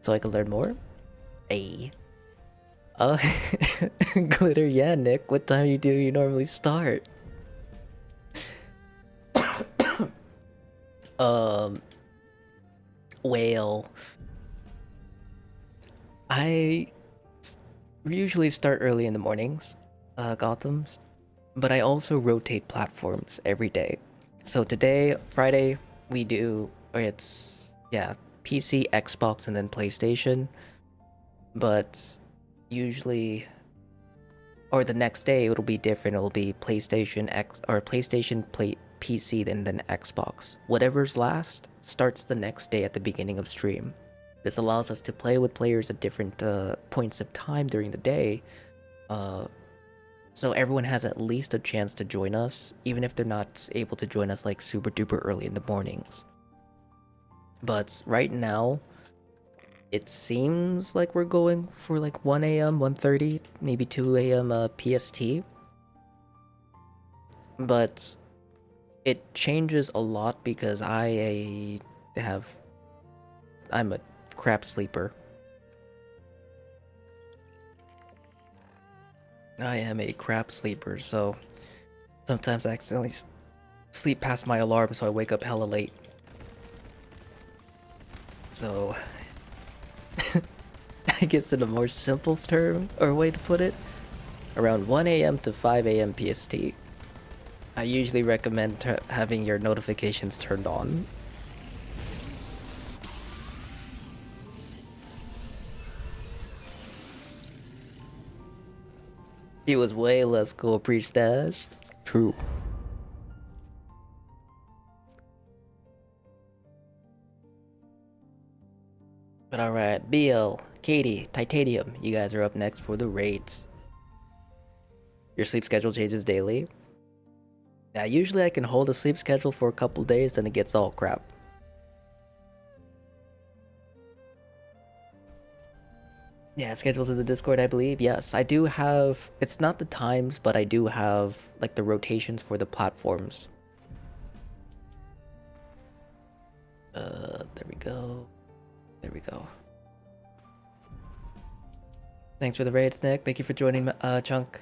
so I can learn more. Hey. Glitter, yeah, Nick. What time do you normally start? Well, I usually start early in the mornings, Gotham's, but I also rotate platforms every day. So today, Friday, we do, or it's, yeah, PC, Xbox, and then PlayStation. But usually, or the next day, it'll be different. It'll be PlayStation X, or PlayStation, PC, then Xbox. Whatever's last starts the next day at the beginning of stream. This allows us to play with players at different points of time during the day, so everyone has at least a chance to join us, even if they're not able to join us like super duper early in the mornings. But right now, it seems like we're going for like 1 a.m., 1:30, maybe 2 a.m. PST. But it changes a lot because I'm a crap sleeper. I am a crap sleeper, so sometimes I accidentally sleep past my alarm, so I wake up hella late. So, I guess in a more simple term, or way to put it, around 1 a.m. to 5 a.m. PST. I usually recommend having your notifications turned on. He was way less cool pre-stash. True. But alright, BL, Katie, Titanium, you guys are up next for the raids. Your sleep schedule changes daily. Yeah, usually I can hold a sleep schedule for a couple days, then it gets all crap. Yeah, schedules in the Discord, I believe. Yes, I do have... It's not the times, but I do have, like, the rotations for the platforms. There we go. There we go. Thanks for the raids, Nick. Thank you for joining, Chunk.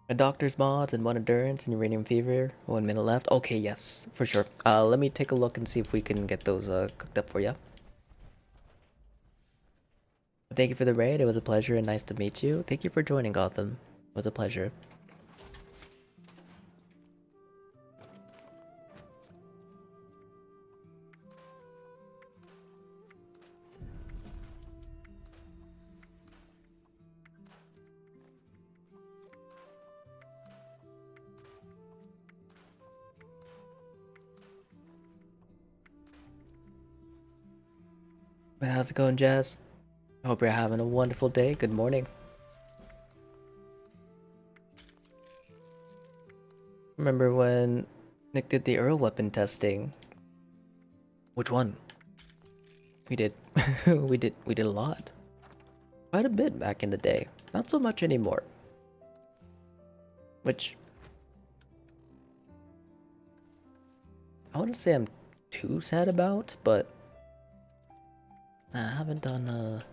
A doctor's mods and one endurance and uranium fever. 1 minute left. Okay, yes, for sure. Let me take a look and see if we can get those cooked up for you. Thank you for the raid. It was a pleasure and nice to meet you. Thank you for joining, Gotham. It was a pleasure. But how's it going, Jazz? I hope you're having a wonderful day. Good morning. Remember when Nick did the Earl weapon testing? Which one? We did. we did a lot. Quite a bit back in the day. Not so much anymore. Which I wouldn't say I'm too sad about, but I haven't done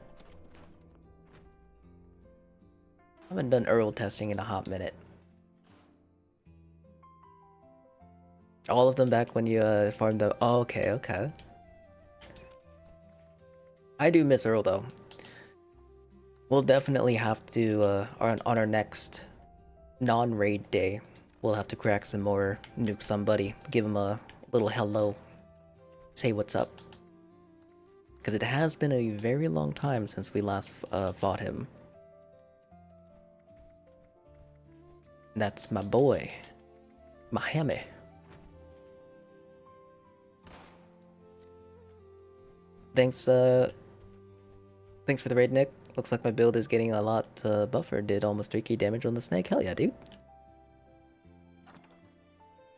Earl testing in a hot minute. All of them back when you farmed the. Oh, okay, okay. I do miss Earl though. We'll definitely have to on our next non-raid day. We'll have to crack some more, nuke somebody, give him a little hello, say what's up. Because it has been a very long time since we last fought him. That's my boy, Miami. Thanks for the raid, Nick. Looks like my build is getting a lot buffer. Did almost 3k damage on the snake. Hell yeah, dude.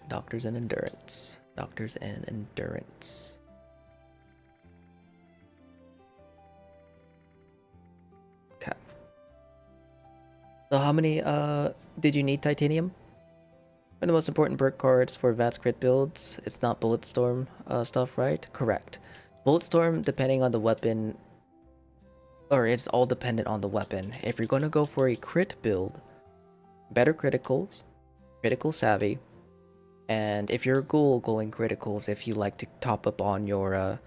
Doctors and endurance. Doctors and endurance. Okay. So how many did you need titanium? One of the most important perk cards for VATS crit builds. It's not Bulletstorm stuff, right? Correct. Bulletstorm, depending on the weapon, or it's all dependent on the weapon. If you're going to go for a crit build, better criticals, critical savvy, and if you're a ghoul, going criticals if you like to top up on your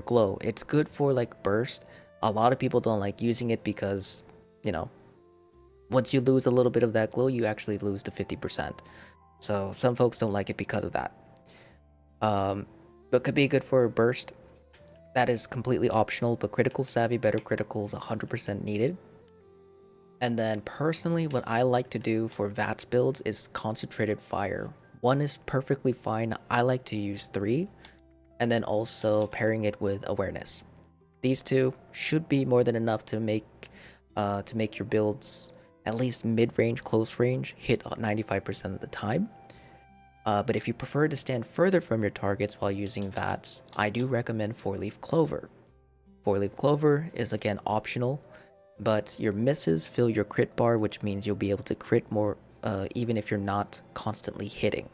glow. It's good for like burst. A lot of people don't like using it because, you know, once you lose a little bit of that glow, you actually lose the 50%. So some folks don't like it because of that. But could be good for a burst. That is completely optional, but critical savvy, better criticals, 100% needed. And then personally, what I like to do for VATS builds is concentrated fire. One is perfectly fine. I like to use 3, and then also pairing it with awareness. These two should be more than enough to make your builds at least mid-range, close range hit 95% of the time. But if you prefer to stand further from your targets while using VATS, I do recommend 4-leaf clover. 4-leaf clover is again optional, but your misses fill your crit bar, which means you'll be able to crit more even if you're not constantly hitting.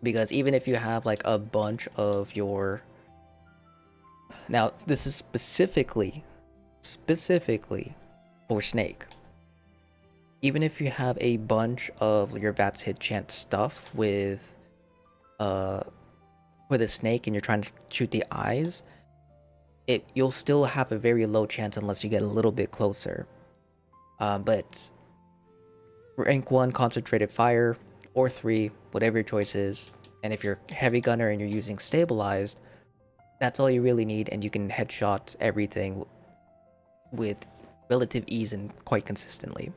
Because even if you have like a bunch of your... Now, this is specifically for Snake. Even if you have a bunch of your VATS hit chance stuff with a snake and you're trying to shoot the eyes, you'll still have a very low chance unless you get a little bit closer. But rank 1 concentrated fire or 3, whatever your choice is, and if you're heavy gunner and you're using stabilized, that's all you really need, and you can headshot everything with relative ease and quite consistently.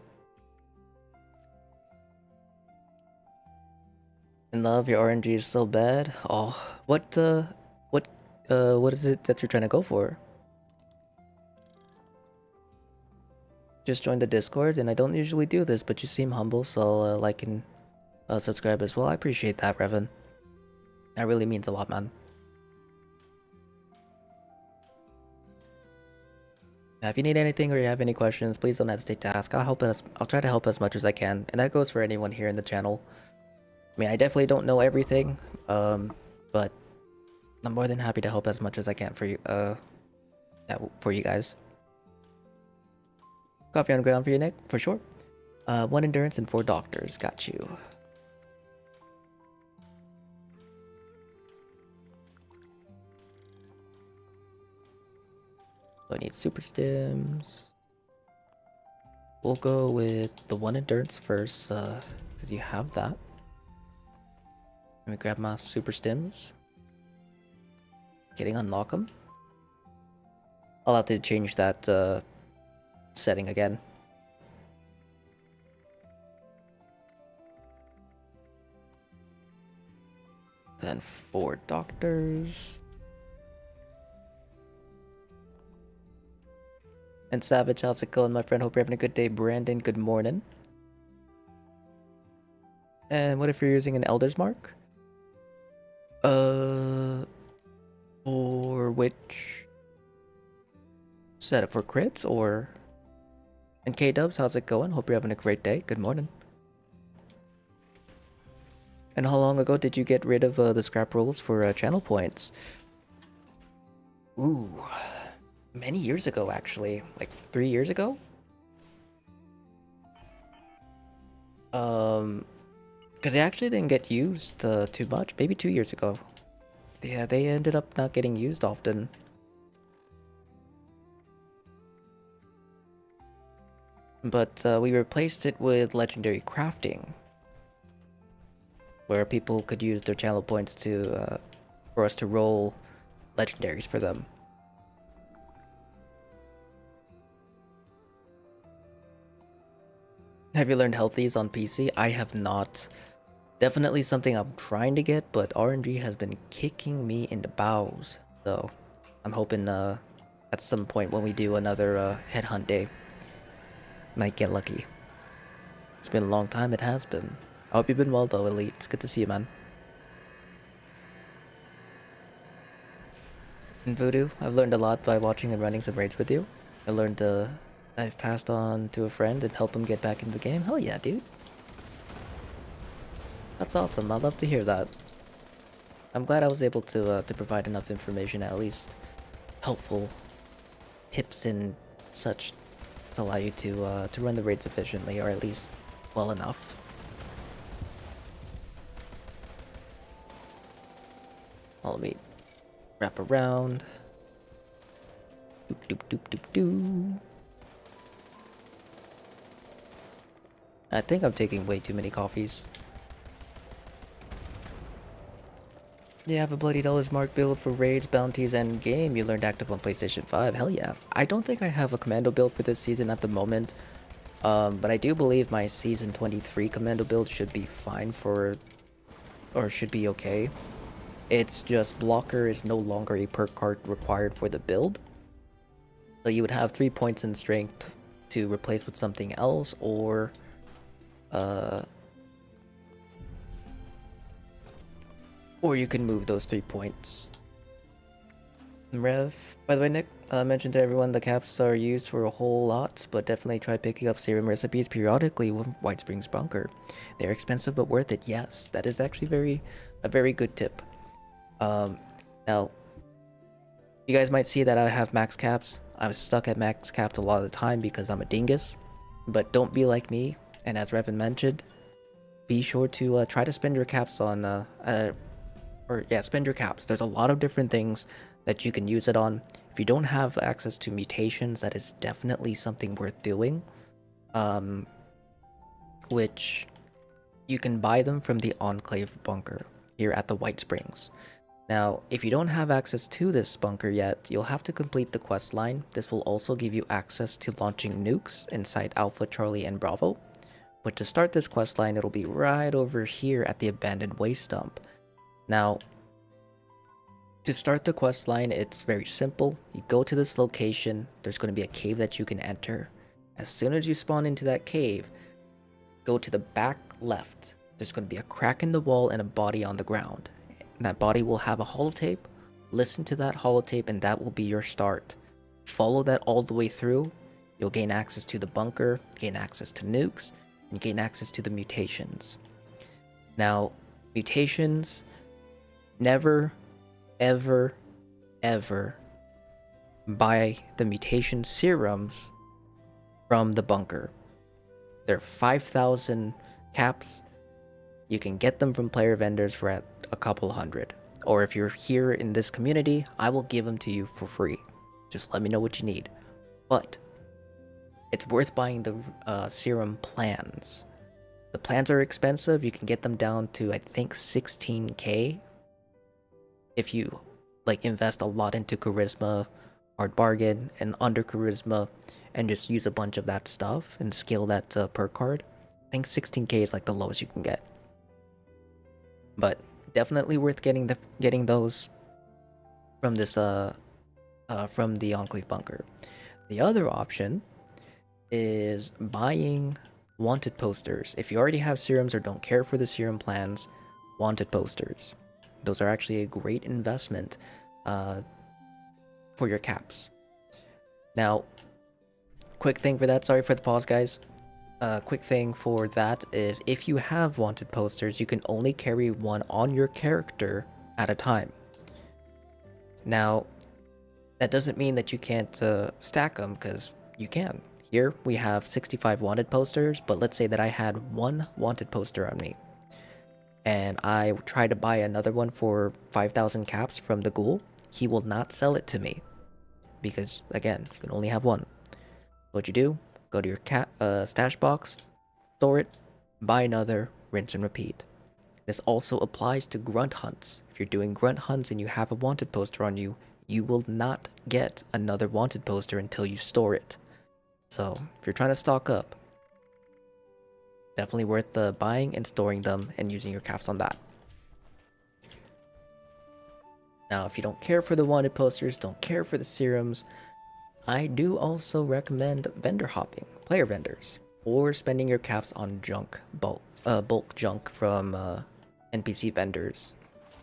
In love, your RNG is so bad. Oh, what is it that you're trying to go for? Just joined the Discord, and I don't usually do this, but you seem humble, so I'll like and subscribe as well. I appreciate that, Revan. That really means a lot, man. Now, if you need anything or you have any questions, please don't hesitate to ask. I'll try to help as much as I can, and that goes for anyone here in the channel. I mean, I definitely don't know everything, but I'm more than happy to help as much as I can for you, for you guys. Coffee on the ground for you, Nick, for sure. 1 endurance and 4 doctors, got you. So I need super stims. We'll go with the 1 endurance first, because you have that. Let me grab my super stims. Getting unlock them. I'll have to change that setting again. Then 4 doctors. And Savage, how's it going, my friend? Hope you're having a good day. Brandon, good morning. And what if you're using an Elder's Mark? For which setup? For crits or? And K-Dubs, how's it going? Hope you're having a great day. Good morning. And how long ago did you get rid of the scrap rules for channel points? Ooh, many years ago actually, like 3 years ago. Because they actually didn't get used too much. Maybe 2 years ago. Yeah, they ended up not getting used often. But we replaced it with legendary crafting, where people could use their channel points to for us to roll legendaries for them. Have you learned healthies on PC? I have not. Definitely something I'm trying to get, but RNG has been kicking me in the bowels. So I'm hoping at some point when we do another headhunt day, might get lucky. It's been a long time, it has been. I hope you've been well though, Elite. It's good to see you, man. In Voodoo, I've learned a lot by watching and running some raids with you. I learned I've passed on to a friend and help him get back into the game. Hell yeah, dude. That's awesome. I'd love to hear that. I'm glad I was able to provide enough information, at least helpful tips and such, to allow you to run the raids efficiently, or at least well enough. Let me wrap around. Doop doop doop doop doo. I think I'm taking way too many coffees. You have a Bloody Dollars Mark build for raids, bounties, and game. You learned active on PlayStation 5. Hell yeah. I don't think I have a commando build for this season at the moment. But I do believe my Season 23 commando build should be fine for... or should be okay. It's just blocker is no longer a perk card required for the build. So you would have 3 points in strength to replace with something else, or... or you can move those 3 points. Rev, by the way, Nick, mentioned to everyone the caps are used for a whole lot, but definitely try picking up serum recipes periodically with White Springs Bunker. They're expensive but worth it. Yes, that is actually a very good tip. Now, you guys might see that I have max caps. I'm stuck at max caps a lot of the time because I'm a dingus, but don't be like me. And as Revan mentioned, be sure to try to spend your caps on spend your caps. There's a lot of different things that you can use it on. If you don't have access to mutations, that is definitely something worth doing. Which you can buy them from the Enclave bunker here at the White Springs. Now, if you don't have access to this bunker yet, you'll have to complete the quest line. This will also give you access to launching nukes inside Alpha, Charlie, and Bravo. But to start this quest line, it'll be right over here at the abandoned waste dump. Now, to start the quest line, it's very simple. You go to this location, there's going to be a cave that you can enter. As soon as you spawn into that cave, go to the back left. There's going to be a crack in the wall and a body on the ground. That body will have a holotape. Listen to that holotape and that will be your start. Follow that all the way through. You'll gain access to the bunker, gain access to nukes, and gain access to the mutations. Now, mutations, never, ever, ever buy the mutation serums from the bunker. They're 5,000 caps. You can get them from player vendors for at a couple hundred. Or if you're here in this community, I will give them to you for free. Just let me know what you need. But it's worth buying the serum plans. The plans are expensive. You can get them down to, I think, 16k. If you like invest a lot into charisma, hard bargain, and under charisma, and just use a bunch of that stuff and scale that per card, I think 16k is like the lowest you can get. But definitely worth getting those from this from the Enclave bunker. The other option is buying wanted posters. If you already have serums or don't care for the serum plans, wanted posters. Those are actually a great investment for your caps. Now, quick thing for that, sorry for the pause, guys. Quick thing for that is if you have wanted posters, you can only carry one on your character at a time. Now, that doesn't mean that you can't stack them, because you can. Here we have 65 wanted posters, but let's say that I had one wanted poster on me, and I try to buy another one for 5,000 caps from the ghoul. He will not sell it to me, because again, you can only have one. What you do, go to your stash box, store it, buy another, rinse and repeat. This also applies to grunt hunts. If you're doing grunt hunts and you have a wanted poster on you, you will not get another wanted poster until you store it. So if you're trying to stock up, definitely worth the buying and storing them and using your caps on that. Now, if you don't care for the wanted posters, don't care for the serums, I do also recommend vendor hopping, player vendors, or spending your caps on bulk junk from NPC vendors.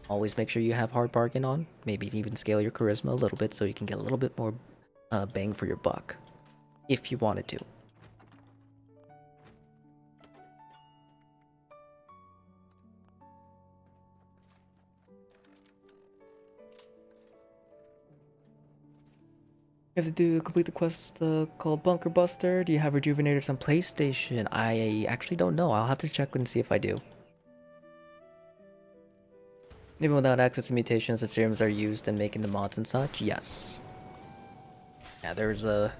Always make sure you have hard bargain on, maybe even scale your charisma a little bit so you can get a little bit more bang for your buck, if you wanted to. You have to complete the quest called Bunker Buster. Do you have Rejuvenators on PlayStation? I actually don't know. I'll have to check and see if I do. Even without access to mutations, the serums are used in making the mods and such? Yes. Yeah, there's a...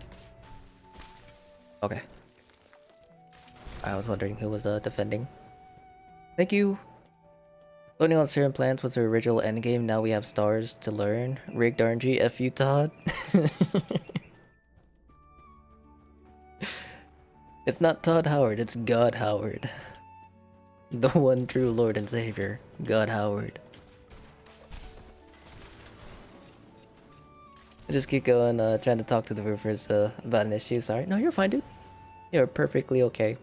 Okay. I was wondering who was defending. Thank you! Loading on serum plants was the original endgame, now we have stars to learn. Rigged RNG, F you, Todd. It's not Todd Howard, it's God Howard. The one true Lord and Savior, God Howard. I just keep going, trying to talk to the roofers about an issue. Sorry. No, you're fine, dude. You're perfectly okay.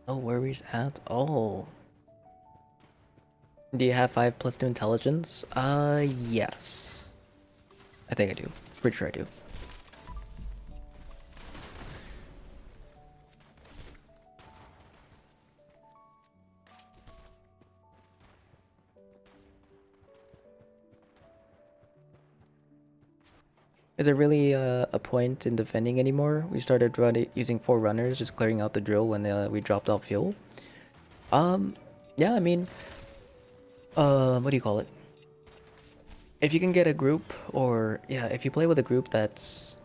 No worries at all. Do you have 5+2 intelligence? Yes. I think I do. Pretty sure I do. Is there really a point in defending anymore? We started using 4 runners, just clearing out the drill when we dropped off fuel. Yeah, I mean, what do you call it? If you can get a group, or yeah, if you play with a group that's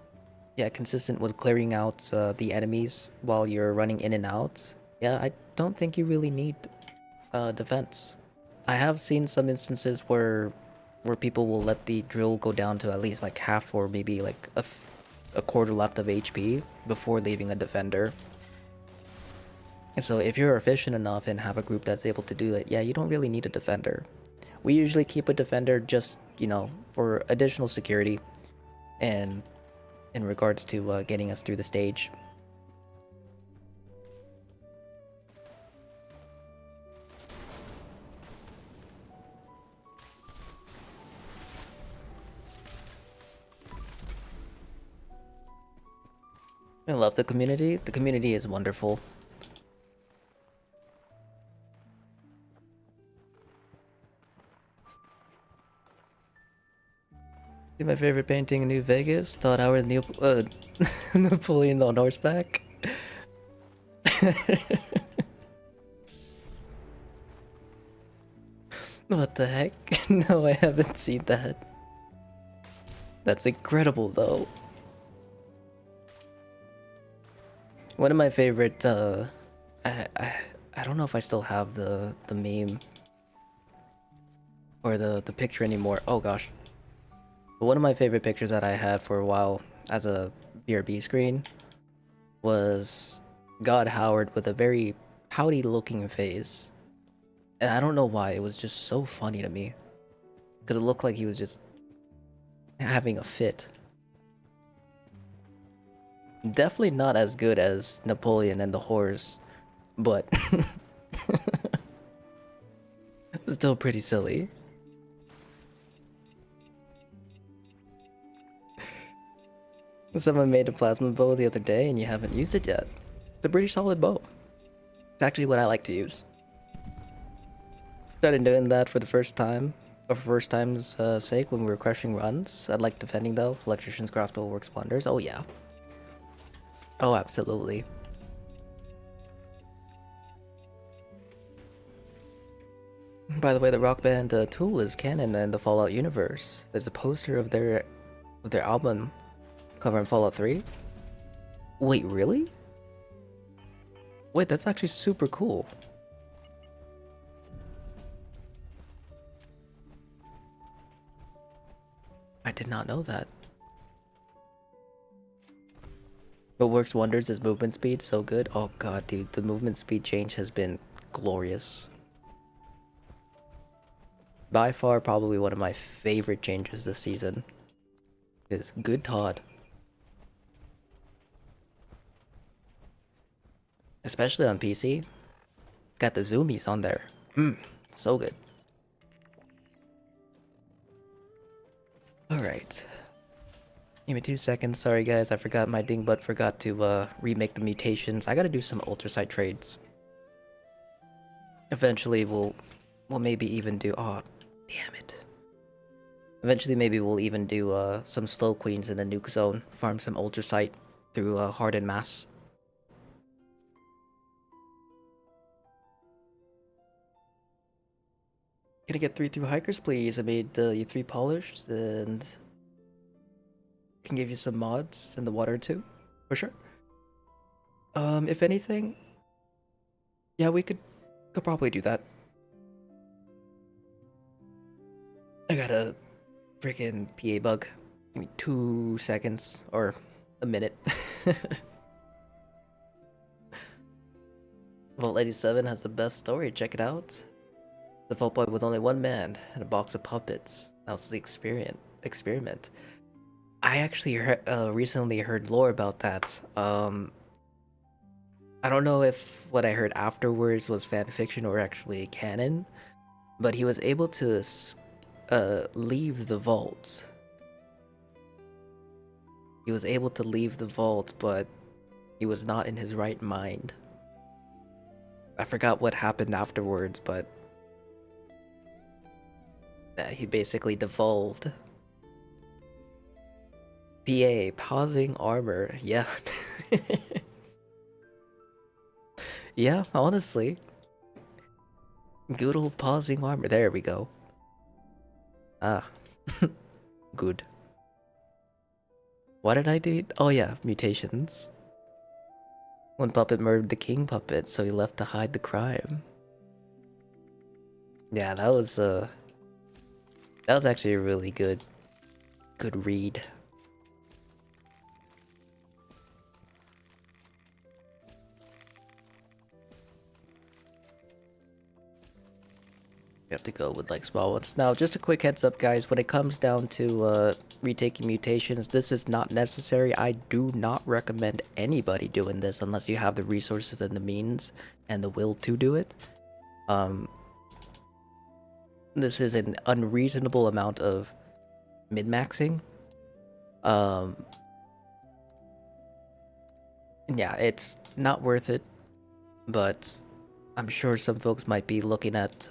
consistent with clearing out the enemies while you're running in and out, yeah, I don't think you really need defense. I have seen some instances where people will let the drill go down to at least like half or maybe like a quarter left of HP before leaving a defender. And so if you're efficient enough and have a group that's able to do it, yeah, you don't really need a defender. We usually keep a defender just, you know, for additional security and in regards to getting us through the stage. I love the community. The community is wonderful. See my favorite painting in New Vegas? Todd Howard and Napoleon on horseback. What the heck? No, I haven't seen that. That's incredible, though. One of my favorite, I don't know if I still have the meme or the picture anymore. Oh gosh. But one of my favorite pictures that I had for a while as a BRB screen was God Howard with a very pouty looking face. And I don't know why, it was just so funny to me. Because it looked like he was just having a fit. Definitely not as good as Napoleon and the horse, but still pretty silly. Someone made a plasma bow the other day and you haven't used it yet. It's a pretty solid bow. It's actually what I like to use. Started doing that for the first time, or for first time's sake when we were crushing runs. I like defending though. Electrician's crossbow works wonders. Oh yeah. Oh, absolutely. By the way, the rock band Tool is canon in the Fallout universe. There's a poster of their album covering Fallout 3. Wait, really? Wait, that's actually super cool. I did not know that. What works wonders is movement speed, so good. Oh god, dude, the movement speed change has been glorious. By far, probably one of my favorite changes this season is good Todd. Especially on PC. Got the zoomies on there. So good. Alright. Give me 2 seconds. Sorry guys, I forgot my dingbutt forgot to remake the mutations. I gotta do some ultrasite trades. Eventually we'll maybe even do... Oh, damn it. Eventually maybe we'll even do some slow queens in the nuke zone. Farm some ultrasite through hardened mass. Can I get 3 through hikers, please? I made you 3 polished and can give you some mods in the water too, for sure. If anything, yeah, we could probably do that. I got a freaking PA bug. Give me 2 seconds or a minute. Vault 87 has the best story. Check it out. The Vault Boy with only one man and a box of puppets. That was the experiment. I actually recently heard lore about that. I don't know if what I heard afterwards was fan fiction or actually canon, but he was able to leave the vault. He was able to leave the vault, but he was not in his right mind. I forgot what happened afterwards, but he basically devolved. PA, pausing armor, yeah. Yeah, honestly. Good old pausing armor, there we go. Ah, good. What did I do? Oh yeah, mutations. One puppet murdered the king puppet, so he left to hide the crime. Yeah, that was actually a really good read. We have to go with like small ones. Now, just a quick heads up, guys. When it comes down to retaking mutations, this is not necessary. I do not recommend anybody doing this unless you have the resources and the means and the will to do it. This is an unreasonable amount of min-maxing. Yeah, it's not worth it, but I'm sure some folks might be looking at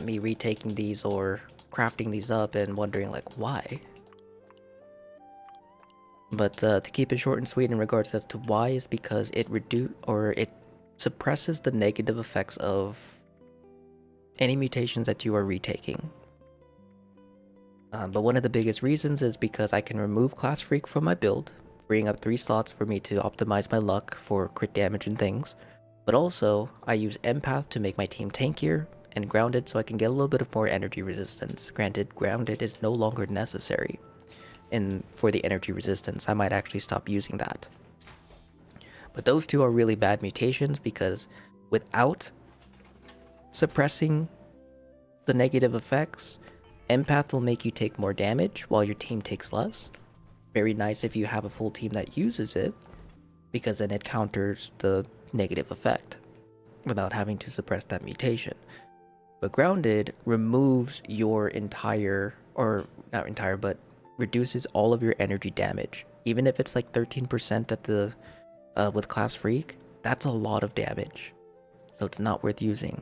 me retaking these or crafting these up and wondering like why. But to keep it short and sweet in regards as to why is because it suppresses the negative effects of any mutations that you are retaking. But one of the biggest reasons is because I can remove Class Freak from my build, freeing up 3 slots for me to optimize my luck for crit damage and things. But also, I use Empath to make my team tankier, and Grounded so I can get a little bit of more energy resistance. Granted, Grounded is no longer necessary. And for the energy resistance, I might actually stop using that. But those two are really bad mutations because without suppressing the negative effects, Empath will make you take more damage while your team takes less. Very nice if you have a full team that uses it, because then it counters the negative effect without having to suppress that mutation. But grounded removes your entire, or not entire, but reduces all of your energy damage. Even if it's like 13% at the with class freak, that's a lot of damage. So it's not worth using.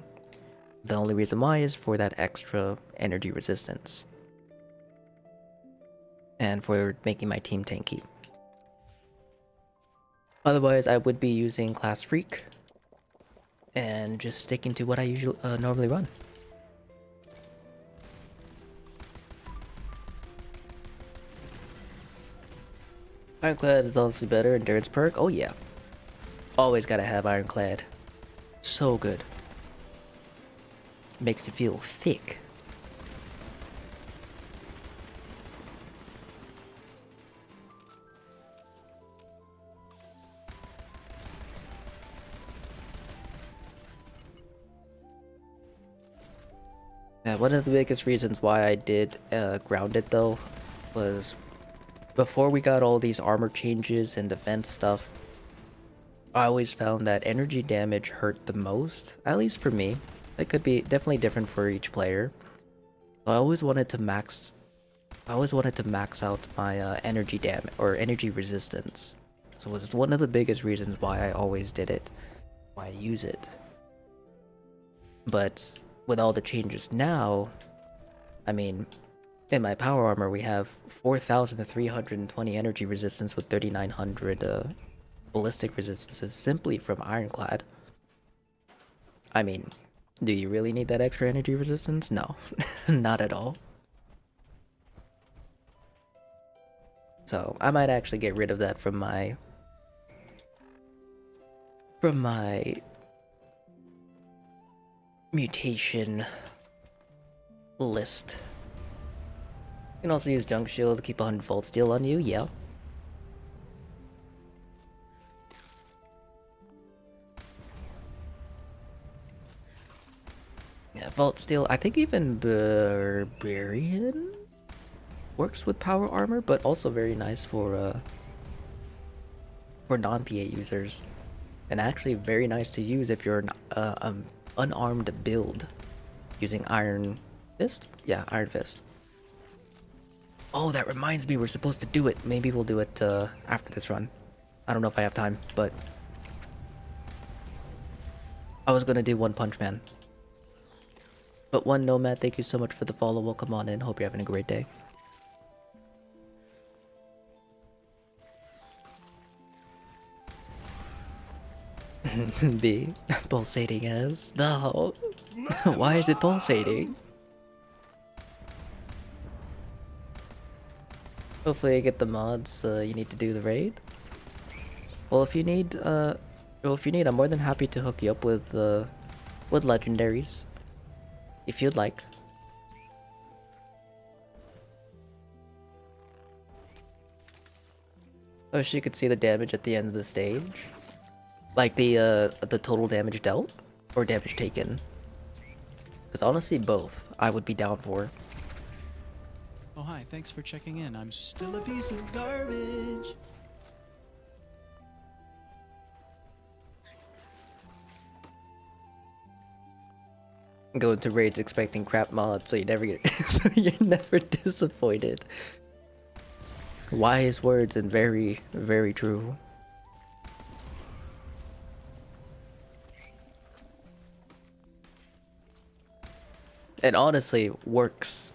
The only reason why is for that extra energy resistance. And for making my team tanky. Otherwise, I would be using class freak and just sticking to what I usually normally run. Ironclad is honestly better. Endurance perk, oh yeah. Always gotta have Ironclad. So good. Makes you feel thick. Yeah, one of the biggest reasons why I did Grounded though was before we got all these armor changes and defense stuff, I always found that energy damage hurt the most, at least for me. It could be definitely different for each player. So I always wanted to max out my energy damage or energy resistance. So it's one of the biggest reasons why I always did it, why I use it. But with all the changes now, I mean, in my power armor we have 4,320 energy resistance with 3,900 ballistic resistances simply from Ironclad. I mean, do you really need that extra energy resistance? No, not at all. So I might actually get rid of that from my mutation list. You can also use Junk Shield to keep 100 Volt Steel on you, yeah. Yeah, Vault Steel, I think even Barbarian works with power armor, but also very nice for non-PA users. And actually very nice to use if you're an unarmed build using Iron Fist? Yeah, Iron Fist. Oh, that reminds me, we're supposed to do it. Maybe we'll do it after this run. I don't know if I have time, but I was gonna do One Punch Man. But One Nomad, thank you so much for the follow. Welcome on in. Hope you're having a great day. B. Pulsating as? No. Why is it pulsating? Hopefully I get the mods you need to do the raid. Well, if you need, I'm more than happy to hook you up with legendaries. If you'd like. Oh, so you could see the damage at the end of the stage? Like the total damage dealt? Or damage taken? Because honestly, both I would be down for. Oh hi, thanks for checking in. I'm still a piece of garbage. Go into raids expecting crap mods, so you never get so you're never disappointed. Wise words and very, very true. It honestly works.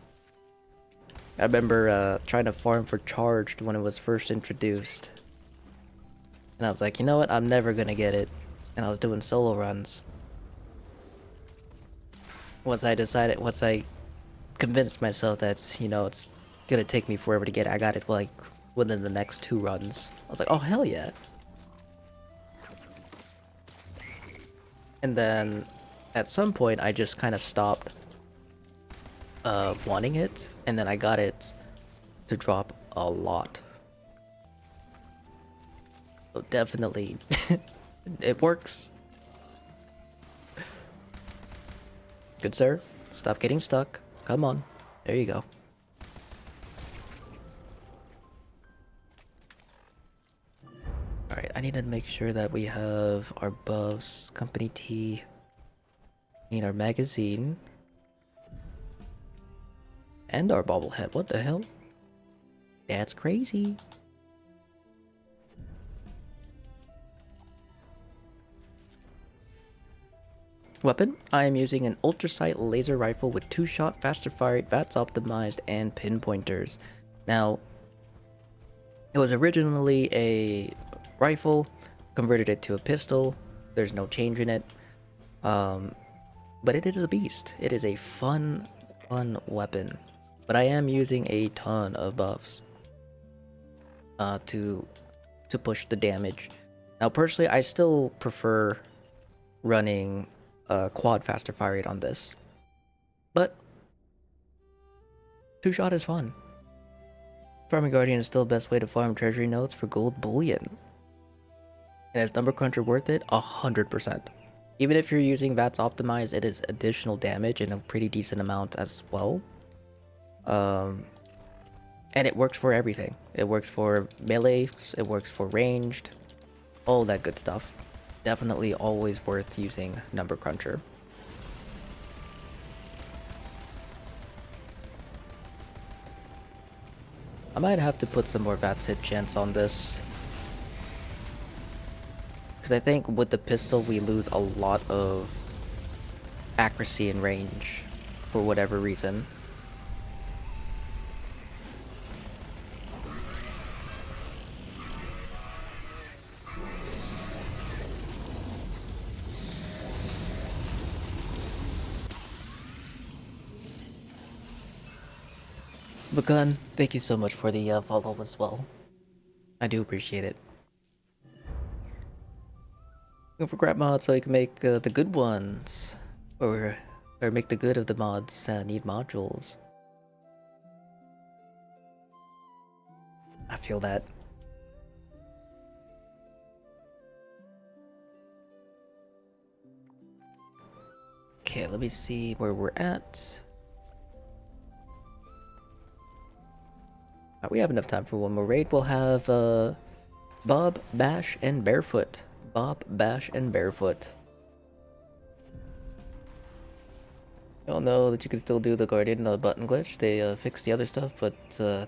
I remember trying to farm for Charged when it was first introduced. And I was like, you know what? I'm never gonna get it. And I was doing solo runs. Once I convinced myself that, you know, it's gonna take me forever to get it, I got it like within the next 2 runs. I was like, oh hell yeah. And then at some point I just kind of stopped wanting it, and then I got it to drop a lot. So definitely it works. Good sir, stop getting stuck. Come on, there you go. I need to make sure that we have our buffs, company T, need our magazine, and our bobblehead. What the hell? That's crazy. Weapon, I am using an ultrasight laser rifle with 2-shot, faster fire rate, VATS optimized, and pinpointers. Now, it was originally a rifle, converted it to a pistol. There's no change in it. But it is a beast. It is a fun weapon. But I am using a ton of buffs to push the damage. Now, personally, I still prefer running quad faster fire rate on this, but 2-shot is fun. Farming Guardian is still the best way to farm treasury notes for gold bullion. And is Number Cruncher worth it? 100%. Even if you're using VATS optimized, it is additional damage in a pretty decent amount as well. And it works for everything. It works for melee, it works for ranged, all that good stuff. Definitely always worth using Number Cruncher. I might have to put some more VATS hit chance on this, because I think with the pistol we lose a lot of accuracy and range for whatever reason. Begun, thank you so much for the follow as well. I do appreciate it. Go for grab mods so you can make the good ones, or make the good of the mods need modules. I feel that. Okay, let me see where we're at. We have enough time for one more raid. We'll have Bob, Bash, and Barefoot. Bob, Bash, and Barefoot. I don't know that you can still do the Guardian button glitch. They fixed the other stuff, but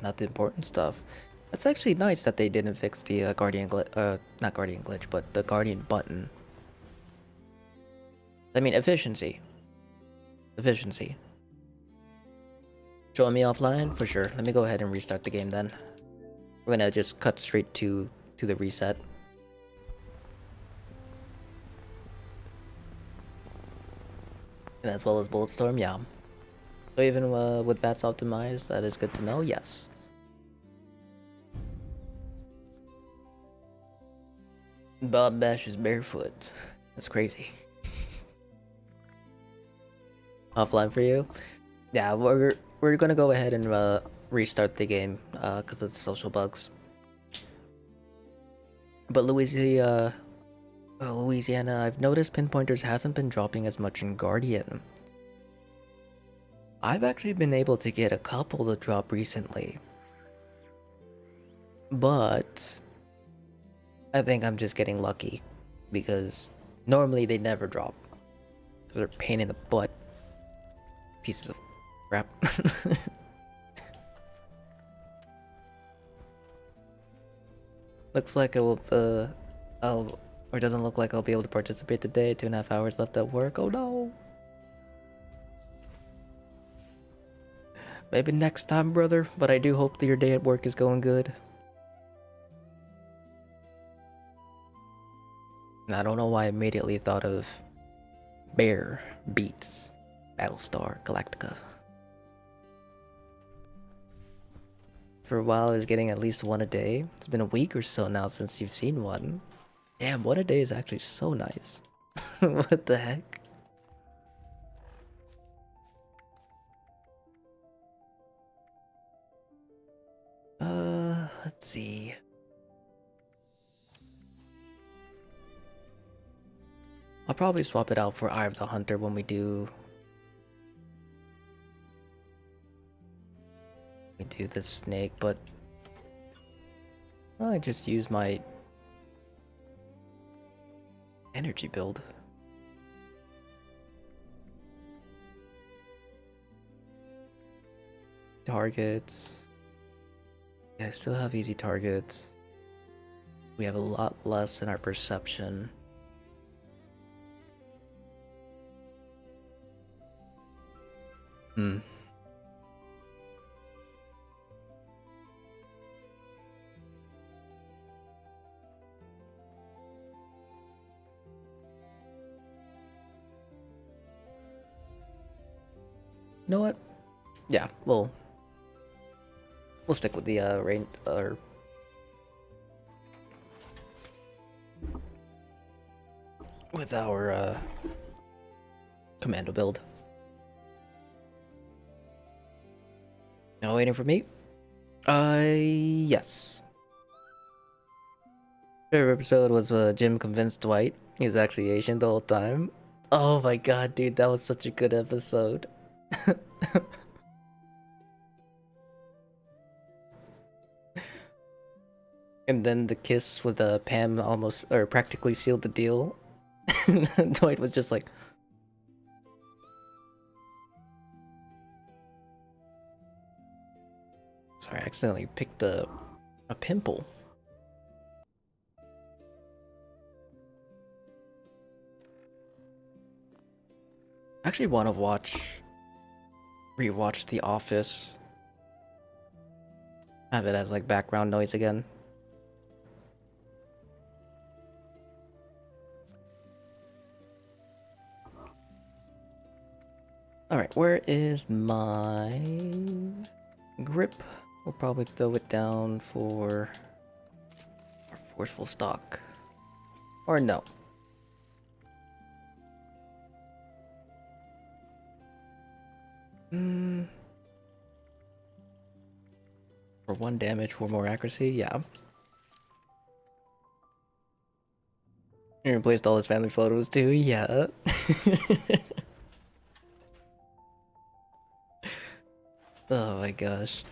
not the important stuff. That's actually nice that they didn't fix the Guardian glitch. Not Guardian glitch, but the Guardian button. I mean, efficiency. Efficiency. Join me offline? For sure. Let me go ahead and restart the game then. We're gonna just cut straight to the reset. And as well as Bulletstorm, yeah. So even with VATS optimized, that is good to know, yes. Bob Bash is barefoot. That's crazy. Offline for you? Yeah, we're gonna go ahead and restart the game because of the social bugs. But Louisiana, I've noticed pinpointers hasn't been dropping as much in Guardian. I've actually been able to get a couple to drop recently, but I think I'm just getting lucky because normally they never drop because they're a pain in the butt. Pieces of crap. Looks like I will, or doesn't look like I'll be able to participate today. 2.5 hours left at work. Oh no. Maybe next time, brother, but I do hope that your day at work is going good. And I don't know why I immediately thought of Bear Beats Battlestar Galactica. For a while I was getting at least one a day. It's been a week or so now since you've seen one. Damn, one a day is actually so nice. What the heck? Let's see. I'll probably swap it out for Eye of the Hunter when we do the snake, but I just use my Energy build. Targets. Yeah, I still have easy targets. We have a lot less in our perception. Hmm. You know what? Yeah, we'll stick with the range or with our commando build. No waiting for me? Yes. Favorite episode was Jim convinced Dwight he was actually Asian the whole time. Oh my god, dude, that was such a good episode. And then the kiss with Pam almost or practically sealed the deal. Dwight was just like, sorry, I accidentally picked a pimple. I actually want to rewatch The Office. Have it as like background noise again. Alright, where is my grip? We'll probably throw it down for our forceful stock. Or no. For 1 damage, for more accuracy, yeah. He replaced all his family photos too, yeah. Oh my gosh.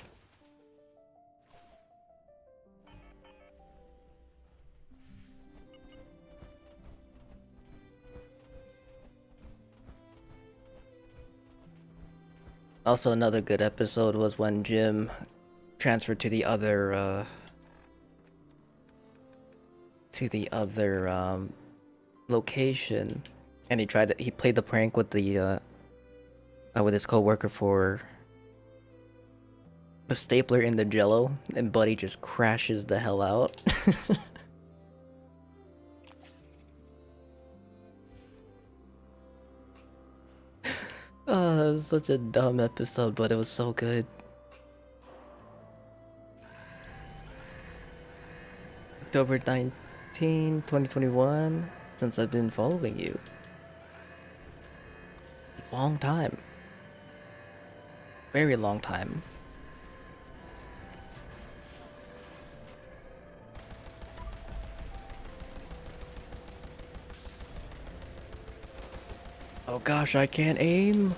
Also, another good episode was when Jim transferred to the other location, and he played the prank with the with his coworker for the stapler in the jello, and Buddy just crashes the hell out. Oh, it was such a dumb episode, but it was so good. October 19, 2021, since I've been following you. Long time. Very long time. Oh gosh, I can't aim.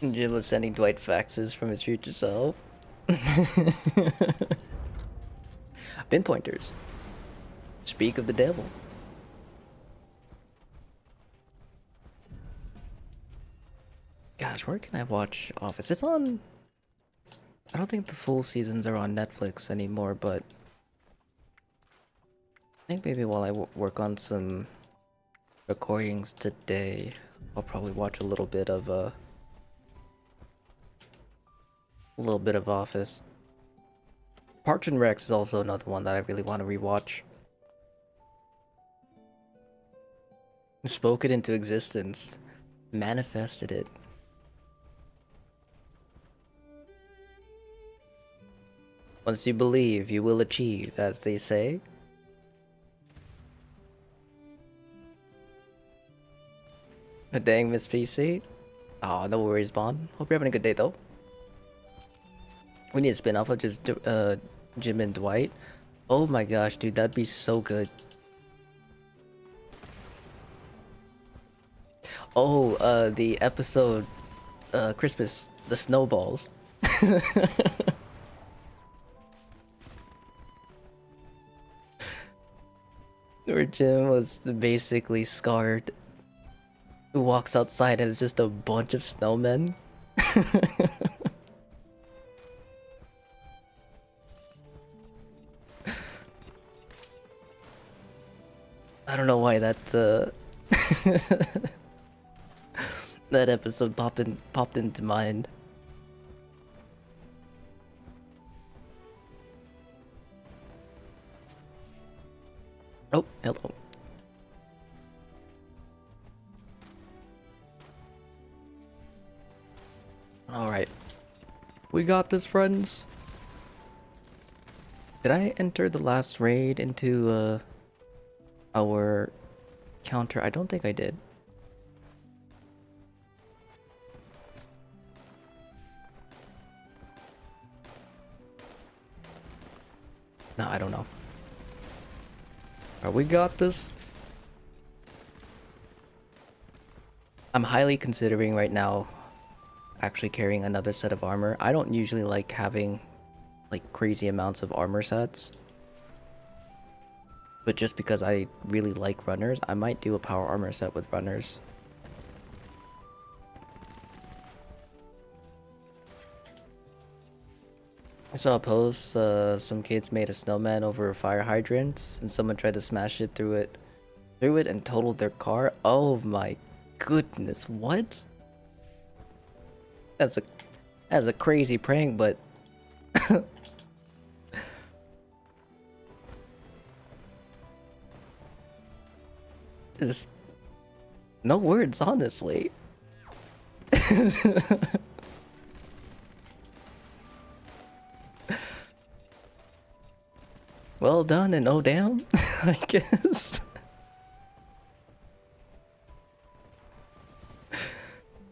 Jim was sending Dwight faxes from his future self. Pinpointers. Speak of the devil. Gosh, where can I watch Office? It's on... I don't think the full seasons are on Netflix anymore, but... I think maybe while I work on some recordings today, I'll probably watch a little bit of Office. Parks and Recs is also another one that I really want to rewatch. Spoke it into existence. Manifested it. Once you believe, you will achieve, as they say. Dang, Miss PC. Oh, no worries, Bond. Hope you're having a good day, though. We need a spin-off of just Jim and Dwight. Oh my gosh, dude, that'd be so good. Oh, the episode, Christmas, the snowballs. Where Jim was basically scarred. Who walks outside and it's just a bunch of snowmen. I don't know why that that episode popped into mind. Oh, hello. Alright. We got this, friends. Did I enter the last raid into our counter? I don't think I did. No, I don't know. We got this. I'm highly considering right now actually carrying another set of armor. I don't usually like having like crazy amounts of armor sets. But just because I really like runners, I might do a power armor set with runners. I saw a post, some kids made a snowman over a fire hydrant, and someone tried to smash it through it and totaled their car. Oh my goodness, what? That's a crazy prank, but just no words, honestly. Well done and oh damn, I guess.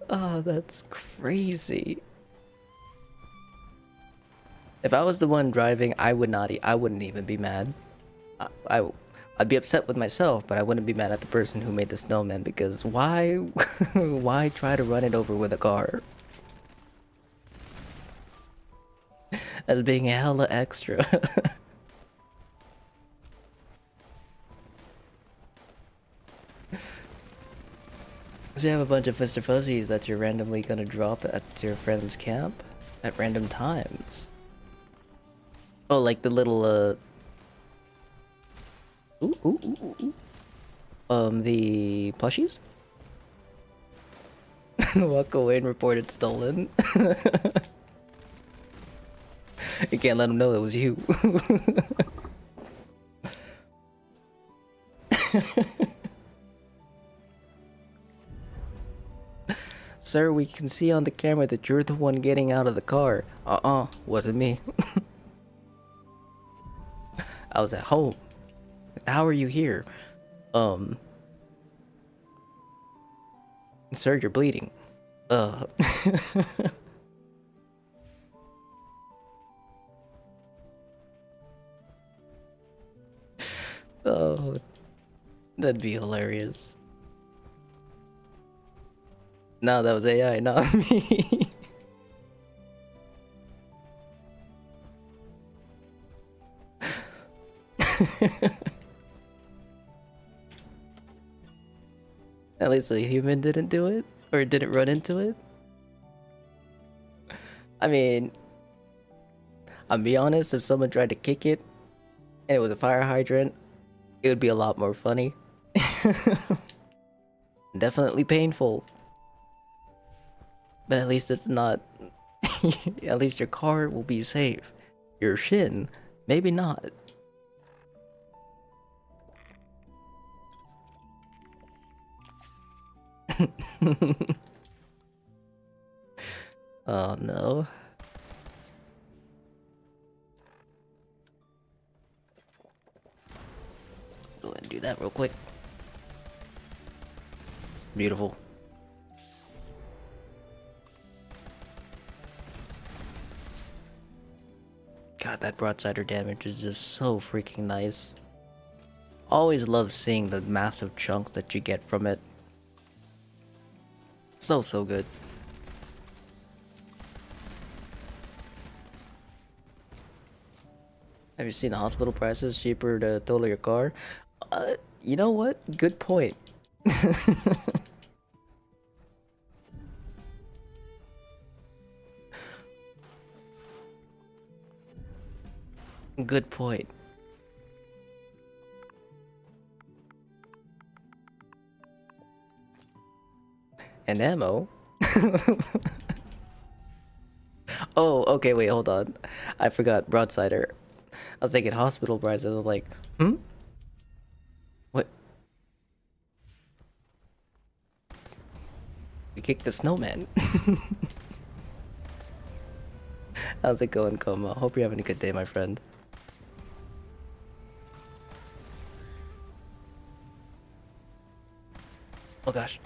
Oh, that's crazy. If I was the one driving, I wouldn't even be mad. I'd be upset with myself, but I wouldn't be mad at the person who made the snowman because why why try to run it over with a car? As being hella extra. So you have a bunch of Mr. Fuzzies that you're randomly gonna drop at your friend's camp at random times. Oh, like the little the plushies? Walk away and report it stolen. You can't let them know it was you. Sir, we can see on the camera that you're the one getting out of the car. Wasn't me. I was at home. How are you here? Sir, you're bleeding. Oh, that'd be hilarious. No, that was AI, not me. At least a human didn't do it? Or didn't run into it? I mean, I'll be honest, if someone tried to kick it and it was a fire hydrant, it would be a lot more funny. Definitely painful. But at least it's not... At least your car will be safe. Your shin, maybe not. Oh no. Go ahead and do that real quick. Beautiful. God, that broadsider damage is just so freaking nice. Always love seeing the massive chunks that you get from it. So good. Have you seen hospital prices cheaper to total your car? You know what? Good point. Good point. And ammo? Oh, okay, wait, hold on. I forgot broadsider. I was thinking hospital prices. I was like, hmm? What? You kicked the snowman. How's it going, Coma? Hope you're having a good day, my friend. Oh gosh.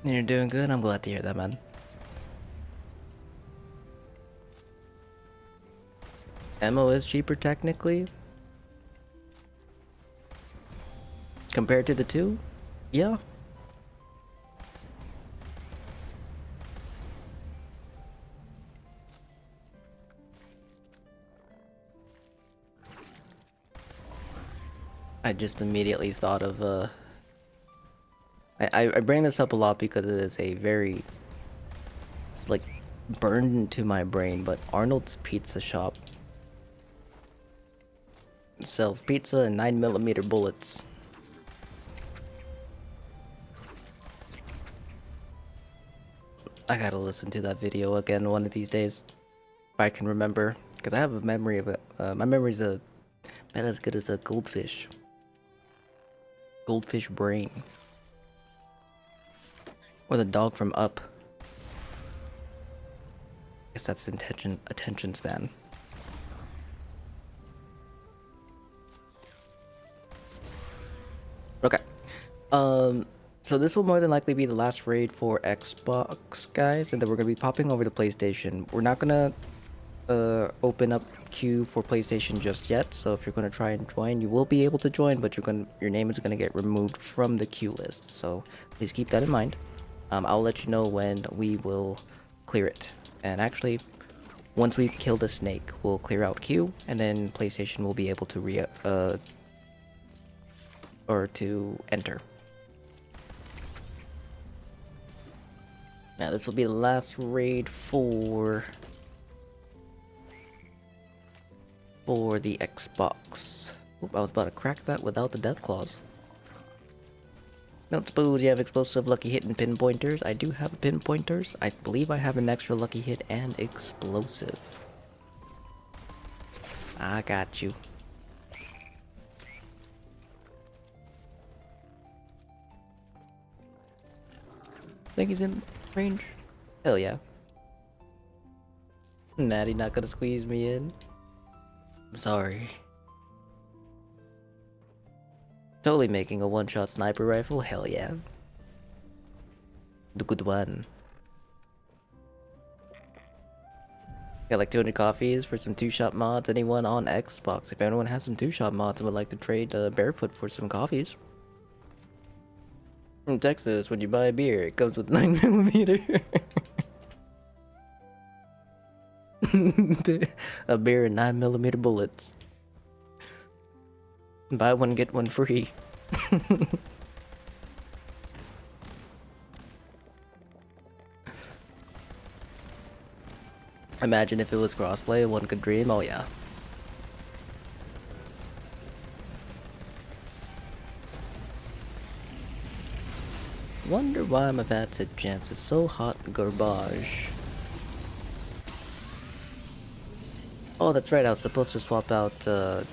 You're doing good? I'm glad to hear that, man. Ammo is cheaper technically. Compared to the two? Yeah. I just immediately thought of I bring this up a lot because it is a very, it's like burned into my brain, but Arnold's Pizza Shop sells pizza and 9mm bullets. I gotta listen to that video again one of these days, if I can remember, because I have a memory of it. My memory's about as good as a goldfish brain, or the dog from Up. I guess that's attention span. Okay. So this will more than likely be the last raid for Xbox, guys, and then we're gonna be popping over to PlayStation. We're not gonna open up queue for PlayStation just yet, so if you're gonna try and join, you will be able to join, but your name is gonna get removed from the queue list. So please keep that in mind. I'll let you know when we will clear it. And actually, once we've killed a snake, we'll clear out queue, and then PlayStation will be able to to enter. Now this will be the last raid for the Xbox. Oop, I was about to crack that without the death claws. Don't suppose you have explosive, lucky hit, and pinpointers. I do have pinpointers. I believe I have an extra lucky hit and explosive. I got you. Think he's in range? Hell yeah. Maddie not gonna squeeze me in. I'm sorry. Totally making a one-shot sniper rifle? Hell yeah. The good one. Got like 200 coffees for some two-shot mods. Anyone on Xbox? If anyone has some two-shot mods and would like to trade Barefoot for some coffees. From Texas, when you buy a beer, it comes with 9mm. A beer and 9mm bullets. Buy one, get one free. Imagine if it was crossplay, one could dream. Oh yeah. Wonder why my vat said chance is so hot garbage. Oh, that's right, I was supposed to swap out oh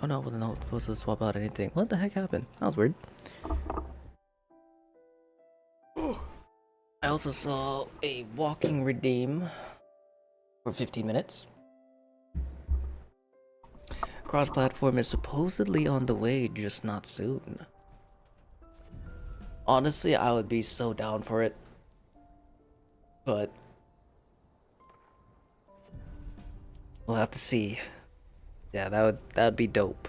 no, I wasn't supposed to swap out anything. What the heck happened? That was weird. I also saw a walking redeem for 15 minutes. Cross-platform is supposedly on the way, just not soon. Honestly, I would be so down for it. But we'll have to see. Yeah, that would be dope.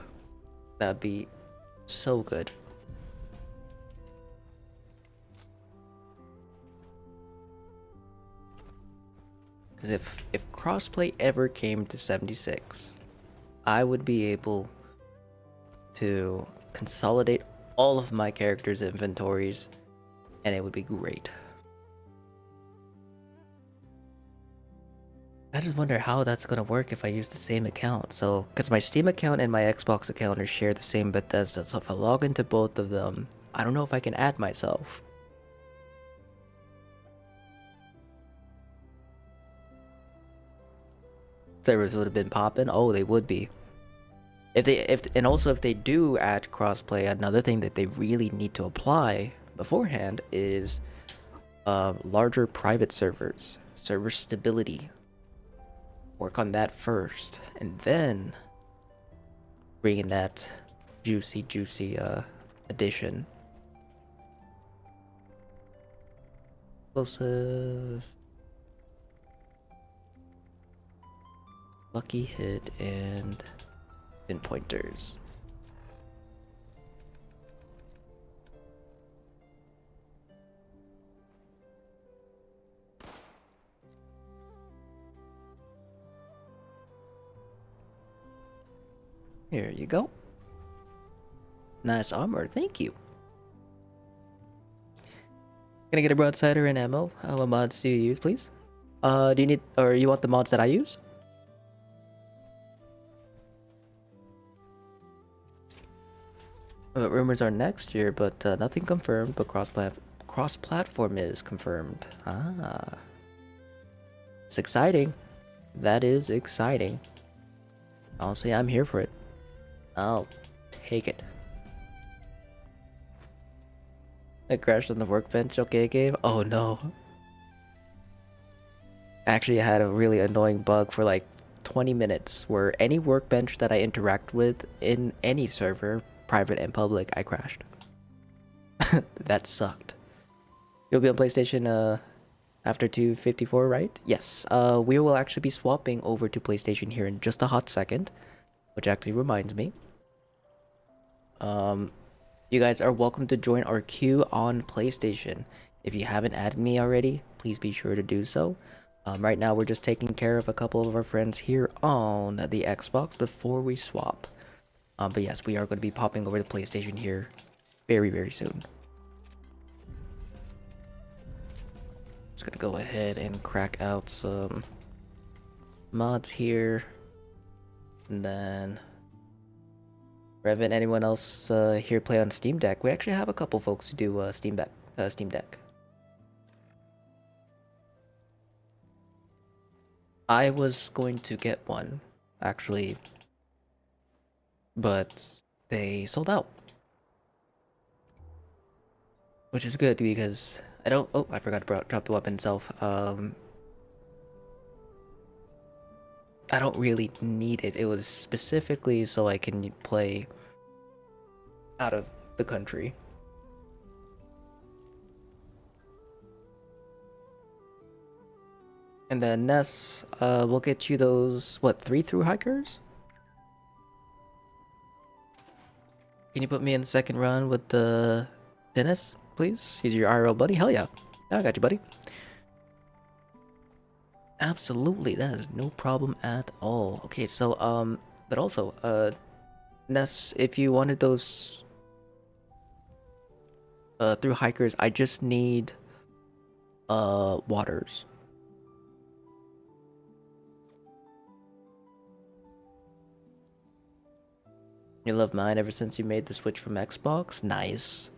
That'd be so good. Because if crossplay ever came to 76, I would be able to consolidate all of my characters' inventories, and it would be great. I just wonder how that's gonna work if I use the same account. So, because my Steam account and my Xbox account are share the same Bethesda, so if I log into both of them, I don't know if I can add myself. Servers would have been popping. Oh, they would be. And also if they do add crossplay, another thing that they really need to apply beforehand is larger private servers, server stability. Work on that first, and then bring in that juicy addition. Explosive, lucky hit, and pinpointers. Here you go. Nice armor, thank you. Gonna get a broadsider and ammo. What mods do you use, please? Do you need, or you want the mods that I use? Rumors are next year, but nothing confirmed. But cross-platform is confirmed. Ah, it's exciting. That is exciting. Honestly, I'm here for it. I'll take it. I crashed on the workbench. Okay, game. Oh no. Actually, I had a really annoying bug for like 20 minutes where any workbench that I interact with in any server, private and public, I crashed. That sucked. You'll be on PlayStation after 254, right? Yes. We will actually be swapping over to PlayStation here in just a hot second, which actually reminds me. You guys are welcome to join our queue on PlayStation. If you haven't added me already, please be sure to do so. Right now, we're just taking care of a couple of our friends here on the Xbox before we swap. But yes, we are going to be popping over to PlayStation here very soon. Just gonna go ahead and crack out some mods here, and then Revan, anyone else here play on Steam Deck? We actually have a couple folks who do Steam Deck. I was going to get one, actually, but they sold out. Which is good because I don't... Oh, I forgot to drop the weapon itself. I don't really need it. It was specifically so I can play out of the country. And then Ness, we'll get you those, what, 3 through hikers? Can you put me in the second run with the Dennis, please? He's your IRL buddy? Hell yeah. I got you, buddy. Absolutely, that is no problem at all. Okay, so, but also, Ness, if you wanted those through hikers, I just need waters. You love mine ever since you made the switch from Xbox? Nice.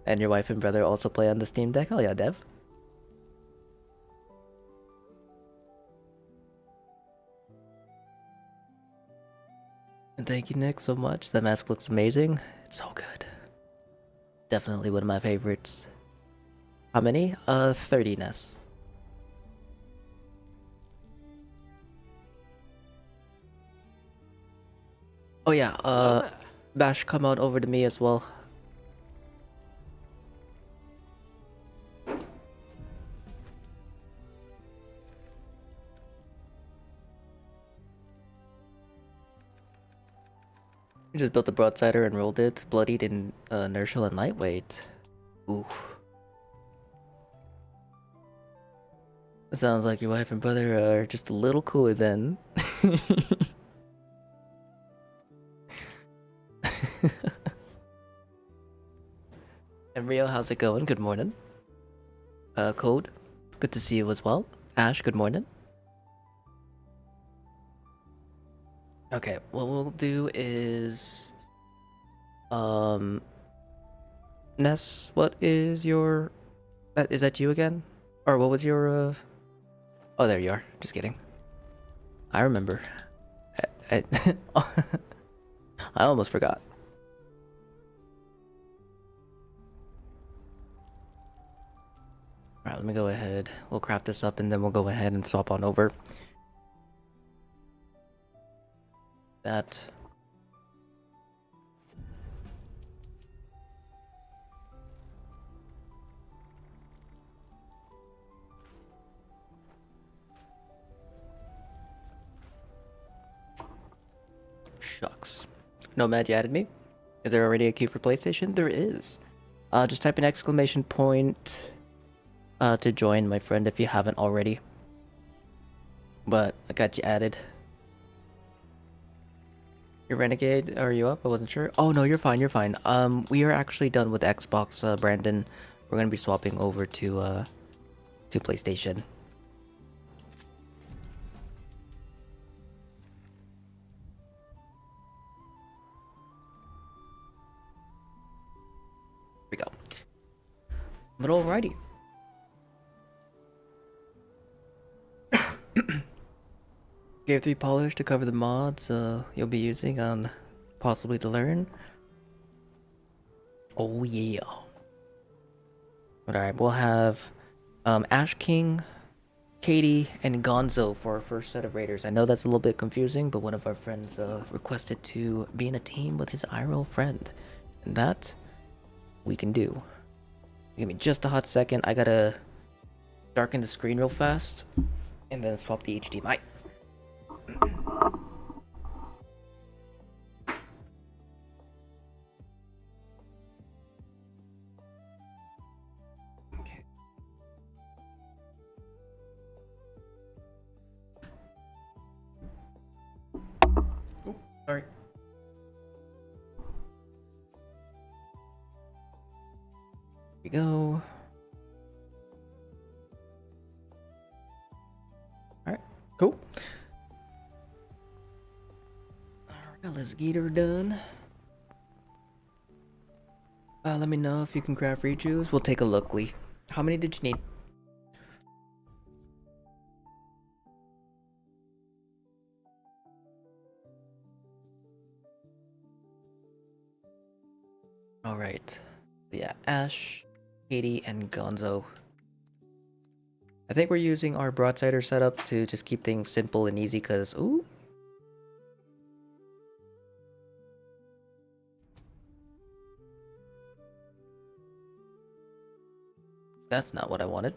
And your wife and brother also play on the Steam Deck? Oh yeah, Dev. And thank you, Nick, so much. That mask looks amazing. It's so good. Definitely one of my favorites. How many? 30, Ness. Oh yeah, Bash, come on over to me as well. You just built a broadsider and rolled it, bloodied in inertial and lightweight. Ooh. It sounds like your wife and brother are just a little cooler then. And Rio, how's it going? Good morning. Code, it's good to see you as well. Ash, good morning. Okay, what we'll do is... Ness, what is your... is that you again? Or what was your, Oh, there you are. Just kidding. I remember. I, I almost forgot. Alright, let me go ahead. We'll craft this up and then we'll go ahead and swap on over. That. Shucks. Nomad, you added me? Is there already a queue for PlayStation? There is. Just type an exclamation point to join, my friend, if you haven't already. But I got you added. You're Renegade, are you up? I wasn't sure. Oh no, you're fine, you're fine. We are actually done with Xbox, Brandon. We're gonna be swapping over to PlayStation. Here we go. But alrighty. Gave 3 polish to cover the mods you'll be using on possibly to learn. Oh yeah. Alright, we'll have Ash King, Katie, and Gonzo for our first set of raiders. I know that's a little bit confusing, but one of our friends requested to be in a team with his IRL friend. And that we can do. Give me just a hot second. I gotta darken the screen real fast and then swap the HDMI. Okay. Oh, sorry. Here we go. Alright, cool. Alright, let's get her done. Let me know if you can craft rejuice. We'll take a look, Lee. How many did you need? Alright. Yeah, Ash, Katie, and Gonzo. I think we're using our broadsider setup to just keep things simple and easy because, ooh. That's not what I wanted.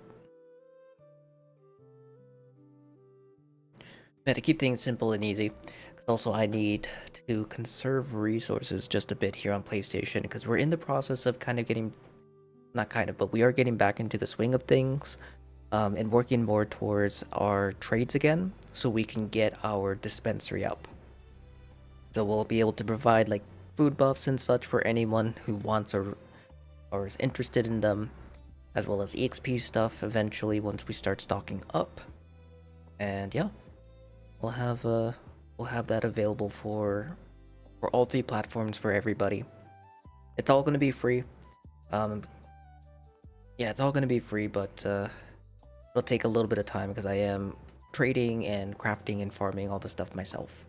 Yeah, to keep things simple and easy. Also, I need to conserve resources just a bit here on PlayStation because we're in the process of kind of getting, not kind of, but we are getting back into the swing of things and working more towards our trades again so we can get our dispensary up. So we'll be able to provide like food buffs and such for anyone who wants or is interested in them, as well as EXP stuff eventually once we start stocking up. And yeah, we'll have that available for all 3 platforms for everybody. It's all going to be free. Yeah, it's all going to be free, but it'll take a little bit of time because I am trading and crafting and farming all the stuff myself.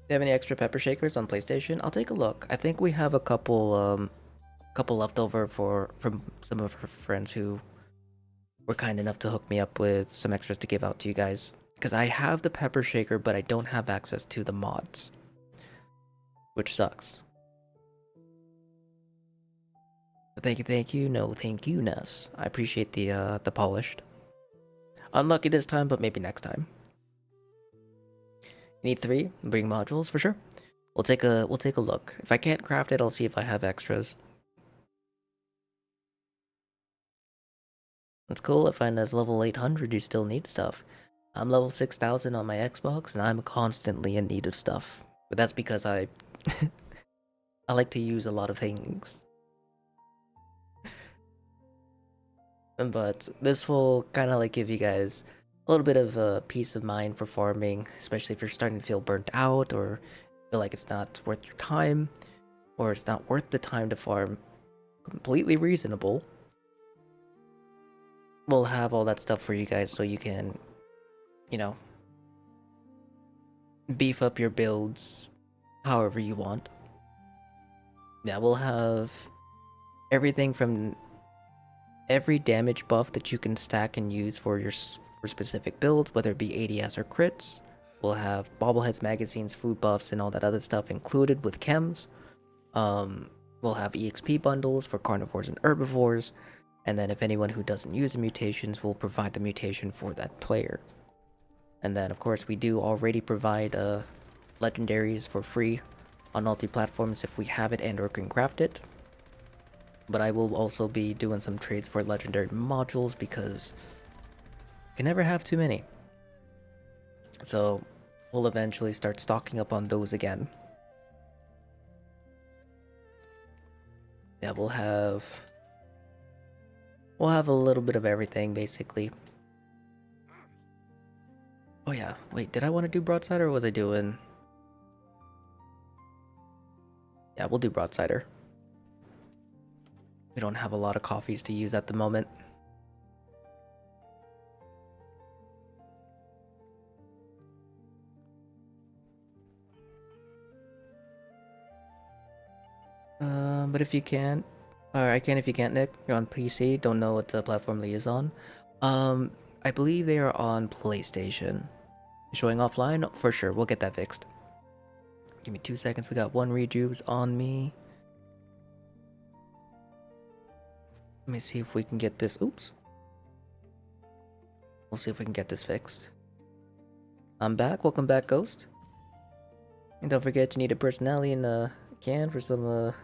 Do you have any extra pepper shakers on PlayStation? I'll take a look. I think we have a couple left over from some of her friends who were kind enough to hook me up with some extras to give out to you guys. Because I have the pepper shaker, but I don't have access to the mods, which sucks. But thank you. No, thank you, Ness. I appreciate the polished. Unlucky this time, but maybe next time. Need 3? Bring modules for sure. We'll take a look. If I can't craft it, I'll see if I have extras. That's cool. If I'm as level 800, you still need stuff. I'm level 6000 on my Xbox, and I'm constantly in need of stuff. But that's because I I like to use a lot of things. But this will kind of like give you guys a little bit of peace of mind for farming, especially if you're starting to feel burnt out or feel like it's not worth your time, or it's not worth the time to farm. Completely reasonable. We'll have all that stuff for you guys so you can, you know, beef up your builds however you want. Yeah, we'll have everything from every damage buff that you can stack and use for your specific builds, whether it be ADS or crits. We'll have bobbleheads, magazines, food buffs, and all that other stuff included with chems. We'll have EXP bundles for carnivores and herbivores, and then if anyone who doesn't use the mutations, we'll provide the mutation for that player. And then, of course, we do already provide legendaries for free on multi-platforms if we have it and or can craft it. But I will also be doing some trades for legendary modules because you can never have too many. So we'll eventually start stocking up on those again. Yeah, we'll have a little bit of everything basically. Oh yeah, wait, did I want to do broadsider or was I doing? Yeah, we'll do broadsider. We don't have a lot of coffees to use at the moment. But if you can, or I can if you can't, Nick. You're on PC. Don't know what the platform Lee is on. I believe they are on PlayStation. Showing offline for sure. We'll get that fixed. Give me 2 seconds. We got 1 rejuves on me. Let me see if we can get this. Oops. We'll see if we can get this fixed. I'm back. Welcome back, Ghost. And don't forget you need a personality in the can for some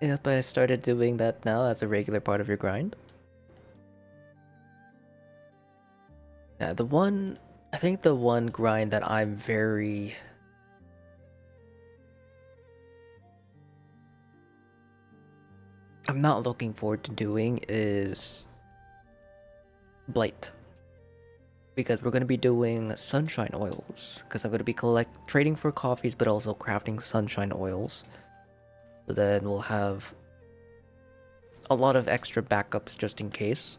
Yep, I started doing that now as a regular part of your grind. Yeah, I think the one grind that I'm not looking forward to doing is Blight. Because we're going to be doing sunshine oils. Because I'm going to be trading for coffees, but also crafting sunshine oils. So then we'll have a lot of extra backups just in case.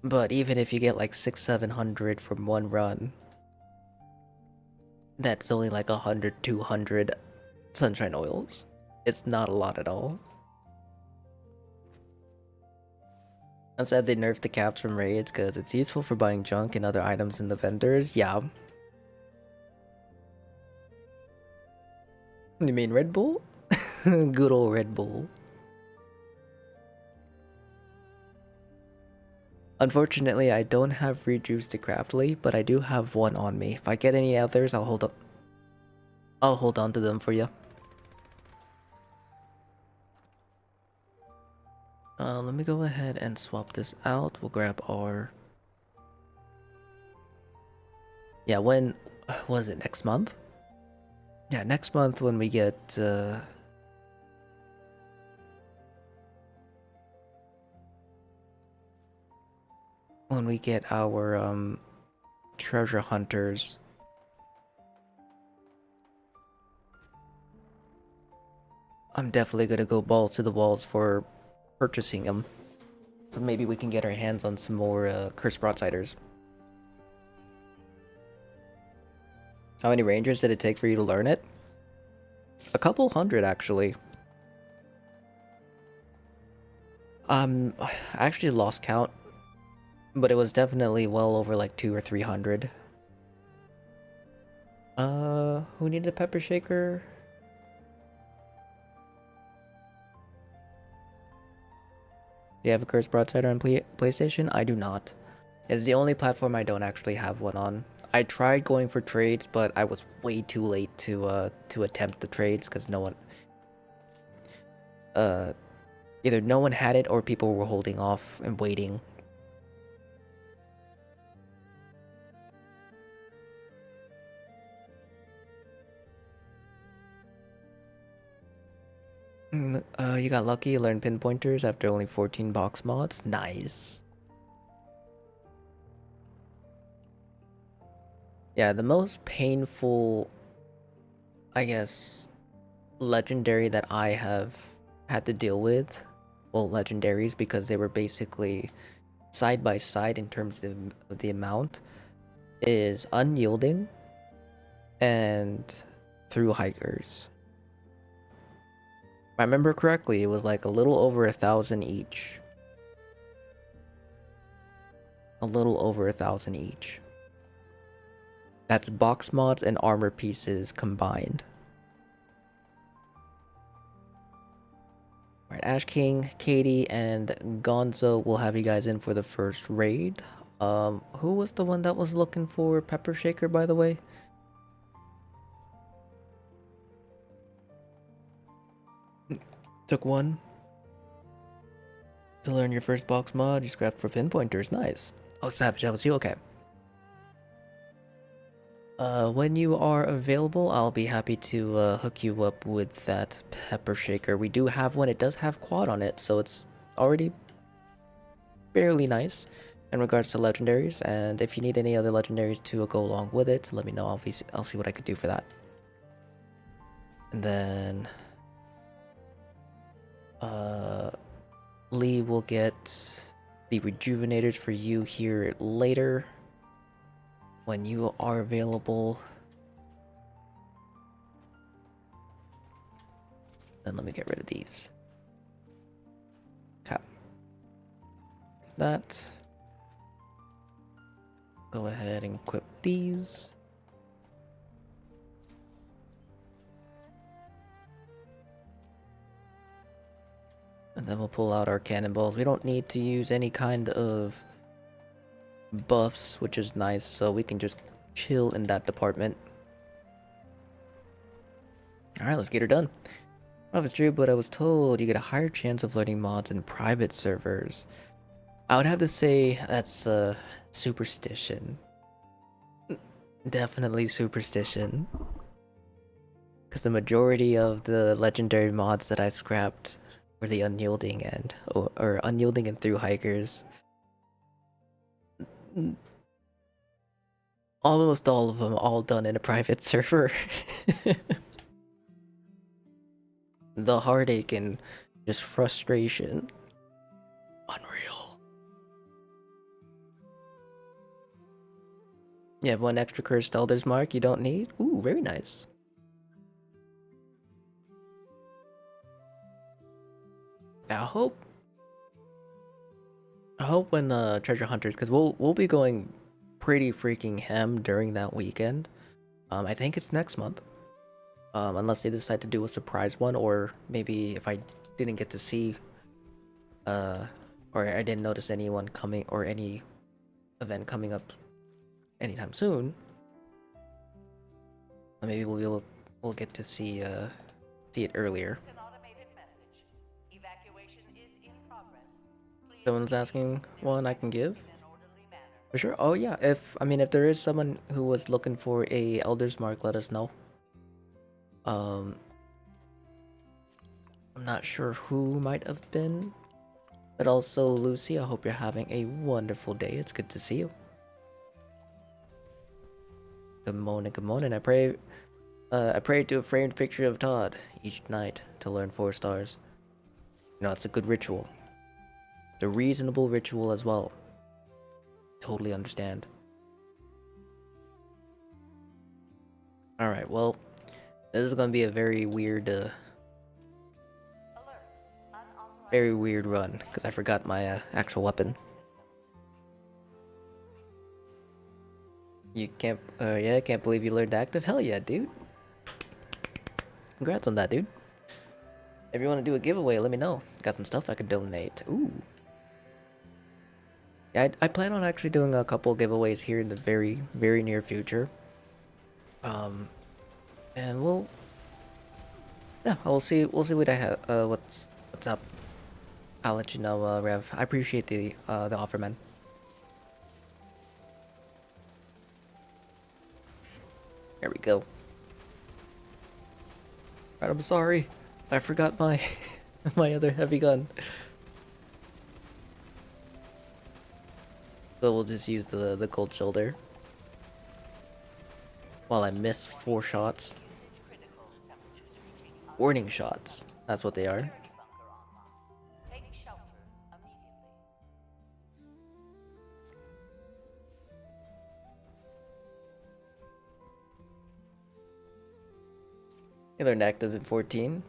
But even if you get like 600-700 from one run, that's only like 100-200 sunshine oils. It's not a lot at all. I said they nerfed the caps from raids because it's useful for buying junk and other items in the vendors. Yeah. You mean Red Bull? Good old Red Bull. Unfortunately, I don't have rejuves to craftly, but I do have one on me. If I get any others, I'll hold on to them for you. Let me go ahead and swap this out. We'll grab our... Yeah, when... was it next month? Yeah, next month when we get... when we get our treasure hunters. I'm definitely gonna go balls to the walls for purchasing them. So maybe we can get our hands on some more cursed broadsiders. How many rangers did it take for you to learn it? A couple hundred, actually. I actually lost count, but it was definitely well over like 200 or 300. Who needed a pepper shaker? Do you have a cursed broadside on PlayStation? I do not. It's the only platform I don't actually have one on. I tried going for trades, but I was way too late to attempt the trades because no one uh either no one had it or people were holding off and waiting. You got lucky, you learned pinpointers after only 14 box mods. Nice. Yeah, the most painful, I guess, legendary that I have had to deal with, well, legendaries, because they were basically side by side in terms of the amount, is unyielding and through hikers. If I remember correctly, it was like a little over 1,000 each. A little over 1,000 each. That's box mods and armor pieces combined. Alright, Ash King, Katie, and Gonzo will have you guys in for the first raid. Who was the one that was looking for Pepper Shaker, by the way? Took one to learn your first box mod. You scrapped for pinpointers. Nice. Oh, Savage, that was you? Okay. When you are available, I'll be happy to hook you up with that Pepper Shaker. We do have one. It does have quad on it, so it's already fairly nice in regards to legendaries. And if you need any other legendaries to go along with it, let me know. I'll see what I could do for that. And then Lee will get the rejuvenators for you here later when you are available. Then let me get rid of these. Okay. That. Go ahead and equip these. And then we'll pull out our cannonballs. We don't need to use any kind of buffs, which is nice, so we can just chill in that department. Alright, let's get her done. I don't know if it's true, but I was told you get a higher chance of learning mods in private servers. I would have to say that's superstition. Definitely superstition. Because the majority of the legendary mods that I scrapped were the unyielding or unyielding and through hikers. Almost all of them, all done in a private server. The heartache and just frustration. Unreal. You have one extra cursed Elder's Mark you don't need? Ooh, very nice. I hope when treasure hunters, because we'll be going pretty freaking ham during that weekend. I think it's next month. Unless they decide to do a surprise one, or maybe if I didn't get to see or I didn't notice anyone coming or any event coming up anytime soon, maybe we'll get to see it earlier. Someone's asking one I can give? For sure. Oh yeah, if there is someone who was looking for a Elder's Mark, let us know. I'm not sure who might have been, but also Lucy, I hope you're having a wonderful day. It's good to see you. Good morning, good morning. I pray to a framed picture of Todd each night to learn 4 stars. You know, it's a good ritual. It's a reasonable ritual as well. Totally understand. Alright, well, this is gonna be a very weird run, because I forgot my actual weapon. You can't, yeah, can't believe you learned active. Hell yeah, dude. Congrats on that, dude. If you want to do a giveaway, let me know. Got some stuff I could donate. Ooh. Yeah, I plan on actually doing a couple giveaways here in the very, very near future. Um, and yeah, we'll see what I have, what's up. I'll let you know, Rev. I appreciate the offer, man. There we go. Right, I'm sorry. I forgot my my other heavy gun. But we'll just use the cold shoulder. While I miss 4 shots. Warning shots. That's what they are. You learned active in 14.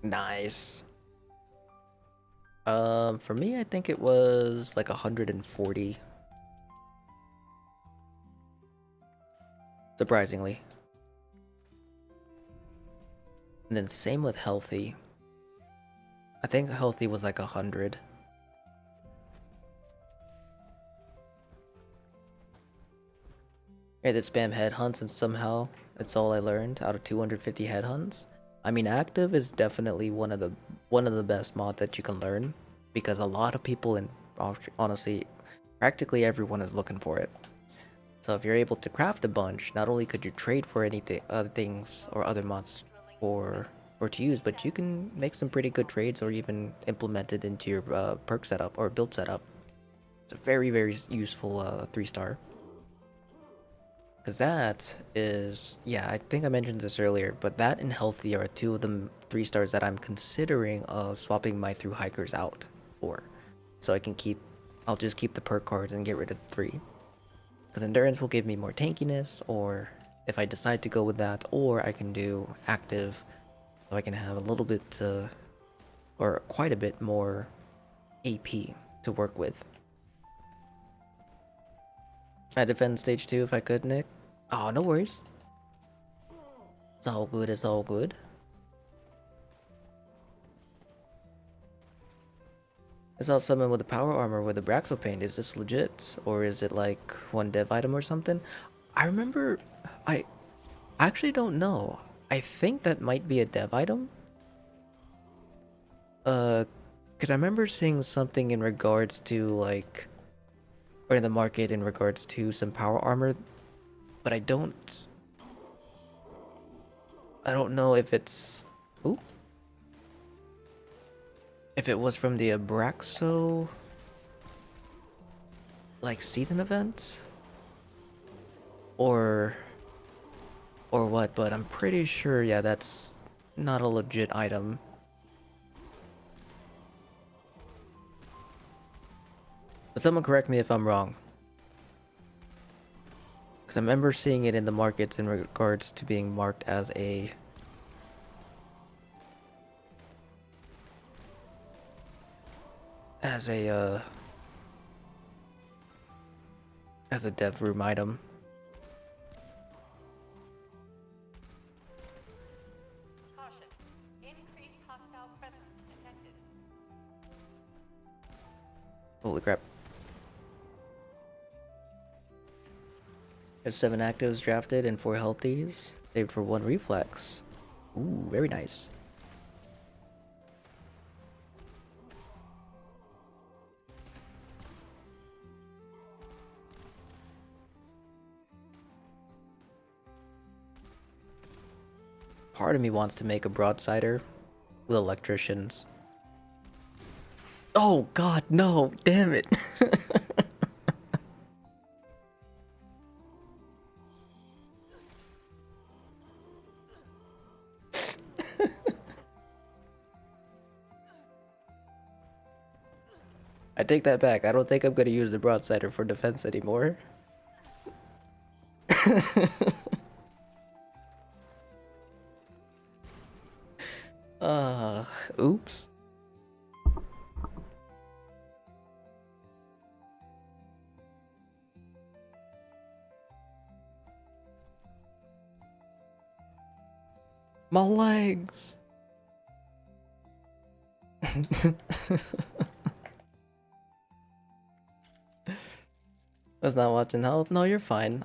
Nice. For me, I think it was like 140. Surprisingly. And then same with healthy. I think healthy was like 100. I did spam headhunts and somehow it's all I learned out of 250 headhunts. I mean, active is definitely one of the best mods that you can learn because a lot of people and honestly, practically everyone is looking for it. So if you're able to craft a bunch, not only could you trade for anything, other things or other mods for to use, but you can make some pretty good trades or even implement it into your perk setup or build setup. It's a very, very useful 3-star. Because that is, yeah, I think I mentioned this earlier, but that and healthy are 2 of the 3-stars that I'm considering swapping my through hikers out for. So I can I'll just keep the perk cards and get rid of the 3. Because endurance will give me more tankiness, or if I decide to go with that, or I can do active, so I can have a little bit, or quite a bit more AP to work with. I defend stage 2 if I could, Nick. Oh, no worries. It's all good, it's all good. I saw someone with a power armor with a Braxo paint. Is this legit? Or is it like one dev item or something? I remember... I actually don't know. I think that might be a dev item. Because I remember seeing something in regards to like... or in the market in regards to some power armor. But I don't know if it's... Ooh. If it was from the Abraxo... like season event? Or what, but I'm pretty sure, yeah, that's not a legit item. But someone correct me if I'm wrong. Because I remember seeing it in the markets in regards to being marked as a... as a dev room item. Caution. Increased hostile presence detected. Holy crap. There's 7 actives drafted and 4 healthies. Saved for 1 reflex. Ooh, very nice. Part of me wants to make a broadsider with electricians. Oh god, no! Damn it! I take that back. I don't think I'm gonna use the broadsider for defense anymore. Oops. My legs! Was not watching health? No, you're fine.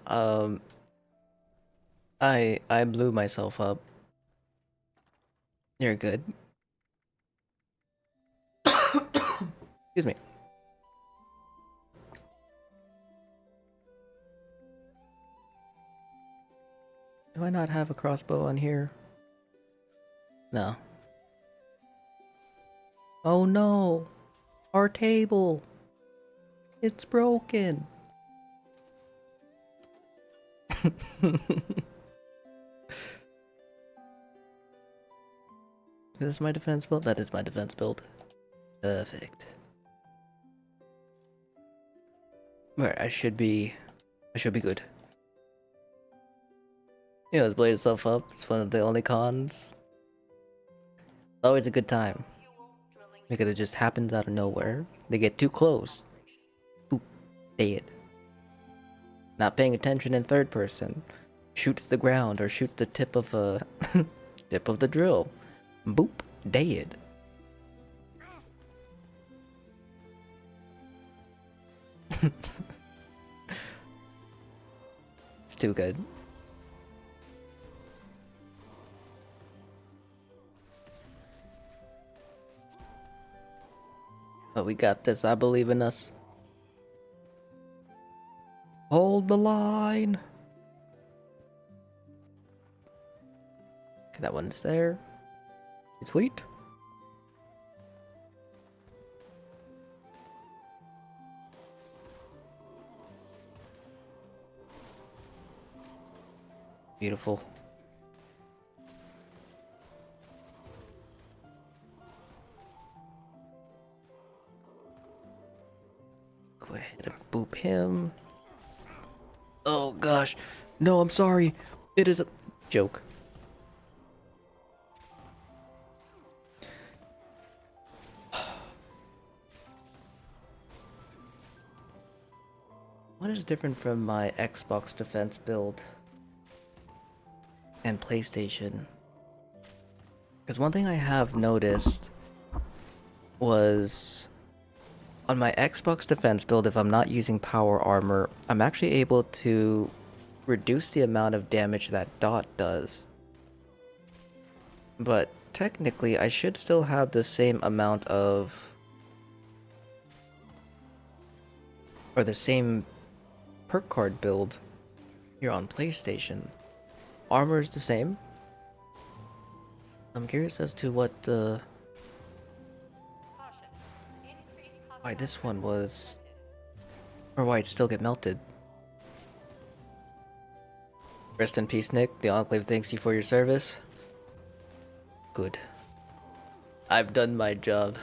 I blew myself up. You're good. Excuse me. Do I not have a crossbow on here? No. Oh no! Our table! It's broken! Is this my defense build? That is my defense build. Perfect. Right, I should be good. You know, it's blade itself up. It's one of the only cons. Always a good time. Because it just happens out of nowhere. They get too close. Boop. Dead. Not paying attention in third person. Shoots the ground or shoots the tip of a tip of the drill. Boop. Dead. It's too good. But we got this. I believe in us. Hold the line. Okay, that one's there. Sweet. Beautiful. Go ahead and boop him. Oh gosh. No, I'm sorry. It is a joke. What is different from my Xbox defense build and PlayStation? Because one thing I have noticed was on my Xbox defense build, if I'm not using power armor, I'm actually able to reduce the amount of damage that dot does. But technically, I should still have the same amount of... or the same perk card build here on PlayStation. Armor is the same. I'm curious as to what why this one was, or why it still get melted. Rest in peace, Nick. The Enclave thanks you for your service. Good. I've done my job.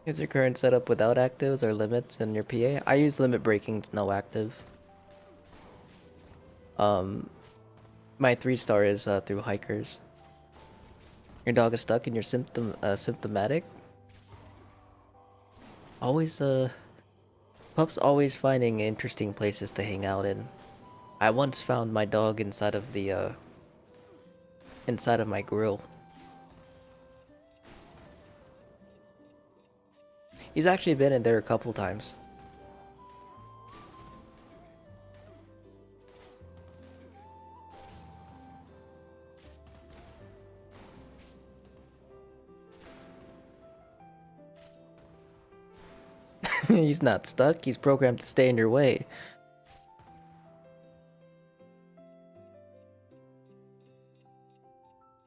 Is your current setup without actives or limits in your PA? I use limit breaking to no active. My 3-star is through hikers. Your dog is stuck and you're symptomatic. Always pups always finding interesting places to hang out in. I once found my dog inside of the inside of my grill. He's actually been in there a couple times. He's not stuck, he's programmed to stay in your way.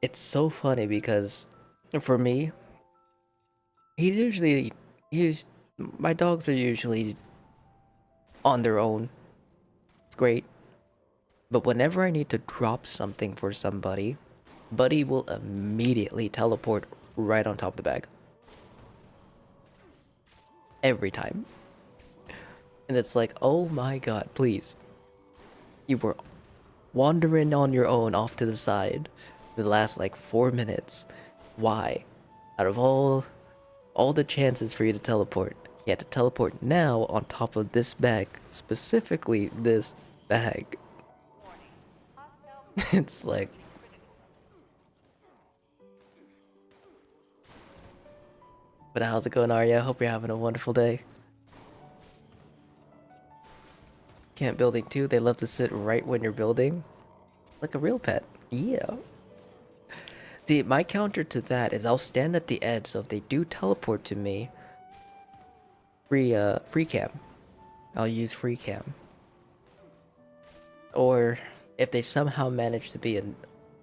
It's so funny because for me, my dogs are usually on their own. It's great. But whenever I need to drop something for somebody, Buddy will immediately teleport right on top of the bag. Every time. And it's like, oh my god, please. You were wandering on your own off to the side for the last like 4 minutes. Why? Out of all all the chances for you to teleport. You had to teleport now on top of this bag, specifically this bag. Warning. Hostile It's like, critical. but how's it going, Arya? Hope you're having a wonderful day. Camp building too, they love to sit right when you're building. Like a real pet. Yeah. See, my counter to that is I'll stand at the edge, so if they do teleport to me, free cam. I'll use free cam. Or if they somehow manage to be a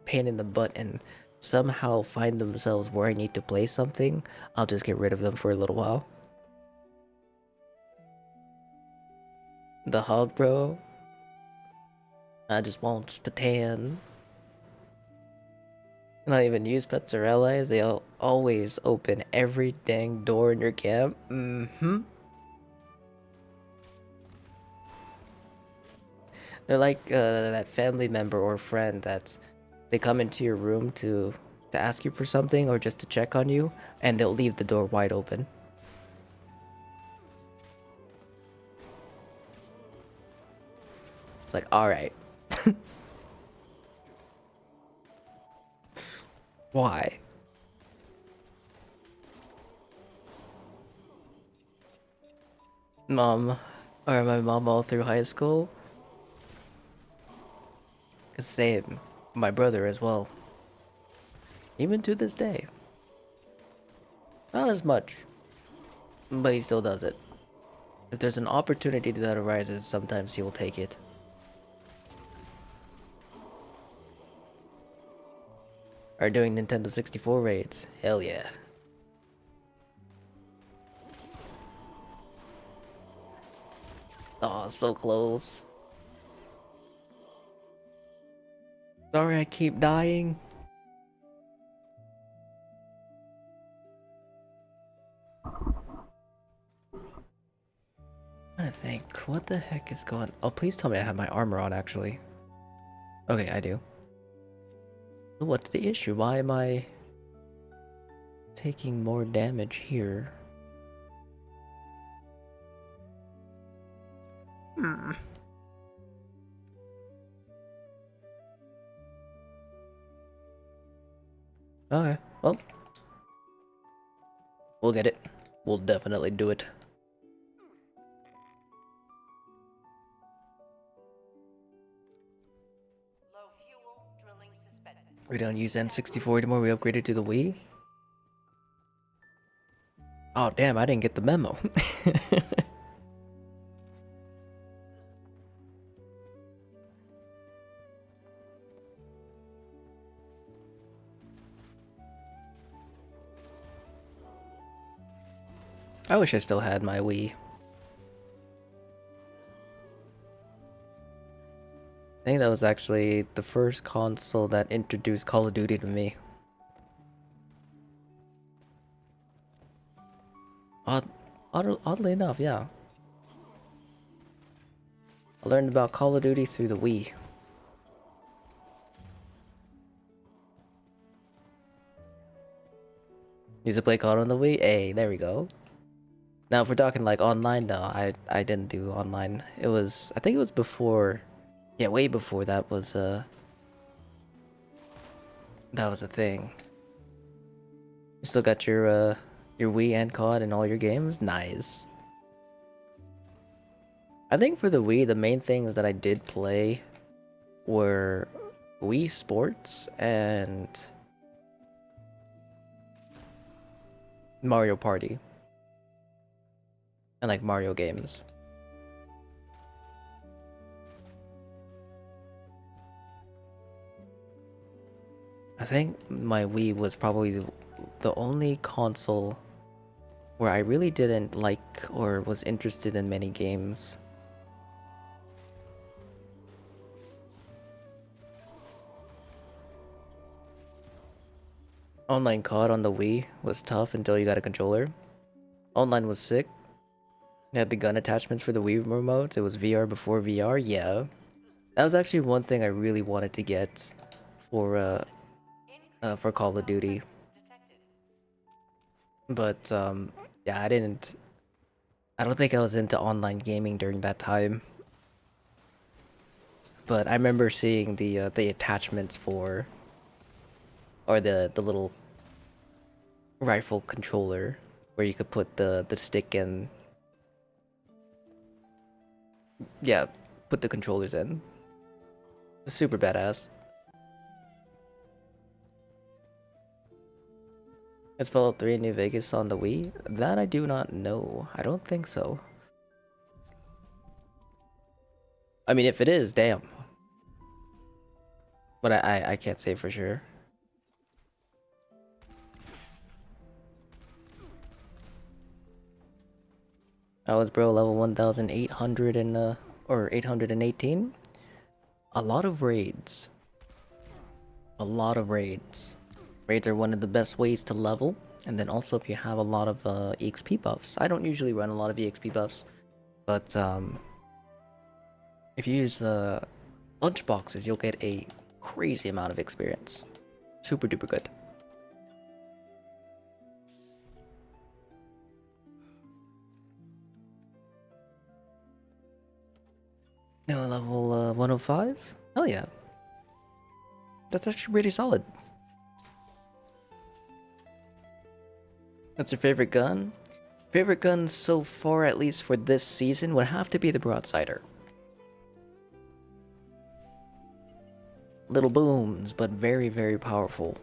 pain in the butt and somehow find themselves where I need to play something, I'll just get rid of them for a little while. The hog, bro. I just want the tan. Not even use pets or allies, they always open every dang door in your camp. Mm-hmm. They're like that family member or friend that's they come into your room to ask you for something or just to check on you, and they'll leave the door wide open. It's like, all right. Why? Mom, or my mom all through high school? Same. My brother as well. Even to this day. Not as much. But he still does it. If there's an opportunity that arises, sometimes he will take it. Are doing Nintendo 64 raids? Hell yeah. Oh, so close. Sorry I keep dying. I'm trying to think, what the heck is going on? Oh, please tell me I have my armor on, actually. Okay, I do. What's the issue? Why am I taking more damage here? Okay, well. We'll get it. We'll definitely do it. Low fuel. Drilling suspended. We don't use N64 anymore, we upgraded to the Wii. Oh damn, I didn't get the memo. I wish I still had my Wii. I think that was actually the first console that introduced Call of Duty to me. Oddly enough, yeah. I learned about Call of Duty through the Wii. Used to play COD on the Wii? Hey, there we go. Now, if we're talking like online, no, I didn't do online. It was, I think it was before, yeah, way before that was a thing. You still got your Wii and COD and all your games? Nice. I think for the Wii, the main things that I did play were Wii Sports and Mario Party. And like Mario games. I think my Wii was probably the only console where I really didn't like or was interested in many games. Online COD on the Wii was tough until you got a controller. Online was sick. It had the gun attachments for the Wii remote. It was VR before VR. Yeah, that was actually one thing I really wanted to get for Call of Duty. Detected. But yeah, I don't think I was into online gaming during that time. But I remember seeing the attachments for, or the little rifle controller where you could put the stick and, yeah, put the controllers in. Super badass. Is Fallout 3 in New Vegas on the Wii? That I do not know. I don't think so. I mean, if it is, damn. But I can't say for sure. I was bro level 1800 and or 818. A lot of raids. A lot of raids. Raids are one of the best ways to level. And then also if you have a lot of EXP buffs. I don't usually run a lot of EXP buffs, but if you use lunch boxes, you'll get a crazy amount of experience. Super duper good. No, level 105? Hell yeah. That's actually pretty solid. That's your favorite gun? Favorite gun so far, at least for this season, would have to be the Broadsider. Little booms, but very, very powerful.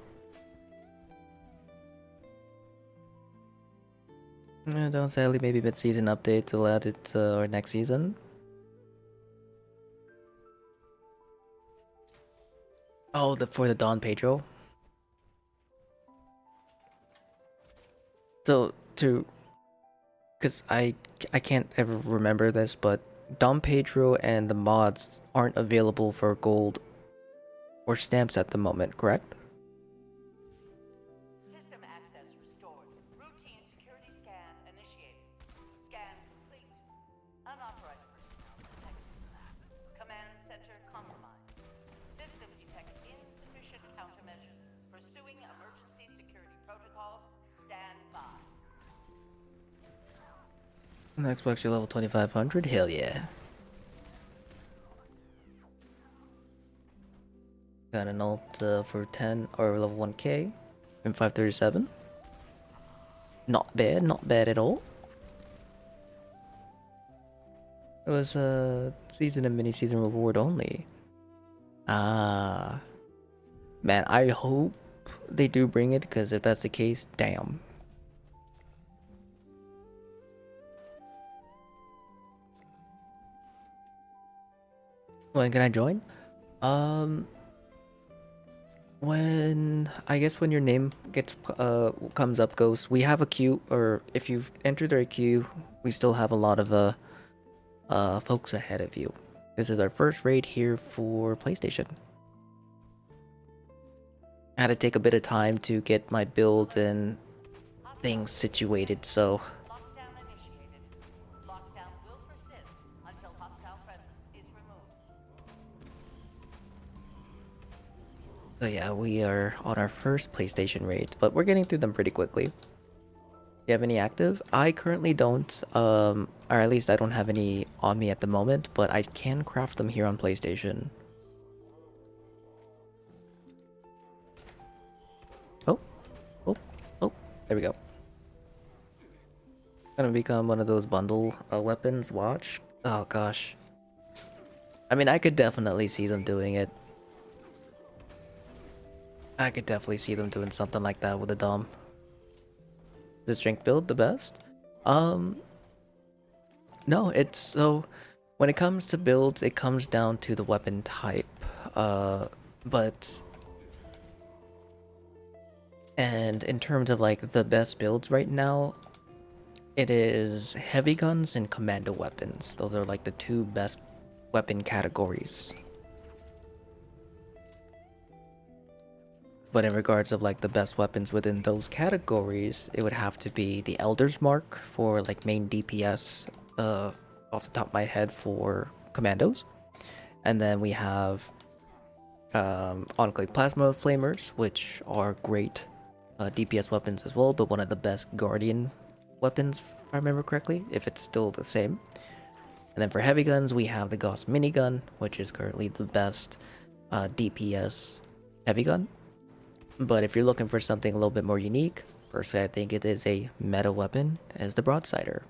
Don't sadly, maybe mid-season update to add it or next season. Oh, for the Don Pedro. So because I can't ever remember this, but Dom Pedro and the mods aren't available for gold or stamps at the moment, correct? System access restored. Routine security scan initiated. Scan complete. Unauthorized personnel detected. Command center compromised. System detects insufficient countermeasures. Pursuing emergency security protocols. Stand by. Next box, you're level 2500. Hell yeah. Got an ult for 10 or level 1k and 537. Not bad at all. It was a season and mini season reward only. Ah, man, I hope they do bring it, because if that's the case, damn. When can I join? Um, when I guess when your name gets comes up, Ghost, we have a queue, or if you've entered our queue, we still have a lot of folks ahead of you. This is our first raid here for PlayStation. I had to take a bit of time to get my build and things situated, so Lockdown initiated. Lockdown will persist until hostile presence is removed. yeah, we are on our first PlayStation raid, but we're getting through them pretty quickly. Do you have any active? I currently don't, or at least I don't have any on me at the moment, but I can craft them here on PlayStation. Oh, oh, oh, there we go. Gonna become one of those bundle weapons, watch. Oh gosh. I mean, I could definitely see them doing it. I could definitely see them doing something like that with a Dom. Is strength build the best? No, it's so when it comes to builds, it comes down to the weapon type. But and in terms of like the best builds right now, it is heavy guns and commando weapons. Those are like the two best weapon categories. But in regards of like the best weapons within those categories, it would have to be the Elder's Mark for like main DPS, off the top of my head for commandos. And then we have Enclave Plasma Flamers, which are great DPS weapons as well, but one of the best Guardian weapons, if I remember correctly, if it's still the same. And then for heavy guns, we have the Gauss minigun, which is currently the best DPS heavy gun. But if you're looking for something a little bit more unique, personally I think it is a meta weapon as the Broadsider.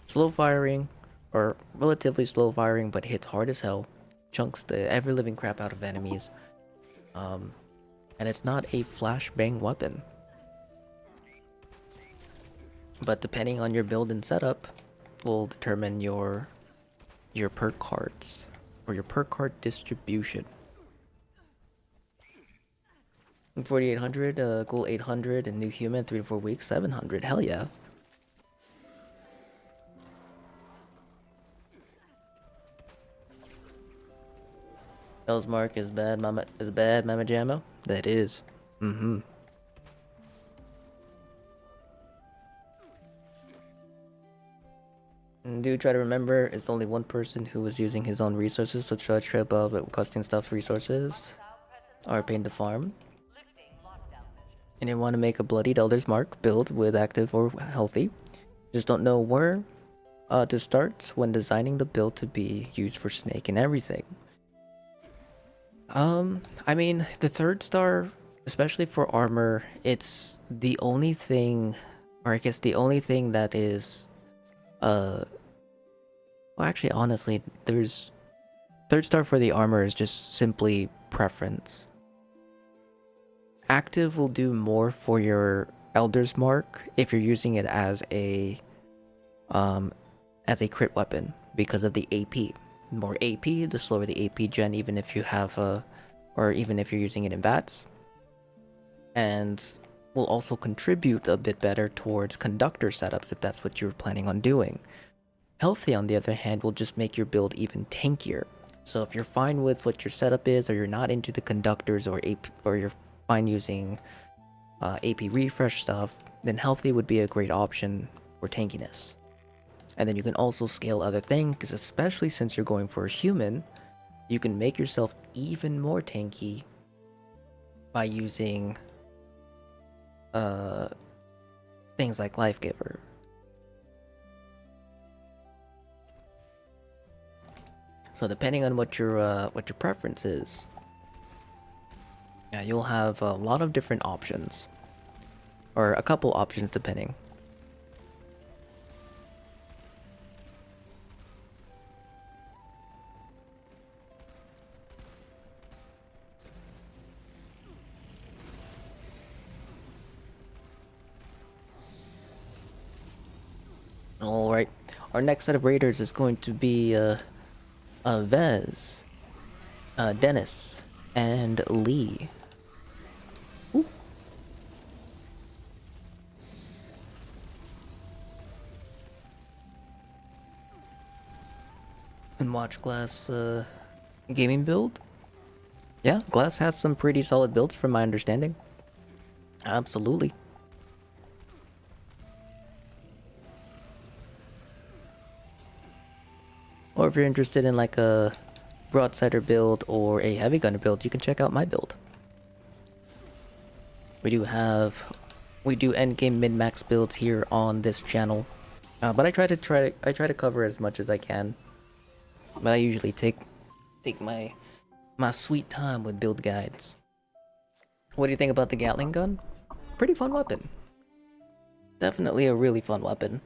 Slow firing, or relatively slow firing, but hits hard as hell, chunks the ever living crap out of enemies. And it's not a flashbang weapon. But depending on your build and setup, will determine your perk cards or your perk card distribution. 4800, Ghoul 800, and New Human 3 to 4 weeks 700. Hell yeah. Elsmark is bad, Mama Jammo. That is. Mm-hmm. And do try to remember, it's only one person who was using his own resources, so try to trip up with costing stuff resources are paying to farm. And you want to make a Bloodied Elder's Mark build with active or healthy. Just don't know where to start when designing the build to be used for snake and everything. I mean, the 3rd star, especially for armor, it's the only thing, or I guess the only thing that is, well, actually, honestly, there's 3rd star for the armor is just simply preference. Active will do more for your Elder's Mark if you're using it as a crit weapon because of the AP. More AP, the slower the AP gen, even if you have or even if you're using it in VATS. And will also contribute a bit better towards conductor setups if that's what you're planning on doing. Healthy, on the other hand, will just make your build even tankier. So if you're fine with what your setup is, or you're not into the conductors or AP, or you're fine using AP refresh stuff, then healthy would be a great option for tankiness. And then you can also scale other things, especially since you're going for a human, you can make yourself even more tanky by using things like Life Giver. So depending on what your preference is, yeah, you'll have a lot of different options, or a couple options depending. Alright, our next set of raiders is going to be Vez, Dennis, and Lee. Ooh. And watch Glass gaming build? Yeah, Glass has some pretty solid builds from my understanding. Absolutely. Or if you're interested in like a Broadsider build or a Heavy Gunner build, you can check out my build. We do endgame min-max builds here on this channel, but I try to cover as much as I can. But I usually take my sweet time with build guides. What do you think about the Gatling gun? Pretty fun weapon. Definitely a really fun weapon.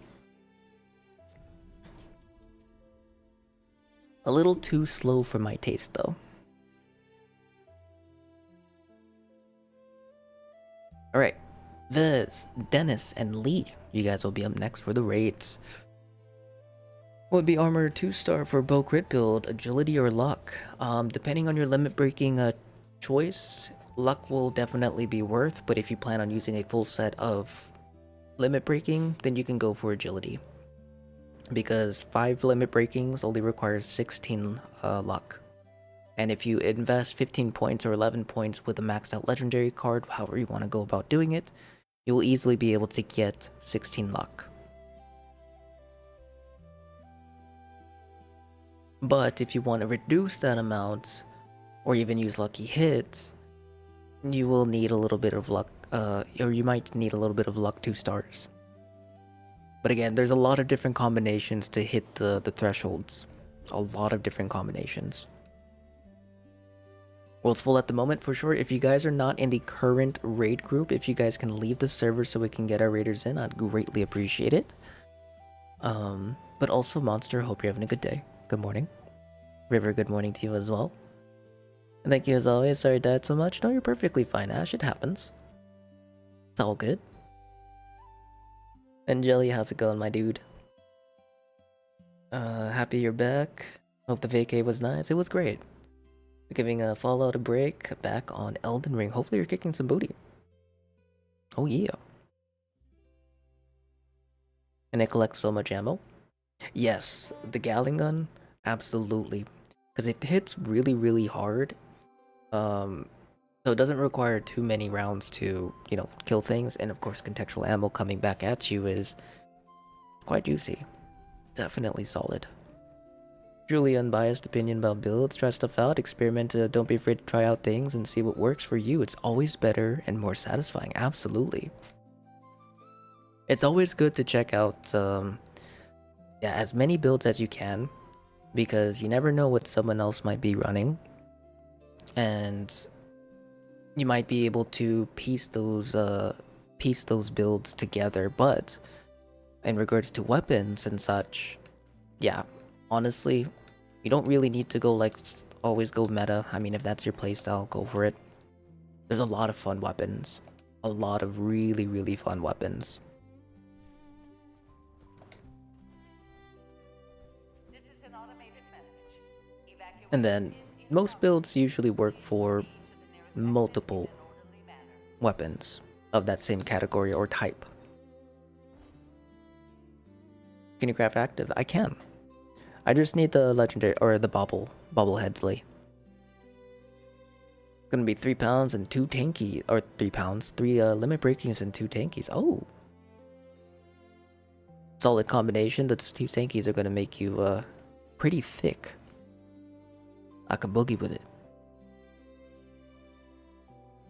A little too slow for my taste, though. Alright, Viz, Dennis, and Lee. You guys will be up next for the raids. Would be armor 2-star for bow crit build, agility or luck. Depending on your limit breaking choice, luck will definitely be worth, but if you plan on using a full set of limit breaking, then you can go for agility. Because 5 limit breakings only requires 16 luck. And if you invest 15 points or 11 points with a maxed out legendary card, however you want to go about doing it, you will easily be able to get 16 luck. But if you want to reduce that amount, or even use lucky hit, you will need a little bit of luck, or you might need a little bit of luck 2 stars. But again, there's a lot of different combinations to hit the thresholds. A lot of different combinations. World's full at the moment for sure. If you guys are not in the current raid group, if you guys can leave the server so we can get our raiders in, I'd greatly appreciate it. But also Monster, hope you're having a good day. Good morning. River, good morning to you as well. And thank you as always. Sorry I died so much. No, you're perfectly fine, Ash. It happens. It's all good. And Jelly, how's it going, my dude? Happy you're back. Hope the vacay was nice. It was great. Giving a Fallout a break, back on Elden Ring. Hopefully you're kicking some booty. Oh yeah. And it collects so much ammo. Yes, the Gatling gun, absolutely. Because it hits really, really hard. So it doesn't require too many rounds to, you know, kill things. And of course, contextual ammo coming back at you is quite juicy. Definitely solid. Truly unbiased opinion about builds. Try stuff out, experiment, don't be afraid to try out things and see what works for you. It's always better and more satisfying. Absolutely. It's always good to check out as many builds as you can, because you never know what someone else might be running, and you might be able to piece those builds together. But in regards to weapons and such, yeah, honestly, you don't really need to go like always go meta. I mean, if that's your playstyle, go for it. There's a lot of fun weapons, a lot of really, really fun weapons. This is an automated message. Evacuation And then is in most progress. builds usually work for Proceed to the nearest exit multiple in an orderly manner. weapons of that same category or type. Can you craft active? I can. I just need the legendary or the bobbleheads. Gonna be 3 pounds and 2 tanky, or 3 pounds, 3 limit breakings and 2 tankies. Oh, solid combination. The 2 tankies are gonna make you pretty thick. I can boogie with it.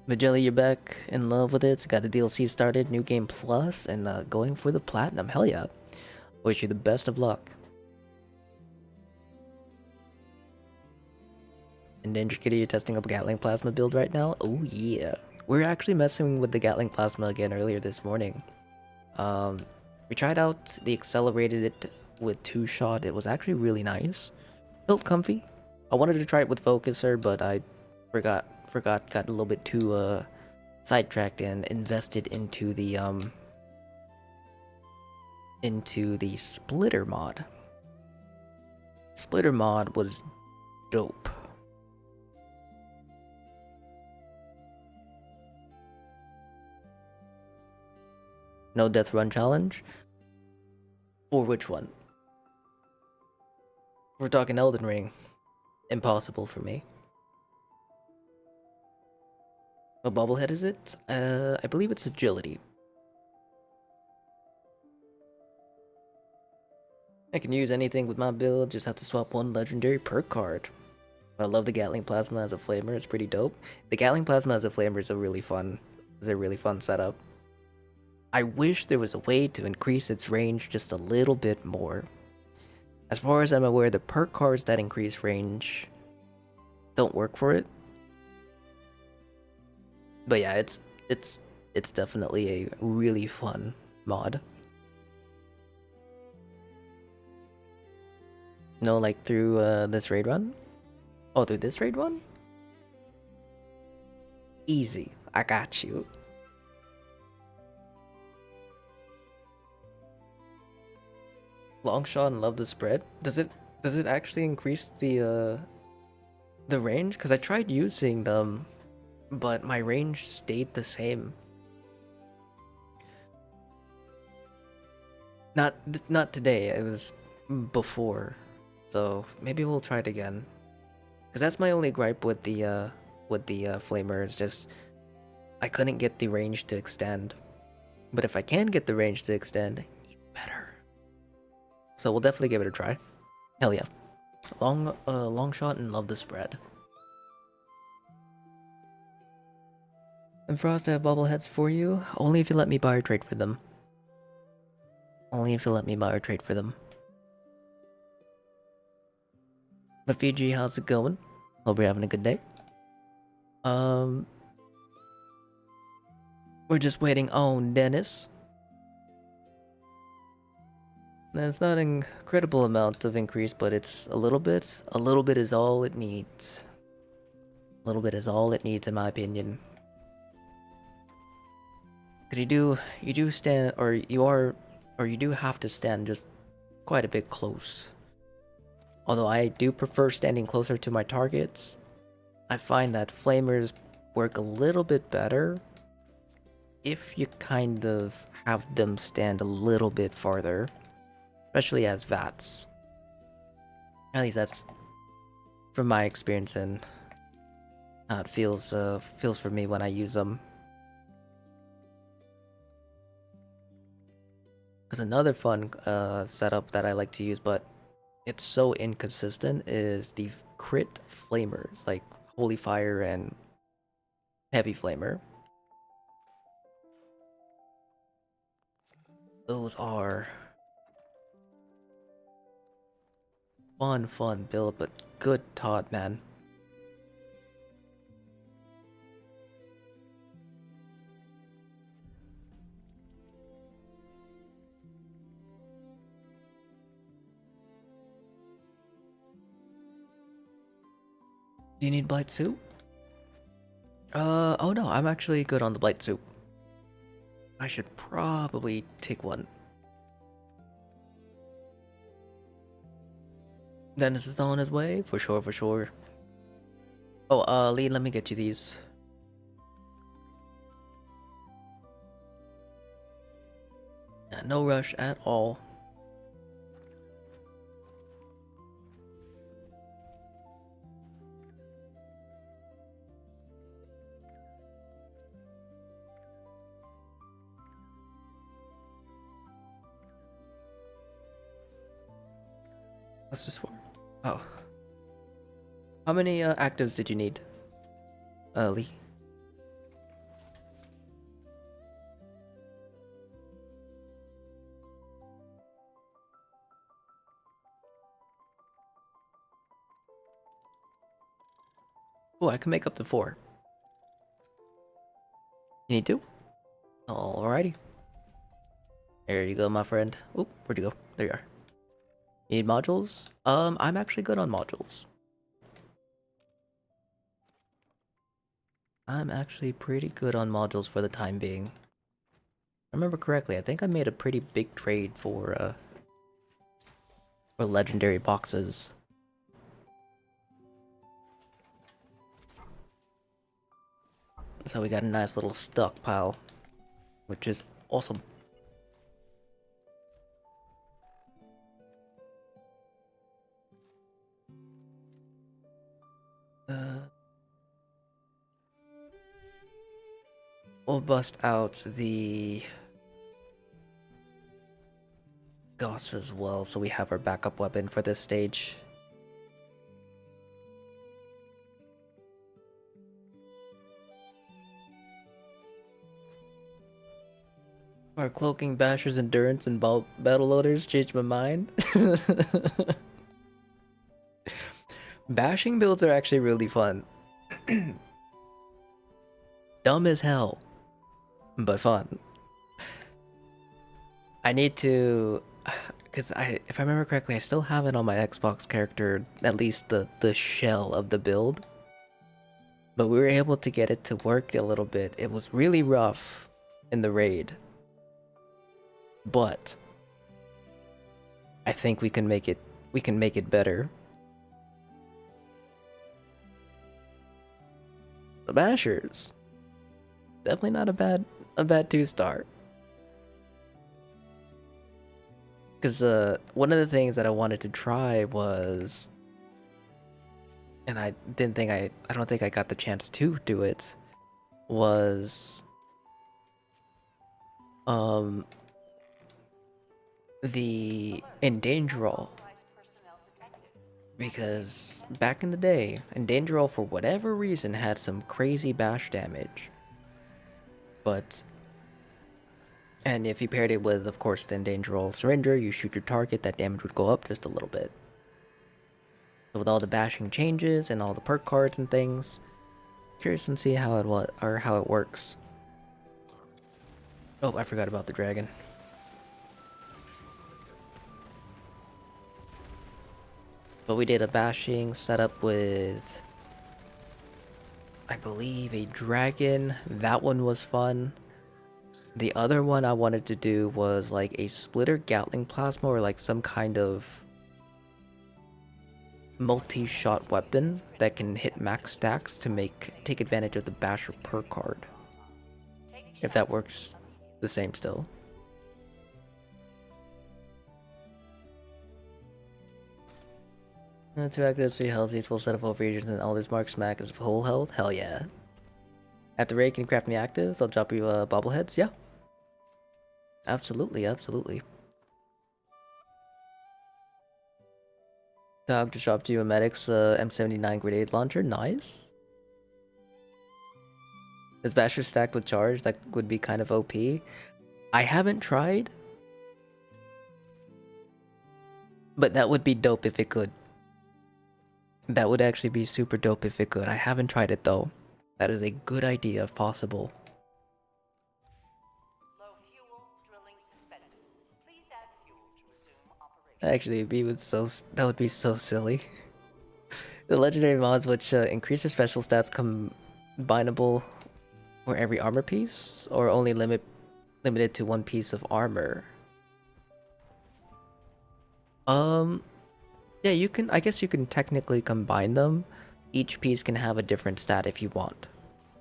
Magelli, you're back in love with it. Got the DLC started, new game plus, and going for the platinum. Hell yeah! Wish you the best of luck. And Danger Kitty, you're testing a Gatling Plasma build right now? Oh yeah. We're actually messing with the Gatling Plasma again earlier this morning. We tried out the accelerated it with 2-shot. It was actually really nice. Felt comfy. I wanted to try it with Focuser, but I forgot, got a little bit too sidetracked and invested into the splitter mod. Splitter mod was dope. No death run challenge? For which one? We're talking Elden Ring. Impossible for me. What bobblehead is it? I believe it's agility. I can use anything with my build, just have to swap one legendary perk card. I love the Gatling Plasma as a flamer, it's pretty dope. The Gatling Plasma as a flamer is a really fun setup. I wish there was a way to increase its range just a little bit more. As far as I'm aware, the perk cards that increase range don't work for it. But yeah, it's definitely a really fun mod. No, like through this raid run? Oh, through this raid run? Easy, I got you. Long shot and love the spread. Does it actually increase the range? Because I tried using them, but my range stayed the same. Not today. It was before, so maybe we'll try it again. Because that's my only gripe with the flamer. Is just I couldn't get the range to extend. But if I can get the range to extend, even better. So we'll definitely give it a try. Hell yeah. Long shot and love the spread. And Frost, I have bobbleheads for you. Only if you let me buy or trade for them. Only if you let me buy or trade for them. But Fiji, how's it going? Hope you're having a good day. We're just waiting on Dennis. That's not an incredible amount of increase, but it's a little bit. A little bit is all it needs. A little bit is all it needs, in my opinion. Because you do stand, or you do have to stand just quite a bit close. Although I do prefer standing closer to my targets, I find that flamers work a little bit better if you kind of have them stand a little bit farther, especially as VATs. At least that's from my experience and how it feels for me when I use them. Because another fun setup that I like to use, but it's so inconsistent, is the crit flamers, like Holy Fire and Heavy Flamer. Those are fun build, but good taught, man. Do you need Blight Soup? Oh no, I'm actually good on the Blight Soup. I should probably take one. Dennis is on his way, for sure, for sure. Oh, Lee, let me get you these. No rush at all. What's this for? Oh. How many actives did you need? Lee? Oh, I can make up to 4. You need 2? Alrighty. There you go, my friend. Oop, where'd you go? There you are. You need modules? I'm actually good on modules. I'm actually pretty good on modules for the time being. If I remember correctly, I think I made a pretty big trade for legendary boxes. So we got a nice little stockpile, which is awesome. We'll bust out the Goss as well, so we have our backup weapon for this stage. Our cloaking bashers endurance and battle loaders changed my mind. Bashing builds are actually really fun. Dumb as hell, but fun. I need to, because if I remember correctly, I still have it on my Xbox character, at least the shell of the build. But we were able to get it to work a little bit. It was really rough in the raid, but I think we can make it. We can make it better. The Bashers, definitely not a bad 2-star. Because one of the things that I wanted to try was, and I don't think I got the chance to do it, was the Endangerall. Because back in the day, Endangerall for whatever reason had some crazy bash damage. But and if you paired it with, of course, the Endanger Roll Surrender, you shoot your target, that damage would go up just a little bit. So with all the bashing changes and all the perk cards and things, curious to see how it works. Oh, I forgot about the dragon. But we did a bashing setup with, I believe, a dragon. That one was fun. The other one I wanted to do was like a splitter Gatling plasma or like some kind of multi-shot weapon that can hit max stacks to take advantage of the basher per card. If that works the same still. Two actives, 3 health, full set of overagents and Elder's Mark smack is full health? Hell yeah. After raid, can you craft me actives? I'll drop you bobbleheads? Yeah. Absolutely, absolutely. Dog just dropped you a Medic's M79 grenade launcher. Nice. Is Basher stacked with charge? That would be kind of OP. I haven't tried. But that would be dope if it could. That would actually be super dope if it could. I haven't tried it though. That is a good idea if possible. Low fuel, drilling suspended. Please add fuel to resume operation. Actually, that would be so silly. The legendary mods which increase their special stats combinable for every armor piece, or only limited to one piece of armor. Yeah, you can. I guess you can technically combine them. Each piece can have a different stat if you want.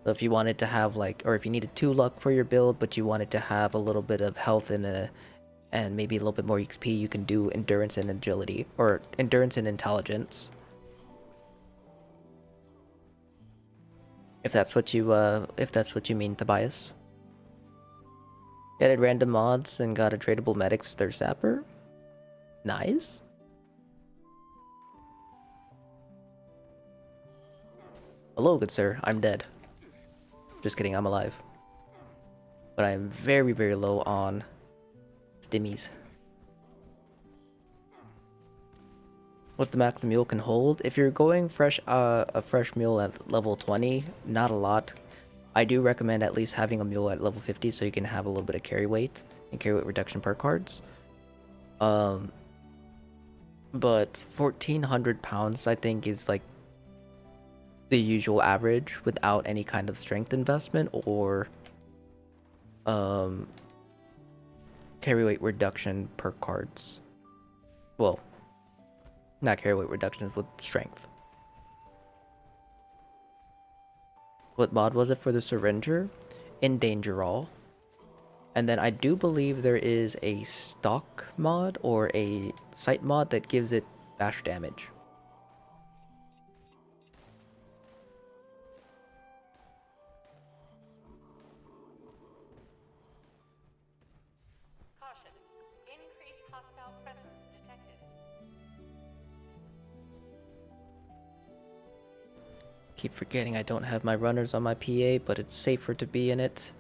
So if you wanted to have like, or if you needed 2 luck for your build, but you wanted to have a little bit of health and maybe a little bit more XP, you can do endurance and agility, or endurance and intelligence. If that's what you mean, Tobias. Added random mods and got a tradable medics third sapper. Nice. Hello, good sir. I'm dead. Just kidding, I'm alive. But I am very, very low on stimmies. What's the max a mule can hold? If you're going a fresh mule at level 20, not a lot. I do recommend at least having a mule at level 50 so you can have a little bit of carry weight and carry weight reduction per cards. But 1,400 pounds I think is like the usual average without any kind of strength investment or carry weight reduction per cards. Well, not carry weight reductions with strength. What mod was it for the Syringer? Endanger All. And then I do believe there is a stock mod or a site mod that gives it bash damage. Caution. Increased hostile presence detected. Keep forgetting I don't have my runners on my PA, but it's safer to be in it.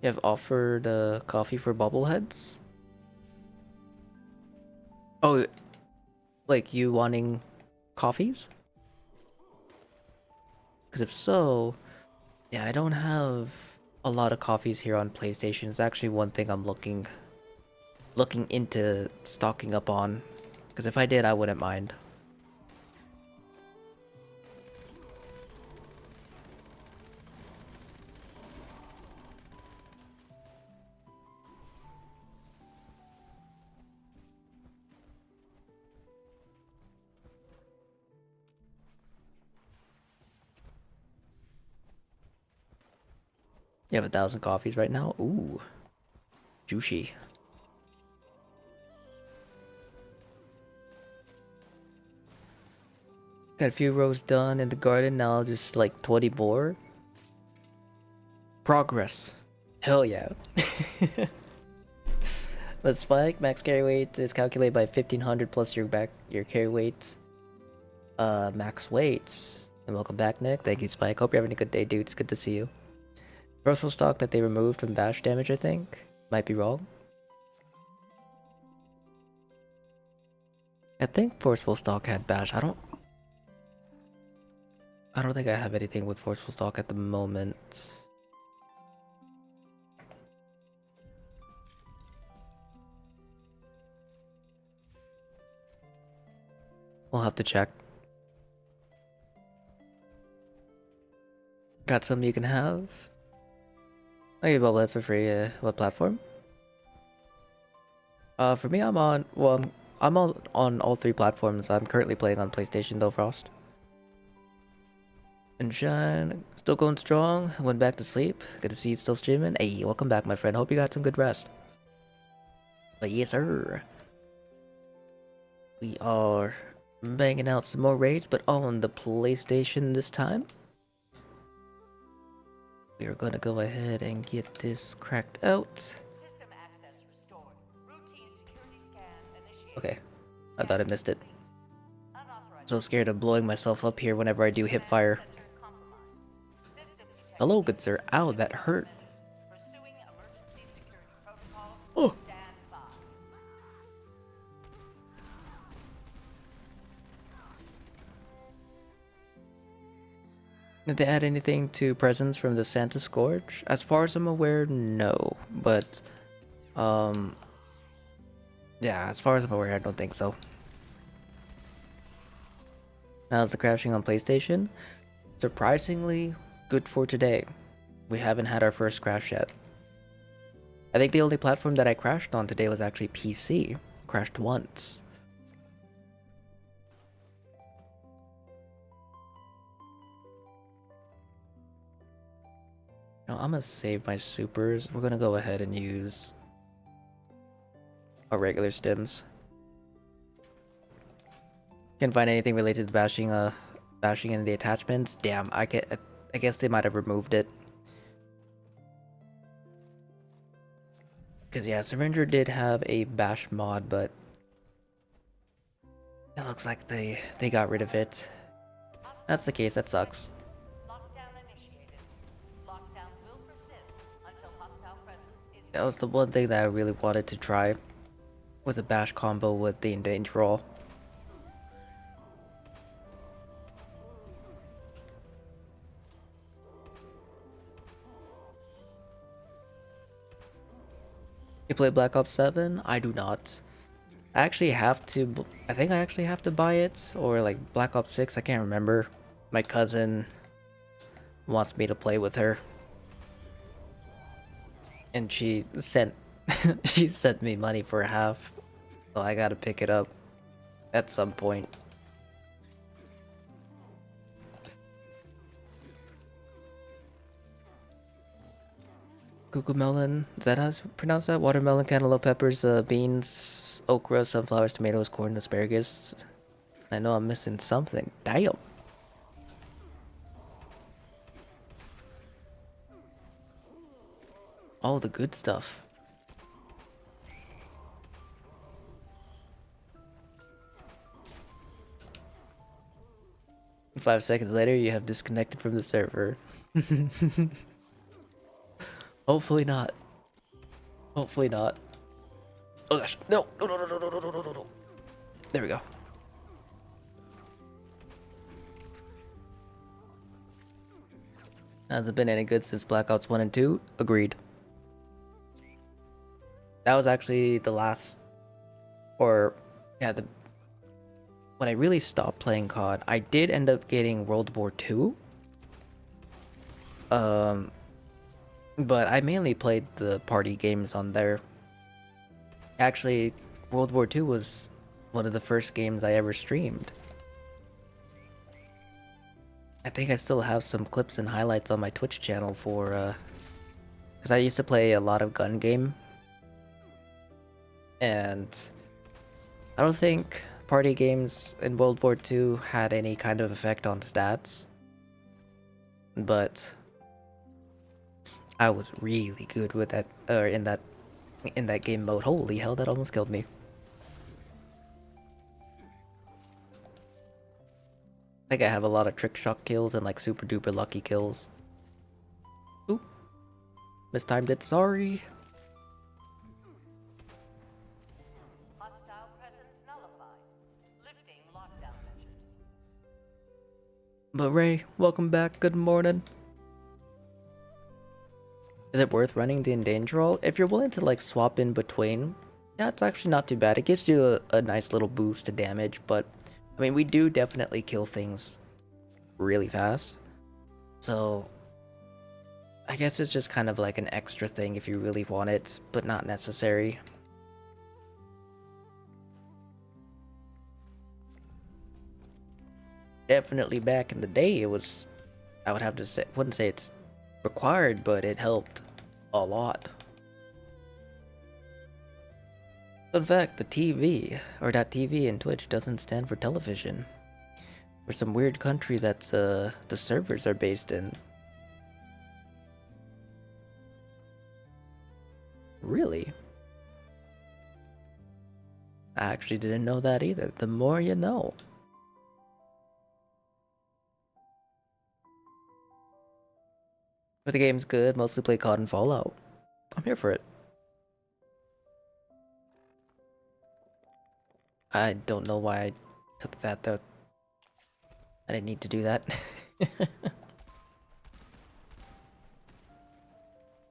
You have offered coffee for bobbleheads? Oh, like you wanting coffees? Because if so, yeah, I don't have a lot of coffees here on PlayStation. It's actually one thing I'm looking into stocking up on. Because if I did, I wouldn't mind. You have 1,000 coffees right now? Ooh. Juicy. Got a few rows done in the garden, now just like 20 more. Progress. Hell yeah. But Spike, max carry weight is calculated by 1500 plus your carry weight. Max weight. And welcome back, Nick. Thank you, Spike. Hope you're having a good day, dude. It's good to see you. Forceful stock that they removed from bash damage, I think. Might be wrong. I think forceful stock had bash. I don't think I have anything with forceful stock at the moment. We'll have to check. Got some you can have. Okay, bubbleheads for free. What platform? For me, I'm on. Well, I'm on all 3 platforms. I'm currently playing on PlayStation though, Frost. And Shine, still going strong. Went back to sleep. Good to see you still streaming. Hey, welcome back, my friend. Hope you got some good rest. But yes, sir. We are banging out some more raids, but on the PlayStation this time. We are gonna go ahead and get this cracked out. System access restored. Routine security scan initiated. Okay, I thought I missed it. Unauthorized So scared of blowing myself up here whenever I do hip fire. center compromised. System detected. Hello, good sir. Ow, that hurt. Pursuing emergency security protocols. Oh. Stand by. Did they add anything to presents from the Santa Scourge? As far as I'm aware, no. But, yeah, as far as I'm aware, I don't think so. How's the crashing on PlayStation? Surprisingly good for today. We haven't had our first crash yet. I think the only platform that I crashed on today was actually PC. Crashed once. No, I'm gonna save my supers. We're gonna go ahead and use our regular stims. Can't find anything related to bashing in the attachments. Damn, I guess they might have removed it. Cause yeah, Syringer did have a bash mod, but it looks like they got rid of it. That's the case. That sucks. Lockdown initiated. Lockdown will persist until hostile presence is That was the one thing that I really wanted to try, was a bash combo with the Endanger Roll. You play Black Ops 7? I do not. I actually have to. I think I actually have to buy it, or like Black Ops 6. I can't remember. My cousin wants me to play with her, and she sent she sent me money for half, so I gotta pick it up at some point. Cucumelon, is that how you pronounce that? Watermelon, cantaloupe, peppers, beans, okra, sunflowers, tomatoes, corn, asparagus. I know I'm missing something. Damn. All the good stuff. Five seconds later, you have disconnected from the server. Hopefully not. Hopefully not. Oh gosh. No. No, no, no, no, no, no, no, no, no. There we go. Hasn't been any good since Black Ops 1 and 2. Agreed. That was actually the last... Or... Yeah, when I really stopped playing COD, I did end up getting World War II. But I mainly played the party games on there. Actually, World War II was one of the first games I ever streamed. I think I still have some clips and highlights on my Twitch channel for, because I used to play a lot of gun game. And I don't think party games in World War II had any kind of effect on stats. But I was really good with that, in that in that game mode. Holy hell, that almost killed me. I think I have a lot of trick shot kills and like super duper lucky kills. Oop. Mistimed it, sorry. Hostile presence nullified. Lifting lockdown measures. But Ray, welcome back. Good morning. Is it worth running the endanger roll? If you're willing to like swap in between, yeah, it's actually not too bad. It gives you a nice little boost to damage, but I mean, we do definitely kill things really fast. So I guess it's just kind of like an extra thing if you really want it, but not necessary. Definitely back in the day, it was, I would have to say, wouldn't say it's required, but it helped a lot. Fun fact, the TV, or that TV in Twitch doesn't stand for television. For some weird country that the servers are based in. Really? I actually didn't know that either. The more you know. But the game's good, mostly play COD and Fallout. I'm here for it. I don't know why I took that though. I didn't need to do that.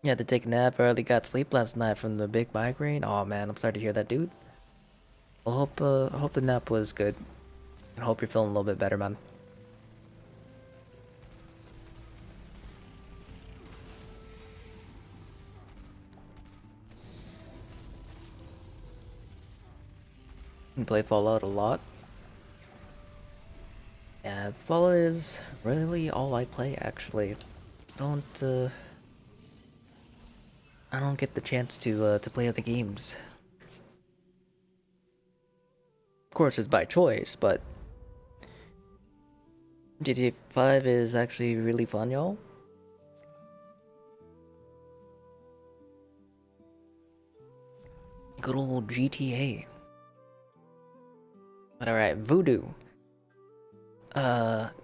You had to take a nap, barely got sleep last night from the big migraine. Oh man, I'm sorry to hear that, dude. I hope the nap was good. I hope you're feeling a little bit better, man. I play Fallout a lot. Yeah, Fallout is really all I play, actually. I don't get the chance to play other games. Of course, it's by choice, but GTA 5 is actually really fun, y'all. Good old GTA. But alright, Voodoo.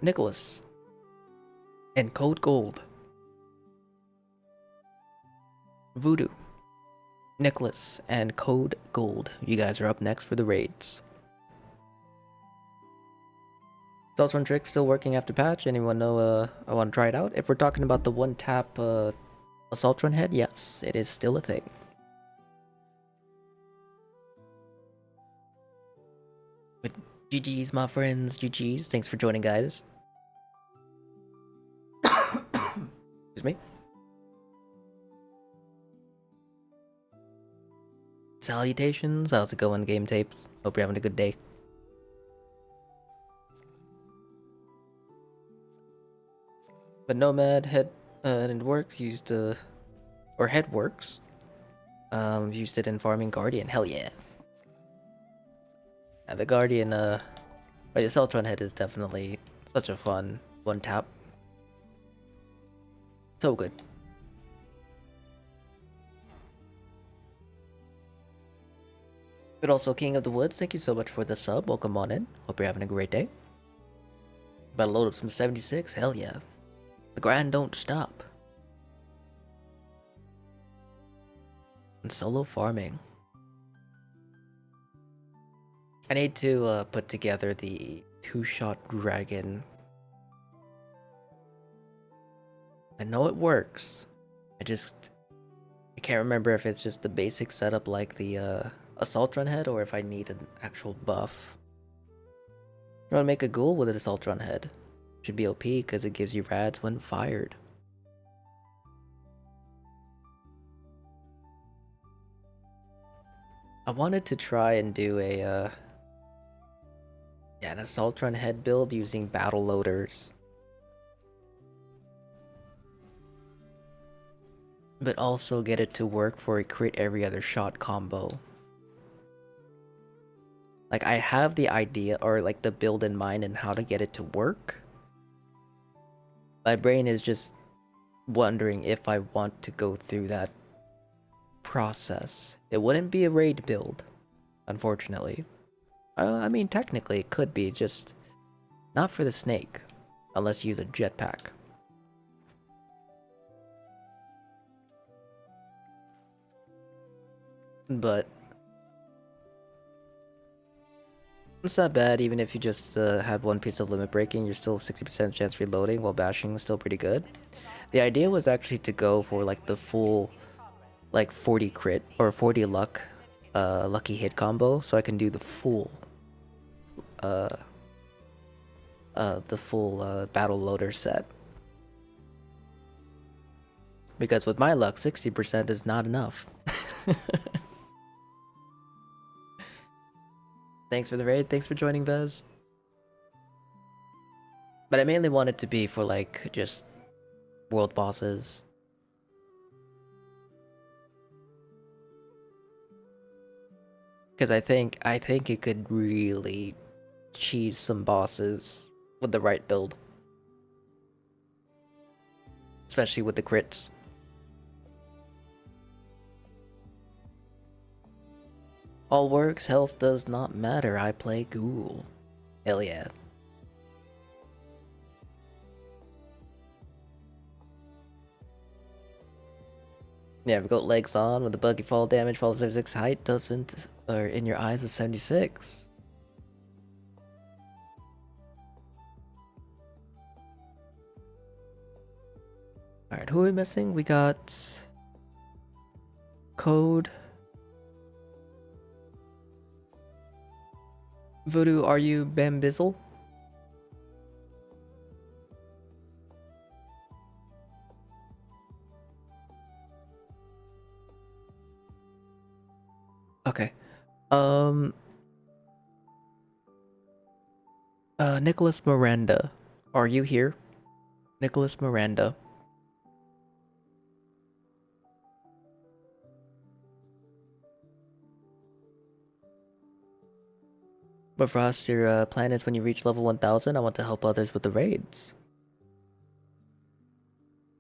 Nicholas. And Code Gold. Voodoo. Nicholas and Code Gold. You guys are up next for the raids. Saltron trick still working after patch. Anyone know I want to try it out? If we're talking about the one tap Assaultron head, yes, it is still a thing. But GG's my friends, GG's. Thanks for joining, guys. Excuse me. Salutations, how's it going, Game Tapes? Hope you're having a good day. But Nomad head and works used or Headworks used it in farming Guardian. Hell yeah. And the Guardian or the Celtron head is definitely such a fun one tap. So good. But also King of the Woods, thank you so much for the sub. Welcome on in. Hope you're having a great day. About to load up some 76. Hell yeah. The grind don't stop. And solo farming. I need to put together the two-shot dragon. I know it works. I can't remember if it's just the basic setup like the Assaultron head or if I need an actual buff. You want to make a ghoul with an Assaultron head? Should be OP because it gives you rads when fired. I wanted to try and do an Assaultron head build using battle loaders. But also get it to work for a crit every other shot combo. Like I have the idea or like the build in mind and how to get it to work. My brain is just wondering if I want to go through that process. It wouldn't be a raid build, unfortunately. I mean, technically it could be, just not for the snake, unless you use a jetpack. But it's not bad, even if you just had one piece of limit breaking, you're still 60% chance reloading while bashing is still pretty good. The idea was actually to go for like the full like 40 crit or 40 luck lucky hit combo, so I can do the full battle loader set. Because with my luck, 60% is not enough. Thanks for the raid, thanks for joining, Vez. But I mainly want it to be for like just world bosses. Because I think it could really cheese some bosses with the right build. Especially with the crits. All works, health does not matter, I play ghoul. Hell yeah. Yeah, we got legs on with the buggy fall damage, fall 76 height doesn't, or in your eyes of 76. Alright, who are we missing? We got Code. Voodoo, are you Bambizzle? Okay. Nicholas Miranda. Are you here? Nicholas Miranda. But Frost, your plan is when you reach level 1000, I want to help others with the raids.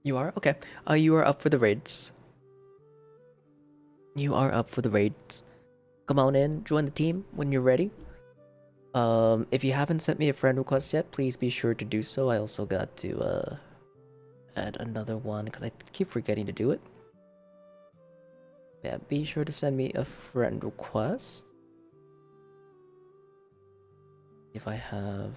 You are? Okay. You are up for the raids. You are up for the raids. Come on in, join the team when you're ready. If you haven't sent me a friend request yet, please be sure to do so. I also got to, add another one, because I keep forgetting to do it. Yeah, be sure to send me a friend request. If I have...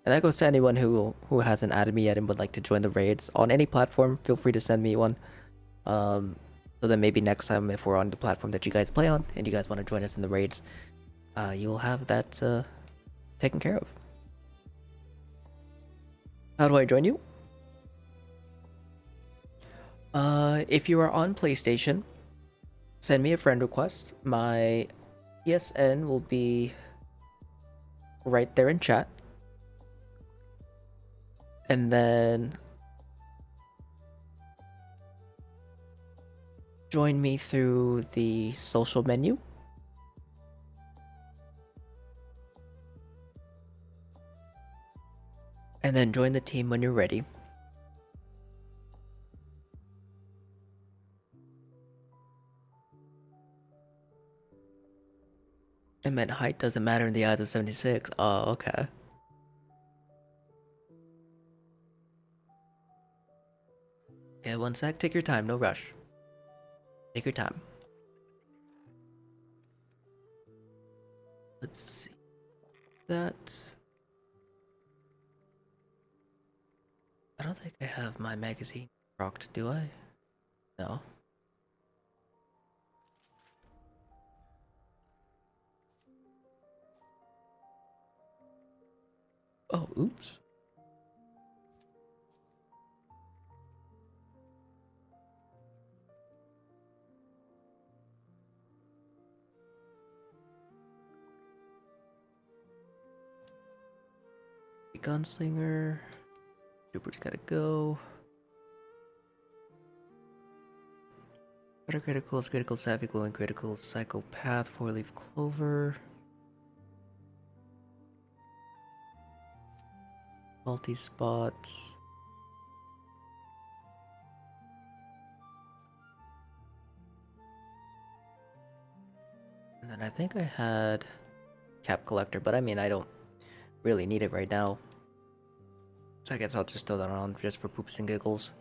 And that goes to anyone who hasn't added me yet and would like to join the raids. On any platform, feel free to send me one. So then maybe next time, if we're on the platform that you guys play on, and you guys want to join us in the raids, you'll have that taken care of. How do I join you? If you are on PlayStation, send me a friend request. My PSN will be right there in chat. And then join me through the social menu. And then join the team when you're ready. I meant height doesn't matter in the eyes of 76. Oh, okay. Okay, one sec. Take your time. No rush. Take your time. Let's see. That... I don't think I have my magazine rocked, do I? No. Oh, oops. Gunslinger. Duper's gotta go. What are criticals? Critical savvy, glowing critical, psychopath, four-leaf clover. Multi-spots. And then I think I had cap collector, but I mean, I don't really need it right now. So I guess I'll just throw that on just for poops and giggles.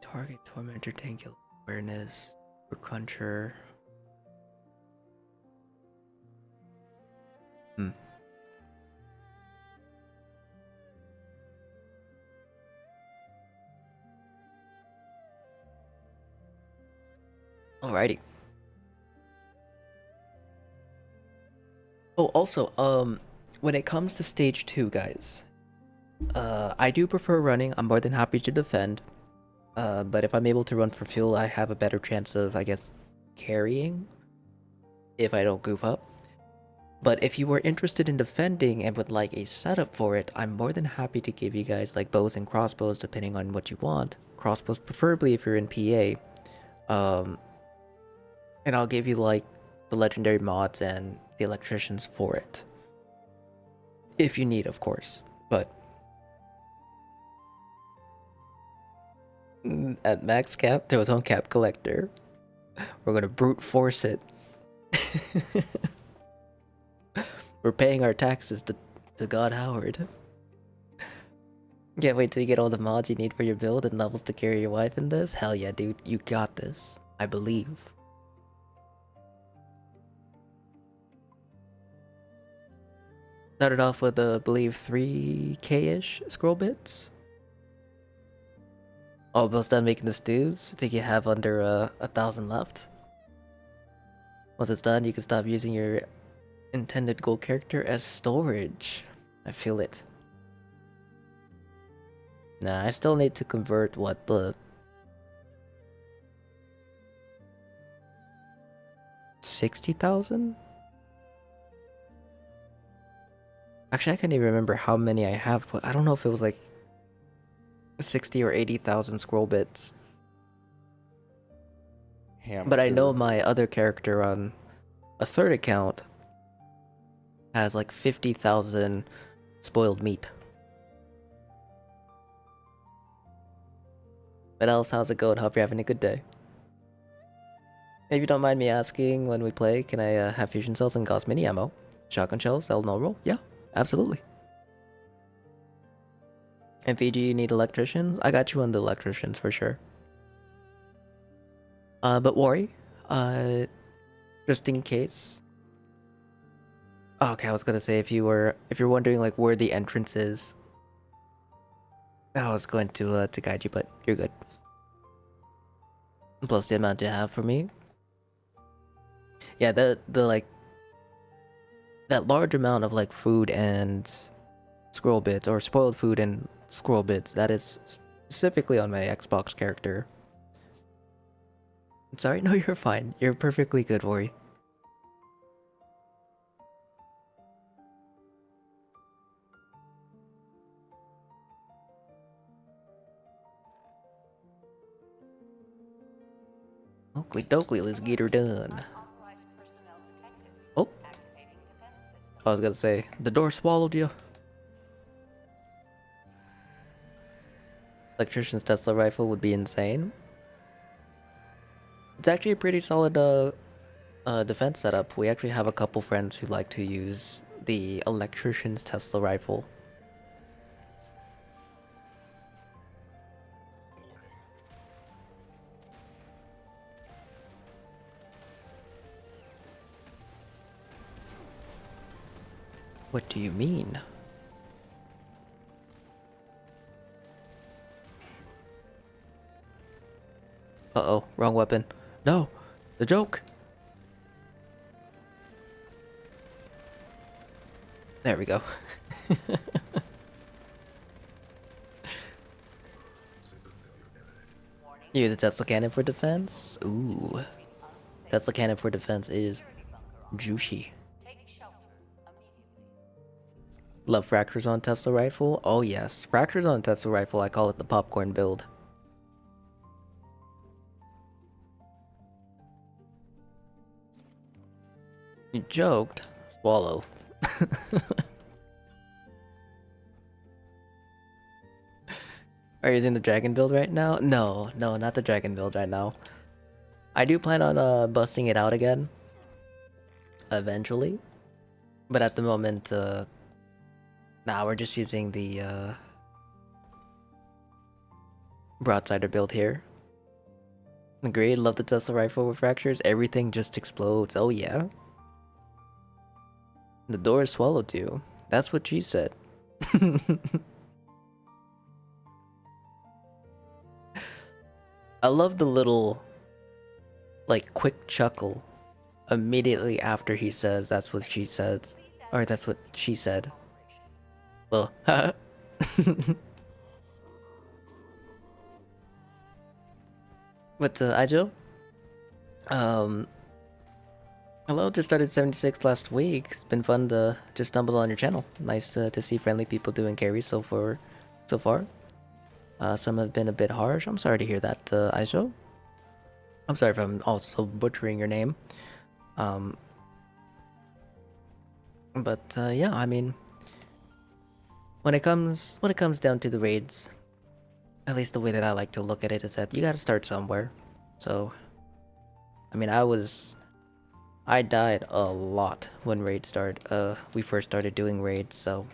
Target tormentor, tangular awareness, or cruncher. Alrighty. Oh, also, when it comes to stage 2, guys, I do prefer running. I'm more than happy to defend. But if I'm able to run for fuel, I have a better chance of, I guess, carrying if I don't goof up. But if you were interested in defending and would like a setup for it, I'm more than happy to give you guys like bows and crossbows depending on what you want. Crossbows preferably if you're in PA. And I'll give you like the legendary mods and the electricians for it. If you need, of course. But at max cap, there was on cap collector. We're gonna brute force it. We're paying our taxes to God Howard. Can't wait till you get all the mods you need for your build and levels to carry your wife in this. Hell yeah, dude. You got this. I believe. Started off with, I believe, 3k-ish scroll bits. Almost done making the stews. Think you have under 1,000 left. Once it's done, you can stop using your intended gold character as storage. I feel it. Nah, I still need to convert what the 60,000? Actually, I can't even remember how many I have, but I don't know if it was like 60 or 80,000 scroll bits. But I know my other character on a third account has like 50,000 spoiled meat. What else? How's it going? Hope you're having a good day. If you don't mind me asking, when we play, can I have fusion cells and gauss mini ammo? Shotgun shells, sell no roll? Yeah, absolutely. And Fiji, you need electricians? I got you on the electricians for sure. But worry, just in case. Okay, I was gonna say if you're wondering like where the entrance is, I was going to guide you, but you're good. Plus the amount you have for me. Yeah, the like that large amount of like food and scroll bits or spoiled food and scroll bits, that is specifically on my Xbox character. Sorry, no, you're fine. You're perfectly good, Worry. Oakley dokley, let's get her done. Oh, I was gonna say, the door swallowed you. Electrician's Tesla rifle would be insane. It's actually a pretty solid defense setup. We actually have a couple friends who like to use the electrician's Tesla rifle. What do you mean? Uh-oh, wrong weapon. No, the joke. There we go. Use the Tesla cannon for defense? Ooh. Tesla cannon for defense is juicy. Love fractures on Tesla rifle? Oh yes. Fractures on Tesla rifle, I call it the popcorn build. You joked. Swallow. Are you using the dragon build right now? No, no, not the dragon build right now. I do plan on busting it out again. Eventually. But at the moment, nah, we're just using the broadsider build here. Agreed, love the Tesla rifle with fractures. Everything just explodes. Oh yeah. The door swallowed you. That's what she said. I love the little, like, quick chuckle immediately after he says that's what she says. Or that's what she said. Well, haha. But, Ijo? Um, hello, just started 76 last week. It's been fun to just stumble on your channel. Nice to see friendly people doing carries so far. Some have been a bit harsh. I'm sorry to hear that, Ijo. I'm sorry if I'm also butchering your name. But yeah, I mean, when it comes down to the raids, at least the way that I like to look at it is that you gotta start somewhere. So, I mean, I died a lot when we first started doing raids, so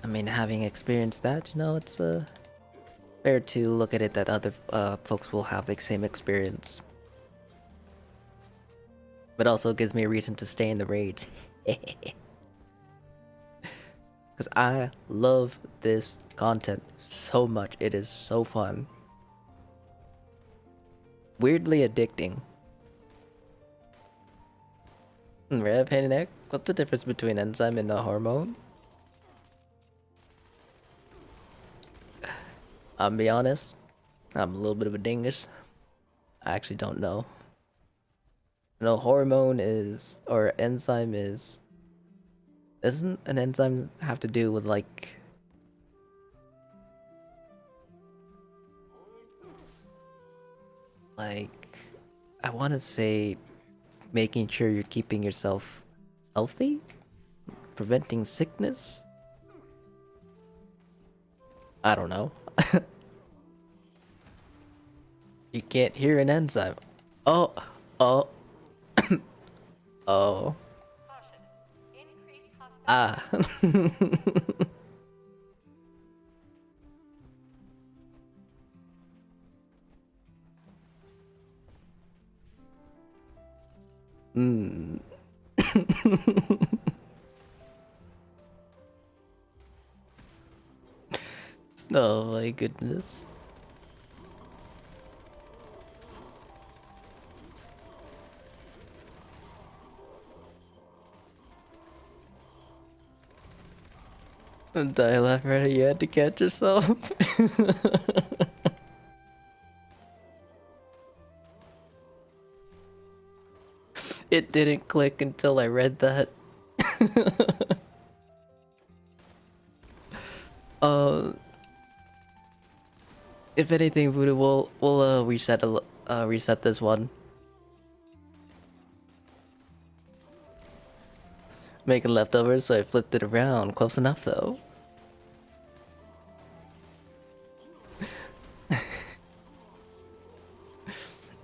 I mean, having experienced that, you know, it's fair to look at it that other folks will have the same experience. But also gives me a reason to stay in the raids. Because I love this content so much. It is so fun. Weirdly addicting. Rev, hey Nick, what's the difference between enzyme and a hormone? I'll be honest, I'm a little bit of a dingus. I actually don't know. No, hormone is, or enzyme is... Doesn't an enzyme have to do with, like... Like, I want to say making sure you're keeping yourself healthy? Preventing sickness? I don't know. You can't hear an enzyme. Oh, oh, oh. Caution. Increased hostile Ah. Hmm. Oh my goodness. Die left right, you had to catch yourself. It didn't click until I read that. uh, if anything, Voodoo, we'll reset this one. Making leftovers, so I flipped it around. Close enough, though.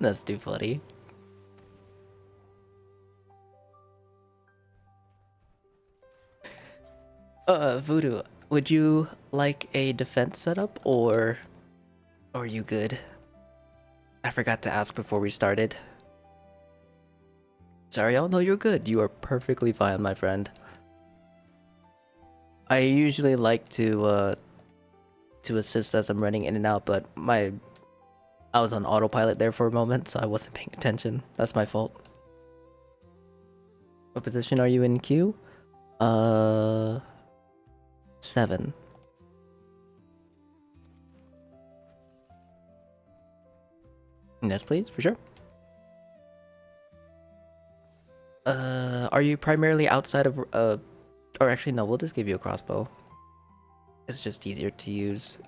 That's too funny. Voodoo, would you like a defense setup, or are you good? I forgot to ask before we started. Sorry, oh no, you're good. You are perfectly fine, my friend. I usually like to assist as I'm running in and out, but I was on autopilot there for a moment, so I wasn't paying attention. That's my fault. What position are you in queue? 7. Yes, please, for sure. Are you primarily outside of, or actually, no, we'll just give you a crossbow. It's just easier to use.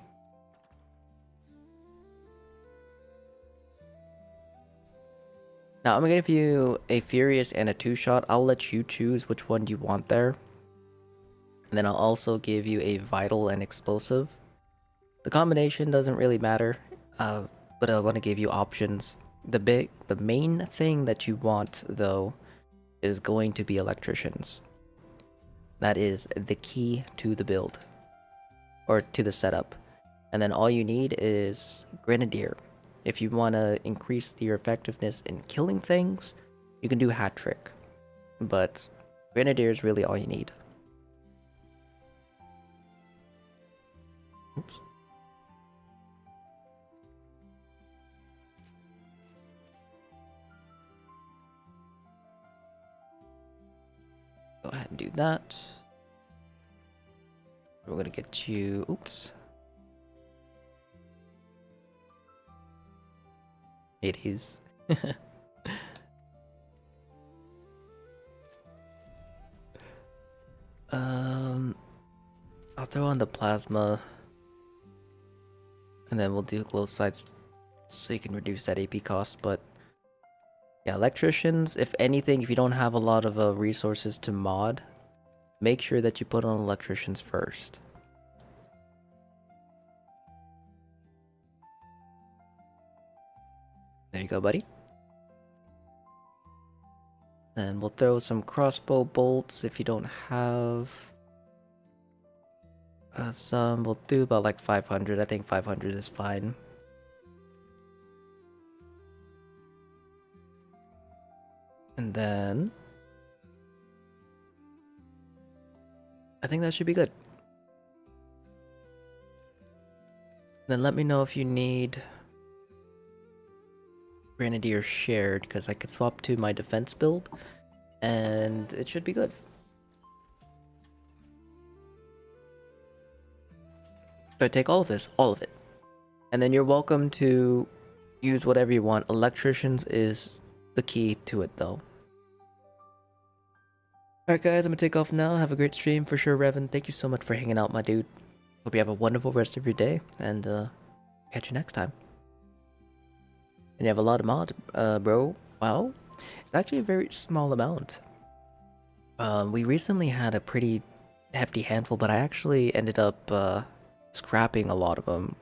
Now, I'm gonna give you a Furious and a 2-shot. I'll let you choose which one you want there. And then I'll also give you a vital and explosive. The combination doesn't really matter, but I want to give you options. The main thing that you want though is going to be electricians. That is the key to the build, or to the setup. And then all you need is Grenadier. If you want to increase your effectiveness in killing things, you can do Hat Trick. But Grenadier is really all you need. Oops. Go ahead and do that. We're gonna get you... Oops. It is. I'll throw on the plasma. And then we'll do glow sights so you can reduce that AP cost, but... Yeah, electricians, if anything, if you don't have a lot of resources to mod, make sure that you put on electricians first. There you go, buddy. Then we'll throw some crossbow bolts if you don't have some. We'll do about like 500. I think 500 is fine. And then I think that should be good. Then let me know if you need Grenadier shared, because I could swap to my defense build and it should be good. So I take all of this, all of it. And then you're welcome to use whatever you want. Electricians is the key to it though. Alright guys, I'm gonna take off now. Have a great stream for sure, Revan. Thank you so much for hanging out, my dude. Hope you have a wonderful rest of your day, and catch you next time. And you have a lot of mod, bro. Wow. It's actually a very small amount. We recently had a pretty hefty handful, but I actually ended up scrapping a lot of them.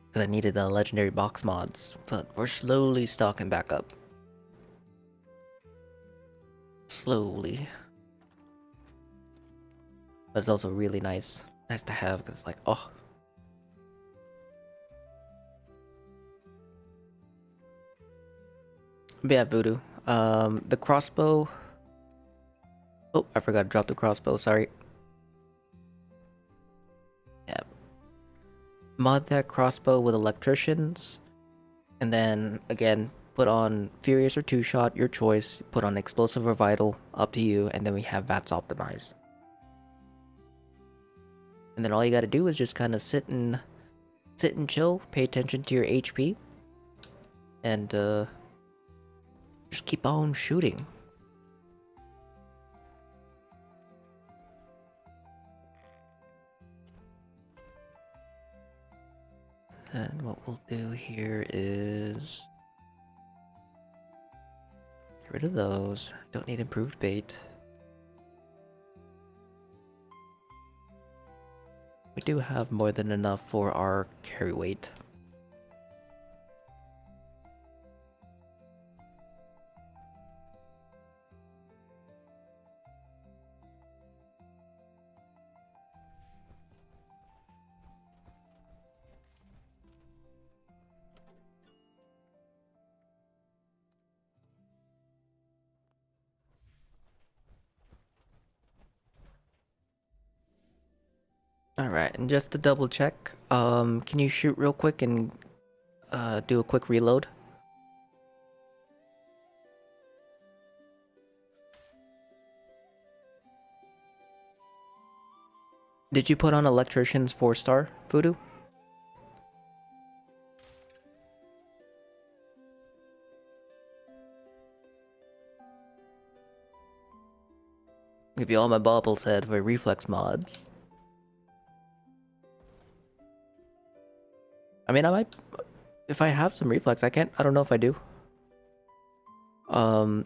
Because I needed the legendary box mods, but we're slowly stocking back up. Slowly. But it's also really nice. Nice to have, because it's like, oh. But yeah, Voodoo. The crossbow... Oh, I forgot to drop the crossbow, sorry. Yeah. Mod that crossbow with electricians. And then, again, put on Furious or Two-Shot, your choice. Put on Explosive or Vital, up to you. And then we have VATS optimized. And then all you gotta do is just kind of sit and chill, pay attention to your HP, and just keep on shooting. And what we'll do here is get rid of those. Don't need improved bait. We do have more than enough for our carry weight. Alright, and just to double check, can you shoot real quick and do a quick reload? Did you put on Electrician's 4-star, Voodoo? Give you all my baubles head for reflex mods. I mean, I might... If I have some reflex, I don't know if I do. I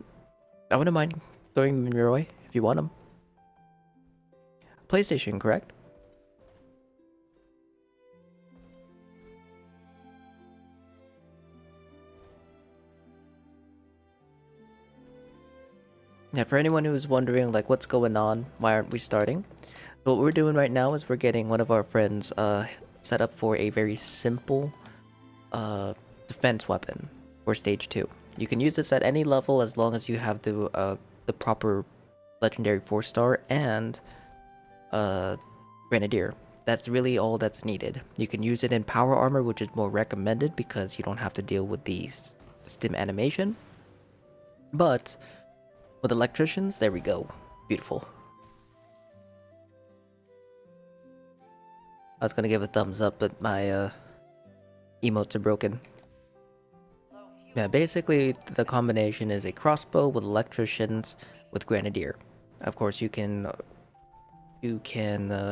wouldn't mind throwing them your way if you want them. PlayStation, correct? Yeah, for anyone who's wondering like what's going on, why aren't we starting? So what we're doing right now is we're getting one of our friends set up for a very simple defense weapon for stage 2. You can use this at any level as long as you have the proper legendary 4-star and grenadier. That's really all that's needed. You can use it in power armor, which is more recommended because you don't have to deal with the stim animation. But with electricians, there we go. Beautiful. I was gonna give a thumbs up, but my emotes are broken. Yeah, basically the combination is a crossbow with electricians with grenadier. Of course, you can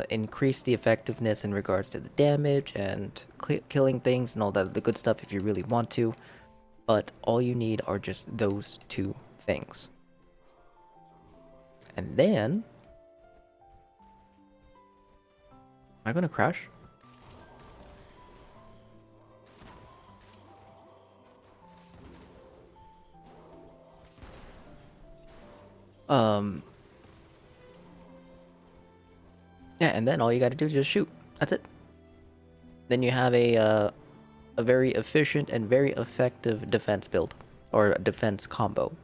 increase the effectiveness in regards to the damage and killing things and all that the good stuff if you really want to. But all you need are just those two things. And then... Am I gonna crash? Yeah, and then all you gotta do is just shoot. That's it. Then you have a very efficient and very effective defense build. Or defense combo.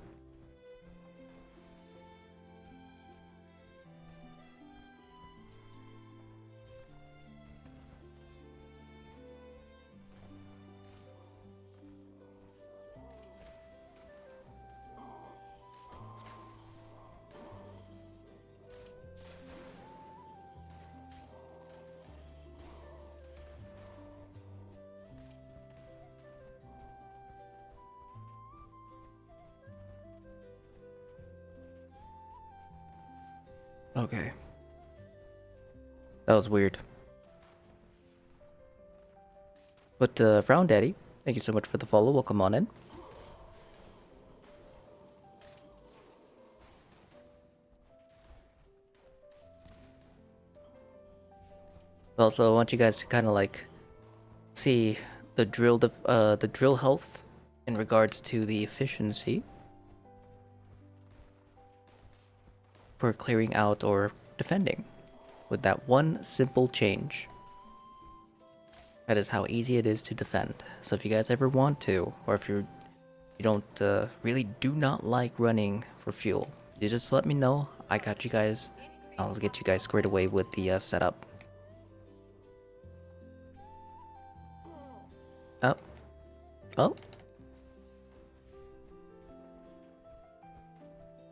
Okay. That was weird. But Frown Daddy, thank you so much for the follow. Welcome on in. Also, I want you guys to kind of like see the drill health in regards to the efficiency for clearing out or defending with that one simple change. That is how easy it is to defend. So if you guys ever want to, or if you don't really do not like running for fuel, you just let me know. I got you guys. I'll get you guys squared away with the setup. Oh. Oh.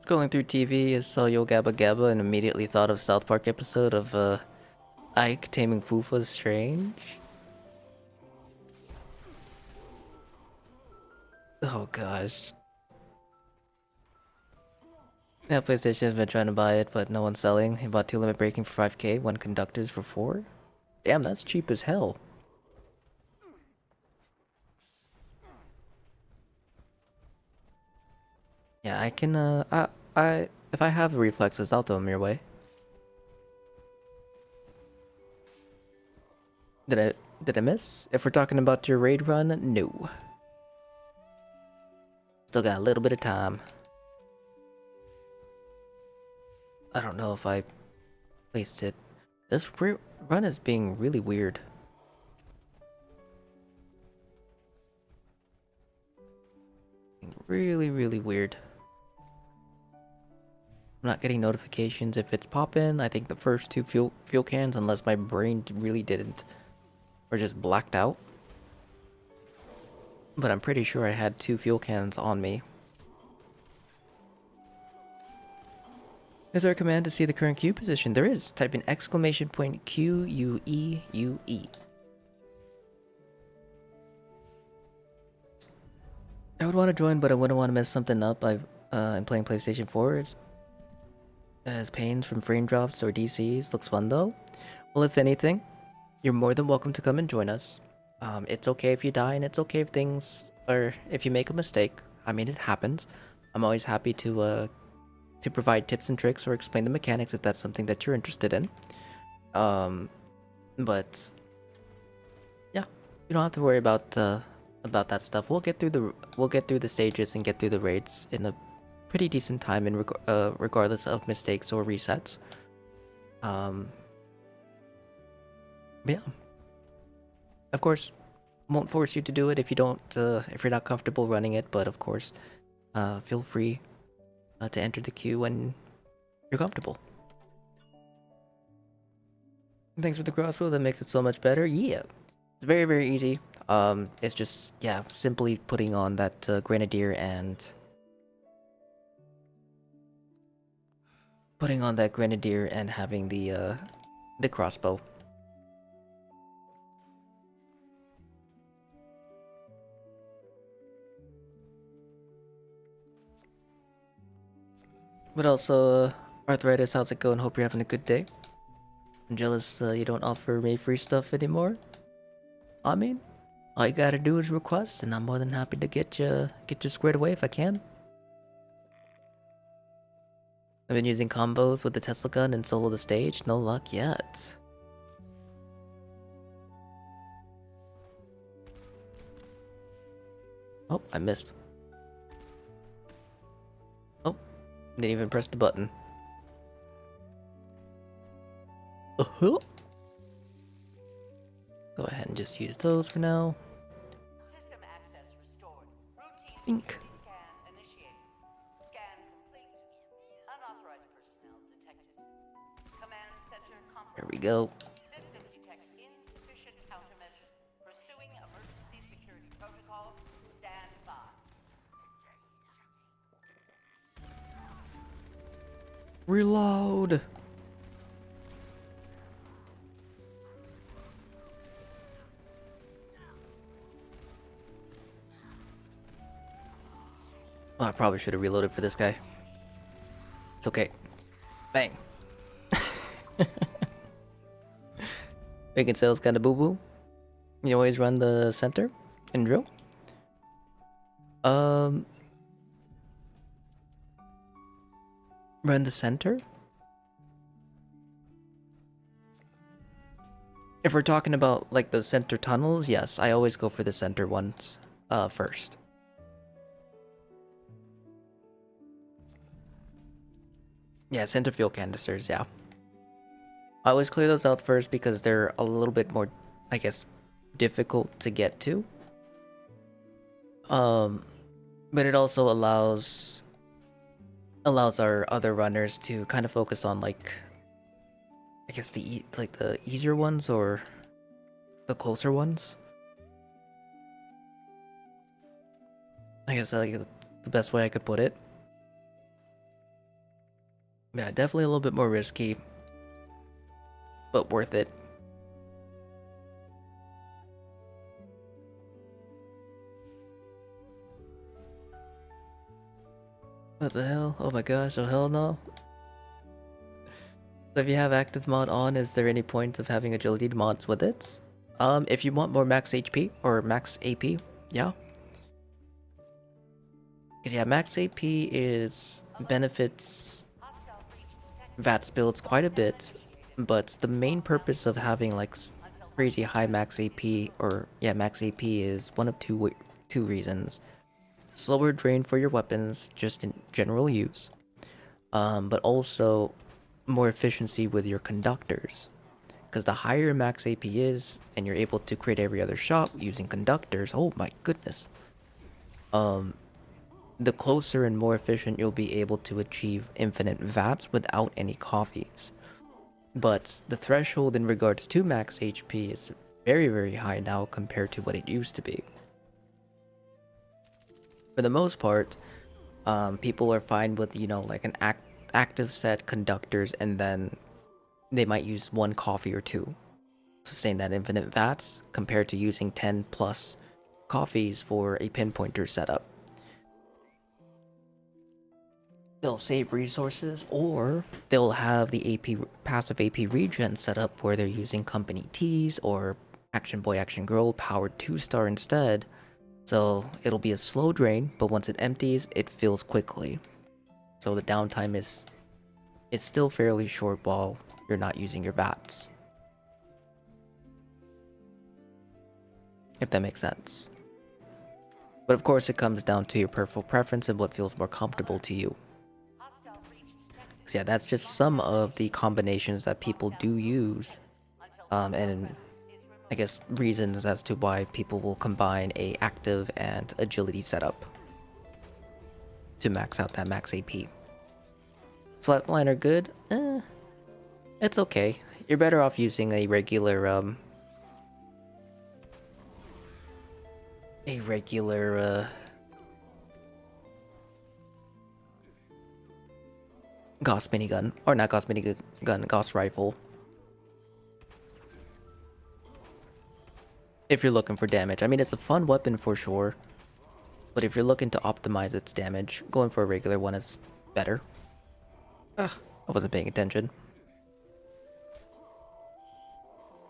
Scrolling through TV, I saw Yo Gabba Gabba and immediately thought of South Park episode of Ike taming Fufa's Strange. Oh gosh. Yeah, PlayStation has been trying to buy it, but no one's selling. He bought 2 limit breaking for 5k, 1 conductors for 4. Damn, that's cheap as hell. Yeah, I can, if I have the reflexes, I'll throw them your way. Did I miss? If we're talking about your raid run, no. Still got a little bit of time. I don't know if I placed it. This run is being really weird. Really, really weird. I'm not getting notifications if it's popping. I think the first 2 fuel cans, unless my brain really didn't, or just blacked out. But I'm pretty sure I had 2 fuel cans on me. Is there a command to see the current queue position? There is. Type in !QUEUE. I would want to join, but I wouldn't want to mess something up. I'm playing PlayStation 4. It has pains from frame drops or DCs. Looks fun though. Well, if anything, you're more than welcome to come and join us. It's okay if you die, and it's okay if you make a mistake. I mean, it happens. I'm always happy to to provide tips and tricks or explain the mechanics if that's something that you're interested in. But yeah, you don't have to worry about that stuff. We'll get through the stages and get through the raids in a pretty decent time, regardless of mistakes or resets. But yeah, of course, won't force you to do it if you don't, if you're not comfortable running it. But of course, feel free to enter the queue when you're comfortable. Thanks for the crossbow. That makes it so much better. Yeah, it's very, very easy. It's just, yeah, simply putting on that grenadier and having the crossbow. But also, Arthritis, how's it going? Hope you're having a good day. I'm jealous you don't offer me free stuff anymore. I mean, all you gotta do is request, and I'm more than happy to get you squared away if I can. I've been using combos with the Tesla gun and solo the stage. No luck yet. Oh, I missed. Oh, didn't even press the button. Go ahead and just use those for now. System access restored. Routine Ink. security scan initiated. Scan complete. Unauthorized personnel detected. Command center compromised. There we go. System detects insufficient countermeasures. Pursuing emergency security protocols. Stand by. Reload. Oh, I probably should have reloaded for this guy. It's okay. Bang. Making sales kind of boo-boo. You always run the center and drill. Run the center? If we're talking about like the center tunnels, yes, I always go for the center ones first. Yeah, center fuel canisters, yeah. I always clear those out first because they're a little bit more, I guess, difficult to get to. But it also allows our other runners to kind of focus on, like, I guess the easier ones or the closer ones. I guess that's like the best way I could put it. Yeah, definitely a little bit more risky, but worth it. What the hell? Oh my gosh, oh hell no. So if you have active mod on, is there any point of having agility mods with it? If you want more max HP or max AP, yeah. Because yeah, max AP is benefits VATS builds quite a bit, but the main purpose of having like crazy high max AP or yeah max AP is one of two reasons: slower drain for your weapons, just in general use, but also more efficiency with your conductors. Because the higher max AP is, and you're able to create every other shot using conductors. Oh my goodness. The closer and more efficient you'll be able to achieve infinite VATs without any coffees. But the threshold in regards to max HP is very, very high now compared to what it used to be. For the most part, people are fine with, you know, like an active set conductors, and then they might use one coffee or two to sustain that infinite VATs compared to using 10 plus coffees for a pinpointer setup. They'll save resources, or they'll have the AP passive AP regen set up where they're using company teas or Action Boy Action Girl powered 2-star instead. So it'll be a slow drain, but once it empties, it fills quickly. So the downtime is it's still fairly short while you're not using your VATs. If that makes sense. But of course it comes down to your personal preference and what feels more comfortable to you. So yeah, that's just some of the combinations that people do use. And I guess reasons as to why people will combine a active and agility setup to max out that max AP. Flatliner good? It's okay. You're better off using a regular Gauss minigun, or not Gauss minigun, Gauss rifle. If you're looking for damage. I mean, it's a fun weapon for sure, but if you're looking to optimize its damage, going for a regular one is better. I wasn't paying attention.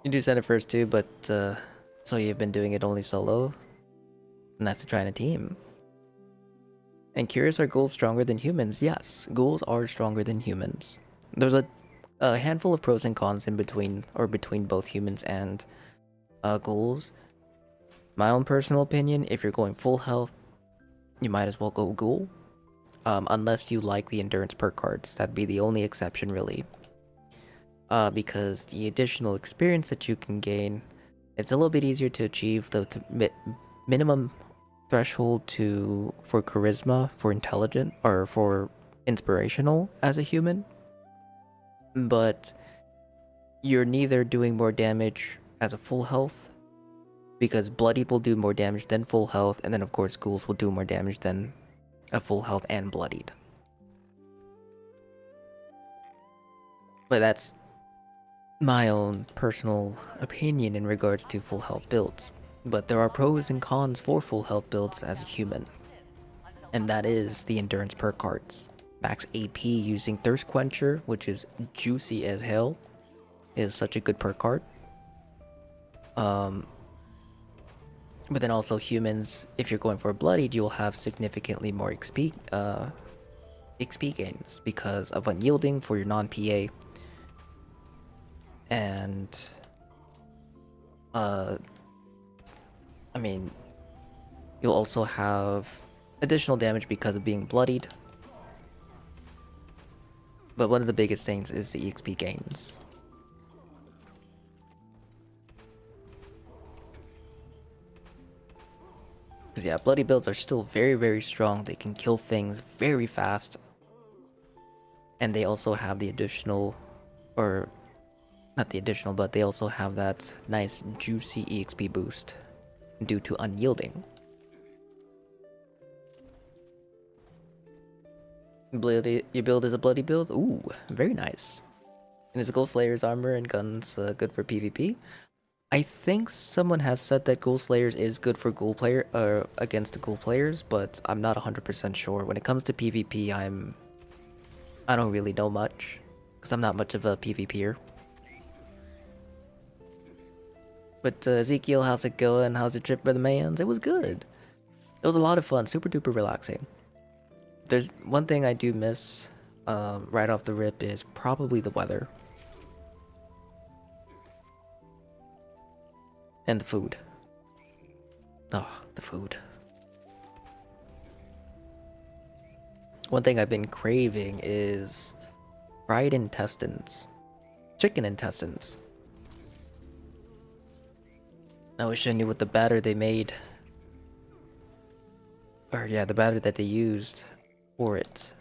You do set it first too, but so you've been doing it only solo? Nice to try in a team. And curious, are ghouls stronger than humans? Yes, ghouls are stronger than humans. There's a handful of pros and cons in between, or between both humans and ghouls. My own personal opinion, if you're going full health, you might as well go ghoul. Unless you like the endurance perk cards. That'd be the only exception, really. Because the additional experience that you can gain, it's a little bit easier to achieve the minimum threshold for charisma, for intelligent, or for inspirational as a human. But you're neither doing more damage as a full health, because bloodied will do more damage than full health, and then of course ghouls will do more damage than a full health and bloodied. But that's my own personal opinion in regards to full health builds. But there are pros and cons for full health builds as a human. And that is the endurance perk cards. Max AP using Thirst Quencher, which is juicy as hell, is such a good perk card. But then also humans, if you're going for bloodied, you'll have significantly more XP gains because of unyielding for your non-PA. And I mean, you'll also have additional damage because of being bloodied. But one of the biggest things is the XP gains. Because yeah, bloody builds are still very, very strong. They can kill things very fast. And they also have the additional, or not the additional, but they also have that nice juicy EXP boost due to unyielding. Your build is a bloody build? Ooh, very nice. And it's Ghoul Slayer's armor and guns good for PvP. I think someone has said that Ghoul Slayers is good for ghoul player against the ghoul players, but I'm not 100% sure. When it comes to PvP, I don't really know much because I'm not much of a PvPer. But Ezekiel, how's it going? How's your trip for the mans? It was good. It was a lot of fun, super duper relaxing. There's one thing I do miss right off the rip is probably the weather. And the food. Oh, the food. One thing I've been craving is fried intestines. Chicken intestines. I wish I knew what the batter they made. Or yeah, the batter that they used for it.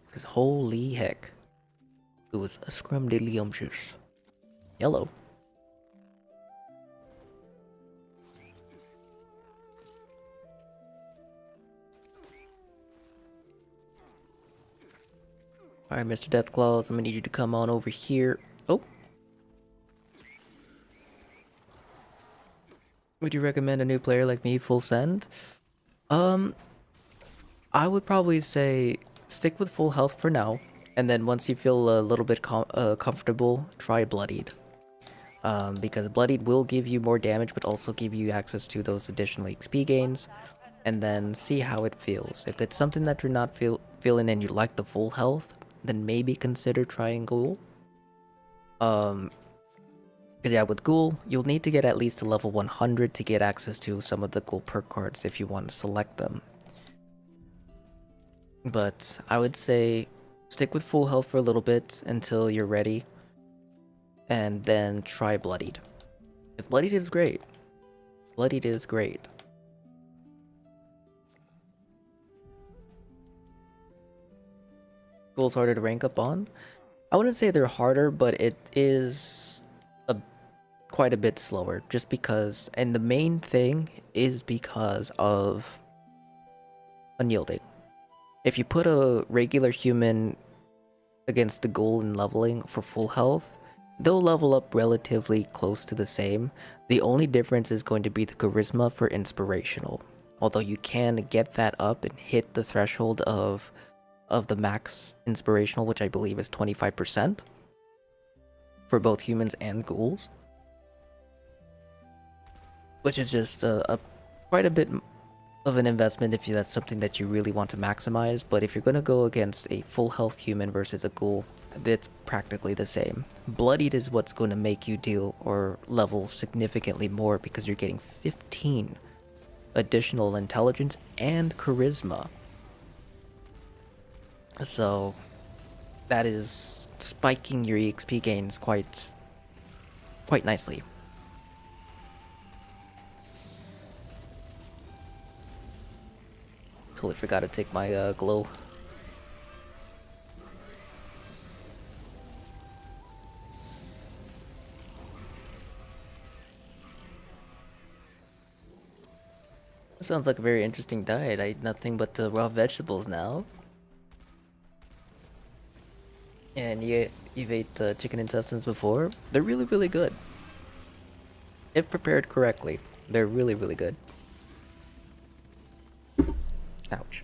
Because holy heck. It was a scrumdiddlyumptious. Yellow. Alright, Mr. Deathclaws, I'm gonna need you to come on over here. Oh. Would you recommend a new player like me full send? I would probably say stick with full health for now, and then once you feel a little bit comfortable, try bloodied. Because bloodied will give you more damage, but also give you access to those additional XP gains. and then see how it feels. If it's something that you're not feeling and you like the full health, then maybe consider trying Ghoul. Because yeah, with Ghoul, you'll need to get at least to level 100 to get access to some of the Ghoul perk cards if you want to select them. But I would say stick with full health for a little bit until you're ready, and then try Bloodied. Because Bloodied is great. Bloodied is great. Ghoul's harder to rank up on. I wouldn't say they're harder, but it is quite a bit slower, just because, and the main thing is because of unyielding. If you put a regular human against the Ghoul in leveling for full health, they'll level up relatively close to the same. The only difference is going to be the charisma for inspirational. Although you can get that up and hit the threshold of the max inspirational, which I believe is 25% for both humans and ghouls, which is just quite a bit of an investment if that's something that you really want to maximize. But if you're going to go against a full health human versus a ghoul, it's practically the same. Bloodied is what's going to make you deal or level significantly more, because you're getting 15 additional intelligence and charisma. So that is spiking your EXP gains quite nicely. Totally forgot to take my glow. That sounds like a very interesting diet. I eat nothing but raw vegetables now. And you've ate chicken intestines before? They're really, really good. If prepared correctly, they're really, really good. Ouch.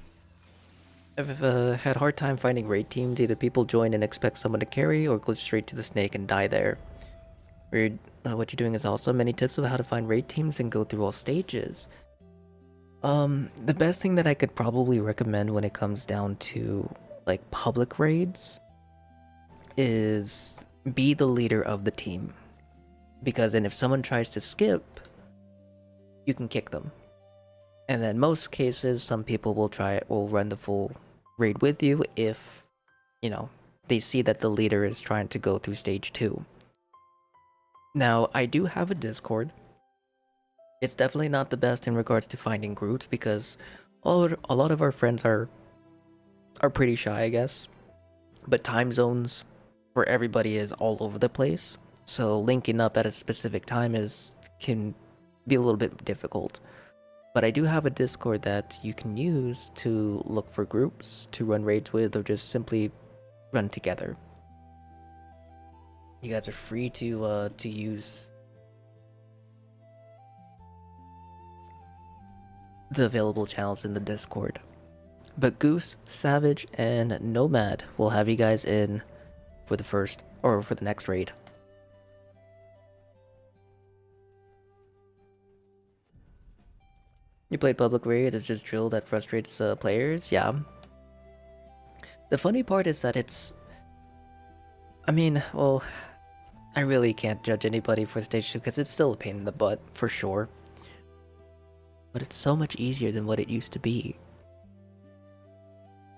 I've had a hard time finding raid teams. Either people join and expect someone to carry, or glitch straight to the snake and die there. Weird. What you're doing is awesome. Any tips of how to find raid teams and go through all stages? The best thing that I could probably recommend when it comes down to like public raids is be the leader of the team. Because then if someone tries to skip, you can kick them. And then most cases, some people will run the full raid with you if, you know, they see that the leader is trying to go through stage 2. Now, I do have a Discord. It's definitely not the best in regards to finding groups, because a lot of our friends are pretty shy, I guess. But time zones for everybody is all over the place, so linking up at a specific time can be a little bit difficult. But I do have a Discord that you can use to look for groups to run raids with, or just simply run together. You guys are free to use the available channels in the Discord. But Goose, Savage, and Nomad will have you guys in for the next raid. You play public raids, it's just drill that frustrates players? Yeah. The funny part is that I mean, well, I really can't judge anybody for stage 2 because it's still a pain in the butt, for sure. But it's so much easier than what it used to be.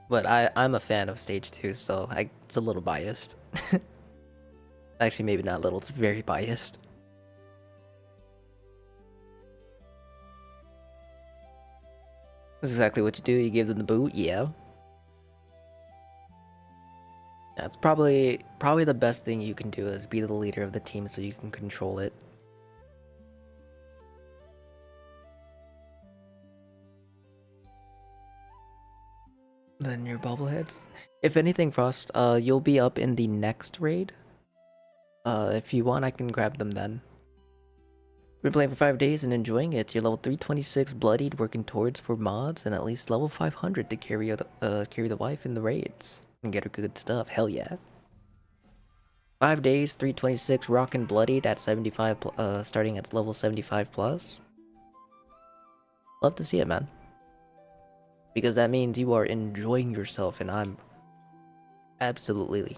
But I'm a fan of stage 2, so it's a little biased. Actually, maybe not little, it's very biased. That's exactly what you do, you give them the boot, yeah. That's probably the best thing you can do, is be the leader of the team so you can control it. Then your bobbleheads. If anything, Frost, you'll be up in the next raid. If you want, I can grab them then. Been playing for 5 days and enjoying it. You're level 326 bloodied, working towards for mods, and at least level 500 to carry the wife in the raids and get her good stuff. Hell yeah. 5 days, 326, rockin' bloodied at 75, starting at level 75 plus. Love to see it, man. because that means you are enjoying yourself, and I'm absolutely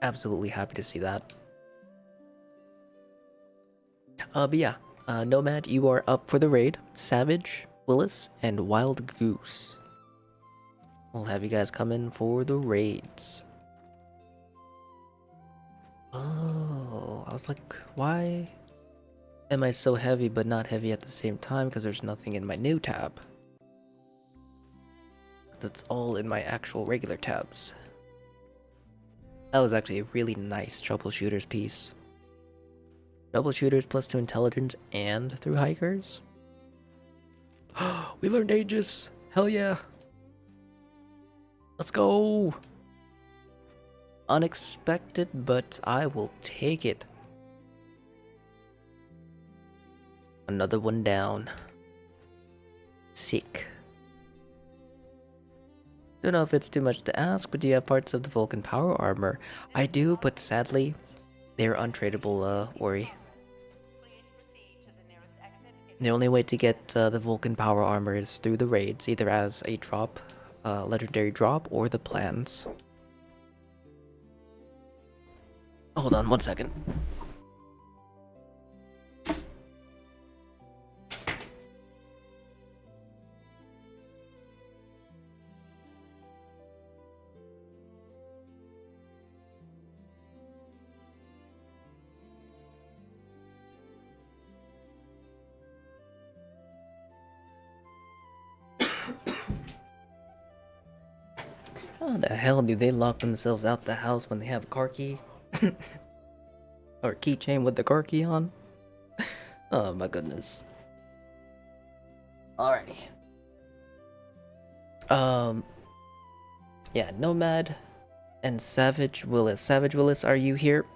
happy to see that. But yeah, Nomad, you are up for the raid. Savage, Willis, and Wild Goose. We'll have you guys come in for the raids. Oh, I was like, why am I so heavy but not heavy at the same time? Because there's nothing in my new tab. That's all in my actual regular tabs. That was actually a really nice troubleshooters piece. Troubleshooters +2 intelligence and through hikers. We learned Aegis. Hell yeah. Let's go. Unexpected, but I will take it. Another one down. Sick. Don't know if it's too much to ask, but do you have parts of the Vulcan power armor? I do, but sadly, they're untradeable, Worry. Please proceed to the nearest exit. The only way to get the Vulcan power armor is through the raids, either as a drop, legendary drop, or the plans. Hold on 1 second. How the hell do they lock themselves out the house when they have a car key? Or keychain with the car key on? Oh my goodness. Alrighty. Yeah, Nomad and Savage Willis. Savage Willis, are you here?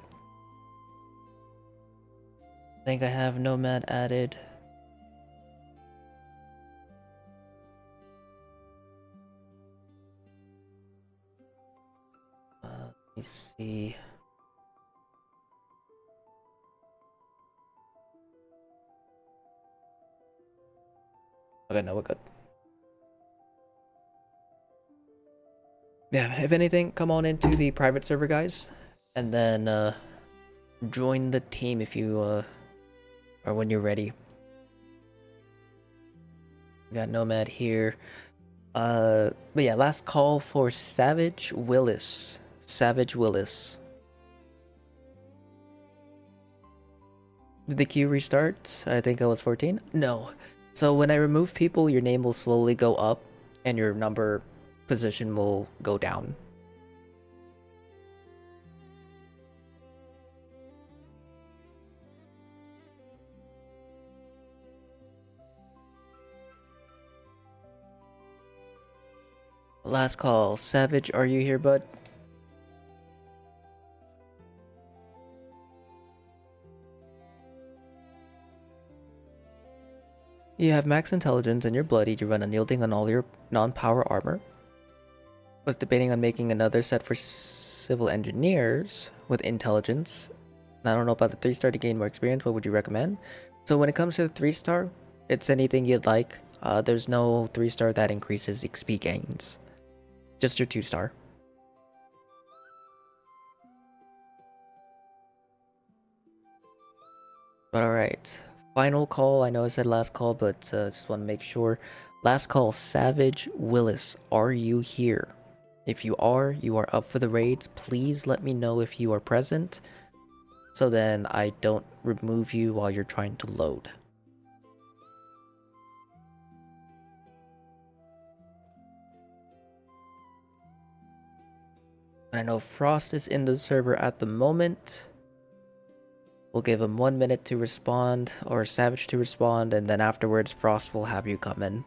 I think I have Nomad added. Let me see. Okay, no, we're good. Yeah, if anything, come on into the private server, guys, and then join the team if you or when you're ready. Got Nomad here. But yeah, last call for Savage Willis. Savage Willis. Did the queue restart? I think I was 14. No. So when I remove people, your name will slowly go up, and your number position will go down. Last call. Savage, are you here, bud? You have max intelligence and you're bloody. You run unyielding on all your non-power armor. Was debating on making another set for civil engineers with intelligence. I don't know about the 3-star to gain more experience. What would you recommend? So when it comes to the 3-star, it's anything you'd like. There's no 3-star that increases XP gains. Just your 2-star. But alright. Final call. I know I said last call, but just want to make sure. Last call. Savage Willis, are you here? If you are up for the raids. Please let me know if you are present, so then I don't remove you while you're trying to load. And I know Frost is in the server at the moment. We'll give him 1 minute to respond, or Savage to respond, and then afterwards Frost will have you come in.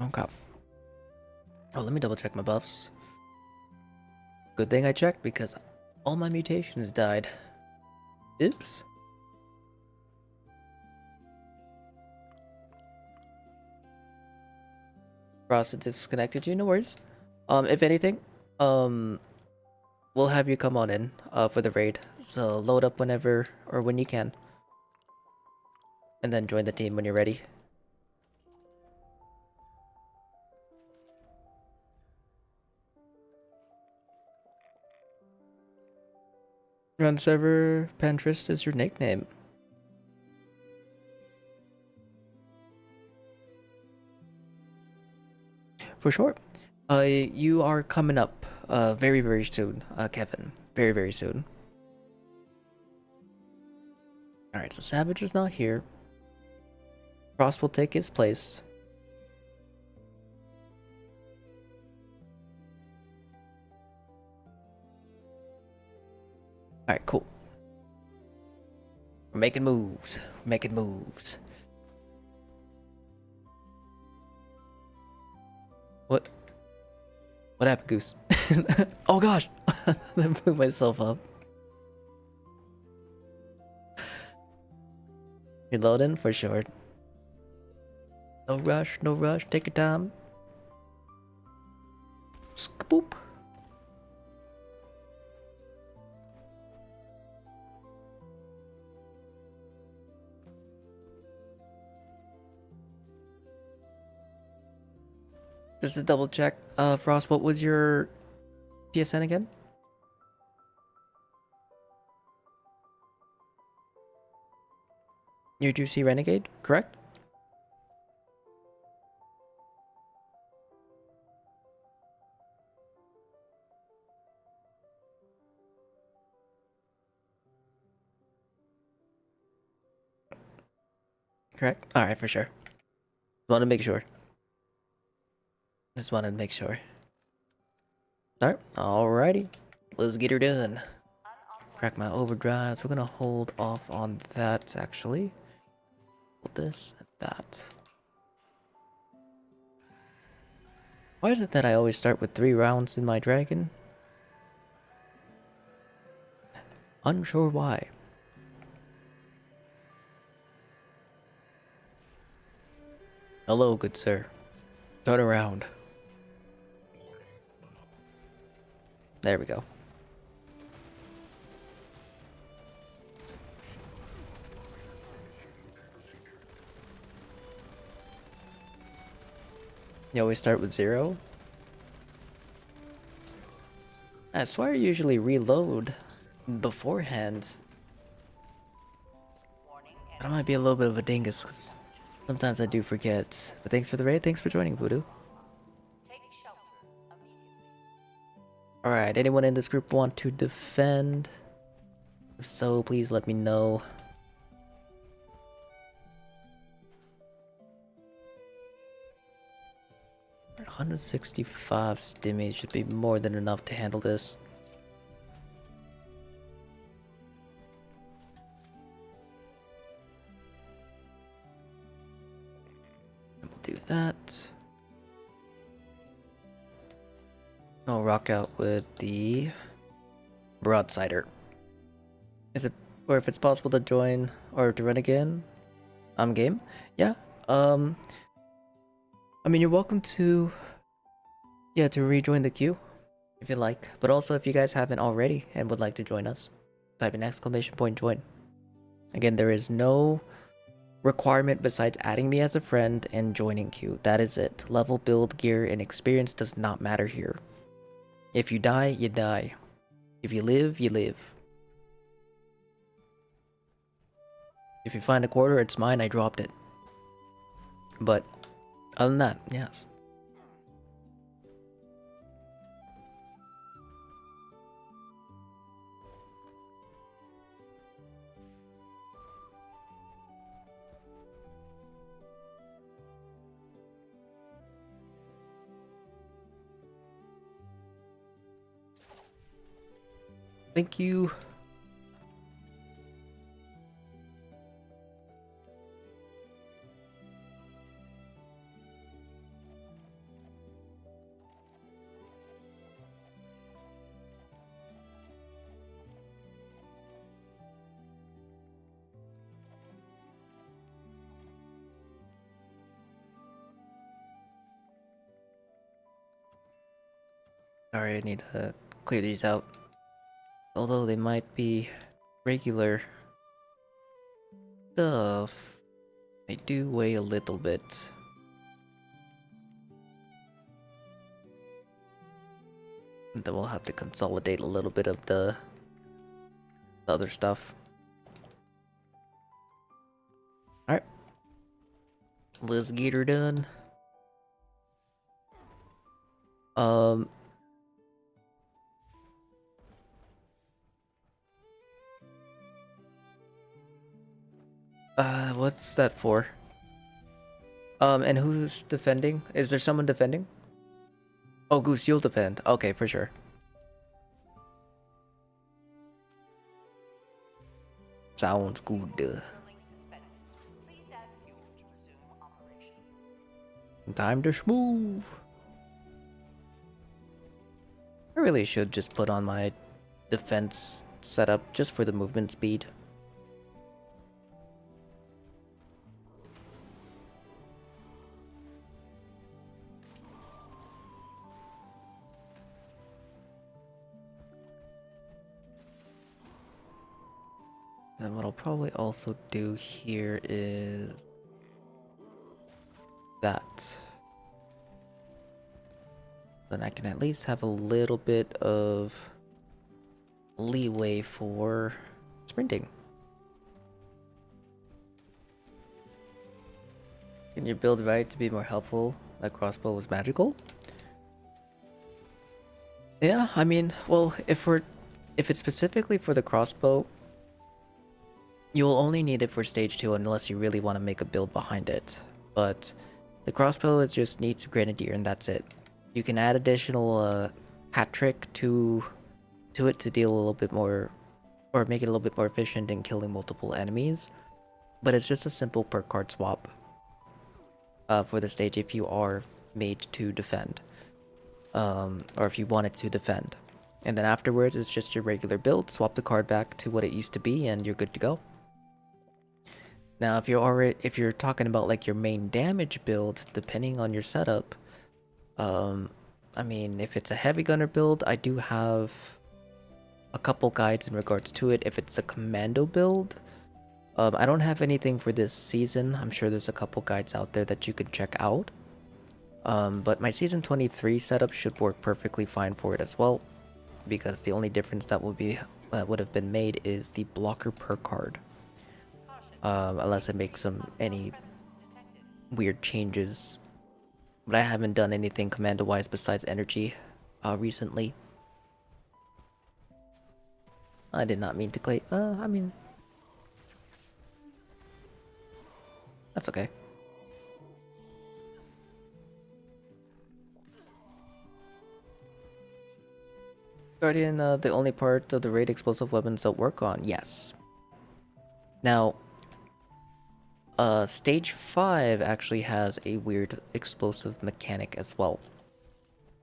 Okay. Oh, let me double check my buffs. Good thing I checked because all my mutations died. Oops. Frost disconnected you, no worries. If anything, we'll have you come on in for the raid. So load up whenever or when you can, and then join the team when you're ready. Run server Pinterest is your nickname. For sure. You are coming up very, very soon, Kevin. Very, very soon. Alright, so Savage is not here. Frost will take his place. Alright, cool. We're making moves. We're making moves. What? What happened, Goose? Oh gosh! I blew myself up. You're loading? For sure. No rush, no rush. Take your time. Boop. Just to double check, Frost, what was your PSN again? Your Juicy Renegade, correct? Correct? Alright, for sure. Want to make sure. Just wanted to make sure. Alright, alrighty. Let's get her done. Crack my overdrives. We're gonna hold off on that, actually. Hold this and that. Why is it that I always start with 3 rounds in my dragon? Unsure why. Hello, good sir. Turn around. There we go. You always start with 0? I swear I usually reload beforehand. But I might be a little bit of a dingus, because sometimes I do forget. But thanks for the raid, thanks for joining, Voodoo. Take shelter immediately. Alright, anyone in this group want to defend? If so, please let me know. Alright, 165 stimmy should be more than enough to handle this. We'll do that. I'll rock out with the Broadsider. Is it, or if it's possible to join or to run again? I'm game. Yeah. I mean, you're welcome to, yeah, to rejoin the queue if you like. But also, if you guys haven't already and would like to join us, type in !join. Again, there is no requirement besides adding me as a friend and joining queue. That is it. Level, build, gear, and experience does not matter here. If you die, you die. If you live, you live. If you find a quarter, it's mine, I dropped it. But other than that, yes. Thank you. Sorry, I need to clear these out. Although they might be regular stuff, they do weigh a little bit. And then we'll have to consolidate a little bit of the other stuff. Alright. Let's get her done. What's that for? And who's defending? Is there someone defending? Oh, Goose, you'll defend. Okay, for sure. Sounds good. Building suspended. Please add fuel to resume operation. Time to schmoove. I really should just put on my defense setup just for the movement speed. Then what I'll probably also do here is that. Then I can at least have a little bit of leeway for sprinting. Can you build right to be more helpful? That crossbow was magical? Yeah, I mean, well, if it's specifically for the crossbow, you'll only need it for stage 2 unless you really want to make a build behind it. But the crossbow is just needs grenadier and that's it. You can add additional hat trick to it to deal a little bit more, or make it a little bit more efficient in killing multiple enemies. But it's just a simple perk card swap for the stage if you are made to defend, or if you wanted to defend. And then afterwards, it's just your regular build. Swap the card back to what it used to be, and you're good to go. Now, if you're talking about like your main damage build, depending on your setup, I mean, if it's a heavy gunner build, I do have a couple guides in regards to it. If it's a commando build, I don't have anything for this season. I'm sure there's a couple guides out there that you can check out. But my season 23 setup should work perfectly fine for it as well, because the only difference that would have been made is the blocker per card. Unless I make any weird changes. But I haven't done anything commando-wise besides energy recently. I did not mean to clay. I mean, that's okay. Guardian, the only part of the raid explosive weapons don't work on. Yes. Now, stage 5 actually has a weird explosive mechanic as well.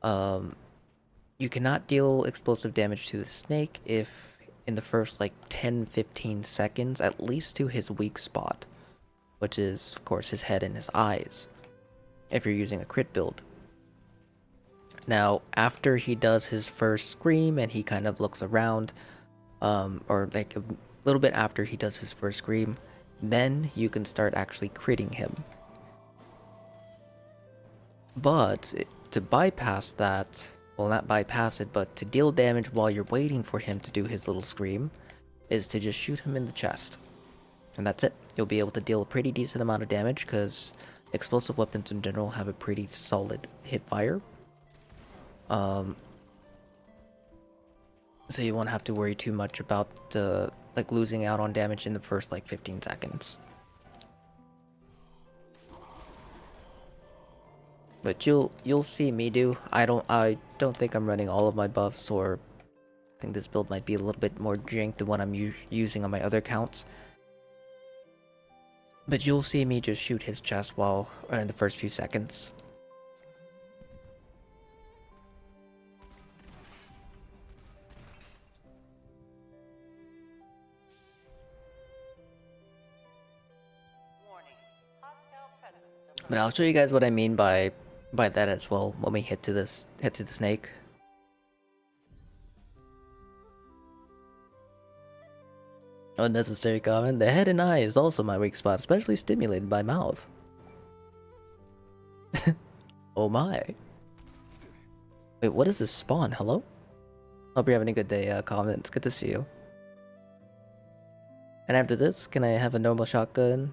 You cannot deal explosive damage to the snake if in the first like 10-15 seconds, at least to his weak spot, which is of course his head and his eyes, if you're using a crit build. Now, after he does his first scream and he kind of looks around, or like a little bit after he does his first scream, then you can start actually critting him. But to bypass that, well, not bypass it, but to deal damage while you're waiting for him to do his little scream, is to just shoot him in the chest. And that's it. You'll be able to deal a pretty decent amount of damage because explosive weapons in general have a pretty solid hip fire. So you won't have to worry too much about like losing out on damage in the first like 15 seconds. But you'll see me do. I don't think I'm running all of my buffs, or I think this build might be a little bit more jank than what I'm using on my other accounts. But you'll see me just shoot his chest while in the first few seconds. Warning. Hostile presence. But I'll show you guys what I mean by that as well when we hit to the snake. Unnecessary comment. The head and eye is also my weak spot, especially stimulated by mouth. Oh my. Wait, what is this spawn? Hello? Hope you're having a good day, comment. It's good to see you. And after this, can I have a normal shotgun,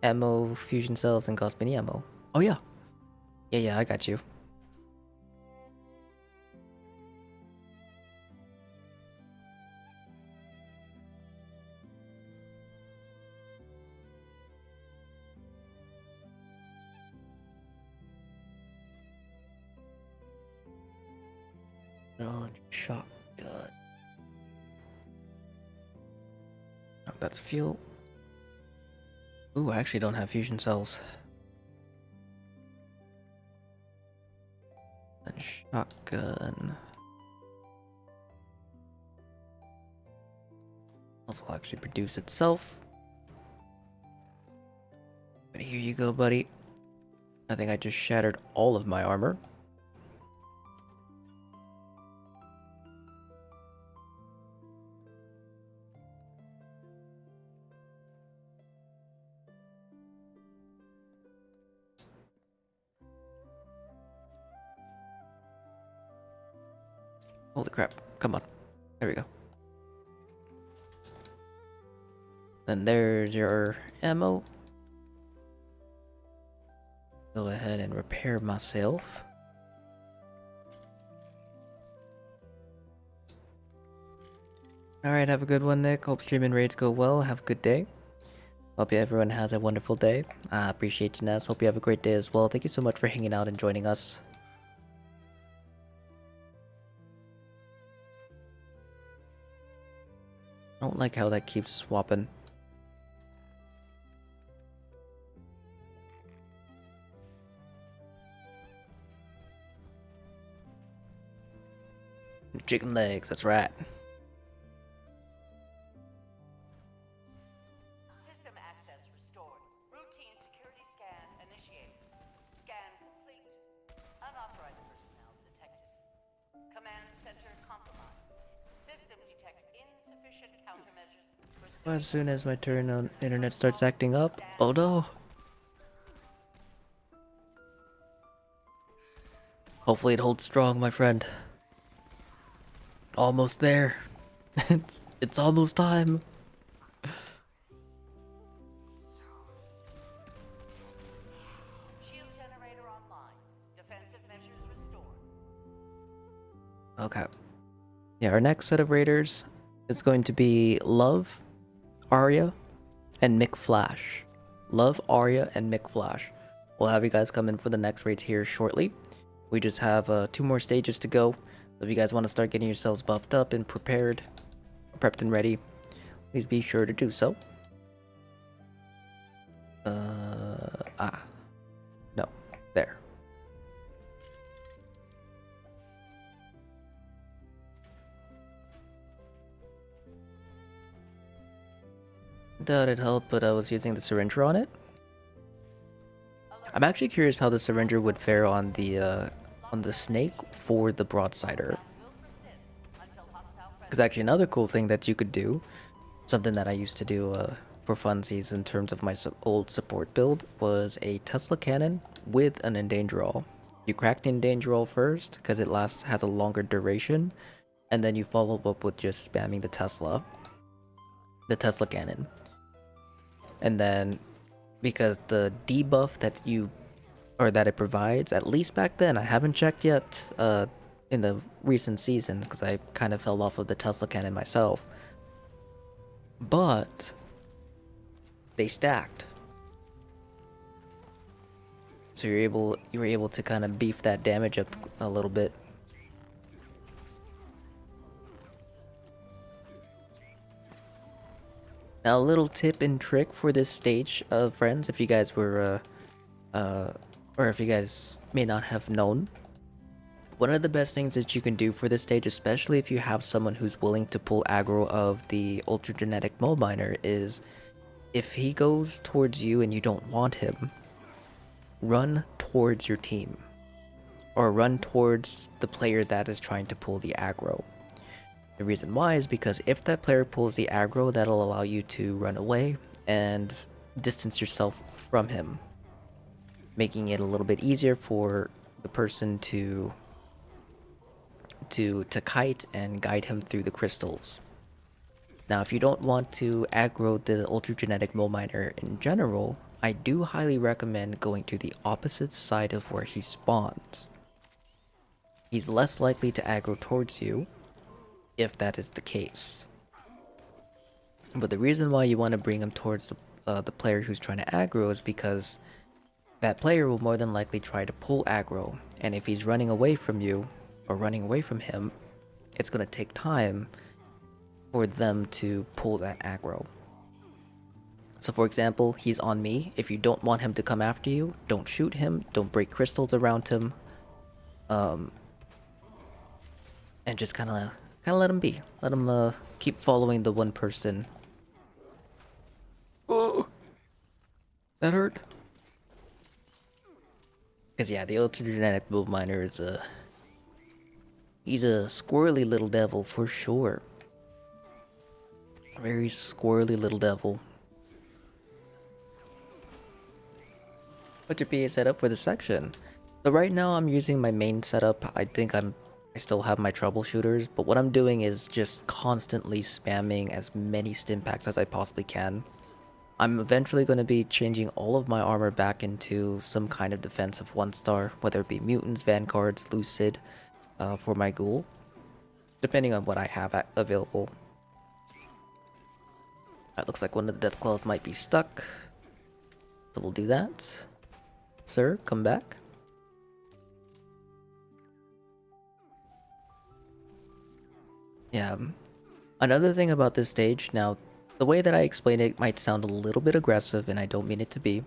ammo, fusion cells, and cost mini ammo? Oh yeah. Yeah, I got you. Shotgun. Oh, that's fuel. Ooh, I actually don't have fusion cells. And shotgun. This will actually produce itself. But here you go, buddy. I think I just shattered all of my armor. Holy crap. Come on. There we go. Then there's your ammo. Go ahead and repair myself. Alright, have a good one, Nick. Hope stream and raids go well. Have a good day. Hope everyone has a wonderful day. I appreciate you, Ness. Hope you have a great day as well. Thank you so much for hanging out and joining us. I don't like how that keeps swapping. Chicken legs, that's right. System access restored. Routine security scan initiated. Scan complete. Unauthorized personnel detected. Command center compromised. System detects insufficient countermeasures. As soon as my turn on internet starts acting up, oh no. Hopefully it holds strong, my friend. Almost there. It's almost time. Shield generator online. Defensive measures restored. Okay. Yeah, our next set of raiders is going to be Love, Arya, and Mick Flash. Love, Arya, and Mick Flash. We'll have you guys come in for the next raids here shortly. We just have 2 more stages to go. So if you guys want to start getting yourselves buffed up and prepared, prepped and ready, please be sure to do so. No, there. Doubt it helped, but I was using the syringer on it. I'm actually curious how the syringer would fare on the snake for the broadsider. Because actually another cool thing that you could do, something that I used to do for funsies in terms of my old support build, was a Tesla cannon with an endangerall. You crack the endangerall first because it has a longer duration, and then you follow up with just spamming the Tesla cannon. And then because the debuff that it provides, at least back then, I haven't checked yet in the recent seasons because I kind of fell off of the Tesla cannon myself, but they stacked, so you were able to kind of beef that damage up a little bit. Now, a little tip and trick for this stage, friends, if you guys were, or if you guys may not have known, one of the best things that you can do for this stage, especially if you have someone who's willing to pull aggro of the Ultra Genetic Mold Miner, is if he goes towards you and you don't want him, run towards your team, or run towards the player that is trying to pull the aggro. The reason why is because if that player pulls the aggro, that'll allow you to run away and distance yourself from him, making it a little bit easier for the person to kite and guide him through the crystals. Now, if you don't want to aggro the ultra genetic mole miner in general, I do highly recommend going to the opposite side of where he spawns. He's less likely to aggro towards you if that is the case. But the reason why you want to bring him towards the player who's trying to aggro is because that player will more than likely try to pull aggro, and if he's running away from you or running away from him, it's going to take time for them to pull that aggro. So for example, he's on me. If you don't want him to come after you, don't shoot him, don't break crystals around him, and just kind of let him be. Let him keep following the one person. Oh, that hurt. Because yeah, the ultra genetic move miner is he's a squirrely little devil for sure. Very squirrely little devil. What's your PA setup for the section? So right now I'm using my main setup. I think I still have my troubleshooters, but what I'm doing is just constantly spamming as many stim packs as I possibly can. I'm eventually going to be changing all of my armor back into some kind of defensive 1-star, whether it be mutants, vanguards, lucid, for my ghoul, depending on what I have available. It looks like one of the death claws might be stuck, so we'll do that. Sir, come back. Yeah, another thing about this stage, now the way that I explain it might sound a little bit aggressive, and I don't mean it to be,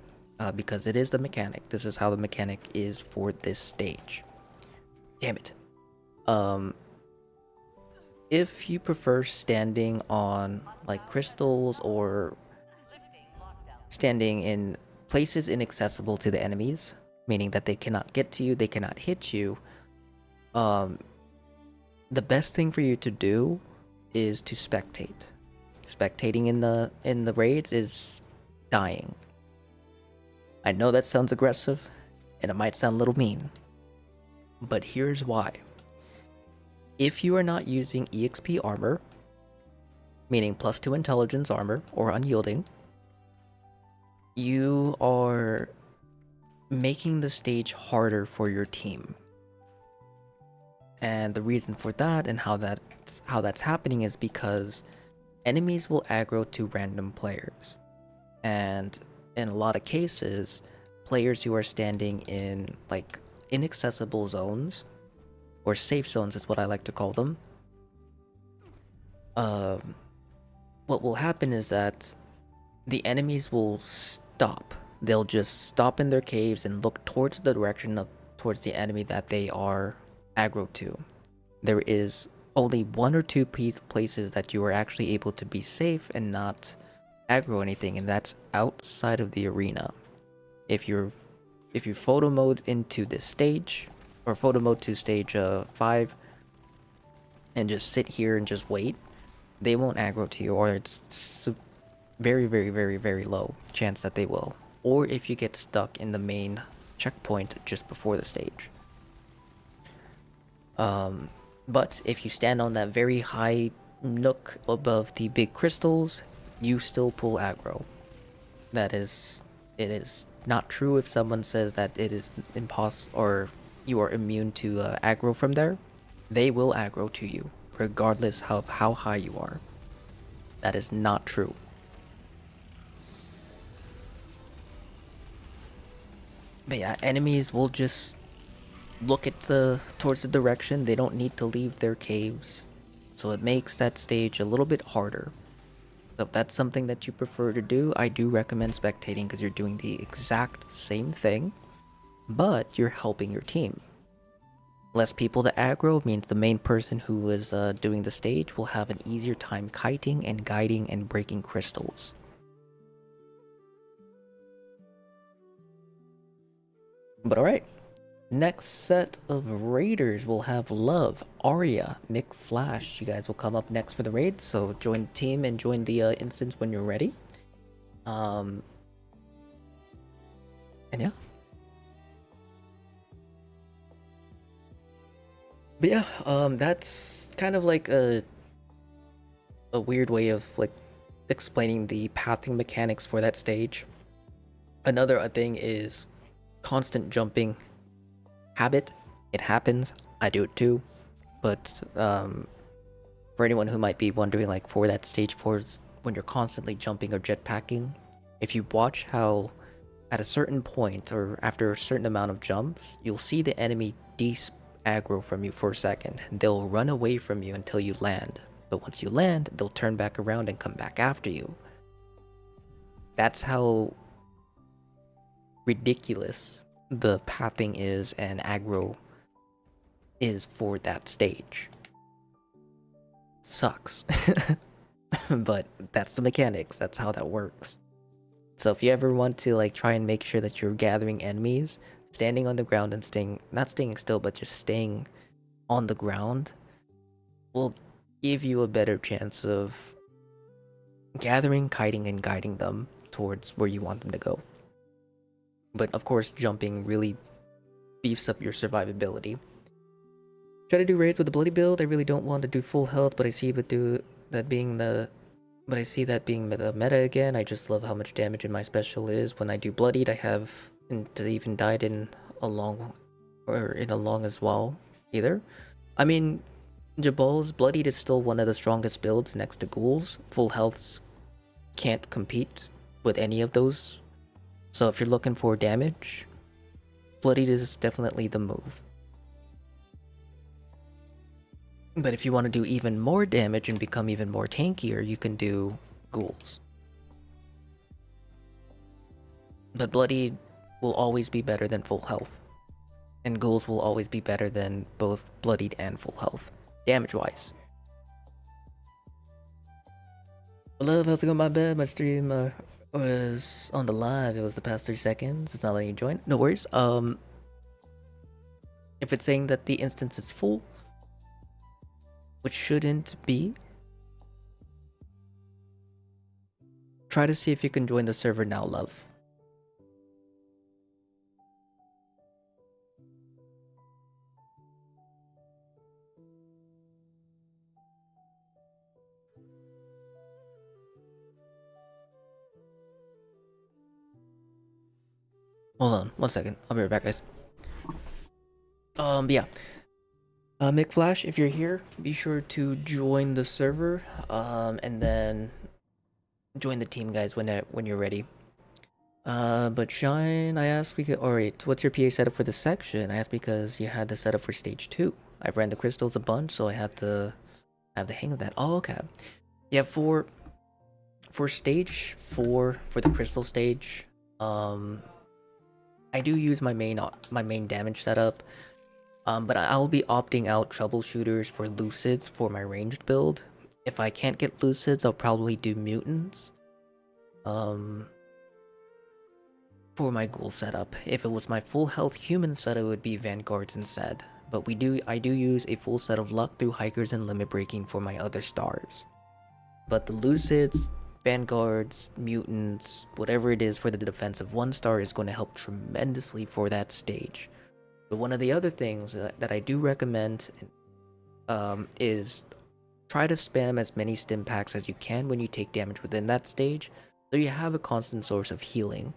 because it is the mechanic. This is how the mechanic is for this stage. Damn it. If you prefer standing on like crystals or standing in places inaccessible to the enemies, meaning that they cannot get to you, they cannot hit you, the best thing for you to do is to spectate. Spectating in the raids is dying. I know that sounds aggressive, and it might sound a little mean, but here's why. If you are not using EXP armor, meaning +2 intelligence armor or unyielding, you are making the stage harder for your team. And the reason for that and how that's happening is because enemies will aggro to random players. And in a lot of cases, players who are standing in like inaccessible zones, or safe zones is what I like to call them, what will happen is that the enemies will stop. They'll just stop in their caves and look towards the direction of towards the enemy that they are aggro to. There is only 1 or 2 places that you are actually able to be safe and not aggro anything, and that's outside of the arena. If you photo mode into this stage, or photo mode to stage 5, and just sit here and just wait, they won't aggro to you, or it's very, very, very, very low chance that they will. Or if you get stuck in the main checkpoint just before the stage. But if you stand on that very high nook above the big crystals, you still pull aggro. It is not true if someone says that it is impossible or you are immune to aggro from there. They will aggro to you, regardless of how high you are. That is not true. But yeah, enemies will just look at towards the direction. They don't need to leave their caves, so it makes that stage a little bit harder. So if that's something that you prefer to do, I do recommend spectating, because you're doing the exact same thing, but you're helping your team. Less people to aggro means the main person who is doing the stage will have an easier time kiting and guiding and breaking crystals. But alright, Next set of raiders will have Love, Arya, Mick Flash. You guys will come up next for the raid, so join the team and join the instance when you're ready. And yeah. But yeah, that's kind of like a weird way of like explaining the pathing mechanics for that stage. Another thing is constant jumping habit. It happens. I do it too. But for anyone who might be wondering, like for that stage 4 is when you're constantly jumping or jetpacking, if you watch how at a certain point or after a certain amount of jumps, you'll see the enemy aggro from you for a second. They'll run away from you until you land. But once you land, they'll turn back around and come back after you. That's how ridiculous the pathing is and aggro is for that stage. Sucks. But that's the mechanics. That's how that works. So if you ever want to like try and make sure that you're gathering enemies, standing on the ground and not staying still, but just staying on the ground will give you a better chance of gathering, kiting, and guiding them towards where you want them to go. But of course, jumping really beefs up your survivability. Try to do raids with a bloody build. I really don't want to do full health, but I see that being the meta again. I just love how much damage in my special is. When I do bloodied, I have even died in a long as well either. I mean, Jabal's bloodied is still one of the strongest builds next to ghouls. Full healths can't compete with any of those. So if you're looking for damage, bloodied is definitely the move. But if you want to do even more damage and become even more tankier, you can do ghouls. But bloodied will always be better than full health. And ghouls will always be better than both bloodied and full health, damage-wise. Love, how's it going? My bad, my stream was on the live. It was the past 3 seconds. It's not letting you join. No worries. If it's saying that the instance is full, which shouldn't be, try to see if you can join the server now, Love. Hold on, 1 second. I'll be right back, guys. Yeah. Mick Flash, if you're here, be sure to join the server, and then join the team, guys, when you're ready. But Shine, I asked because, alright, what's your PA setup for this section? I asked because you had the setup for stage 2. I've ran the crystals a bunch, so I have to have the hang of that. Oh, okay. Yeah, for stage 4, for the crystal stage, I do use my main damage setup. But I'll be opting out troubleshooters for lucids for my ranged build. If I can't get lucids, I'll probably do mutants. For my ghoul setup. If it was my full health human setup, it would be vanguards instead. But I do use a full set of luck through hikers and limit breaking for my other stars. But the lucids, vanguards, mutants, whatever it is for the defense of 1 star is going to help tremendously for that stage. But one of the other things that I do recommend is try to spam as many stim packs as you can when you take damage within that stage, so you have a constant source of healing.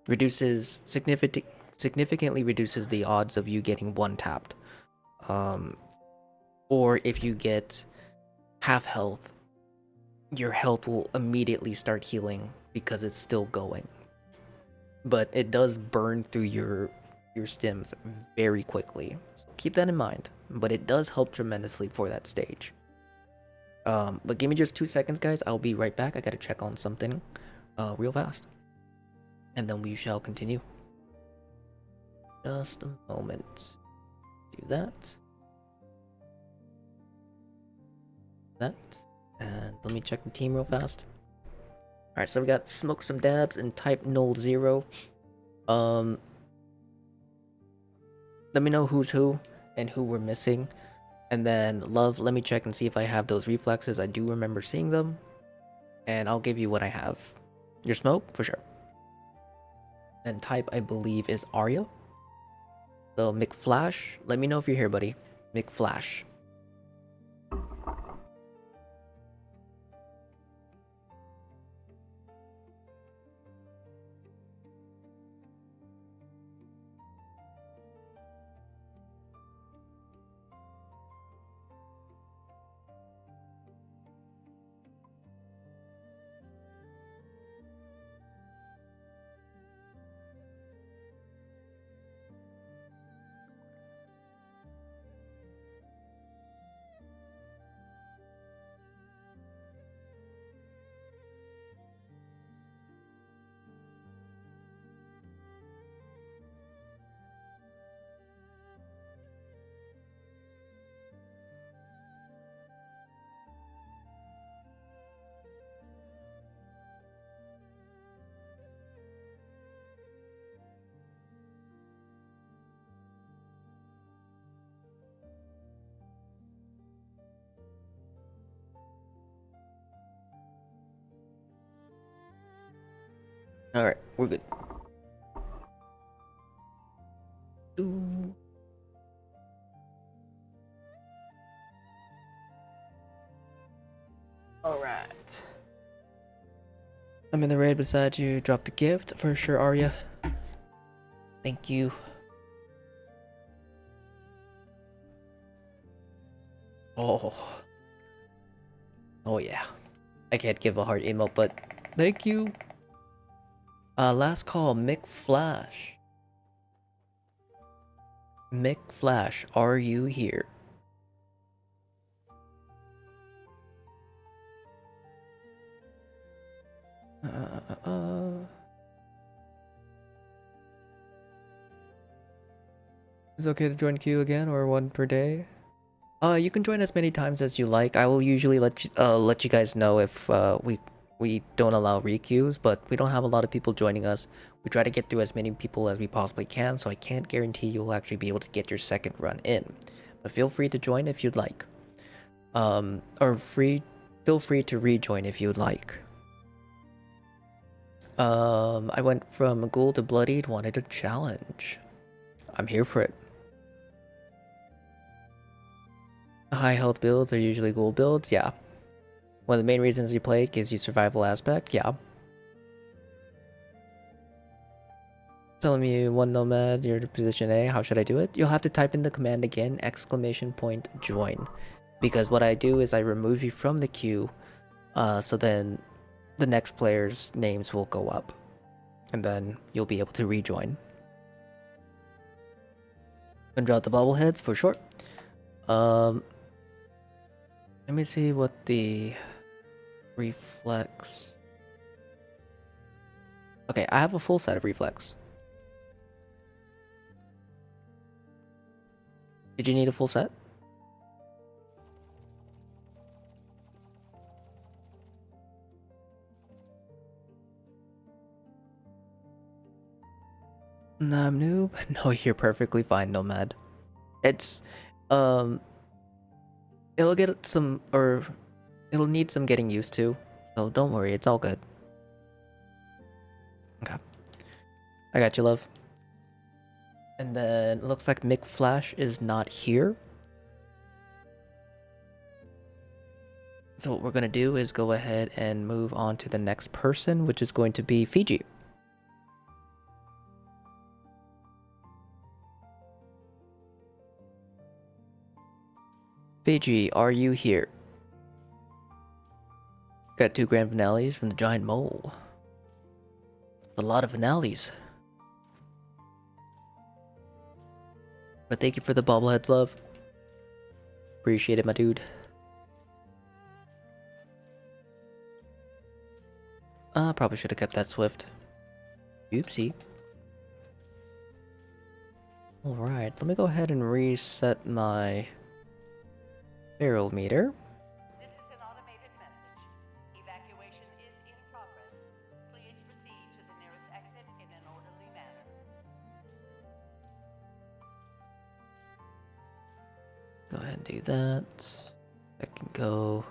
Significantly reduces the odds of you getting one-tapped. Or if you get half health, your health will immediately start healing because it's still going. But it does burn through your stims very quickly, so keep that in mind. But it does help tremendously for that stage. But give me just 2 seconds, guys. I'll be right back. I gotta check on something real fast, and then we shall continue. Just a moment. Do that, and let me check the team real fast. Alright, so we got Smoke Some Dabs and Type Null 0. Let me know who's who and who we're missing. And then Love, let me check and see if I have those reflexes. I do remember seeing them. And I'll give you what I have. Your Smoke, for sure. And type, I believe, is Arya. So McFlash, let me know if you're here, buddy. McFlash. Alright, we're good. Ooh. Alright. I'm in the raid beside you. Drop the gift for sure, Arya. Thank you. Oh. Oh yeah. I can't give a heart emote, but thank you. Last call, Mick Flash. Mick Flash, are you here? Is it okay to join queue again or one per day? You can join as many times as you like. I will usually let you guys know if we don't allow requeues, but we don't have a lot of people joining us. We try to get through as many people as we possibly can, so I can't guarantee you'll actually be able to get your second run in. But feel free to join if you'd like. Feel free to rejoin if you'd like. I went from ghoul to bloodied, wanted a challenge. I'm here for it. High health builds are usually ghoul builds, yeah. One of the main reasons you play it gives you survival aspect, yeah. Telling me one nomad, you're to position A, how should I do it? You'll have to type in the command again, !join. Because what I do is I remove you from the queue, so then the next player's names will go up. And then you'll be able to rejoin. And drop the bobbleheads for sure. Let me see what the reflex. Okay, I have a full set of reflex. Did you need a full set? Nah, I'm noob. No, you're perfectly fine, Nomad. It's, it'll get some, or it'll need some getting used to. So don't worry, it's all good. Okay. I got you, love. And then it looks like Mick Flash is not here. So what we're gonna do is go ahead and move on to the next person, which is going to be Fiji. Fiji, are you here? Got 2 grand finales from the giant mole. A lot of finales. But thank you for the bobbleheads, love. Appreciate it, my dude. Probably should have kept that Swift. Oopsie. Alright, let me go ahead and reset my barrel meter. This is an automated message. Evacuation is in progress. Please proceed to the nearest exit in an orderly manner. Go ahead and do that. I can go.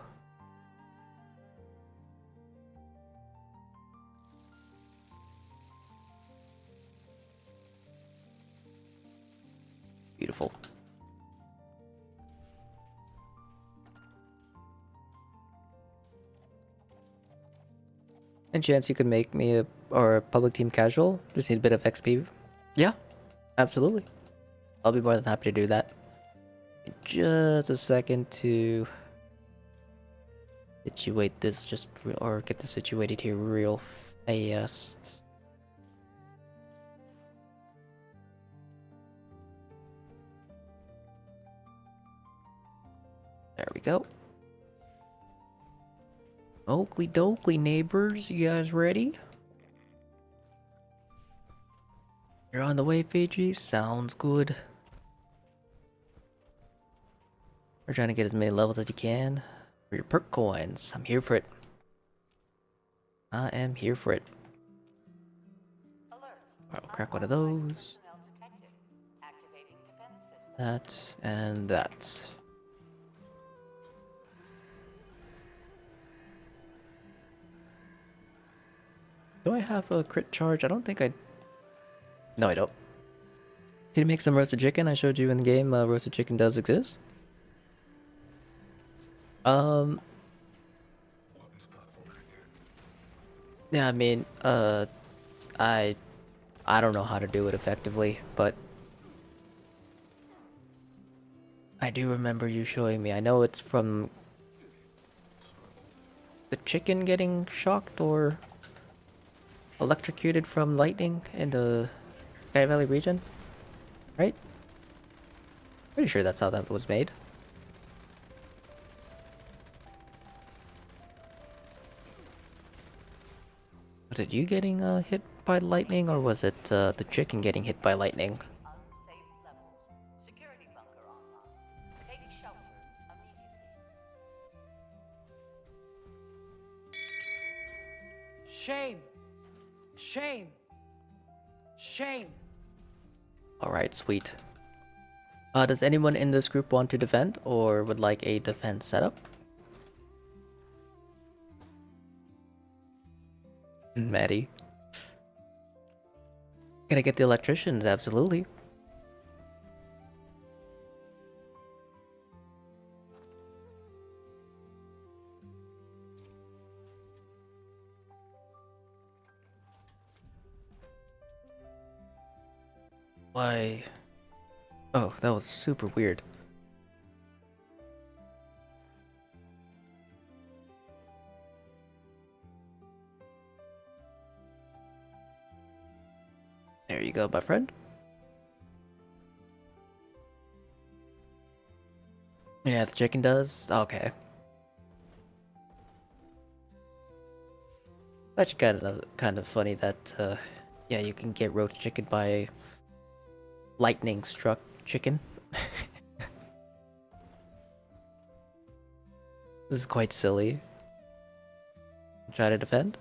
Beautiful. Any chance you could make me a public team casual? Just need a bit of XP. Yeah, absolutely. I'll be more than happy to do that. Just a second to situate this, or get this situated here real fast. There we go. Oakley dokley, neighbors. You guys ready? You're on the way, Fiji? Sounds good. We're trying to get as many levels as you can for your perk coins. I'm here for it. I am here for it. Alert. Alright, we'll crack one of those. Personnel detected. Activating defense system. That and that. Do I have a crit charge? I don't think I... No, I don't. Can you make some roasted chicken? I showed you in the game roasted chicken does exist. Yeah, I mean, I don't know how to do it effectively, but I do remember you showing me. I know it's from the chicken getting shocked or electrocuted from lightning in the Sky Valley region, right? Pretty sure that's how that was made. Was it you getting hit by lightning, or was it the chicken getting hit by lightning? Unsafe levels. Security bunker online. Take shelter immediately. Shame. Shame. Shame. Alright, sweet. Does anyone in this group want to defend, or would like a defense setup? Maddie. Can I get the electricians? Absolutely. Why? Oh, that was super weird. There you go, my friend. Yeah, the chicken does? Okay. Actually kind of funny that yeah, you can get roast chicken by lightning struck chicken. This is quite silly. Try to defend?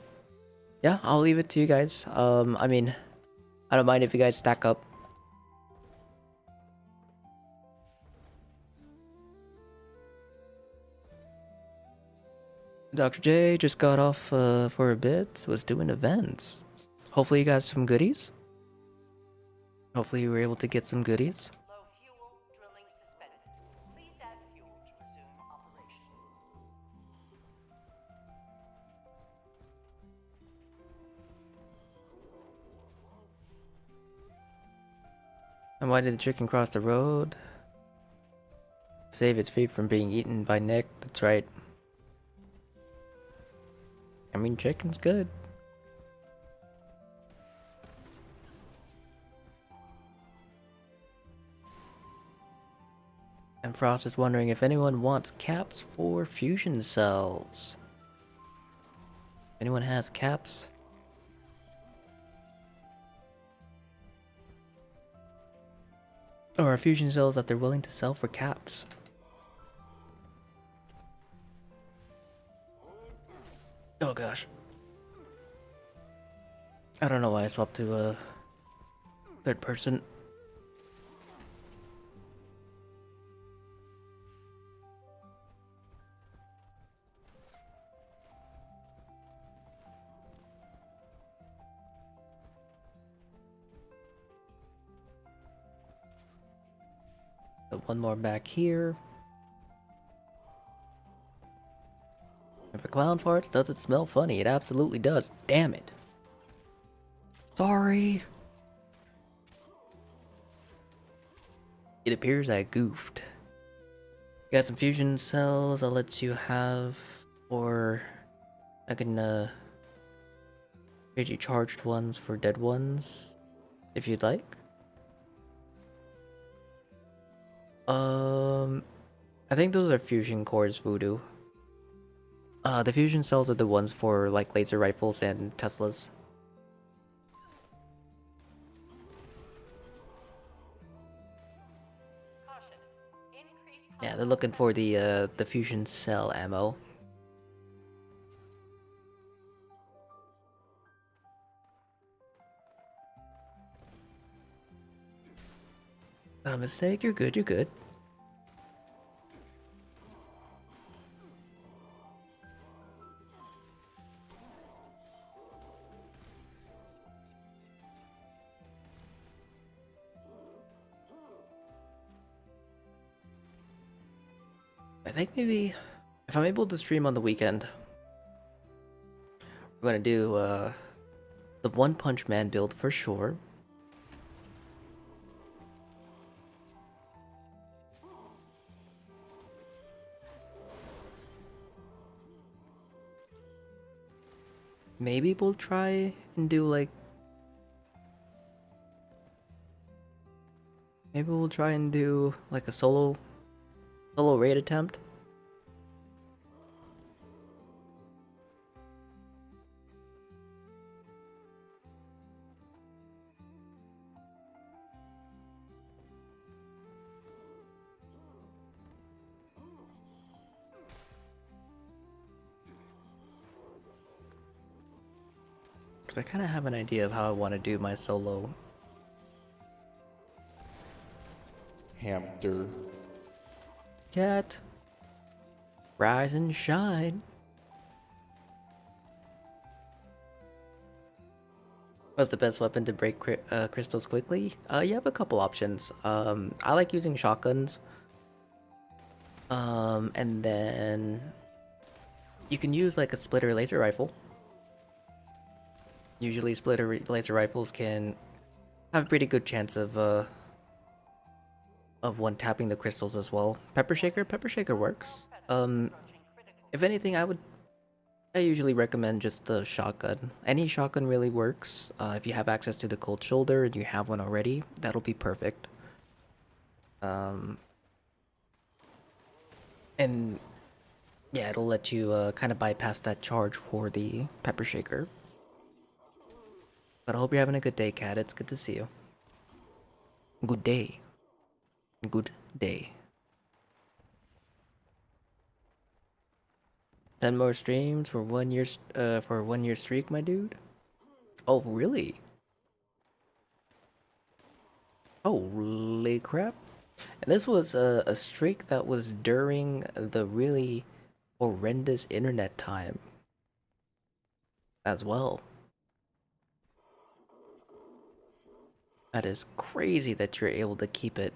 Yeah, I'll leave it to you guys. I mean, I don't mind if you guys stack up. Dr. J just got off for a bit, was doing events. Hopefully you got some goodies. Hopefully you were able to get some goodies. Low fuel. Drilling suspended. Please add fuel to resume operation. And why did the chicken cross the road? Save its feet from being eaten by Nick, that's right. I mean, chicken's good. And Frost is wondering if anyone wants caps for fusion cells. Anyone has caps? Or fusion cells that they're willing to sell for caps? Oh gosh. I don't know why I swapped to third person. Put one more back here. If a clown farts, does it smell funny? It absolutely does. Damn it. Sorry. It appears I goofed. Got some fusion cells I'll let you have, or I can trade you charged ones for dead ones, if you'd like. I think those are fusion cores, Voodoo. The fusion cells are the ones for like laser rifles and Teslas. Caution. Increased Yeah, they're looking for the fusion cell ammo. Mistake, you're good, you're good. I think maybe if I'm able to stream on the weekend, we're gonna do the One Punch Man build for sure. Maybe we'll try and do like a solo raid attempt. 'Cause I kind of have an idea of how I want to do my solo. Hamster. Cat, rise and shine. What's the best weapon to break crystals quickly? You have a couple options. I like using shotguns. And then you can use like a splitter laser rifle. Usually splitter laser rifles can have a pretty good chance of one tapping the crystals as well. Pepper shaker works. If anything, I usually recommend just the shotgun. Any shotgun really works. If you have access to the cold shoulder and you have one already, that'll be perfect. And yeah, it'll let you kind of bypass that charge for the pepper shaker. But I hope you're having a good day, Cat. It's good to see you. Good day. Good day. 10 more streams for 1 year for a 1 year streak, my dude. Oh, really? Holy crap. And this was a streak that was during the really horrendous internet time as well. That is crazy that you're able to keep it.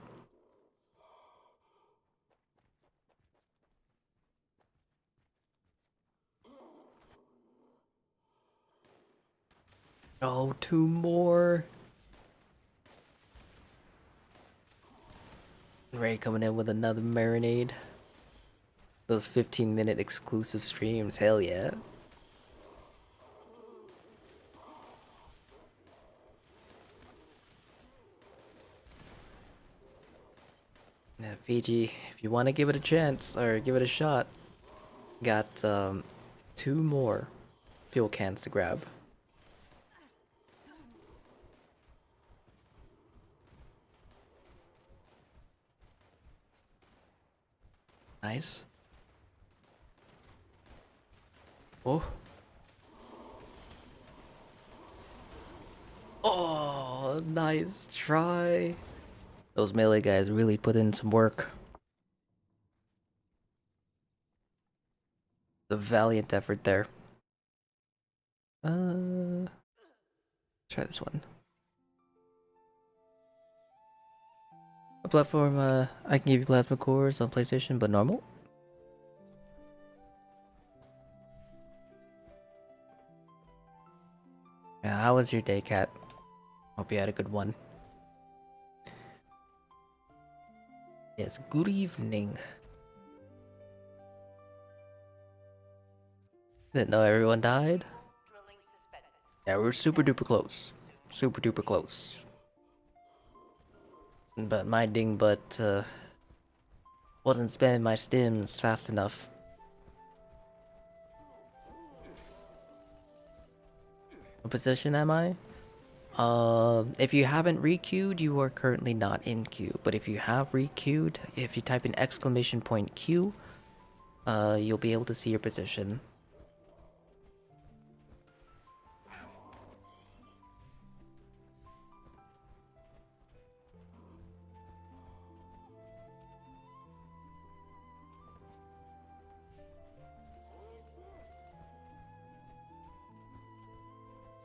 Oh, two more. Ray coming in with another marinade. Those 15-minute exclusive streams, hell yeah. Now, Fiji, if you want to give it a chance or give it a shot, got two more fuel cans to grab. Nice. Oh. Oh, nice try. Those melee guys really put in some work. The valiant effort there. Try this one. A platform, I can give you plasma cores on PlayStation, but normal? Yeah, how was your day, Cat? Hope you had a good one. Yes, good evening. Didn't know everyone died. Drilling suspended. Yeah, we're super duper close. Super duper close. But my ding butt, wasn't spamming my stims fast enough. What position am I? If you haven't requeued, you are currently not in queue. But if you have requeued, if you type in exclamation point Q, you'll be able to see your position.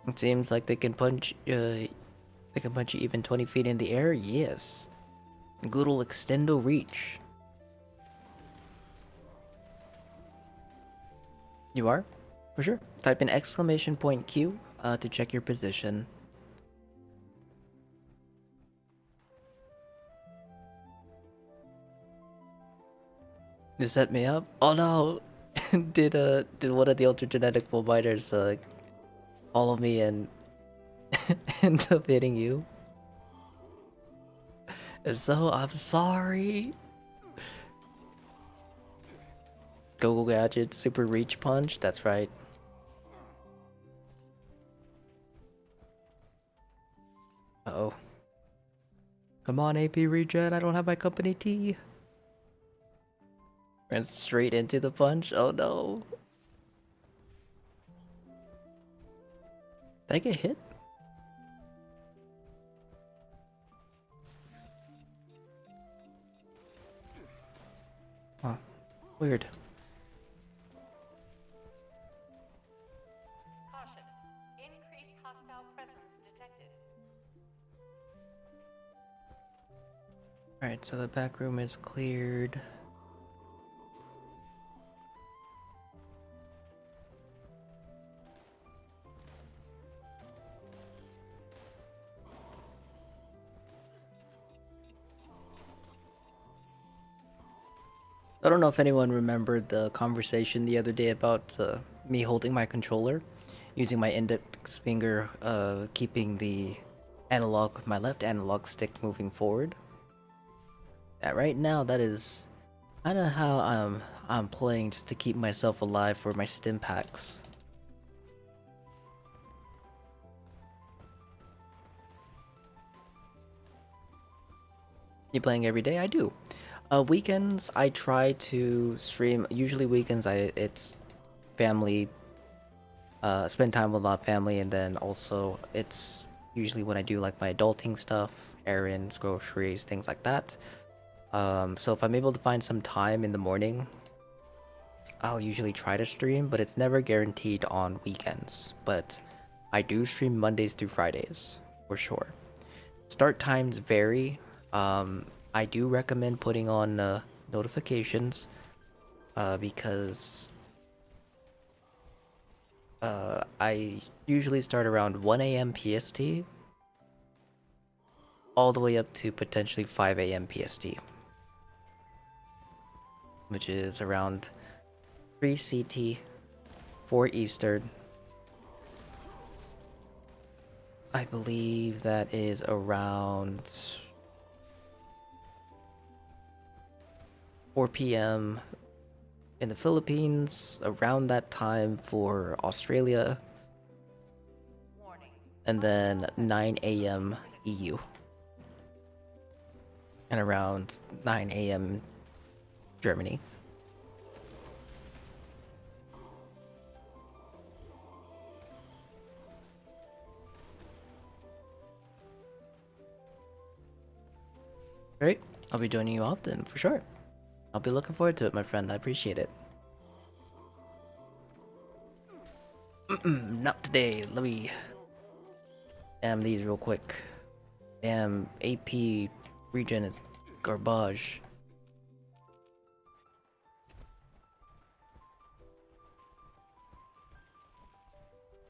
It seems like they can punch you even 20 feet in the air. Yes. Good ol' extendo reach. You are? For sure. Type in exclamation point Q to check your position. You set me up? Oh no! did one of the ultra genetic providers follow me and end up hitting you? If so, I'm sorry. Go Gadget Super Reach Punch, that's right. Uh-oh. Come on, AP Regen, I don't have my company tea. Ran straight into the punch, oh no. Did I get hit? Huh. Weird. Caution. Increased hostile presence detected. Alright, so the back room is cleared. I don't know if anyone remembered the conversation the other day about me holding my controller, using my index finger, keeping the analog, my left analog stick moving forward. Yeah, right now that is kind of how I'm playing just to keep myself alive for my stim packs. You playing every day? I do. Weekends I try to stream. Usually weekends it's family. Spend time with my family, and then also it's usually when I do like my adulting stuff, errands, groceries, things like that. So if I'm able to find some time in the morning, I'll usually try to stream, but it's never guaranteed on weekends. But I do stream Mondays through Fridays for sure. Start times vary. I do recommend putting on notifications because I usually start around 1 a.m. PST all the way up to potentially 5 a.m. PST, which is around 3 CT, 4 Eastern. I believe that is around 4 p.m. in the Philippines, around that time for Australia, Warning. and then 9 a.m. EU, and around 9 a.m. Germany. Great, I'll be joining you often, for sure. I'll be looking forward to it, my friend. I appreciate it. Not today. Let me damn these real quick. Damn, AP regen is Garbage.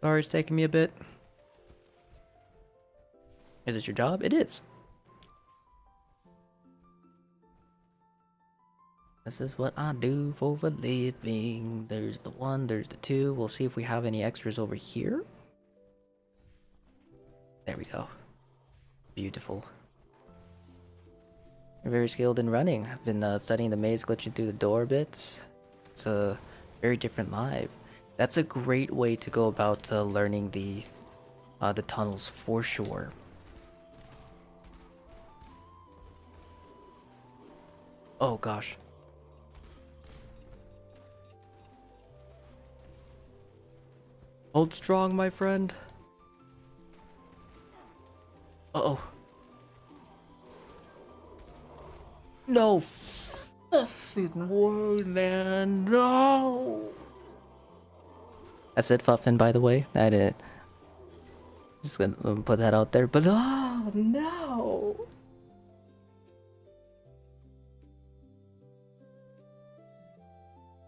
Sorry, it's taking me a bit. Is it your job? It is. This is what I do for a living. There's the 1, there's the 2. We'll see if we have any extras over here. There we go. Beautiful. You're very skilled in running. I've been studying the maze, glitching through the door a bit. It's a very different live. That's a great way to go about learning the tunnels for sure. Oh gosh. Hold strong, my friend. Uh-oh. No fucking word, man. No. I said fuffin, by the way. I didn't. Just gonna put that out there. But oh no.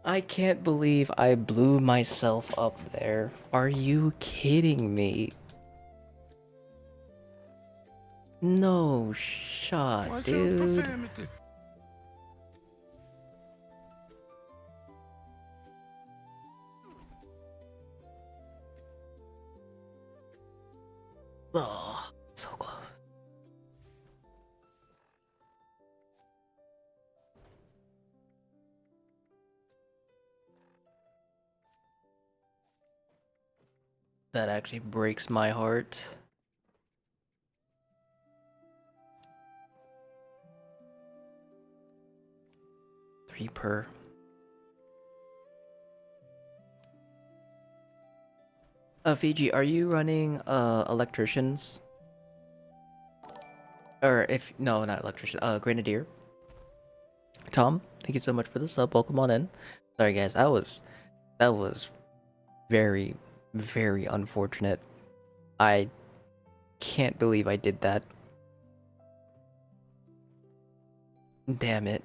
I can't believe I blew myself up there. Are you kidding me? No shot, Watch your dude. profanity. Oh, so close. That actually breaks my heart. Three per. Fiji, are you running electricians? Or if no, not electrician. Grenadier. Tom, thank you so much for the sub. Welcome on in. Sorry guys, that was very, very unfortunate. I can't believe I did that. Damn it.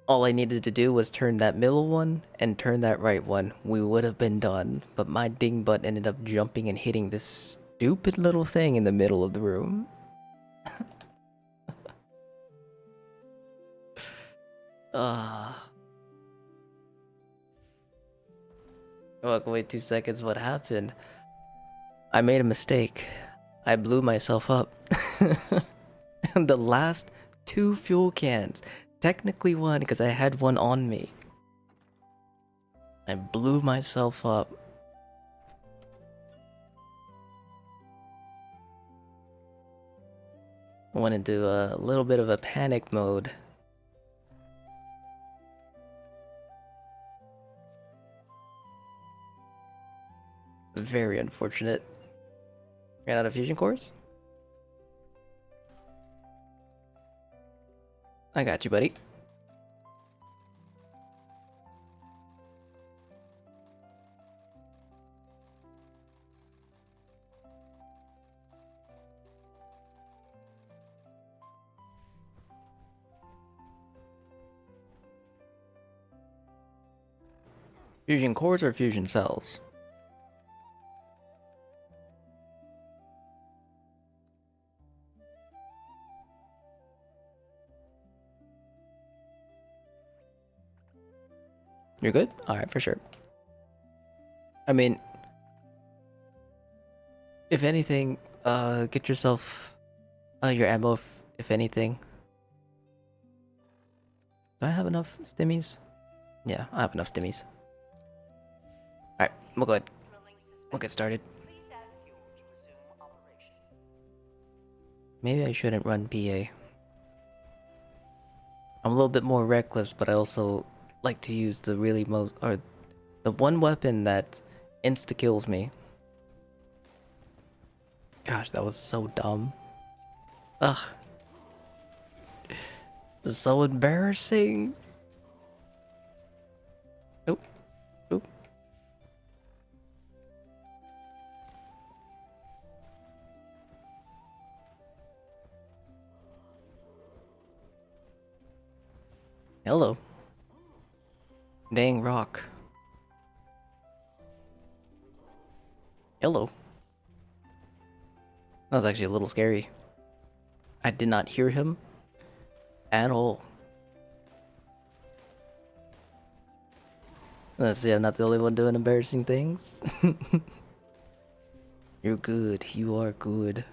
All I needed to do was turn that middle one and turn that right one. We would have been done. But my ding butt ended up jumping and hitting this stupid little thing in the middle of the room. Oh, wait 2 seconds. What happened? I made a mistake. I blew myself up. And the last 2 fuel cans. Technically 1 because I had one on me. I blew myself up. I went into a little bit of a panic mode. Very unfortunate. Ran out of fusion cores? I got you, buddy. Fusion cores or fusion cells? You're good? Alright, for sure. I mean, if anything, get yourself your ammo, if anything. Do I have enough stimmies? Yeah, I have enough stimmies. Alright, we'll go ahead. We'll get started. Please add fuel to resume operation. Maybe I shouldn't run PA. I'm a little bit more reckless, but I also like to use the really the one weapon that insta-kills me. Gosh, that was so dumb. Ugh. This is so embarrassing. Oop. Oop. Hello. Dang rock. Hello. That was actually a little scary. I did not hear him at all. Let's see, I'm not the only one doing embarrassing things. You're good. You are good.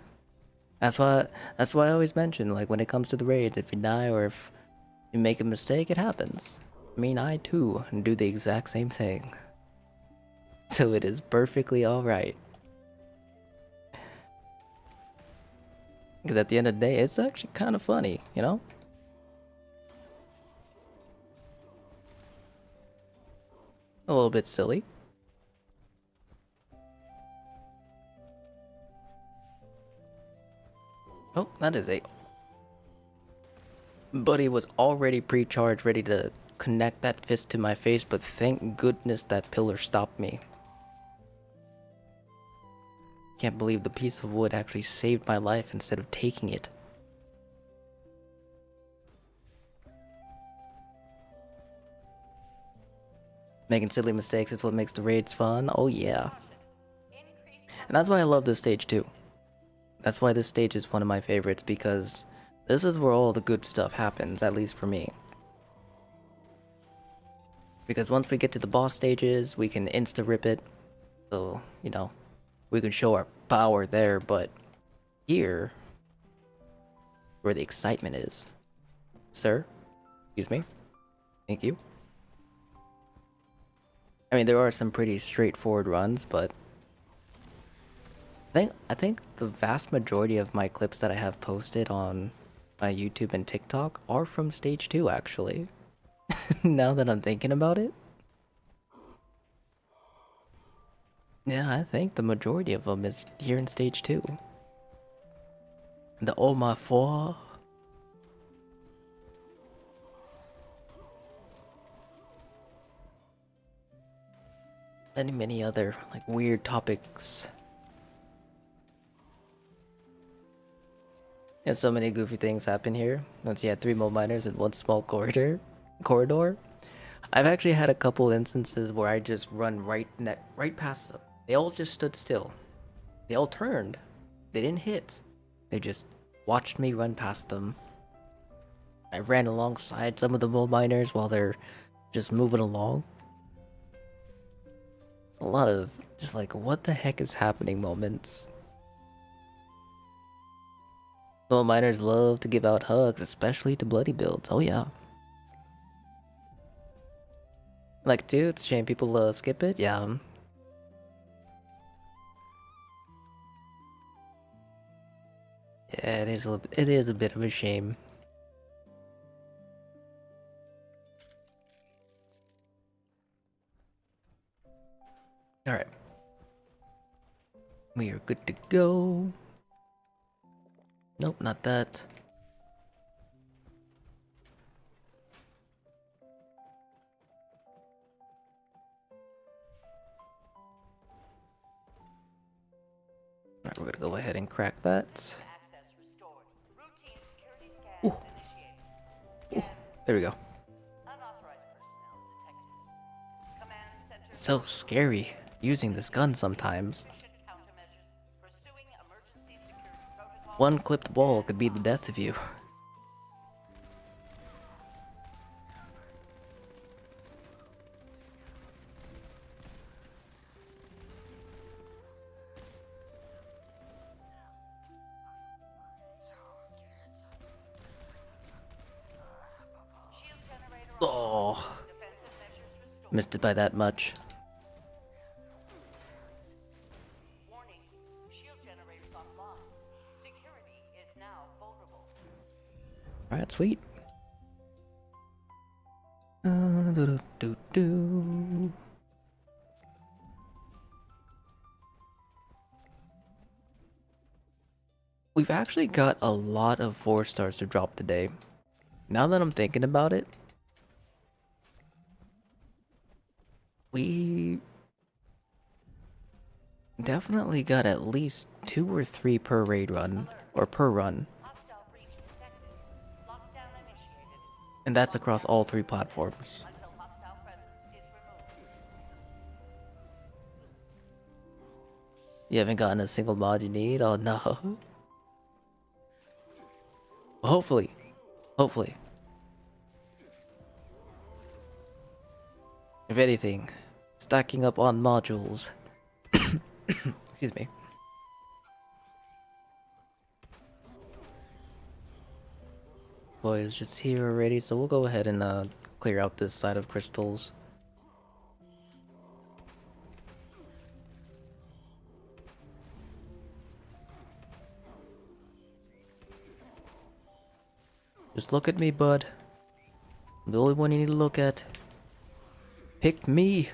That's why I always mention, like, when it comes to the raids, if you die or if you make a mistake, it happens. I mean, I too do the exact same thing. So it is perfectly alright. Because at the end of the day, it's actually kind of funny, you know? A little bit silly. Oh, that is a... Buddy was already pre-charged, ready to connect that fist to my face, but thank goodness that pillar stopped me. Can't believe the piece of wood actually saved my life instead of taking it. Making silly mistakes is what makes the raids fun. Oh yeah. And that's why I love this stage too. That's why this stage is one of my favorites, because this is where all the good stuff happens, at least for me. Because once we get to the boss stages, we can insta-rip it. So, you know, we can show our power there, but here, where the excitement is. Sir? Excuse me? Thank you. I mean, there are some pretty straightforward runs, but I think the vast majority of my clips that I have posted on my YouTube and TikTok are from stage 2, actually. Now that I'm thinking about it. Yeah, I think the majority of them is here in stage 2. The oh my four. And many other like weird topics. Yeah, so many goofy things happen here. Once you had 3 mold miners in one small corridor. I've actually had a couple instances where I just run right past them. They all just stood still. They all turned. They didn't hit. They just watched me run past them. I ran alongside some of the mold miners while they're just moving along. A lot of just like, what the heck is happening moments. Mold miners love to give out hugs, especially to bloody builds. Oh yeah. Like, too, it's a shame people skip it. Yeah. Yeah, it is a bit of a shame. Alright. We are good to go. Nope, not that. Alright, we're gonna go ahead and crack that. Access restored. Routine security scan initiated. There we go. Unauthorized personnel detected. Command center. It's so scary using this gun sometimes. Efficient countermeasures. Pursuing emergency security protocol. One clipped wall could be the death of you. Shield generator. Oh, Defensive measures restored. missed it by that much. Warning. Shield generators offline. Security is now vulnerable. Alright, sweet. Do-do-do-do. We've actually got a lot of 4 stars to drop today. Now that I'm thinking about it, we definitely got at least 2 or 3 per raid run, or per run. Hostile breach detected. Lockdown initiated. And that's across all 3 platforms. until hostile presence is removed. You haven't gotten a single mod you need? Oh no. Hopefully. Hopefully. If anything, stacking up on modules. Excuse me. Boy is just here already, so we'll go ahead and clear out this side of crystals. Just look at me, bud. I'm the only one you need to look at. Pick me.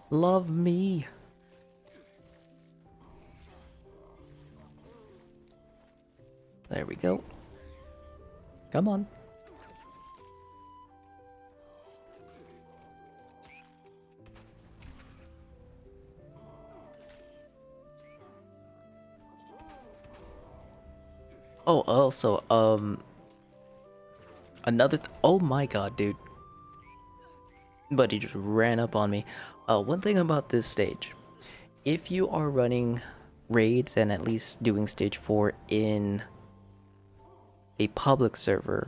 Love me. There we go. Come on. Oh, also, oh my god, dude. But he just ran up on me. One thing about this stage. If you are running raids and at least doing stage 4 in a public server,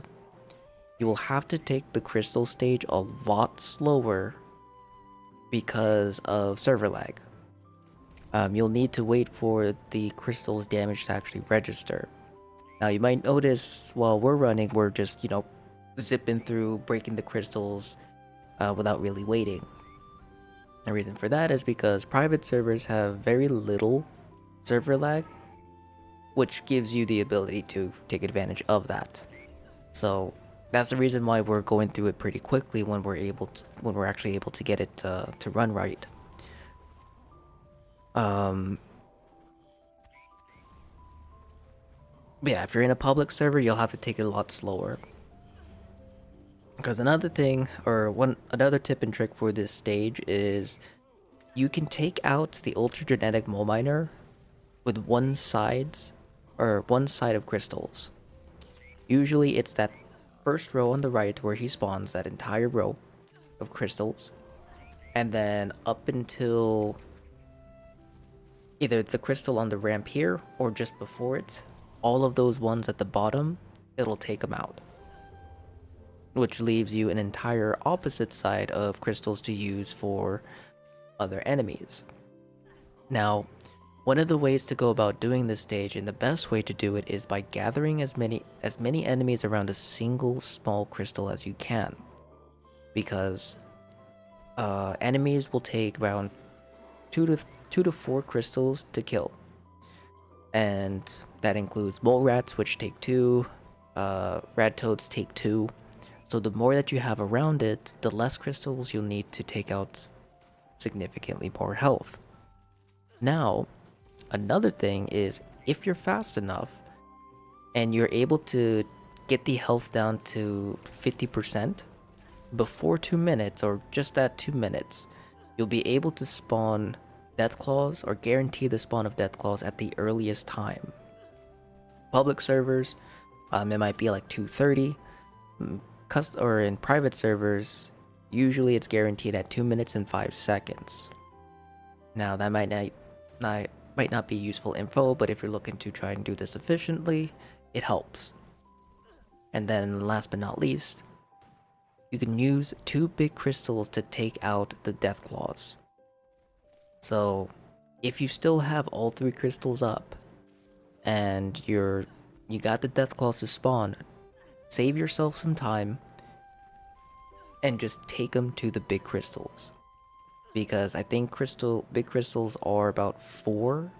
you will have to take the crystal stage a lot slower because of server lag. You'll need to wait for the crystal's damage to actually register. Now you might notice while we're running, we're just, you know, zipping through, breaking the crystals without really waiting. The reason for that is because private servers have very little server lag, which gives you the ability to take advantage of that. So that's the reason why we're going through it pretty quickly when we're actually able to get it to run right. But yeah, if you're in a public server, you'll have to take it a lot slower. Because another thing, another tip and trick for this stage is you can take out the ultra genetic mole miner with one side of crystals. Usually it's that first row on the right where he spawns, that entire row of crystals, and then up until either the crystal on the ramp here or just before it, all of those ones at the bottom, it'll take them out, which leaves you an entire opposite side of crystals to use for other enemies. Now, one of the ways to go about doing this stage, and the best way to do it, is by gathering as many enemies around a single small crystal as you can, because enemies will take around 2 to 4 crystals to kill, and that includes mole rats, which take 2, rat toads take 2. So the more that you have around it, the less crystals you'll need to take out significantly more health. Now, another thing is, if you're fast enough and you're able to get the health down to 50% before 2 minutes, or just at 2 minutes, you'll be able to spawn death claws, or guarantee the spawn of death claws at the earliest time. Public servers, it might be like 2:30. Or in private servers, usually it's guaranteed at 2 minutes and 5 seconds. Now that might not be useful info, but if you're looking to try and do this efficiently, it helps. And then last but not least, you can use 2 big crystals to take out the death claws. So if you still have all 3 crystals up and you got the death claws to spawn, save yourself some time and just take them to the big crystals, because I think big crystals are about 4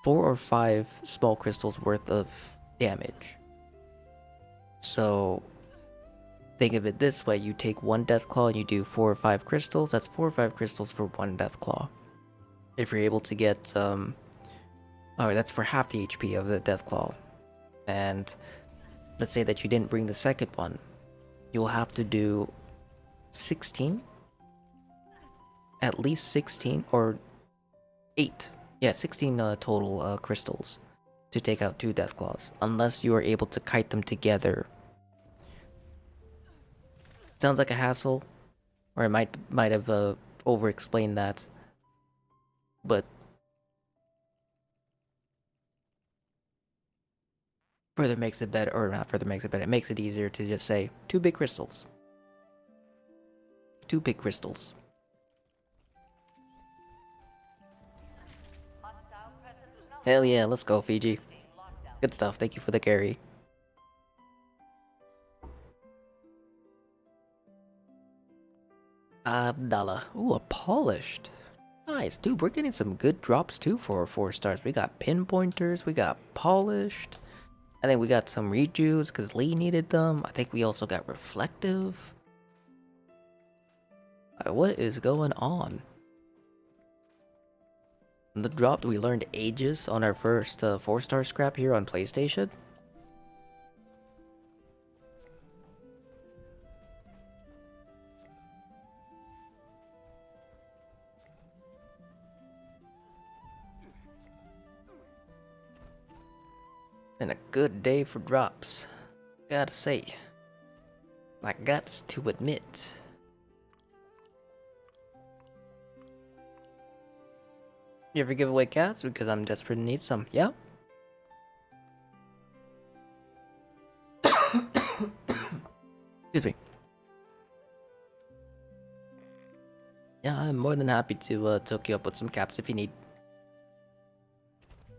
or 5 small crystals worth of damage. So think of it this way: you take 1 death claw and you do 4 or 5 crystals. That's 4 or 5 crystals for 1 death claw. If you're able to get that's for half the HP of the death claw. And let's say that you didn't bring the second one, you'll have to do 16, at least 16 or 8, yeah, 16 total crystals to take out 2 death claws, unless you are able to kite them together sounds like a hassle, or I might have over-explained that, but further makes it better, or not further makes it better. It makes it easier to just say 2 big crystals. 2 big crystals. Hostile presence Hell yeah, let's go, Fiji. being locked down. Good stuff. Thank you for the carry. Abdallah. Ooh, a polished. Nice, dude. We're getting some good drops too for our 4 stars. We got pinpointers. We got polished. I think we got some rejuves because Lee needed them. I think we also got reflective. What is going on? The drop, we learned Aegis on our first 4-star scrap here on PlayStation. And a good day for drops. Gotta say. I gots to admit. You ever give away cats? Because I'm desperate and need some. Yeah? Excuse me. Yeah, I'm more than happy to hook you up with some caps if you need.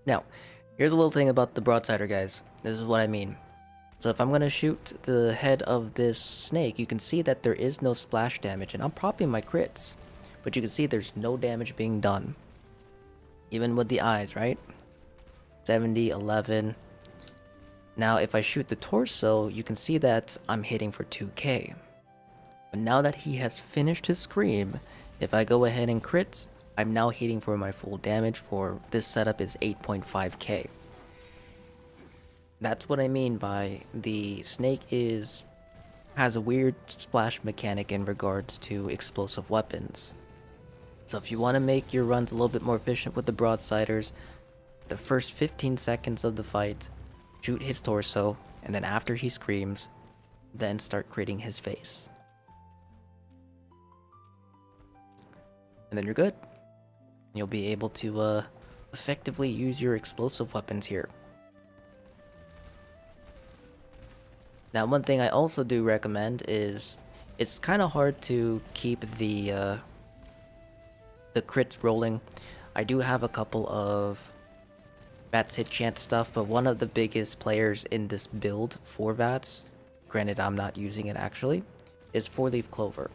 Now, here's a little thing about the broadsider, guys. This is what I mean. So if I'm gonna shoot the head of this snake, you can see that there is no splash damage, and I'm popping my crits. But you can see there's no damage being done. Even with the eyes, right? 70, 11. Now, if I shoot the torso, you can see that I'm hitting for 2k. But now that he has finished his scream, if I go ahead and crit, I'm now hitting for my full damage for this setup is 8.5k. That's what I mean by the snake has a weird splash mechanic in regards to explosive weapons. So if you want to make your runs a little bit more efficient with the broadsiders, the first 15 seconds of the fight, shoot his torso, and then after he screams, then start critting his face. And then you're good. You'll be able to effectively use your explosive weapons here. Now, one thing I also do recommend is it's kind of hard to keep the crits rolling. I do have a couple of VATS hit chance stuff, but one of the biggest players in this build for VATS, granted I'm not using it actually, is 4-leaf clover.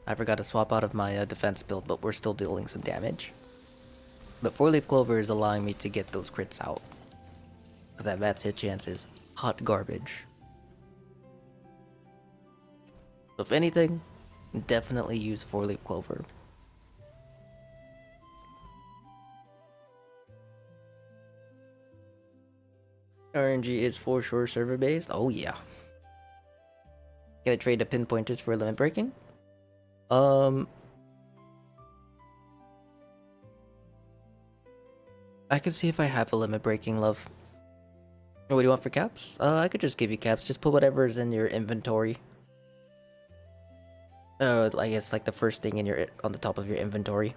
I forgot to swap out of my defense build, but we're still dealing some damage. But 4-leaf clover is allowing me to get those crits out, because that VATS hit chance is hot garbage. So if anything, definitely use 4-leaf clover. RNG is for sure server based. Oh yeah. Gonna trade the pinpointers for limit breaking. I can see if I have a limit breaking, love. What do you want for caps? I could just give you caps. Just put whatever's in your inventory. I guess like the first thing in your on the top of your inventory.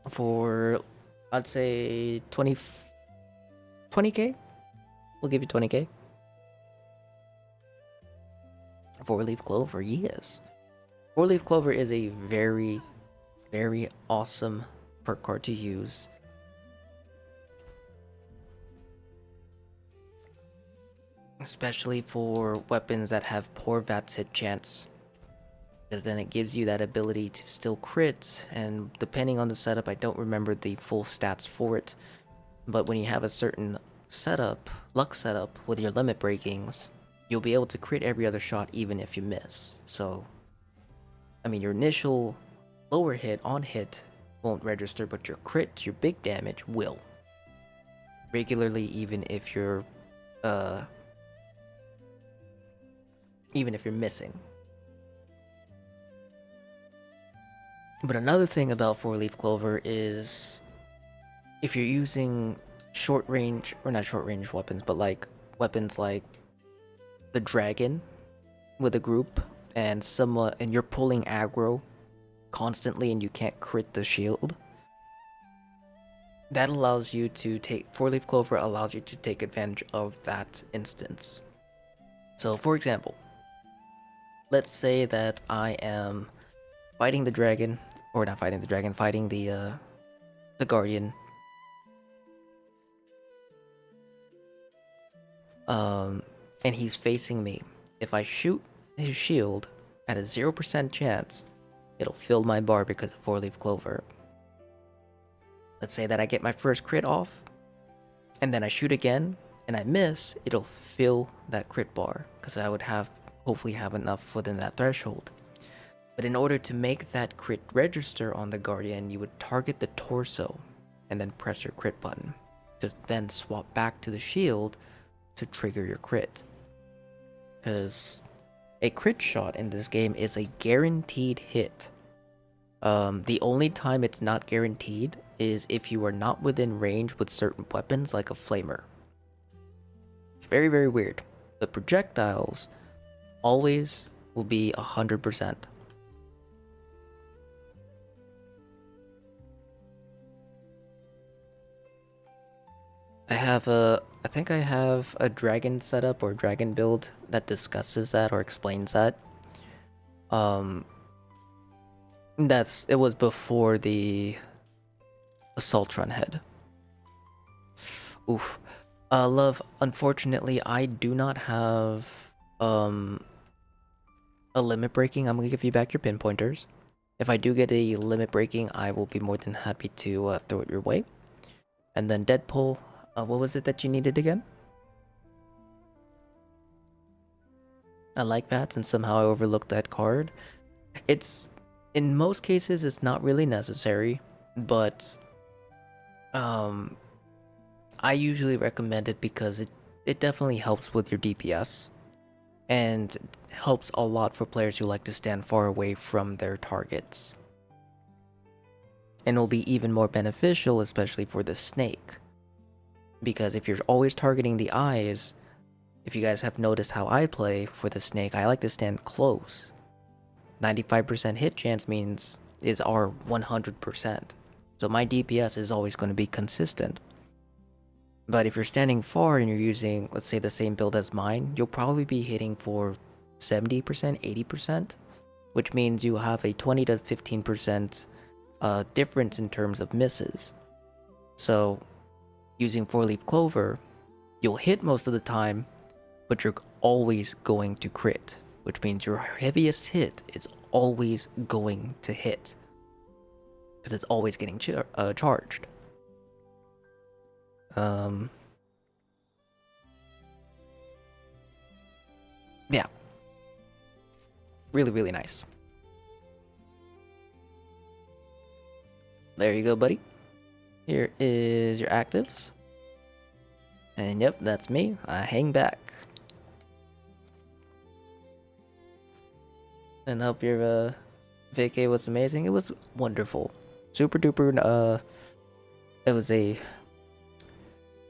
For I'd say 20k. We'll give you 20k. 4-leaf clover, yes. 4-leaf clover is a very, very awesome perk card to use. Especially for weapons that have poor VATS hit chance. Because then it gives you that ability to still crit, and depending on the setup, I don't remember the full stats for it. But when you have a certain setup, luck setup with your limit breakings, you'll be able to crit every other shot even if you miss. So, I mean, your initial lower hit on hit won't register, but your crit, your big damage, will. Regularly, even if you're missing. But another thing about 4-leaf clover is if you're using short range, or not short range weapons, but like weapons like the dragon, with a group and you're pulling aggro constantly and you can't crit the shield, that allows you to take 4-leaf clover allows you to take advantage of that instance. So for example, let's say that I am fighting the dragon, or not fighting the dragon, fighting the guardian. And he's facing me. If I shoot his shield at a 0% chance, it'll fill my bar because of 4-leaf clover. Let's say that I get my first crit off, and then I shoot again, and I miss, it'll fill that crit bar, because I would hopefully have enough within that threshold. But in order to make that crit register on the Guardian, you would target the torso, and then press your crit button. Just then swap back to the shield to trigger your crit. Because a crit shot in this game is a guaranteed hit. The only time it's not guaranteed is if you are not within range with certain weapons like a flamer. It's very, very weird. The projectiles always will be 100%. I think I have a dragon setup or dragon build that discusses that or explains that. It was before the assault run head. Oof. Love, unfortunately, I do not have a limit breaking. I'm gonna give you back your pinpointers. If I do get a limit breaking, I will be more than happy to throw it your way. And then Deadpool, what was it that you needed again? I like that, and somehow I overlooked that card. In most cases, it's not really necessary, but I usually recommend it because it definitely helps with your DPS, and helps a lot for players who like to stand far away from their targets. And will be even more beneficial, especially for the snake. Because if you're always targeting the eyes, if you guys have noticed how I play for the snake, I like to stand close. 95% hit chance is our 100%. So my DPS is always going to be consistent. But if you're standing far and you're using, let's say, the same build as mine, you'll probably be hitting for 70%, 80%, which means you have a 20 to 15% difference in terms of misses. So using 4-leaf clover, you'll hit most of the time, but you're always going to crit, which means your heaviest hit is always going to hit, because it's always getting charged. Yeah. Really, really nice. There you go, buddy. Here is your actives. And yep, that's me. I hang back. And hope your vacay was amazing. It was wonderful. Super duper, it was a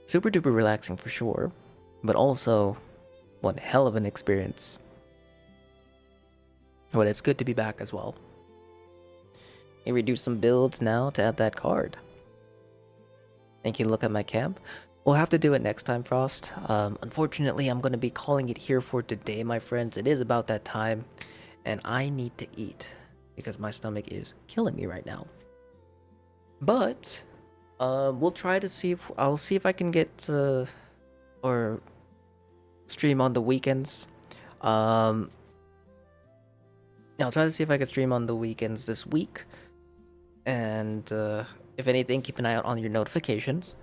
super duper relaxing for sure, but also one hell of an experience. But it's good to be back as well. Maybe do some builds now to add that card. Thank you. Look at my camp. We'll have to do it next time, Frost. Unfortunately, I'm going to be calling it here for today, my friends. It is about that time, and I need to eat because my stomach is killing me right now. But we'll try to see if I'll see if I can get or stream on the weekends. I'll try to see if I can stream on the weekends this week, and if anything, keep an eye out on your notifications.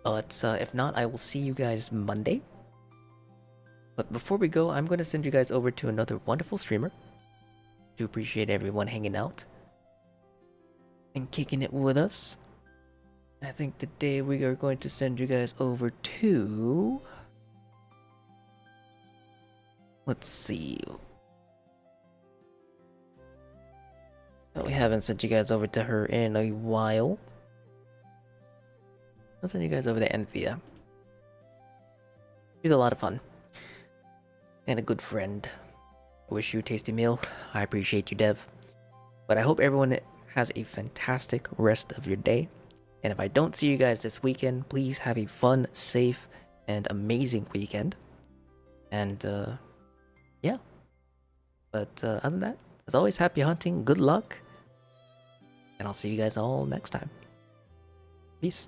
But if not, I will see you guys Monday. But before we go, I'm going to send you guys over to another wonderful streamer. Do appreciate everyone hanging out and kicking it with us. I think today we are going to send you guys over to... Let's see. Oh, we haven't sent you guys over to her in a while. I'll send you guys over to Envia. She's a lot of fun. And a good friend. Wish you a tasty meal. I appreciate you, Dev. But I hope everyone has a fantastic rest of your day. And if I don't see you guys this weekend, please have a fun, safe, and amazing weekend. And yeah. But other than that, as always, happy hunting, good luck, and I'll see you guys all next time. Peace.